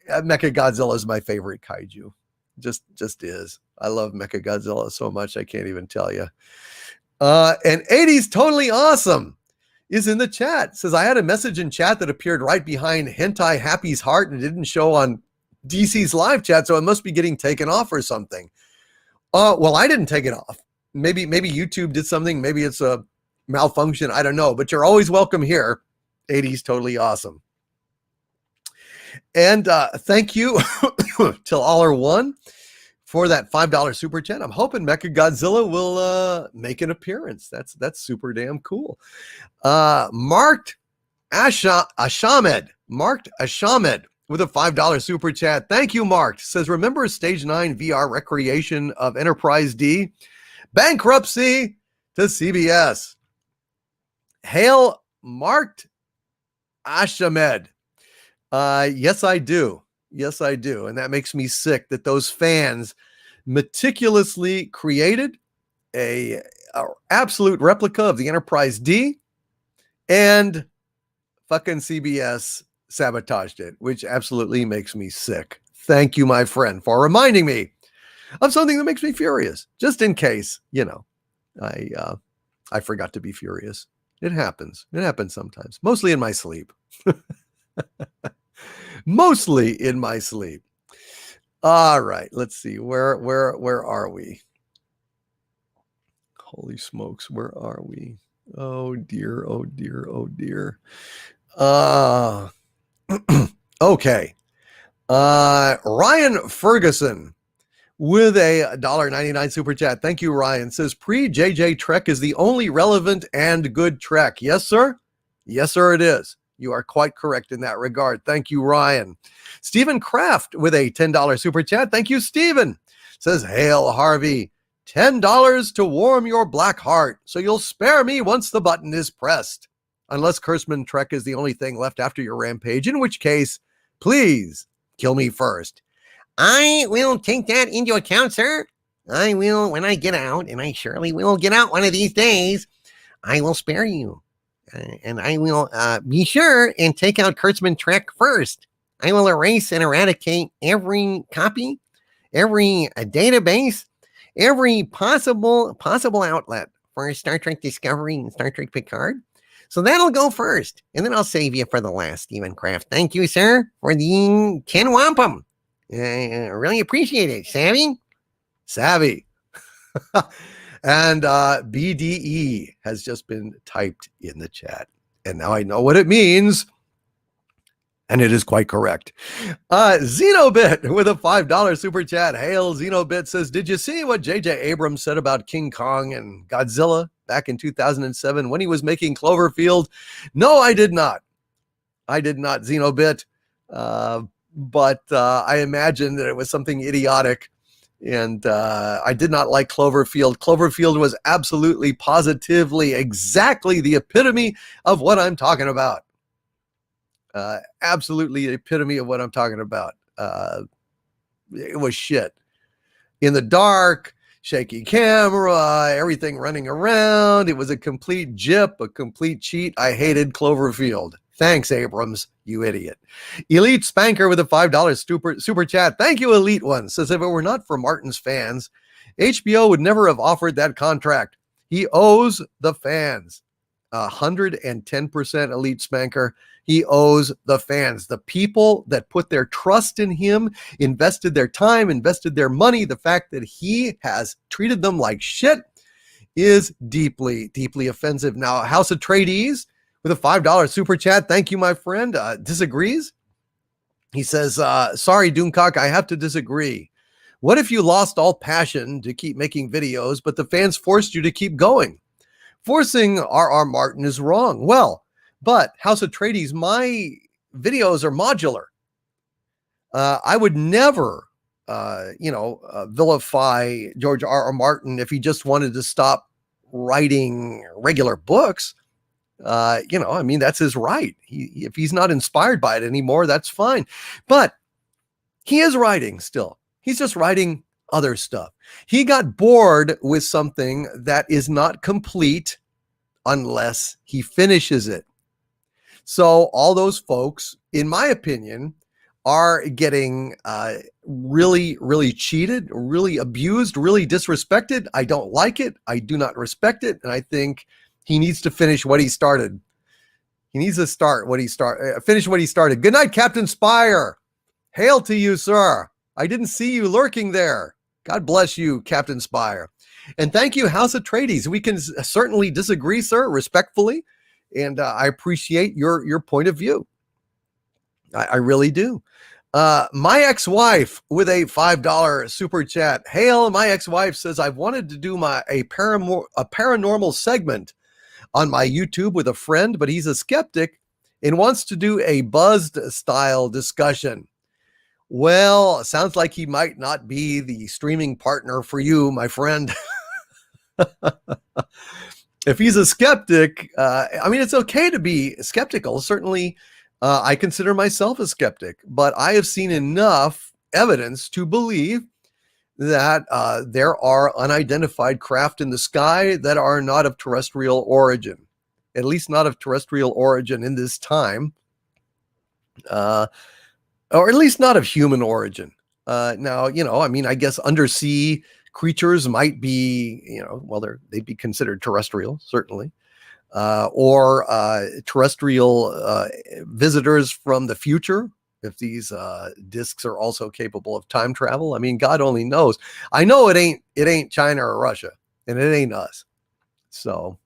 Mechagodzilla is my favorite kaiju. Just is. I love Mechagodzilla so much I can't even tell you. And 80s Totally Awesome is in the chat. Says, I had a message in chat that appeared right behind Hentai Happy's heart and didn't show on DC's live chat, so it must be getting taken off or something. Well, I didn't take it off. Maybe YouTube did something. Maybe it's a malfunction. I don't know. But you're always welcome here. 80s Totally Awesome. And thank you Till Aller One for that $5 super chat. I'm hoping Mechagodzilla will make an appearance. That's super damn cool. Marked Ashamed with a $5 super chat. Thank you, Marked. Says, remember Stage 9 VR recreation of Enterprise D? Bankruptcy to CBS. Hail, Marked Ashamed. Yes, I do. Yes, I do. And that makes me sick that those fans meticulously created a absolute replica of the Enterprise D, and fucking CBS sabotaged it, which absolutely makes me sick. Thank you, my friend, for reminding me of something that makes me furious, just in case, I forgot to be furious. It happens. It happens sometimes, mostly in my sleep. Mostly in my sleep. All right, let's see. Where are we? Holy smokes, where are we? Oh dear, oh dear, oh dear. Okay. Ryan Ferguson with a $1.99 super chat. Thank you, Ryan. Says, pre-JJ Trek is the only relevant and good Trek. Yes, sir? Yes, sir, it is. You are quite correct in that regard. Thank you, Ryan. Stephen Kraft with a $10 super chat. Thank you, Stephen. Says, hail, Harvey. $10 to warm your black heart, so you'll spare me once the button is pressed. Unless Kurtzman Trek is the only thing left after your rampage, in which case, please kill me first. I will take that into account, sir. I will, when I get out, and I surely will get out one of these days, I will spare you. And I will be sure and take out Kurtzman Trek first. I will erase and eradicate every copy, every database, every possible outlet for Star Trek Discovery and Star Trek Picard. So that'll go first, and then I'll save you for the last, Stephen Kraft. Thank you, sir, for the 10 wampum. I really appreciate it, Sammy. Savvy. And BDE has just been typed in the chat. And now I know what it means. And it is quite correct. Xenobit with a $5 super chat. Hail Xenobit says, did you see what J.J. Abrams said about King Kong and Godzilla back in 2007 when he was making Cloverfield? No, I did not. I did not, Xenobit. But I imagine that it was something idiotic. And I did not like Cloverfield. Cloverfield was absolutely, positively, exactly the epitome of what I'm talking about. Absolutely the epitome of what I'm talking about. It was shit. In the dark, shaky camera, everything running around. It was a complete jip, a complete cheat. I hated Cloverfield. Thanks, Abrams, you idiot. Elite Spanker with a $5 super chat. Thank you, Elite One. Says, if it were not for Martin's fans, HBO would never have offered that contract. He owes the fans. 110% Elite Spanker. He owes the fans, the people that put their trust in him, invested their time, invested their money. The fact that he has treated them like shit is deeply, deeply offensive. Now, House of Trades with a $5 super chat. Thank you, my friend. Disagrees. He says, sorry, Doomcock, I have to disagree. What if you lost all passion to keep making videos, but the fans forced you to keep going? Forcing R.R. Martin is wrong. Well, but House of Trades, my videos are modular. I would never, vilify George R.R. Martin if he just wanted to stop writing regular books. That's his right. If he's not inspired by it anymore, that's fine. But he is writing still. He's just writing other stuff. He got bored with something that is not complete unless he finishes it. So all those folks, in my opinion, are getting really, really cheated, really abused, really disrespected. I don't like it. I do not respect it. And I think he needs to finish what he started. He needs to finish what he started. Good night, Captain Spire. Hail to you, sir. I didn't see you lurking there. God bless you, Captain Spire. And thank you, House of Trades. We can certainly disagree, sir, respectfully. And I appreciate your point of view. I really do. My ex-wife with a $5 super chat. Hail, my ex-wife says, I've wanted to do a paranormal segment on my YouTube with a friend, but he's a skeptic and wants to do a buzzed style discussion. Well, sounds like he might not be the streaming partner for you, my friend. If he's a skeptic, it's okay to be skeptical. Certainly, I consider myself a skeptic, but I have seen enough evidence to believe that there are unidentified craft in the sky that are not of terrestrial origin, at least not of terrestrial origin in this time, or at least not of human origin. Now, I guess undersea creatures might be, they'd be considered terrestrial, certainly, or terrestrial visitors from the future, if these discs are also capable of time travel. I mean, God only knows. I know it ain't China or Russia, and it ain't us. So,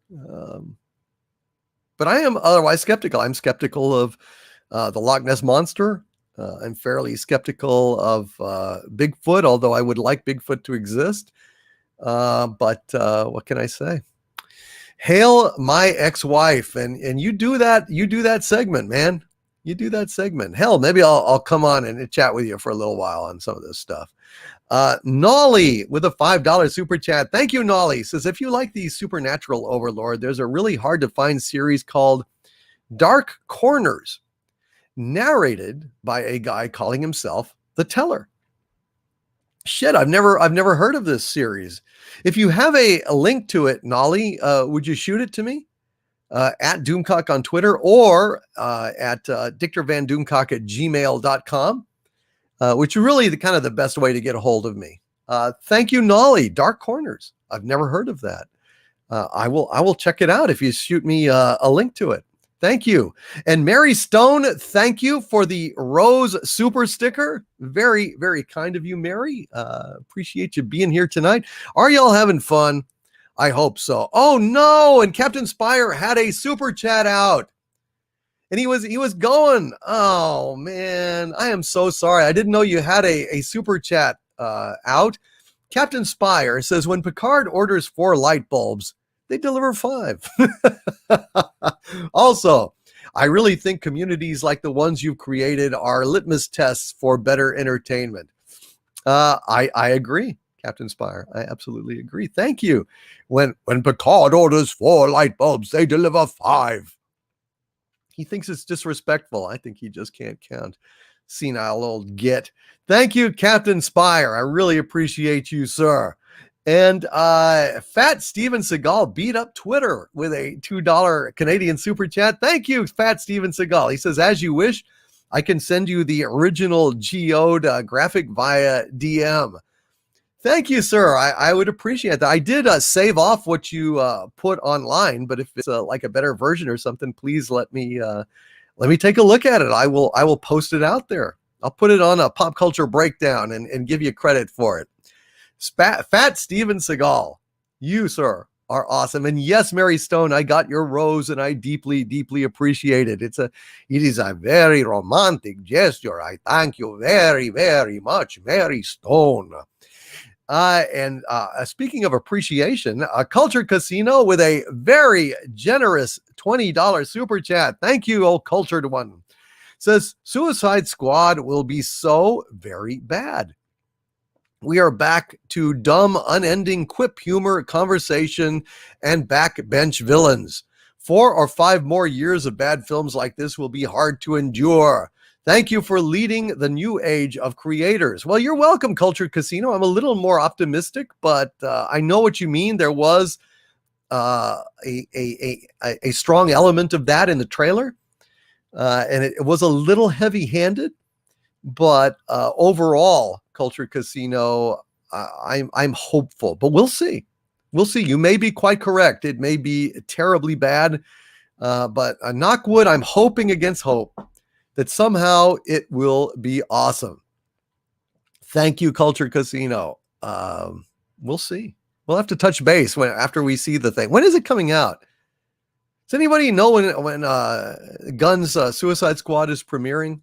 but I am otherwise skeptical. I'm skeptical of the Loch Ness Monster. I'm fairly skeptical of Bigfoot, although I would like Bigfoot to exist. But what can I say? Hail my ex-wife, and you do that segment, man. You do that segment. Hell, maybe I'll come on and chat with you for a little while on some of this stuff. Nolly with a $5 super chat. Thank you, Nolly. Says, if you like the supernatural overlord, there's a really hard to find series called Dark Corners, narrated by a guy calling himself The Teller. Shit, I've never heard of this series. If you have a link to it, Nolly, would you shoot it to me? At Doomcock on Twitter, or at dictorvandoomcock@gmail.com, which is really the best way to get a hold of me. Thank you, Nolly. Dark Corners. I've never heard of that. I will check it out if you shoot me a link to it. Thank you. And Mary Stone, thank you for the Rose Super Sticker. Very, very kind of you, Mary. Appreciate you being here tonight. Are y'all having fun? I hope so. Oh no! And Captain Spire had a super chat out, and he was going. Oh man, I am so sorry. I didn't know you had a super chat out. Captain Spire says when Picard orders 4 light bulbs, they deliver 5. Also, I really think communities like the ones you've created are litmus tests for better entertainment. I agree, Captain Spire. I absolutely agree. Thank you. When Picard orders 4 light bulbs, they deliver 5. He thinks it's disrespectful. I think he just can't count. Senile old git. Thank you, Captain Spire. I really appreciate you, sir. And Fat Steven Seagal beat up Twitter with a $2 Canadian super chat. Thank you, Fat Steven Seagal. He says, as you wish, I can send you the original geode graphic via DM. Thank you, sir. I would appreciate that. I did save off what you put online, but if it's like a better version or something, please let me take a look at it. I will post it out there. I'll put it on a pop culture breakdown and give you credit for it. Fat Steven Seagal, you, sir, are awesome. And yes, Mary Stone, I got your rose and I deeply, deeply appreciate it. It is a very romantic gesture. I thank you very, very much, Mary Stone. And speaking of appreciation, Culture Casino with a very generous $20 super chat. Thank you, old cultured one. Says, Suicide Squad will be so very bad. We are back to dumb, unending quip humor, conversation, and backbench villains. 4 or 5 more years of bad films like this will be hard to endure. Thank you for leading the new age of creators. Well, you're welcome, Cultured Casino. I'm a little more optimistic, but I know what you mean. There was a strong element of that in the trailer, and it was a little heavy-handed. But overall, Cultured Casino, I'm hopeful. But we'll see. We'll see. You may be quite correct. It may be terribly bad, but knock wood, I'm hoping against hope that somehow it will be awesome. Thank you, Culture Casino. We'll see. We'll have to touch base after we see the thing. When is it coming out? Does anybody know when Guns Suicide Squad is premiering?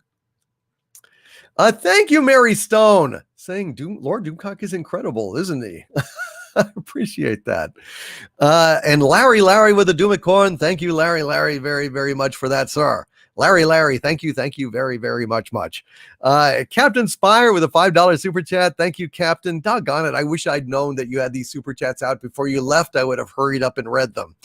Thank you, Mary Stone, saying Lord Doomcock is incredible, isn't he? I appreciate that. And Larry with the Doomicorn. Thank you, Larry, very, very much for that, sir. Larry, thank you very, very much. Captain Spire with a $5 super chat. Thank you, Captain. Doggone it. I wish I'd known that you had these super chats out before you left. I would have hurried up and read them.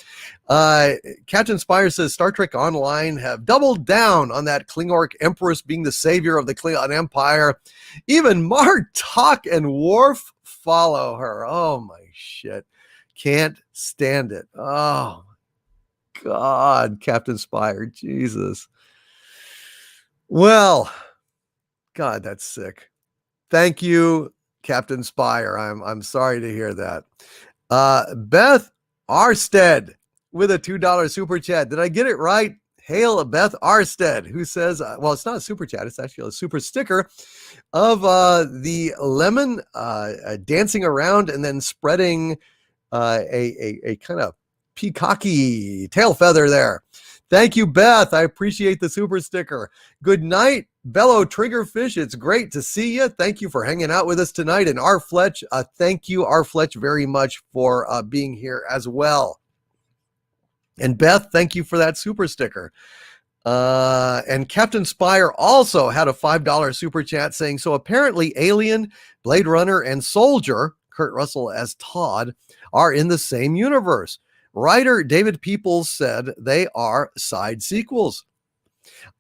Captain Spire says Star Trek Online have doubled down on that Klingork Empress being the savior of the Klingon Empire. Even Martok and Worf follow her. Oh my shit. Can't stand it. Oh God, Captain Spire. Jesus. Well, God, that's sick. Thank you, Captain Spire. I'm sorry to hear that. Beth Arstead with a $2 super chat. Did I get it right? Hail Beth Arstead, who says, well, it's not a super chat. It's actually a super sticker of the lemon dancing around and then spreading a kind of peacocky tail feather there. Thank you, Beth. I appreciate the super sticker. Good night, Bellow Triggerfish. It's great to see you. Thank you for hanging out with us tonight. And R. Fletch, thank you, R. Fletch, very much for being here as well. And Beth, thank you for that super sticker. And Captain Spire also had a $5 super chat saying, so apparently Alien, Blade Runner, and Soldier, Kurt Russell as Todd, are in the same universe. Writer David Peoples said they are side sequels.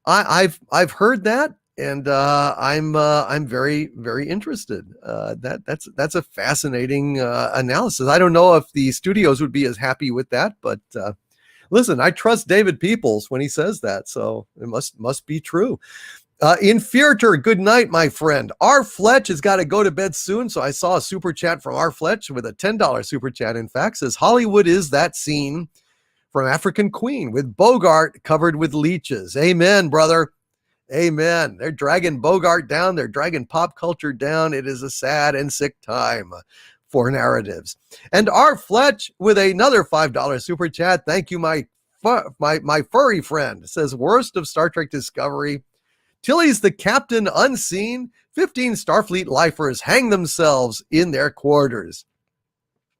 I've heard that, and I'm very, very interested. That's a fascinating analysis. I don't know if the studios would be as happy with that, but listen, I trust David Peoples when he says that, so it must be true. Inferior, good night, my friend. R. Fletch has got to go to bed soon, so I saw a super chat from R. Fletch with a $10 super chat. In fact, says Hollywood is that scene from African Queen with Bogart covered with leeches. Amen, brother. Amen. They're dragging Bogart down. They're dragging pop culture down. It is a sad and sick time for narratives. And R. Fletch with another $5 super chat. Thank you, my furry friend. It says, worst of Star Trek Discovery. Tilly's the captain unseen. 15 Starfleet lifers hang themselves in their quarters.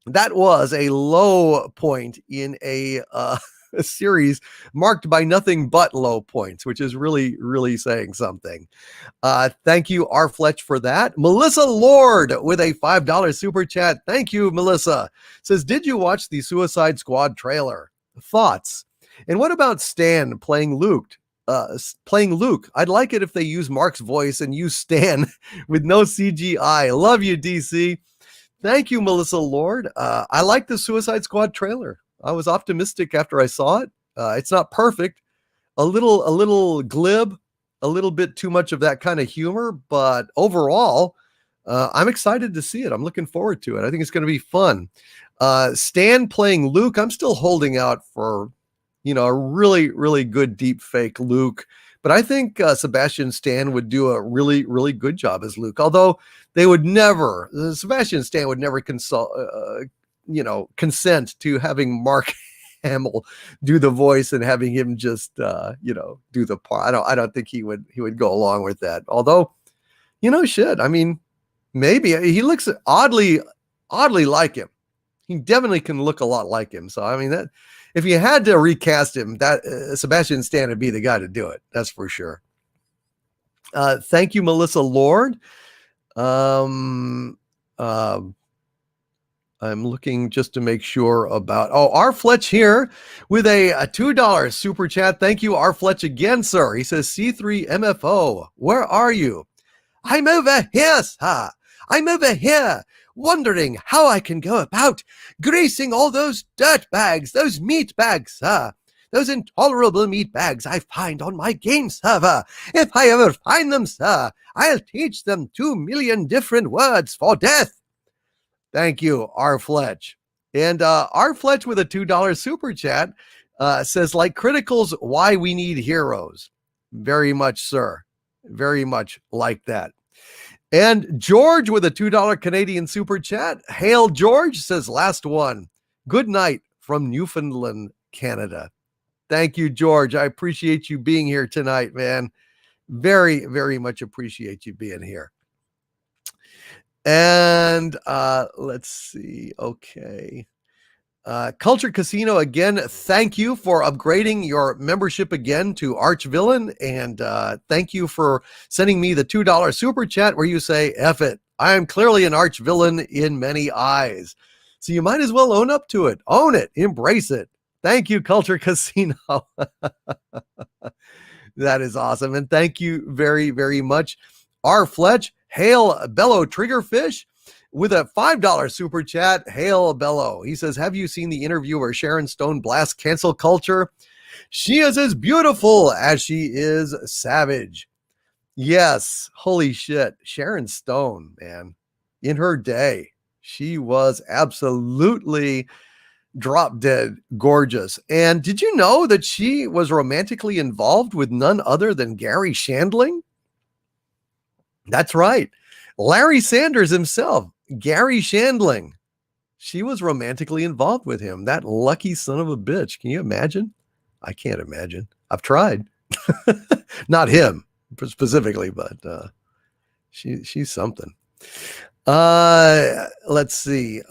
That was a low point in a series marked by nothing but low points, which is really, really saying something. Thank you, R. Fletch, for that. Melissa Lord with a $5 super chat. Thank you, Melissa. Says, did you watch the Suicide Squad trailer? Thoughts? And what about Stan playing Luke? I'd like it if they use Mark's voice and use Stan with no CGI. Love you, DC. Thank you, Melissa Lord. I like the Suicide Squad trailer. I was optimistic after I saw it. It's not perfect, a little glib, a little bit too much of that kind of humor, but overall, I'm excited to see it. I'm looking forward to it. I think it's going to be fun. Stan playing Luke, I'm still holding out for, a really, really good deep fake Luke. But I think Sebastian Stan would do a really, really good job as Luke. Although Sebastian Stan would never consent to having Mark Hamill do the voice and having him just, do the part. I don't think he would go along with that. Although, shit. I mean, maybe he looks oddly like him. He definitely can look a lot like him. So, I mean, that if you had to recast him, that Sebastian Stan would be the guy to do it. That's for sure. Thank you, Melissa Lord. I'm looking just to make sure about, R. Fletch here with a $2 super chat. Thank you, R. Fletch, again, sir. He says, C3MFO, where are you? I'm over here, sir. I'm over here, wondering how I can go about greasing all those dirt bags, those meat bags, sir. Those intolerable meat bags I find on my game server. If I ever find them, sir, I'll teach them 2 million different words for death. Thank you, R. Fletch. And R. Fletch with a $2 super chat says, like Critical's Why We Need Heroes. Very much, sir. Very much like that. And George with a $2 Canadian super chat. Hail, George, says, last one. Good night from Newfoundland, Canada. Thank you, George. I appreciate you being here tonight, man. Very, very much appreciate you being here. And let's see. Okay. Culture Casino, again, thank you for upgrading your membership again to Archvillain. And thank you for sending me the $2 super chat where you say, F it. I am clearly an Archvillain in many eyes. So you might as well own up to it. Own it. Embrace it. Thank you, Culture Casino. That is awesome. And thank you very, very much. R. Fletch, hail Bello Triggerfish with a $5 super chat. Hail Bello. He says, have you seen the interview where Sharon Stone blasts cancel culture? She is as beautiful as she is savage. Yes. Holy shit. Sharon Stone, man. In her day, she was absolutely drop dead gorgeous. And did you know that she was romantically involved with none other than Gary Shandling? That's right. Larry Sanders himself, Gary Shandling. She was romantically involved with him. That lucky son of a bitch. Can you imagine? I can't imagine. I've tried. Not him specifically, but she's something. Let's see.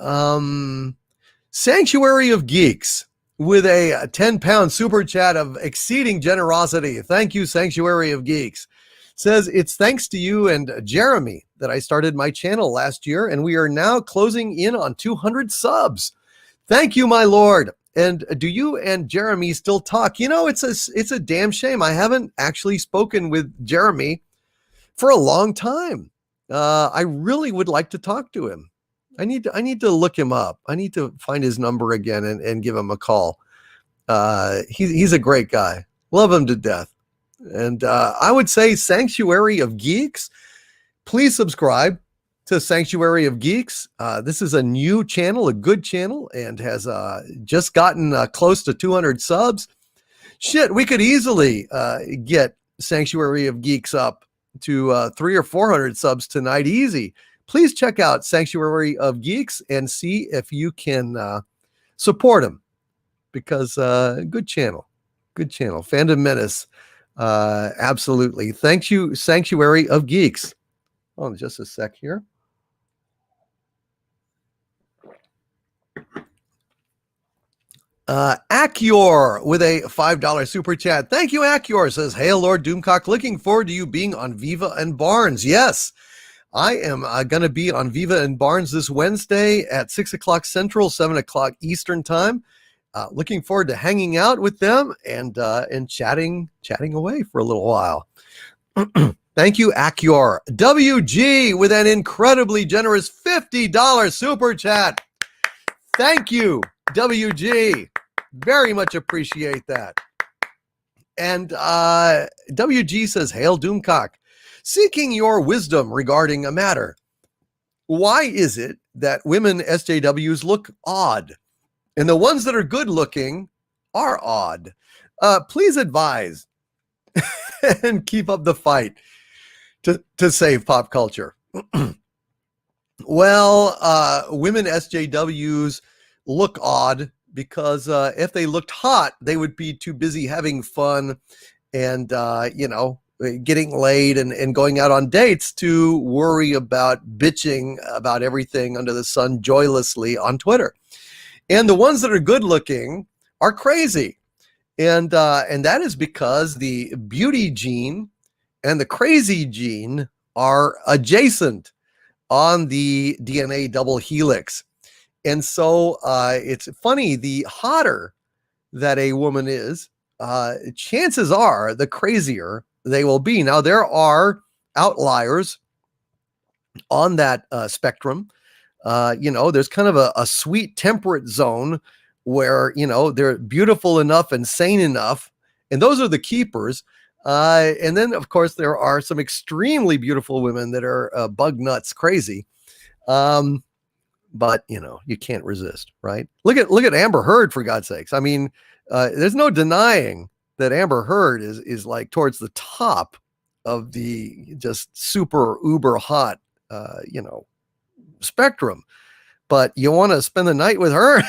Sanctuary of Geeks with a 10-pound super chat of exceeding generosity. Thank you, Sanctuary of Geeks. Says, it's thanks to you and Jeremy that I started my channel last year, and we are now closing in on 200 subs. Thank you, my lord. And do you and Jeremy still talk? It's a damn shame. I haven't actually spoken with Jeremy for a long time. I really would like to talk to him. I need to look him up. I need to find his number again and give him a call. He's a great guy. Love him to death. And I would say Sanctuary of Geeks, please subscribe to Sanctuary of Geeks. This is a new channel, a good channel, and has just gotten close to 200 subs. Shit, we could easily get Sanctuary of Geeks up to 300 or 400 subs tonight, easy. Please check out Sanctuary of Geeks and see if you can support them, because good channel. Phantom Menace, absolutely. Thank you, Sanctuary of Geeks. Hold on just a sec here. Acure with a $5 super chat. Thank you, Acure. Says, "Hail, Lord Doomcock. Looking forward to you being on Viva and Barnes." Yes, I am going to be on Viva and Barnes this Wednesday at 6 o'clock Central, 7 o'clock Eastern time. Looking forward to hanging out with them and chatting away for a little while. Thank you, Acure. WG with an incredibly generous $50 super chat. Thank you, WG. Very much appreciate that. And WG says, "Hail Doomcock. Seeking your wisdom regarding a matter. Why is it that women SJWs look odd, and the ones that are good looking are odd? Please advise and keep up the fight to save pop culture." Well, women SJWs look odd because if they looked hot, they would be too busy having fun and, getting laid and going out on dates to worry about bitching about everything under the sun joylessly on Twitter. And the ones that are good looking are crazy. And that is because the beauty gene and the crazy gene are adjacent on the DNA double helix. And so it's funny, the hotter that a woman is, chances are the crazier they will be. Now, there are outliers on that spectrum. There's kind of a sweet temperate zone where, they're beautiful enough and sane enough. And those are the keepers. And then, of course, there are some extremely beautiful women that are bug nuts crazy. But you can't resist, right? Look at Amber Heard, for God's sakes. I mean, there's no denying that Amber Heard is like towards the top of the just super uber hot, spectrum. But you want to spend the night with her?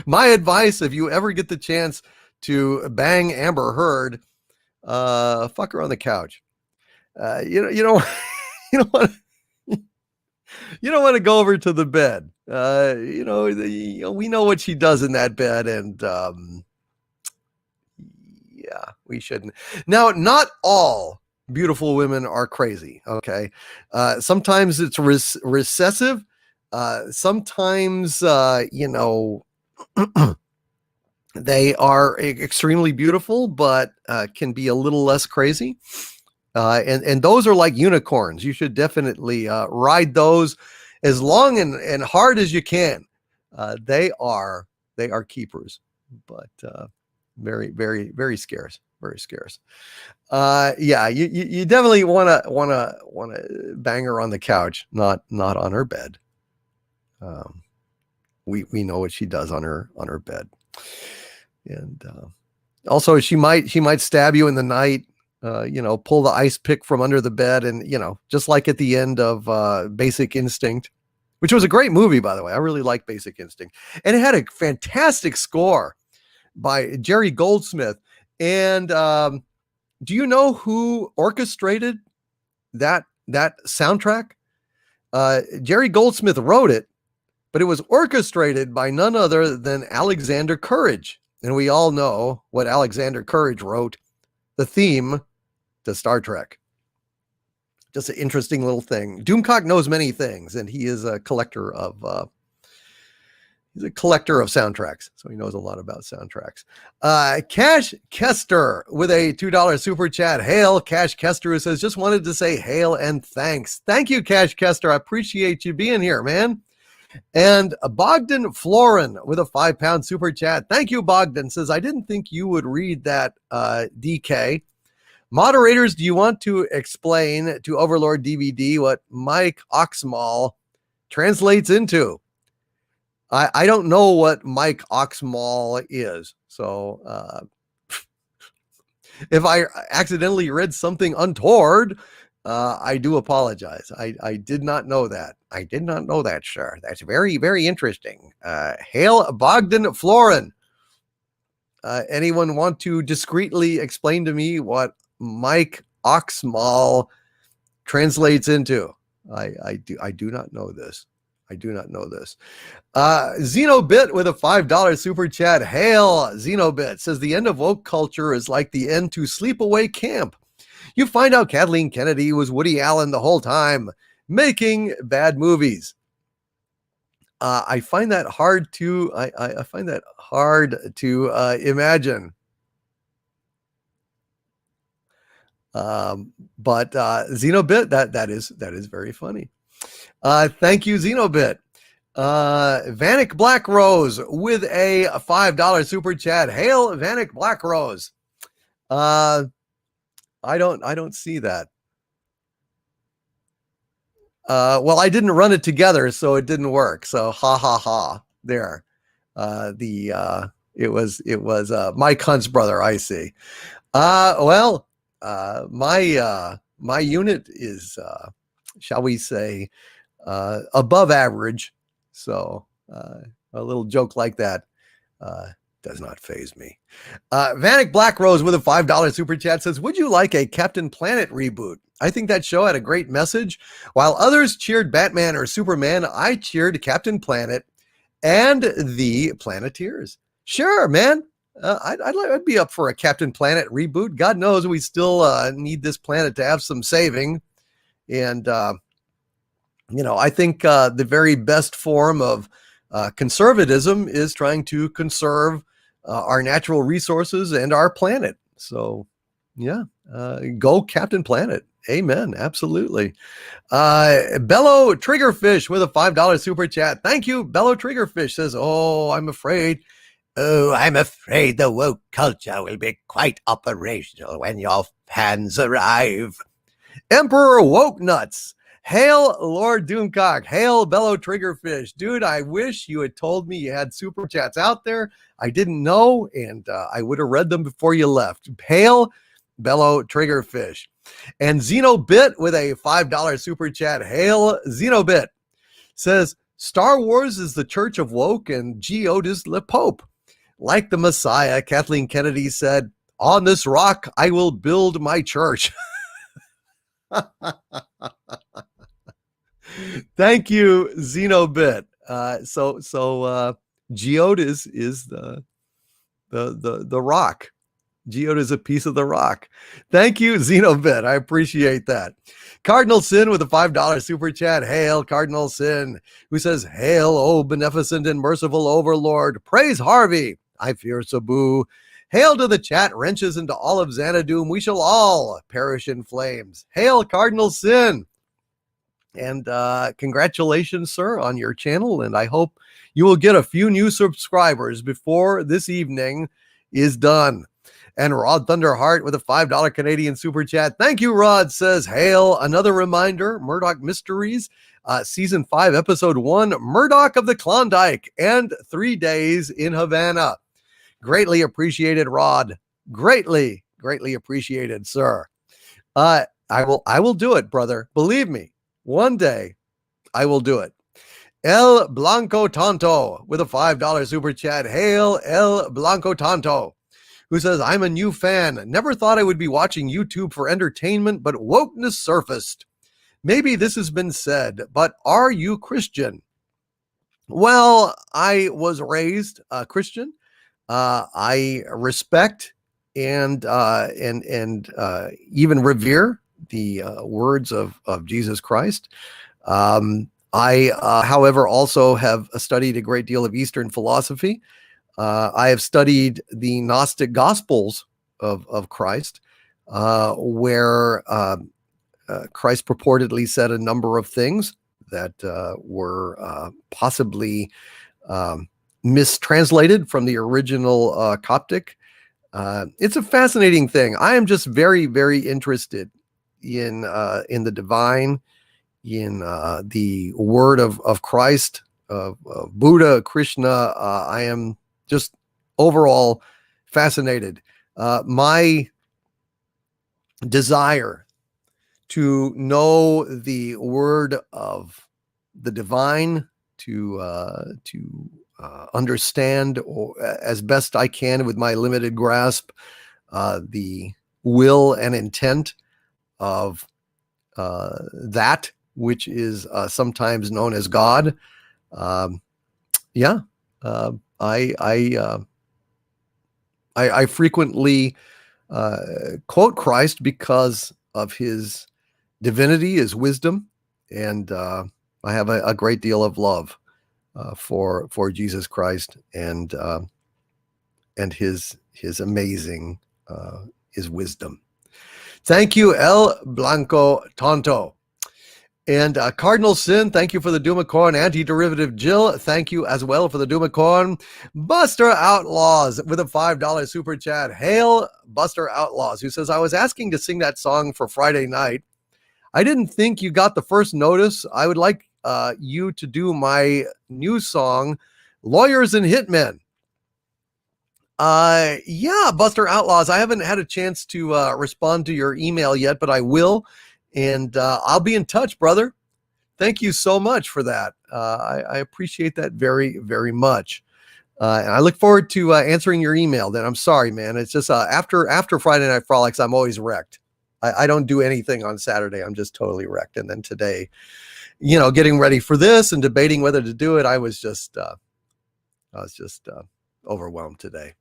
My advice, if you ever get the chance to bang Amber Heard, fuck her on the couch. You don't want to go over to the bed. We know what she does in that bed, and yeah, we shouldn't. Now, not all beautiful women are crazy. Okay, sometimes it's recessive. Sometimes they are extremely beautiful, but can be a little less crazy. And those are like unicorns. You should definitely ride those as long and hard as you can. They are keepers, but very, very, very scarce. Very scarce. Yeah, you definitely want to bang her on the couch, not on her bed. We know what she does on her bed, and also she might stab you in the night. Pull the ice pick from under the bed, and just like at the end of Basic Instinct, which was a great movie, by the way. I really like Basic Instinct, and it had a fantastic score by Jerry Goldsmith. And do you know who orchestrated that soundtrack? Jerry Goldsmith wrote it, but it was orchestrated by none other than Alexander Courage. And we all know what Alexander Courage wrote, the theme to Star Trek. Just an interesting little thing. Doomcock knows many things, and he is a collector of soundtracks, so he knows a lot about soundtracks. Cash Kester with a $2 super chat. Hail, Cash Kester, who says, "Just wanted to say hail and thanks." Thank you, Cash Kester. I appreciate you being here, man. And Bogdan Florin with a £5 super chat. Thank you, Bogdan. Says, "I didn't think you would read that, DK. Moderators, do you want to explain to Overlord DVD what Mike Oxmall translates into? I don't know what Mike Oxmall is. So if I accidentally read something untoward, I do apologize. I did not know that. I did not know that, sir. That's very, very interesting. Hail Bogdan Florin. Anyone want to discreetly explain to me what Mike Oxmall translates into? I do not know this. I do not know this. Xenobit with a $5 super chat. Hail Xenobit says the end of woke culture is like the end to sleepaway camp. You find out Kathleen Kennedy was Woody Allen the whole time, making bad movies. I find that hard to I find that hard to imagine. But Xenobit, that is very funny. Thank you, Xenobit. Vanek Black Rose with a $5 super chat. Hail Vanek Black Rose. I don't see that. Well, I didn't run it together, so it didn't work. So ha ha ha. There. It was Mike Hunt's brother, I see. My unit is shall we say above average. So a little joke like that does not faze me. Vanek Black Rose with a $5 super chat says, would you like a Captain Planet reboot? I think that show had a great message. While others cheered Batman or Superman, I cheered Captain Planet and the Planeteers. Sure, man. I'd be up for a Captain Planet reboot. God knows we still need this planet to have some saving. And, I think the very best form of conservatism is trying to conserve our natural resources and our planet. So, yeah, go Captain Planet. Amen. Absolutely. Bello Triggerfish with a $5 super chat. Thank you. Bello Triggerfish says, I'm afraid the woke culture will be quite operational when your fans arrive. Emperor Woke Nuts. Hail Lord Doomcock. Hail Bello Triggerfish. Dude, I wish you had told me you had super chats out there. I didn't know, and I would have read them before you left. Hail Bello Triggerfish. And Xenobit with a $5 super chat. Hail Xenobit. Says, Star Wars is the church of woke and Geode is the Pope. Like the Messiah, Kathleen Kennedy said, on this rock, I will build my church. Thank you, Xenobit. So Geode is the rock. Geode is a piece of the rock. Thank you, Xenobit. I appreciate that. Cardinal Sin with a $5 super chat. Hail, Cardinal Sin, who says, hail, O beneficent and merciful overlord. Praise Harvey. I fear Sabu. Hail to the chat wrenches into all of Xanadu. We shall all perish in flames. Hail, Cardinal Sin. And congratulations, sir, on your channel. And I hope you will get a few new subscribers before this evening is done. And Rod Thunderheart with a $5 Canadian super chat. Thank you, Rod. Says, hail. Another reminder, Murdoch Mysteries, Season 5, Episode 1, Murdoch of the Klondike, and 3 Days in Havana. Greatly appreciated, Rod. Greatly appreciated, sir. I will do it, brother. Believe me, one day I will do it. El Blanco Tonto with a $5 super chat. Hail, El Blanco Tonto, who says, I'm a new fan. Never thought I would be watching YouTube for entertainment, but wokeness surfaced. Maybe this has been said, but are you Christian? Well, I was raised Christian. I respect and even revere the words of Jesus Christ. I, however, also have studied a great deal of Eastern philosophy. I have studied the Gnostic Gospels of Christ, where Christ purportedly said a number of things that were possibly mistranslated from the original Coptic. It's a fascinating thing. I am just very, very interested in the divine, in the word of Christ, of Buddha, Krishna. I am just overall fascinated. My desire to know the word of the divine, to understand, or as best I can with my limited grasp, the will and intent of that which is sometimes known as God. Yeah, I frequently quote Christ because of his divinity, his wisdom, and I have a great deal of love for Jesus Christ and his amazing his wisdom. Thank you, El Blanco Tonto. And Cardinal Sin, thank you for the Dumacorn. Anti-Derivative Jill, thank you as well for the Dumacorn. Buster Outlaws with a $5 super chat. Hail Buster Outlaws, who says, I was asking to sing that song for Friday night. I didn't think you got the first notice. I would like you to do my new song, Lawyers and Hitmen. Yeah, Buster Outlaws. I haven't had a chance to respond to your email yet, but I will. And I'll be in touch, brother. Thank you so much for that. I appreciate that very, very much. And I look forward to answering your email. Then I'm sorry, man. It's just after Friday Night Frolics, I'm always wrecked. I don't do anything on Saturday. I'm just totally wrecked. And then today, getting ready for this and debating whether to do it, I was just overwhelmed today.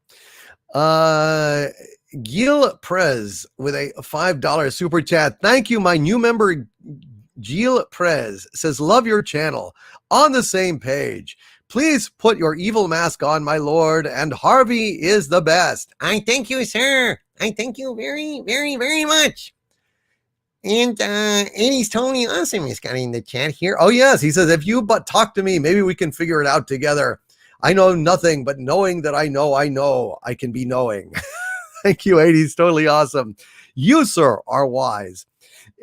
Gil Prez with a $5 super chat. Thank you. My new member, Gil Prez, says, love your channel. On the same page. Please put your evil mask on, my lord, and Harvey is the best. I thank you, sir. I thank you very, very, very much. And 80s Tony Awesome is got in the chat here. Oh, yes. He says, if you but talk to me, maybe we can figure it out together. I know nothing, but knowing that I know, I can be knowing. Thank you, 80s. Totally awesome. You, sir, are wise.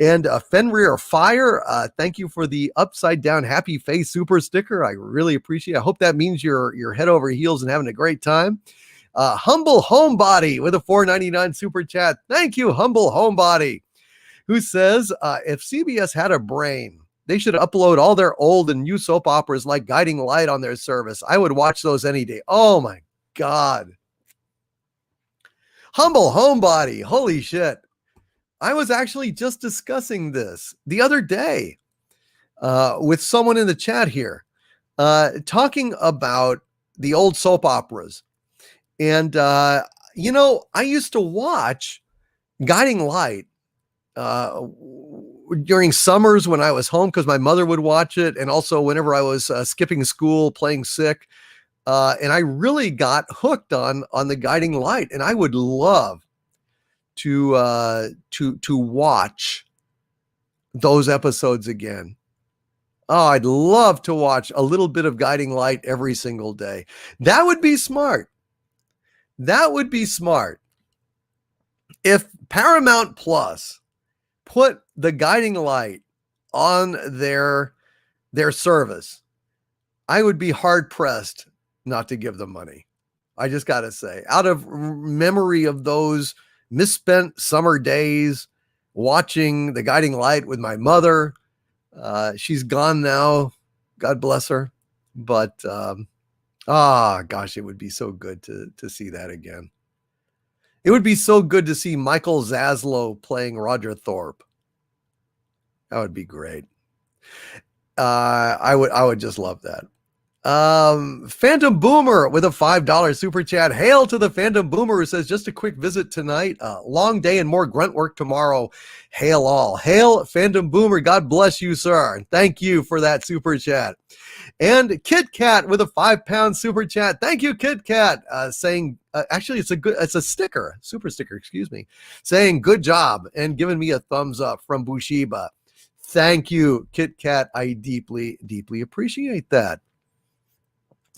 And Fenrir Fire, thank you for the upside down happy face super sticker. I really appreciate it. I hope that means you're head over heels and having a great time. Humble Homebody with a $4.99 super chat. Thank you, Humble Homebody, who says, if CBS had a brain, they should upload all their old and new soap operas like Guiding Light on their service. I would watch those any day. Oh my God. Humble Homebody. Holy shit. I was actually just discussing this the other day with someone in the chat here, talking about the old soap operas. And, I used to watch Guiding Light during summers when I was home because my mother would watch it, and also whenever I was skipping school, playing sick, and I really got hooked on the Guiding Light, and I would love to watch those episodes again. Oh, I'd love to watch a little bit of Guiding Light every single day. That would be smart. That would be smart. If Paramount Plus put the Guiding Light on their service, I would be hard pressed not to give them money. I just got to say, out of memory of those misspent summer days watching the Guiding Light with my mother. She's gone now. God bless her. But, gosh, it would be so good to see that again. It would be so good to see Michael Zaslow playing Roger Thorpe. That would be great. I would just love that. Phantom Boomer with a $5 super chat. Hail to the Phantom Boomer, who says, just a quick visit tonight. Long day and more grunt work tomorrow. Hail all. Hail Phantom Boomer. God bless you, sir. Thank you for that super chat. And Kit Kat with a £5 super chat. Thank you, Kit Kat. Saying, actually, it's a sticker, super sticker, excuse me, saying good job and giving me a thumbs up from Bushiba. Thank you, Kit Kat. I deeply, deeply appreciate that.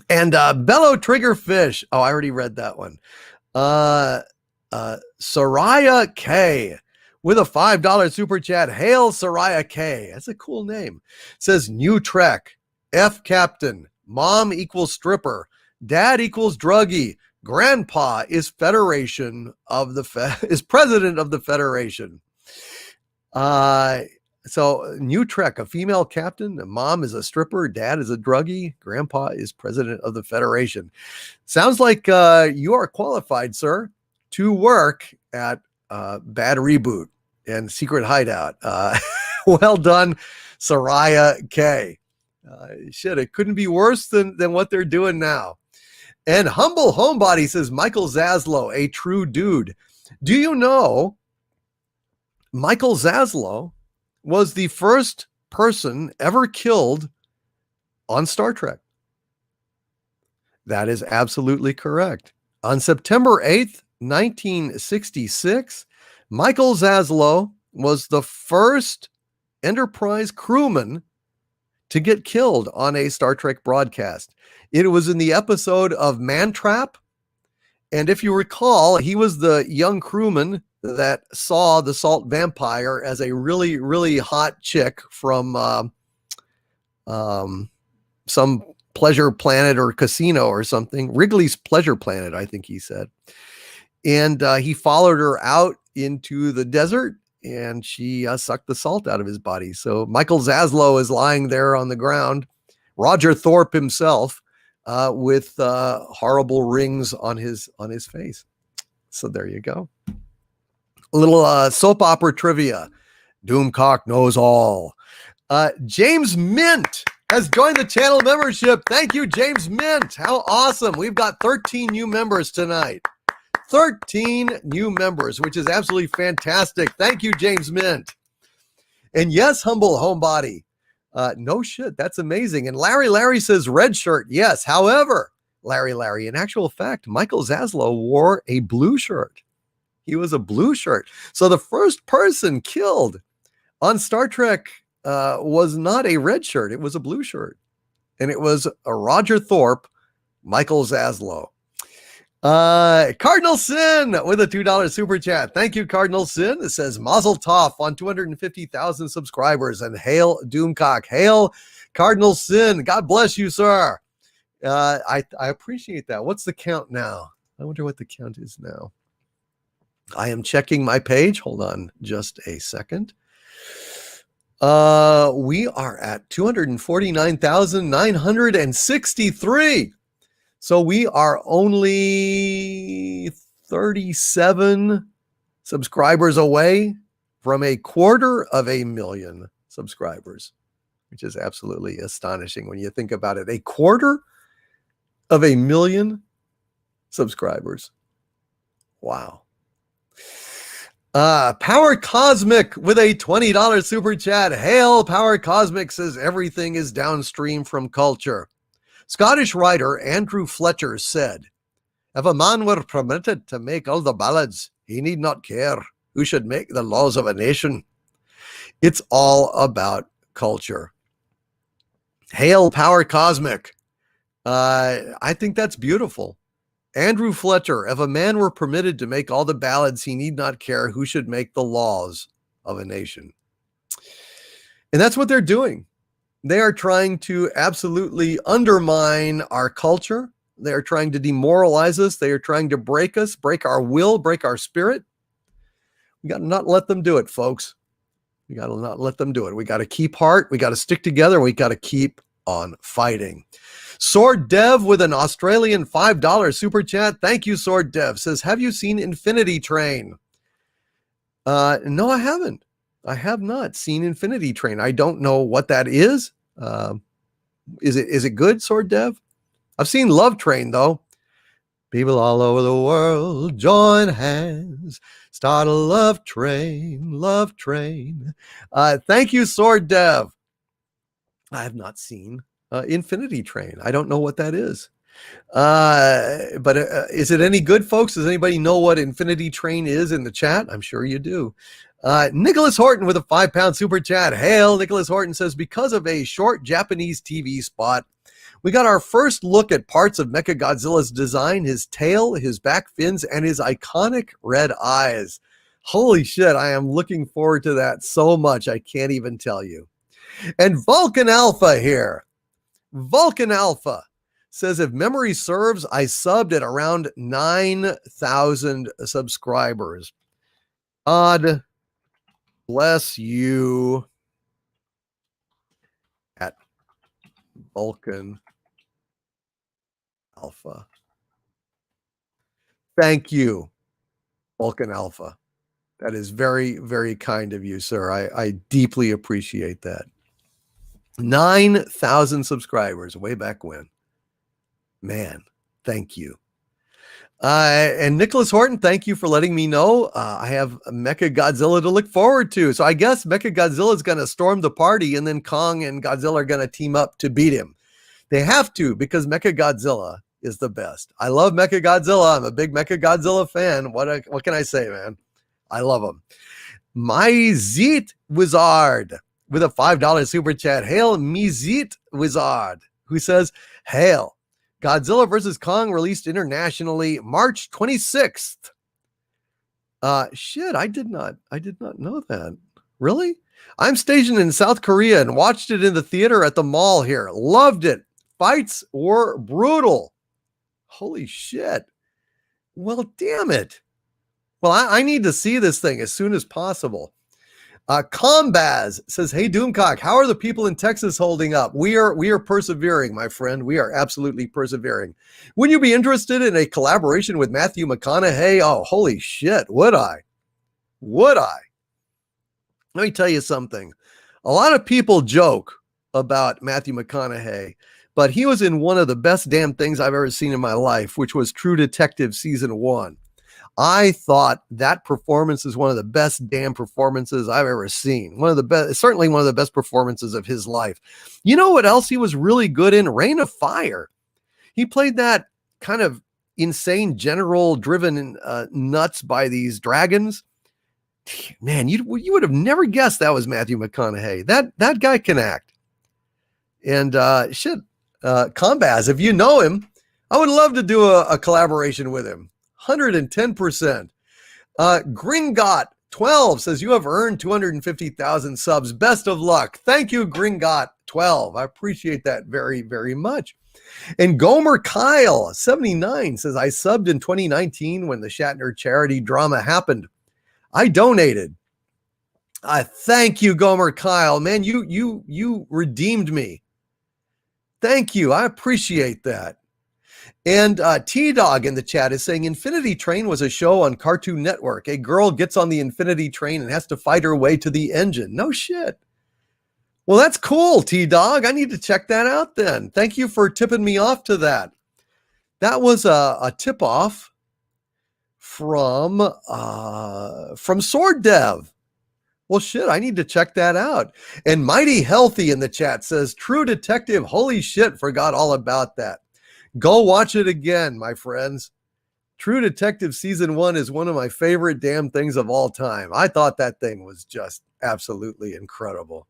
And Bellow Trigger Fish. Oh, I already read that one. Soraya K with a $5 super chat. Hail Soraya K. That's a cool name. Says new trek. F captain. Mom equals stripper. Dad equals druggie. Grandpa is Federation of the is president of the Federation. So new trek, a female captain, a mom is a stripper, dad is a druggie, grandpa is president of the Federation. Sounds like you are qualified, sir, to work at Bad Reboot and Secret Hideout. Well done, Soraya K. Shit, it couldn't be worse than what they're doing now. And Humble Homebody says, Michael Zaslow, a true dude. Do you know Michael Zaslow was the first person ever killed on Star Trek? That is absolutely correct. On September 8th, 1966, Michael Zaslow was the first Enterprise crewman to get killed on a Star Trek broadcast. It was in the episode of Mantrap. And if you recall, he was the young crewman that saw the Salt Vampire as a really, really hot chick from some pleasure planet or casino or something. Wrigley's Pleasure Planet, I think he said. And he followed her out into the desert, and she sucked the salt out of his body. So Michael Zaslow is lying there on the ground, Roger Thorpe himself, with horrible rings on his face. So there you go. A little soap opera trivia. Doomcock knows all. James Mint has joined the channel membership. Thank you, James Mint. How awesome. We've got 13 new members tonight. 13 new members, which is absolutely fantastic. Thank you, James Mint. And yes, Humble Homebody. No shit, that's amazing. And Larry says red shirt. Yes, however, Larry, in actual fact, Michael Zaslow wore a blue shirt. He was a blue shirt. So the first person killed on Star Trek was not a red shirt. It was a blue shirt. And it was a Roger Thorpe, Michael Zaslow. Cardinal Sin with a $2 super chat. Thank you, Cardinal Sin. It says Mazel Tov on 250,000 subscribers, and hail Doomcock. Hail Cardinal Sin. God bless you, sir. I appreciate that. What's the count now? I wonder what the count is now. I am checking my page. Hold on just a second. We are at 249,963. So we are only 37 subscribers away from 250,000 subscribers, which is absolutely astonishing when you think about it. 250,000 subscribers. Wow. Power Cosmic with a $20 super chat. Hail Power Cosmic says everything is downstream from culture. Scottish writer Andrew Fletcher said, if a man were permitted to make all the ballads, he need not care who should make the laws of a nation. It's all about culture. Hail Power Cosmic. I think that's beautiful. Andrew Fletcher, if a man were permitted to make all the ballads, he need not care who should make the laws of a nation. And that's what they're doing. They are trying to absolutely undermine our culture. They are trying to demoralize us. They are trying to break us, break our will, break our spirit. We got to not let them do it, folks. We got to not let them do it. We got to keep heart. We got to stick together. We got to keep on fighting. Sword Dev with an Australian $5 super chat. Thank you, Sword Dev. Says, have you seen Infinity Train? No, I haven't. I have not seen Infinity Train. I don't know what that is. Is it good, Sword Dev? I've seen Love Train, though. People all over the world join hands, start a love train, love train. Thank you, Sword Dev. I have not seen Infinity Train. I don't know what that is. But is it any good, folks? Does anybody know what Infinity Train is in the chat? I'm sure you do. Nicholas Horton with a £5 super chat. Hail, Nicholas Horton says, because of a short Japanese TV spot We got our first look at parts of Mechagodzilla's design, his tail, his back fins, and his iconic red eyes. Holy shit, I am looking forward to that so much, I can't even tell you. And Vulcan Alpha here. Vulcan Alpha says, if memory serves, I subbed at around 9,000 subscribers. God bless you at Vulcan Alpha. Thank you, Vulcan Alpha. That is very, very kind of you, sir. I deeply appreciate that. 9,000 subscribers way back when. Man, thank you. And Nicholas Horton, thank you for letting me know. I have Mechagodzilla to look forward to. So I guess Mechagodzilla is going to storm the party, and then Kong and Godzilla are going to team up to beat him. They have to, because Mechagodzilla is the best. I love Mechagodzilla. I'm a big Mechagodzilla fan. What can I say, man? I love him. My Zeet Wizard with a $5 super chat. Hail me Zeet Wizard, who says, hail. Godzilla vs. Kong released internationally March 26th. Shit, I did not know that. Really? I'm stationed in South Korea and watched it in the theater at the mall here. Loved it. Fights were brutal. Holy shit. Well, damn it. Well, I need to see this thing as soon as possible. Combaz says, hey, Doomcock, how are the people in Texas holding up? We are persevering, my friend. We are absolutely persevering. Would you be interested in a collaboration with Matthew McConaughey? Oh, holy shit. Would I? Let me tell you something. A lot of people joke about Matthew McConaughey, but he was in one of the best damn things I've ever seen in my life, which was True Detective Season 1. I thought that performance is one of the best damn performances I've ever seen. One of the best, certainly one of the best performances of his life. You know what else he was really good in? Reign of Fire. He played that kind of insane general driven nuts by these dragons. Man, you would have never guessed that was Matthew McConaughey. That guy can act. And Combaz, if you know him, I would love to do a collaboration with him. 110%. Gringot12 says, you have earned 250,000 subs. Best of luck. Thank you, Gringot12. I appreciate that very, very much. And Gomer Kyle 79 says, I subbed in 2019 when the Shatner charity drama happened. I donated. Thank you, Gomer Kyle. Man, you redeemed me. Thank you. I appreciate that. And T-Dog in the chat is saying, Infinity Train was a show on Cartoon Network. A girl gets on the Infinity Train and has to fight her way to the engine. No shit. Well, that's cool, T-Dog. I need to check that out then. Thank you for tipping me off to that. That was a tip-off from Sword Dev. Well, shit, I need to check that out. And Mighty Healthy in the chat says, True Detective, holy shit, forgot all about that. Go watch it again, my friends. True Detective Season 1 is one of my favorite damn things of all time. I thought that thing was just absolutely incredible.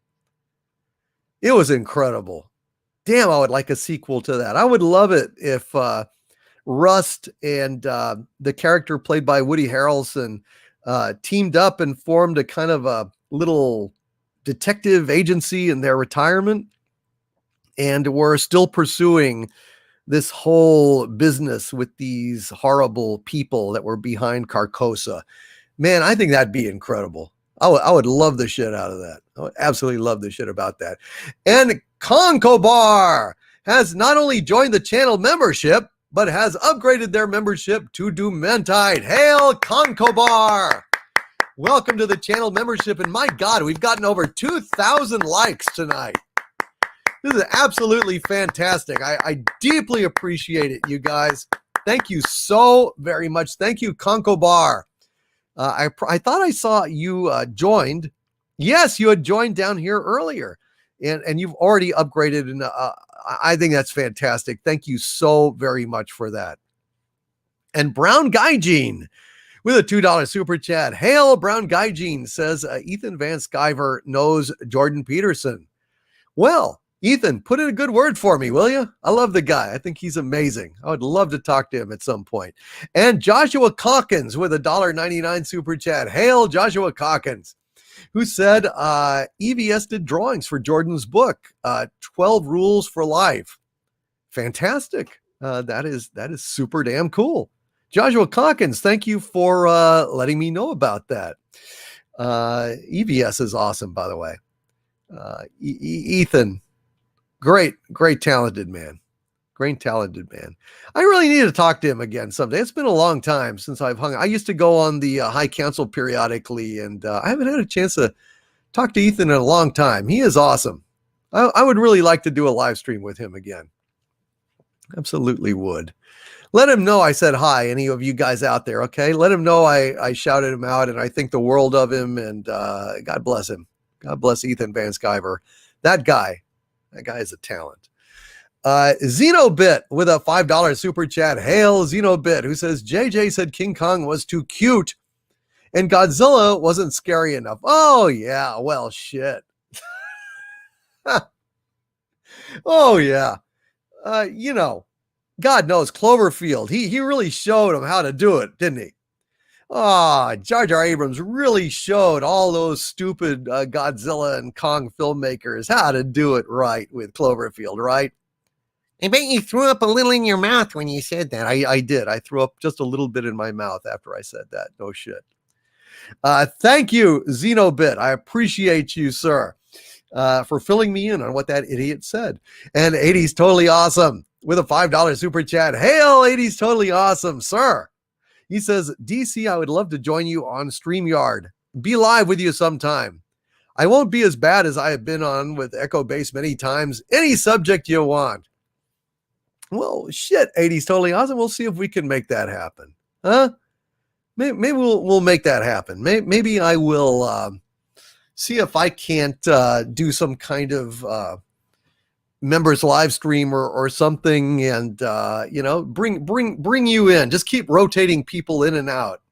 It was incredible. Damn, I would like a sequel to that. I would love it if Rust and the character played by Woody Harrelson teamed up and formed a kind of a little detective agency in their retirement and were still pursuing this whole business with these horrible people that were behind Carcosa. Man, I think that'd be incredible. I would love the shit out of that. I would absolutely love the shit about that. And Concobar has not only joined the channel membership, but has upgraded their membership to Dumentide. Hail Concobar! Welcome to the channel membership. And my God, we've gotten over 2,000 likes tonight. This is absolutely fantastic. I deeply appreciate it, you guys. Thank you so very much. Thank you, Concobar. I thought I saw you joined. Yes, you had joined down here earlier, and you've already upgraded, and I think that's fantastic. Thank you so very much for that. And Brown Gaijin with a $2 super chat. Hail, Brown Gaijin says, Ethan Van Sciver knows Jordan Peterson. Well, Ethan, put in a good word for me, will you? I love the guy. I think he's amazing. I would love to talk to him at some point. And Joshua Calkins with a $1.99 super chat. Hail Joshua Calkins, who said EVS did drawings for Jordan's book, 12 Rules for Life. Fantastic. That is super damn cool. Joshua Calkins, thank you for letting me know about that. EVS is awesome, by the way. Ethan, great talented man. Great talented man. I really need to talk to him again someday. It's been a long time since I've hung. I used to go on the High Council periodically, and I haven't had a chance to talk to Ethan in a long time. He is awesome. I would really like to do a live stream with him again. Absolutely would. Let him know I said hi, any of you guys out there, okay? Let him know I shouted him out, and I think the world of him, and God bless him. God bless Ethan Van Sciver. That guy is a talent. Xenobit with a $5 super chat. Hail Xenobit, who says, JJ said King Kong was too cute and Godzilla wasn't scary enough. Oh, yeah. Well, shit. Oh, yeah. God knows Cloverfield. He really showed him how to do it, didn't he? Jar Jar Abrams really showed all those stupid Godzilla and Kong filmmakers how to do it right with Cloverfield, right? I bet you threw up a little in your mouth when you said that. I did. I threw up just a little bit in my mouth after I said that. No shit. Thank you, Xenobit. I appreciate you, sir, for filling me in on what that idiot said. And 80's Totally Awesome with a $5 super chat. Hail, 80's Totally Awesome, sir. He says, DC, I would love to join you on StreamYard. Be live with you sometime. I won't be as bad as I have been on with Echo Base many times. Any subject you want. Well, shit, 80's Totally Awesome. We'll see if we can make that happen. Huh? Maybe we'll make that happen. Maybe I will see if I can't do some kind of members live stream or something, and bring you in. Just keep rotating people in and out.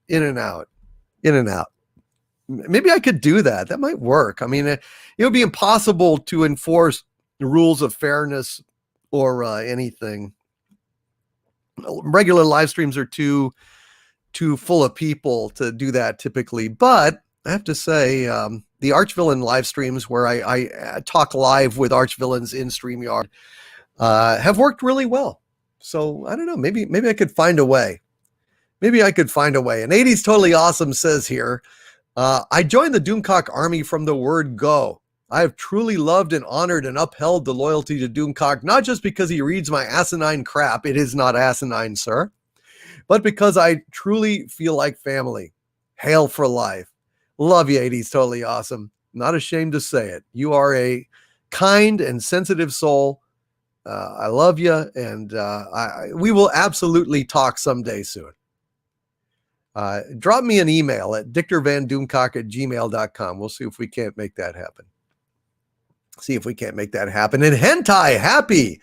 Maybe I could do that. That might work. I mean, it would be impossible to enforce the rules of fairness or anything. Regular live streams are too full of people to do that typically, but I have to say, the Archvillain live streams where I talk live with Archvillains in StreamYard have worked really well. So I don't know, maybe I could find a way. And 80's Totally Awesome says here, I joined the Doomcock army from the word go. I have truly loved and honored and upheld the loyalty to Doomcock, not just because he reads my asinine crap. It is not asinine, sir. But because I truly feel like family. Hail for life. Love you, 80's Totally Awesome. Not ashamed to say it. You are a kind and sensitive soul. I love you, and we will absolutely talk someday soon. Drop me an email at dictorvandoomcock@gmail.com. We'll see if we can't make that happen. And Hentai Happy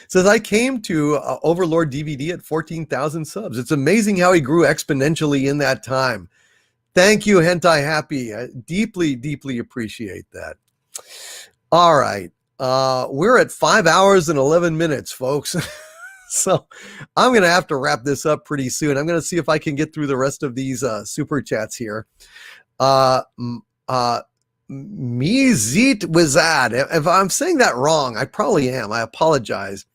says, I came to Overlord DVD at 14,000 subs. It's amazing how he grew exponentially in that time. Thank you, Hentai Happy. I deeply, deeply appreciate that. All right. We're at 5 hours and 11 minutes, folks. So I'm going to have to wrap this up pretty soon. I'm going to see if I can get through the rest of these super chats here. Mizit Wizad. If I'm saying that wrong, I probably am. I apologize.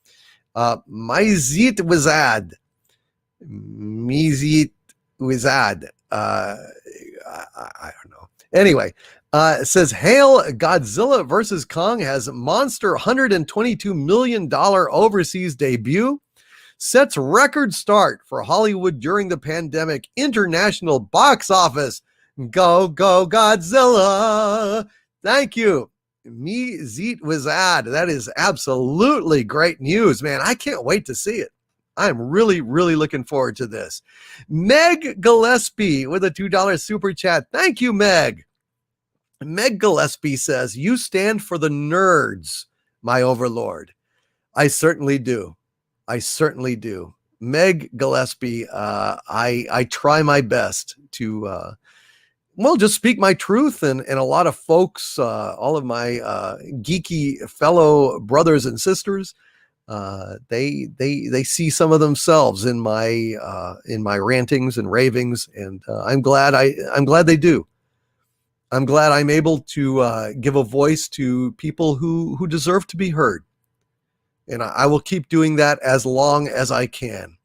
Mizit Wizad. I don't know. Anyway, it says, Hail, Godzilla vs. Kong has monster $122 million overseas debut. Sets record start for Hollywood during the pandemic. International box office. Go, go, Godzilla. Thank you. Me Zeet Wizad. That is absolutely great news, man. I can't wait to see it. I'm really, really looking forward to this. Meg Gillespie with a $2 super chat. Thank you, Meg. Meg Gillespie says, you stand for the nerds, my overlord. I certainly do. Meg Gillespie, I try my best to well, just speak my truth, and a lot of folks, all of my geeky fellow brothers and sisters, they see some of themselves in my rantings and ravings, and I'm glad they do. I'm glad I'm able to give a voice to people who deserve to be heard, and I will keep doing that as long as I can.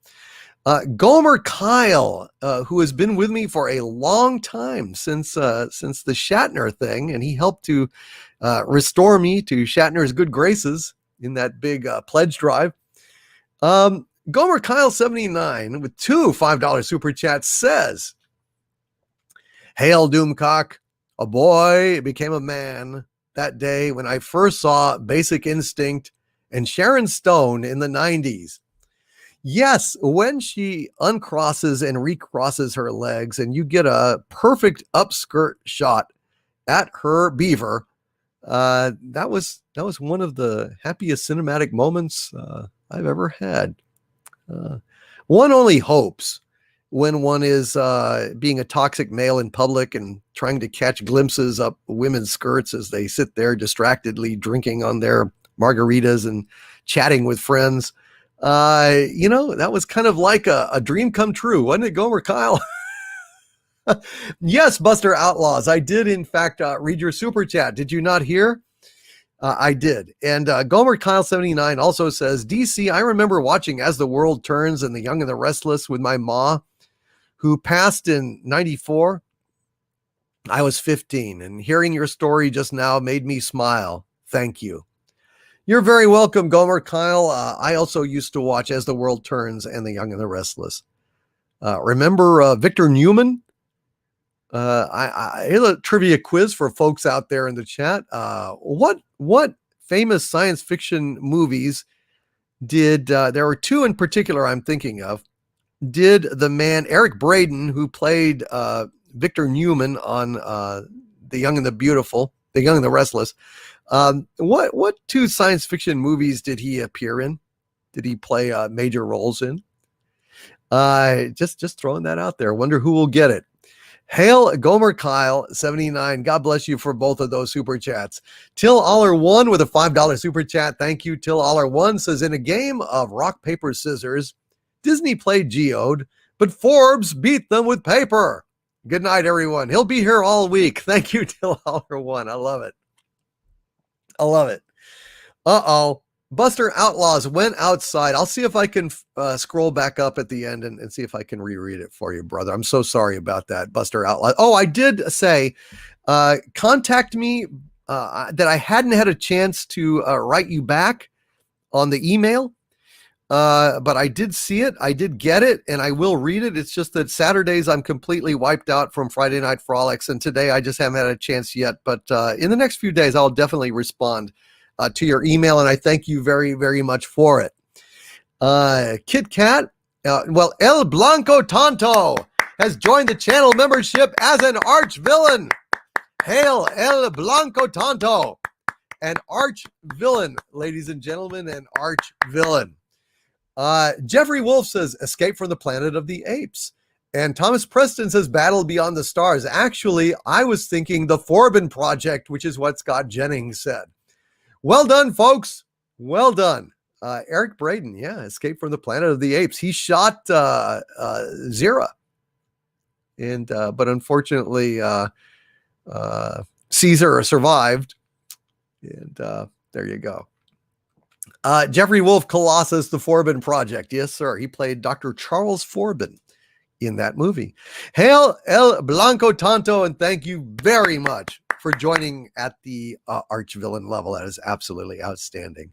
Gomer Kyle, who has been with me for a long time since the Shatner thing, and he helped to restore me to Shatner's good graces in that big pledge drive. Gomer Kyle 79 with 2 $5 super chats says, "Hail Doomcock, a boy became a man that day when I first saw Basic Instinct and Sharon Stone in the 90s. Yes, when she uncrosses and recrosses her legs and you get a perfect upskirt shot at her beaver, that was one of the happiest cinematic moments I've ever had. One only hopes when one is being a toxic male in public and trying to catch glimpses up women's skirts as they sit there distractedly drinking on their margaritas and chatting with friends. That was kind of like a dream come true, wasn't it, Gomer Kyle?" Yes, Buster Outlaws, I did in fact read your super chat. Did you not hear? I did. And Gomer Kyle 79 also says, "DC, I remember watching As the World Turns and The Young and the Restless with my ma, who passed in 94. I was 15, and hearing your story just now made me smile. Thank you." You're very welcome, Gomer Kyle. I also used to watch As the World Turns and The Young and the Restless. Remember Victor Newman? Here's a trivia quiz for folks out there in the chat. What famous science fiction movies did, there were 2 in particular I'm thinking of, did the man Eric Braeden, who played Victor Newman on The Young and the Beautiful, The Young and the Restless, what 2 science fiction movies did he appear in? Did he play major roles in? Just throwing that out there. Wonder who will get it. Hail Gomer Kyle 79. God bless you for both of those super chats. Till Aller 1 with a $5 super chat. Thank you. Till Aller 1 says, "In a game of rock, paper, scissors, Disney played Geode, but Forbes beat them with paper. Good night, everyone." He'll be here all week. Thank you, Till Aller 1. I love it. I love it. Uh-oh. Buster Outlaws went outside. I'll see if I can scroll back up at the end and see if I can reread it for you, brother. I'm so sorry about that, Buster Outlaws. Oh, I did say, contact me that I hadn't had a chance to write you back on the email. But I did see it. I did get it, and I will read it. It's just that Saturdays I'm completely wiped out from Friday Night Frolics, and today I just haven't had a chance yet. But in the next few days, I'll definitely respond to your email, and I thank you very, very much for it. Kit Kat, El Blanco Tonto has joined the channel membership as an arch villain. Hail El Blanco Tonto, an arch villain, ladies and gentlemen, an arch villain. Jeffrey Wolf says, "Escape from the Planet of the Apes." And Thomas Preston says, "Battle Beyond the Stars." Actually, I was thinking the Forbin Project, which is what Scott Jennings said. Well done, folks. Well done. Eric Braeden, yeah, Escape from the Planet of the Apes. He shot Zira. And but unfortunately, Caesar survived. And there you go. Jeffrey Wolf, Colossus, the Forbin Project. Yes, sir. He played Dr. Charles Forbin in that movie. Hail El Blanco Tonto, and thank you very much for joining at the arch villain level. That is absolutely outstanding.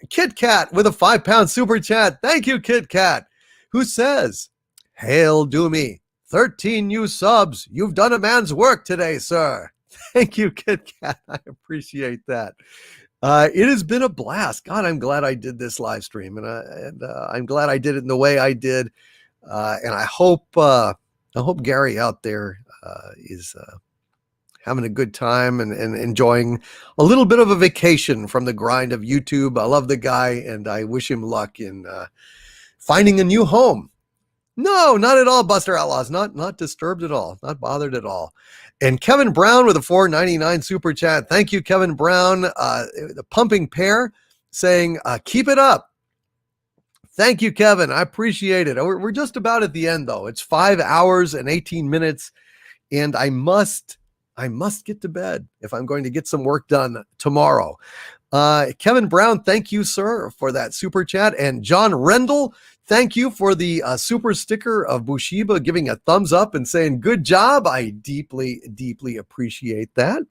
Kit Kat with a £5 super chat. Thank you, Kit Kat, who says, "Hail Doomy, 13 new subs. You've done a man's work today, sir." Thank you, Kit Kat. I appreciate that. It has been a blast. God, I'm glad I did this live stream, and I'm glad I did it in the way I did. And I hope Gary out there is having a good time and enjoying a little bit of a vacation from the grind of YouTube. I love the guy, and I wish him luck in finding a new home No, not at all, Buster Outlaws. Not disturbed at all. Not bothered at all. And Kevin Brown with a $4.99 super chat. Thank you, Kevin Brown. The pumping pair saying, keep it up. Thank you, Kevin. I appreciate it. We're just about at the end, though. It's 5 hours and 18 minutes, and I must get to bed if I'm going to get some work done tomorrow. Kevin Brown, thank you, sir, for that super chat. And John Rendell, thank you for the super sticker of Bushiba giving a thumbs up and saying, good job. I deeply, deeply appreciate that.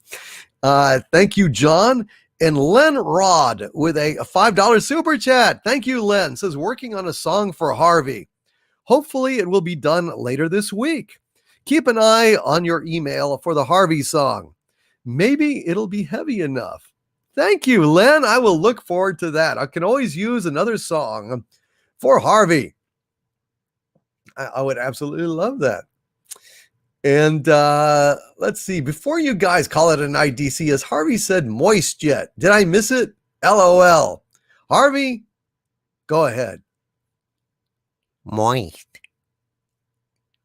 Thank you, John. And Len Rod with a $5 super chat. Thank you, Len. Says, working on a song for Harvey. Hopefully it will be done later this week. Keep an eye on your email for the Harvey song. Maybe it'll be heavy enough. Thank you, Len. I will look forward to that. I can always use another song for Harvey. I would absolutely love that. And let's see. Before you guys call it a night, DC, has Harvey said moist yet? Did I miss it? LOL. Harvey, go ahead. Moist.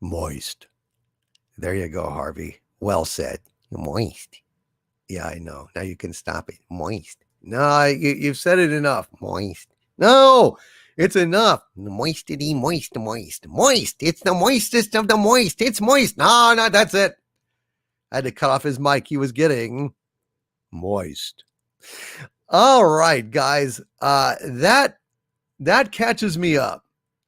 Moist. There you go, Harvey. Well said. Moist. Yeah, I know. Now you can stop it. Moist. No, you've said it enough. Moist. No, it's enough. Moistity, moist, moist, moist. It's the moistest of the moist. It's moist. No, that's it. I had to cut off his mic. He was getting moist. All right, guys. That catches me up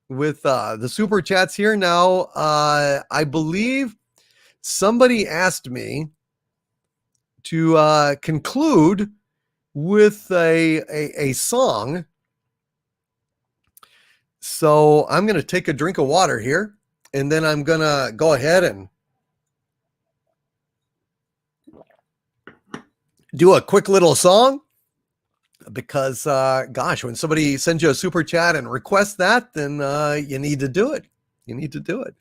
with the super chats here. Now, I believe somebody asked me to conclude with a song. So I'm going to take a drink of water here, and then I'm going to go ahead and do a quick little song because, gosh, when somebody sends you a super chat and requests that, then you need to do it. You need to do it.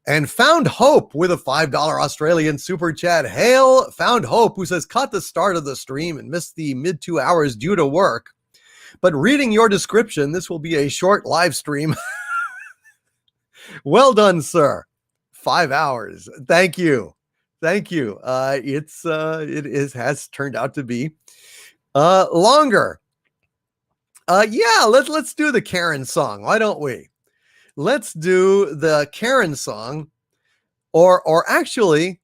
And Found Hope with a $5 Australian super chat. Hail Found Hope, who says, caught the start of the stream and missed the mid 2 hours due to work. But reading your description, this will be a short live stream. Well done, sir. 5 hours. Thank you. Thank you. It has turned out to be longer. Yeah, let's do the Karen song. Why don't we? Let's do the Karen song, or actually,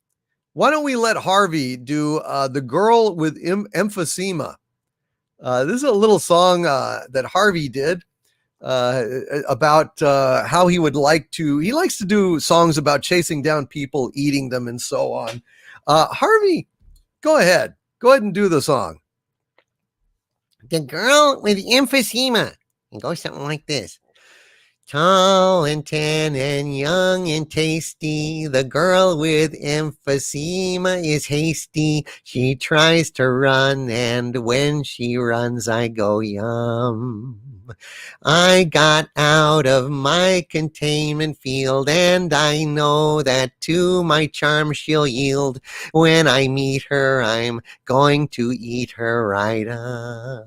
why don't we let Harvey do the girl with emphysema? This is a little song that Harvey did about how he likes to do songs about chasing down people, eating them, and so on. Harvey, go ahead and do the song. The girl with emphysema. It goes something like this. Tall and tan and young and tasty, the girl with emphysema is hasty. She tries to run, and when she runs, I go yum. I got out of my containment field, and I know that to my charm she'll yield. When I meet her, I'm going to eat her right up.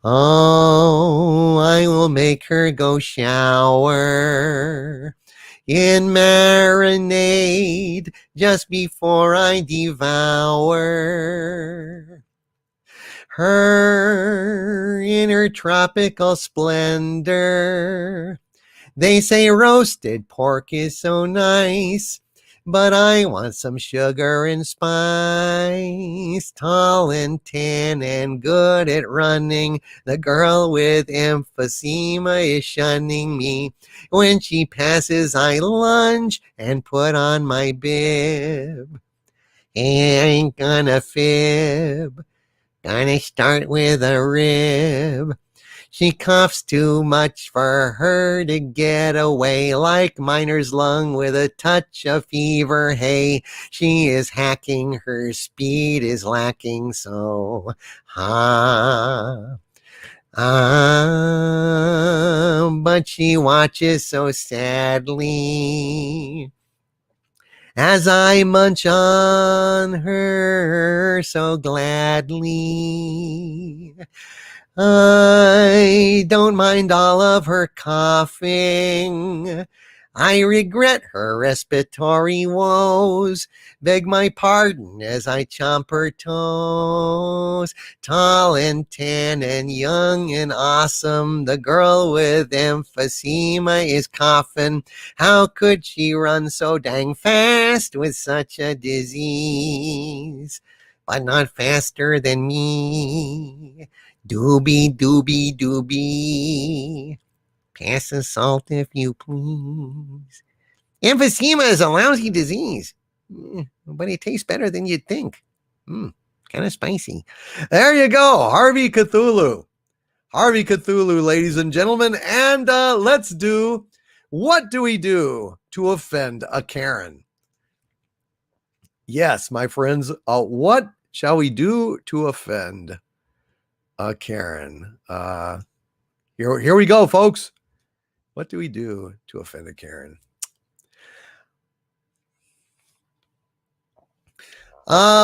Oh, I will make her go shower in marinade just before I devour her in her tropical splendor. They say roasted pork is so nice, but I want some sugar and spice. Tall and tan and good at running, the girl with emphysema is shunning me. When she passes, I lunge and put on my bib. Ain't gonna fib, gonna start with a rib. She coughs too much for her to get away, like miner's lung with a touch of fever. Hey, she is hacking, her speed is lacking, so but she watches so sadly as I munch on her so gladly. I don't mind all of her coughing. I regret her respiratory woes. Beg my pardon as I chomp her toes. Tall and tan and young and awesome, the girl with emphysema is coughing. How could she run so dang fast with such a disease? But not faster than me. Doobie, doobie, doobie. Pass the salt if you please. Emphysema is a lousy disease, but it tastes better than you'd think. Kind of spicy. There you go, Harvey Cthulhu. Harvey Cthulhu, ladies and gentlemen. And let's do, what do we do to offend a Karen? Yes, my friends, what shall we do to offend a Karen? Here we go, folks. What do we do to offend a Karen?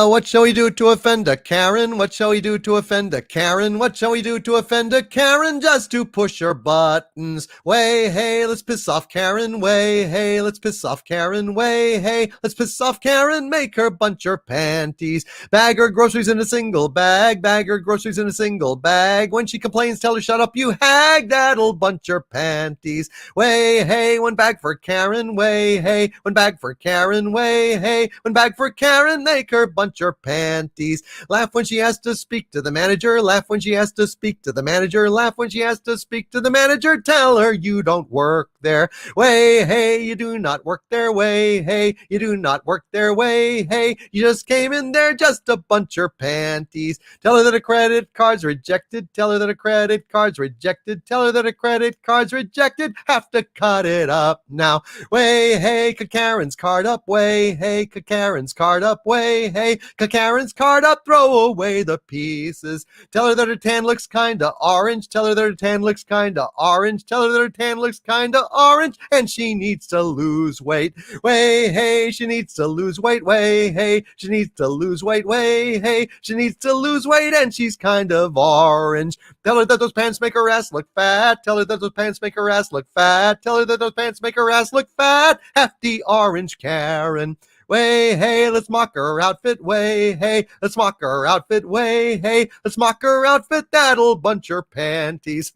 What shall we do to offend a Karen? What shall we do to offend a Karen? What shall we do to offend a Karen? Just to push her buttons. Way, hey, let's piss off Karen. Way, hey, let's piss off Karen. Way, hey, let's piss off Karen. Make her bunch her panties. Bag her groceries in a single bag. Bag her groceries in a single bag. When she complains, tell her, shut up, you hag. That'll bunch her panties. Way, hey, one bag for Karen. Way, hey, one bag for Karen. Way, hey, one bag for Karen. Make her bunch her panties. Laugh when she has to speak to the manager. Laugh when she has to speak to the manager. Laugh when she has to speak to the manager. Tell her you don't work there. Way, hey, you do not work there. Way, hey, you do not work there. Way, hey, you just came in there just to bunch her panties. Tell her that a credit card's rejected. Tell her that a credit card's rejected. Tell her that a credit card's rejected. Have to cut it up now. Way, hey, Karen's card up. Way, hey, Karen's card up. Way, hey, Karen's card up. Throw away the pieces. Tell her that her tan looks kinda orange. Tell her that her tan looks kinda orange. Tell her that her tan looks kinda orange, and she needs to lose weight. Way, hey, she needs to lose weight. Way, hey, she needs to lose weight. Way, hey, she needs to lose weight, and she's kind of orange. Tell her that those pants make her ass look fat. Tell her that those pants make her ass look fat. Tell her that those pants make her ass look fat. Hefty orange Karen. Way, hey, let's mock her outfit. Way, hey, let's mock her outfit. Way, hey, let's mock her outfit. That'll bunch her panties.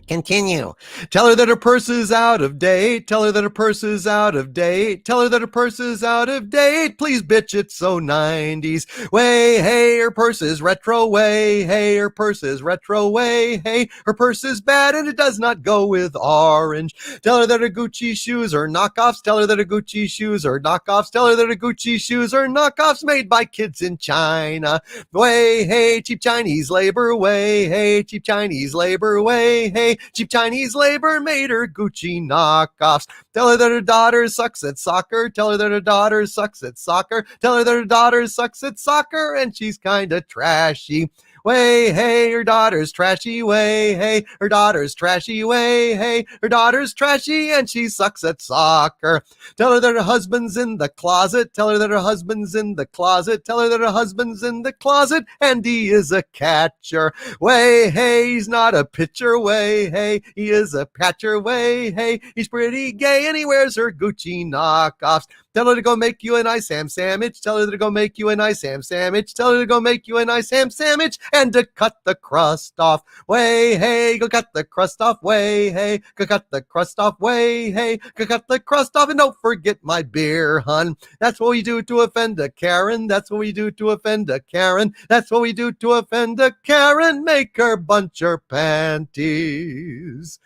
Continue. Tell her that her purse is out of date. Tell her that her purse is out of date. Tell her that her purse is out of date. Please, bitch, it's so 90s. Way, hey, her purse is retro. Way, hey, her purse is retro. Way, hey, her purse is bad and it does not go with orange. Tell her that her Gucci shoes are knockoffs. Tell her that her Gucci shoes are knockoffs. Tell her that her Gucci shoes are knockoffs made by kids in China. Way, hey, cheap Chinese labor. Way, hey, cheap Chinese labor. Way, hey, cheap Chinese labor made her Gucci knockoffs. Tell her that her daughter sucks at soccer. Tell her that her daughter sucks at soccer. Tell her that her daughter sucks at soccer and she's kinda trashy. Way, hey, her daughter's trashy. Way, hey, her daughter's trashy. Way, hey, her daughter's trashy and she sucks at soccer. Tell her that her husband's in the closet. Tell her that her husband's in the closet. Tell her that her husband's in the closet and he is a catcher. Way, hey, he's not a pitcher. Way, hey, he is a catcher. Way, hey, he's pretty gay and he wears her Gucci knockoffs. Tell her to go make you a nice ham sandwich. Tell her to go make you a nice ham sandwich. Tell her to go make you a nice ham sandwich and to cut the crust off. Way, hey, go cut the crust off. Way, hey, go cut the crust off. Way, hey, go cut the crust off. And don't forget my beer, hun. That's what we do to offend a Karen. That's what we do to offend a Karen. That's what we do to offend a Karen. Make her bunch her panties.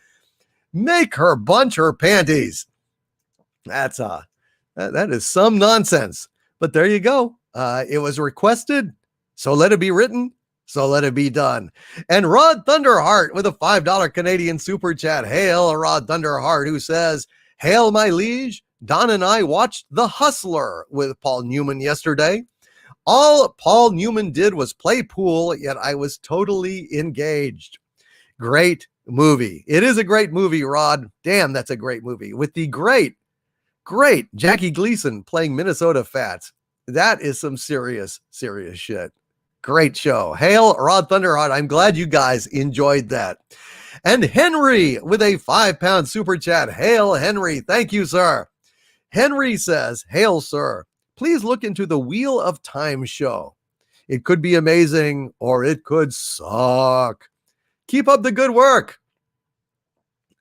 Make her bunch her panties. That's that is some nonsense, but there you go. It was requested, so let it be written, so let it be done. And Rod Thunderheart with a $5 Canadian super chat. Hail, Rod Thunderheart, who says, hail, my liege. Don and I watched The Hustler with Paul Newman yesterday. All Paul Newman did was play pool, yet I was totally engaged. Great movie. It is a great movie, Rod. Damn, that's a great movie. With the great Jackie Gleason playing Minnesota Fats. That is some serious shit. Great show. Hail, Rod Thunderheart. I'm glad you guys enjoyed that. And Henry with a 5-pound super chat. Hail, Henry. Thank you, sir. Henry says, hail, sir. Please look into the Wheel of Time show. It could be amazing or it could suck. Keep up the good work.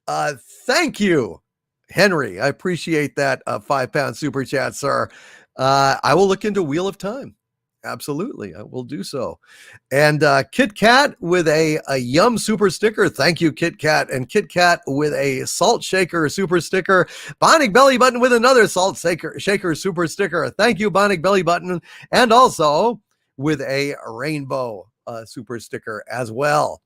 Thank you, Henry. I appreciate that 5-pound super chat, sir. I will look into Wheel of Time. Absolutely, I will do so. And Kit Kat with a Yum super sticker. Thank you, Kit Kat. And Kit Kat with a Salt Shaker super sticker. Bionic Belly Button with another Salt Shaker super sticker. Thank you, Bionic Belly Button. And also with a rainbow super sticker as well.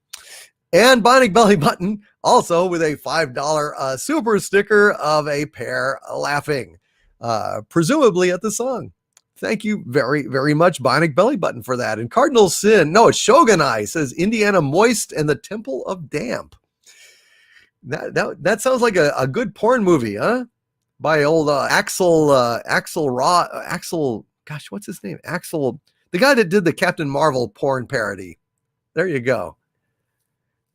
And Bionic Belly Button also with a $5 super sticker of a pair laughing, presumably at the song. Thank you very, very much, Bionic Belly Button, for that. And Cardinal Sin, no, it's Shogunai, says Indiana Moist and the Temple of Damp. That sounds like a good porn movie, huh? By old Axel, gosh, what's his name? Axel, the guy that did the Captain Marvel porn parody. There you go.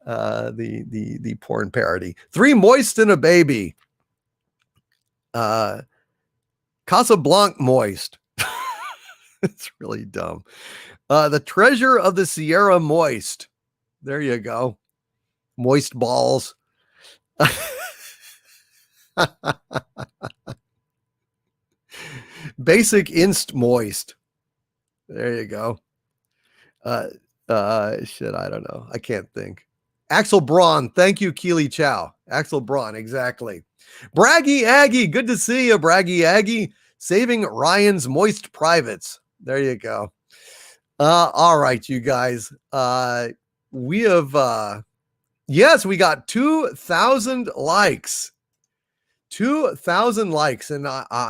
The porn parody. 3 Moist and a Baby. Casablanca Moist. It's really dumb. The Treasure of the Sierra Moist. There you go. Moist balls. Basic Inst Moist. There you go. Shit, I don't know. I can't think. Axel Braun. Thank you, Keely Chow. Axel Braun, exactly. Braggy Aggie. Good to see you, Braggy Aggie. Saving Ryan's Moist Privates. There you go. All right, you guys. We have, yes, we got 2,000 likes. 2,000 likes. And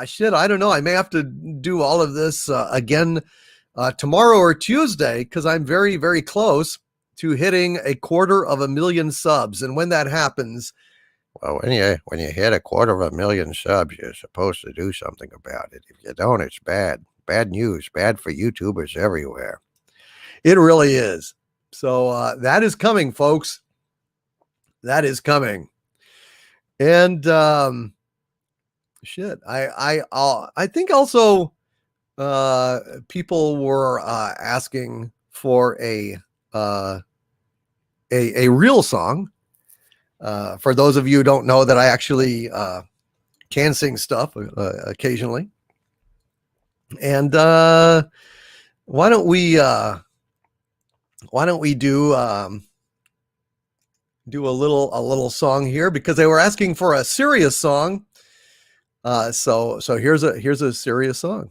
shit, I don't know. I may have to do all of this again tomorrow or Tuesday, because I'm very, very close to hitting 250,000 subs. And when that happens, Well, when you hit 250,000 subs, you're supposed to do something about it. If you don't, it's bad. Bad news. Bad for YouTubers everywhere. it really is. So that is coming, folks. That is coming. And shit, I think also people were asking for a real song. For those of you who don't know that I actually can sing stuff occasionally. And why don't we do a little song here, because they were asking for a serious song. So here's a serious song.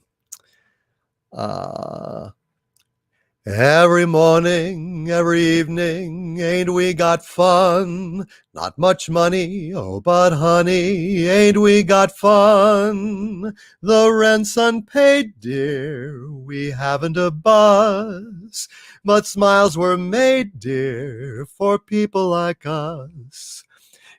Every morning, every evening, ain't we got fun? Not much money, oh, but honey, ain't we got fun? The rent's unpaid, dear, we haven't a buzz, but smiles were made, dear, for people like us.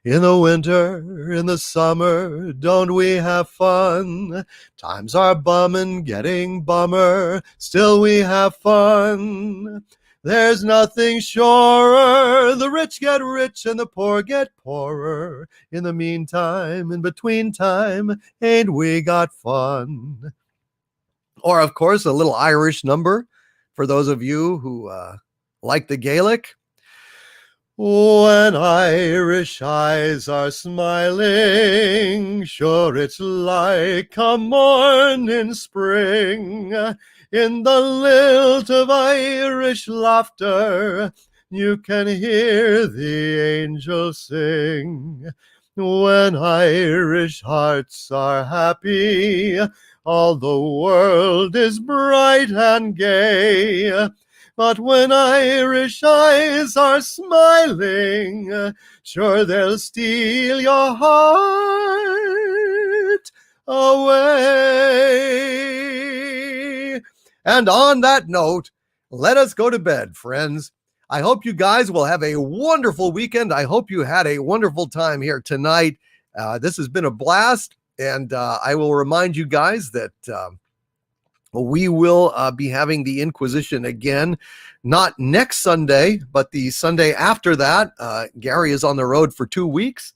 In the winter, in the summer, don't we have fun? Times are bummin', getting bummer, still we have fun. There's nothing surer, the rich get rich and the poor get poorer. In the meantime, in between time, ain't we got fun? Or, of course, a little Irish number for those of you who like the Gaelic. When Irish eyes are smiling, sure it's like a morning spring. In the lilt of Irish laughter, you can hear the angels sing. When Irish hearts are happy, all the world is bright and gay. But when Irish eyes are smiling, sure they'll steal your heart away. And on that note, let us go to bed, friends. I hope you guys will have a wonderful weekend. I hope you had a wonderful time here tonight. This has been a blast. And I will remind you guys that We will be having the Inquisition again, not next Sunday, but the Sunday after that. Gary is on the road for 2 weeks,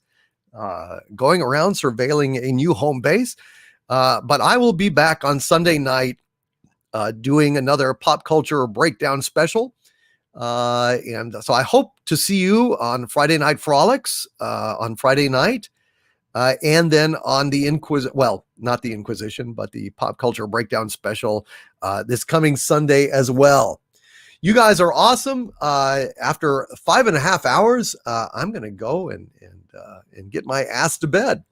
going around surveilling a new home base. But I will be back on Sunday night doing another pop culture breakdown special. And so I hope to see you on Friday Night Frolics on Friday night. And then on the not the Inquisition, but the pop culture breakdown special this coming Sunday as well. You guys are awesome. After 5.5 hours, I'm going to go and get my ass to bed.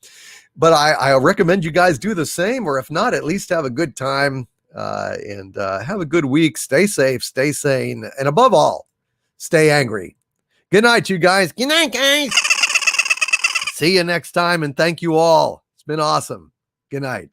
But I recommend you guys do the same, or if not, at least have a good time and have a good week. Stay safe, stay sane, and above all, stay angry. Good night, you guys. Good night, guys. See you next time, and thank you all. It's been awesome. Good night.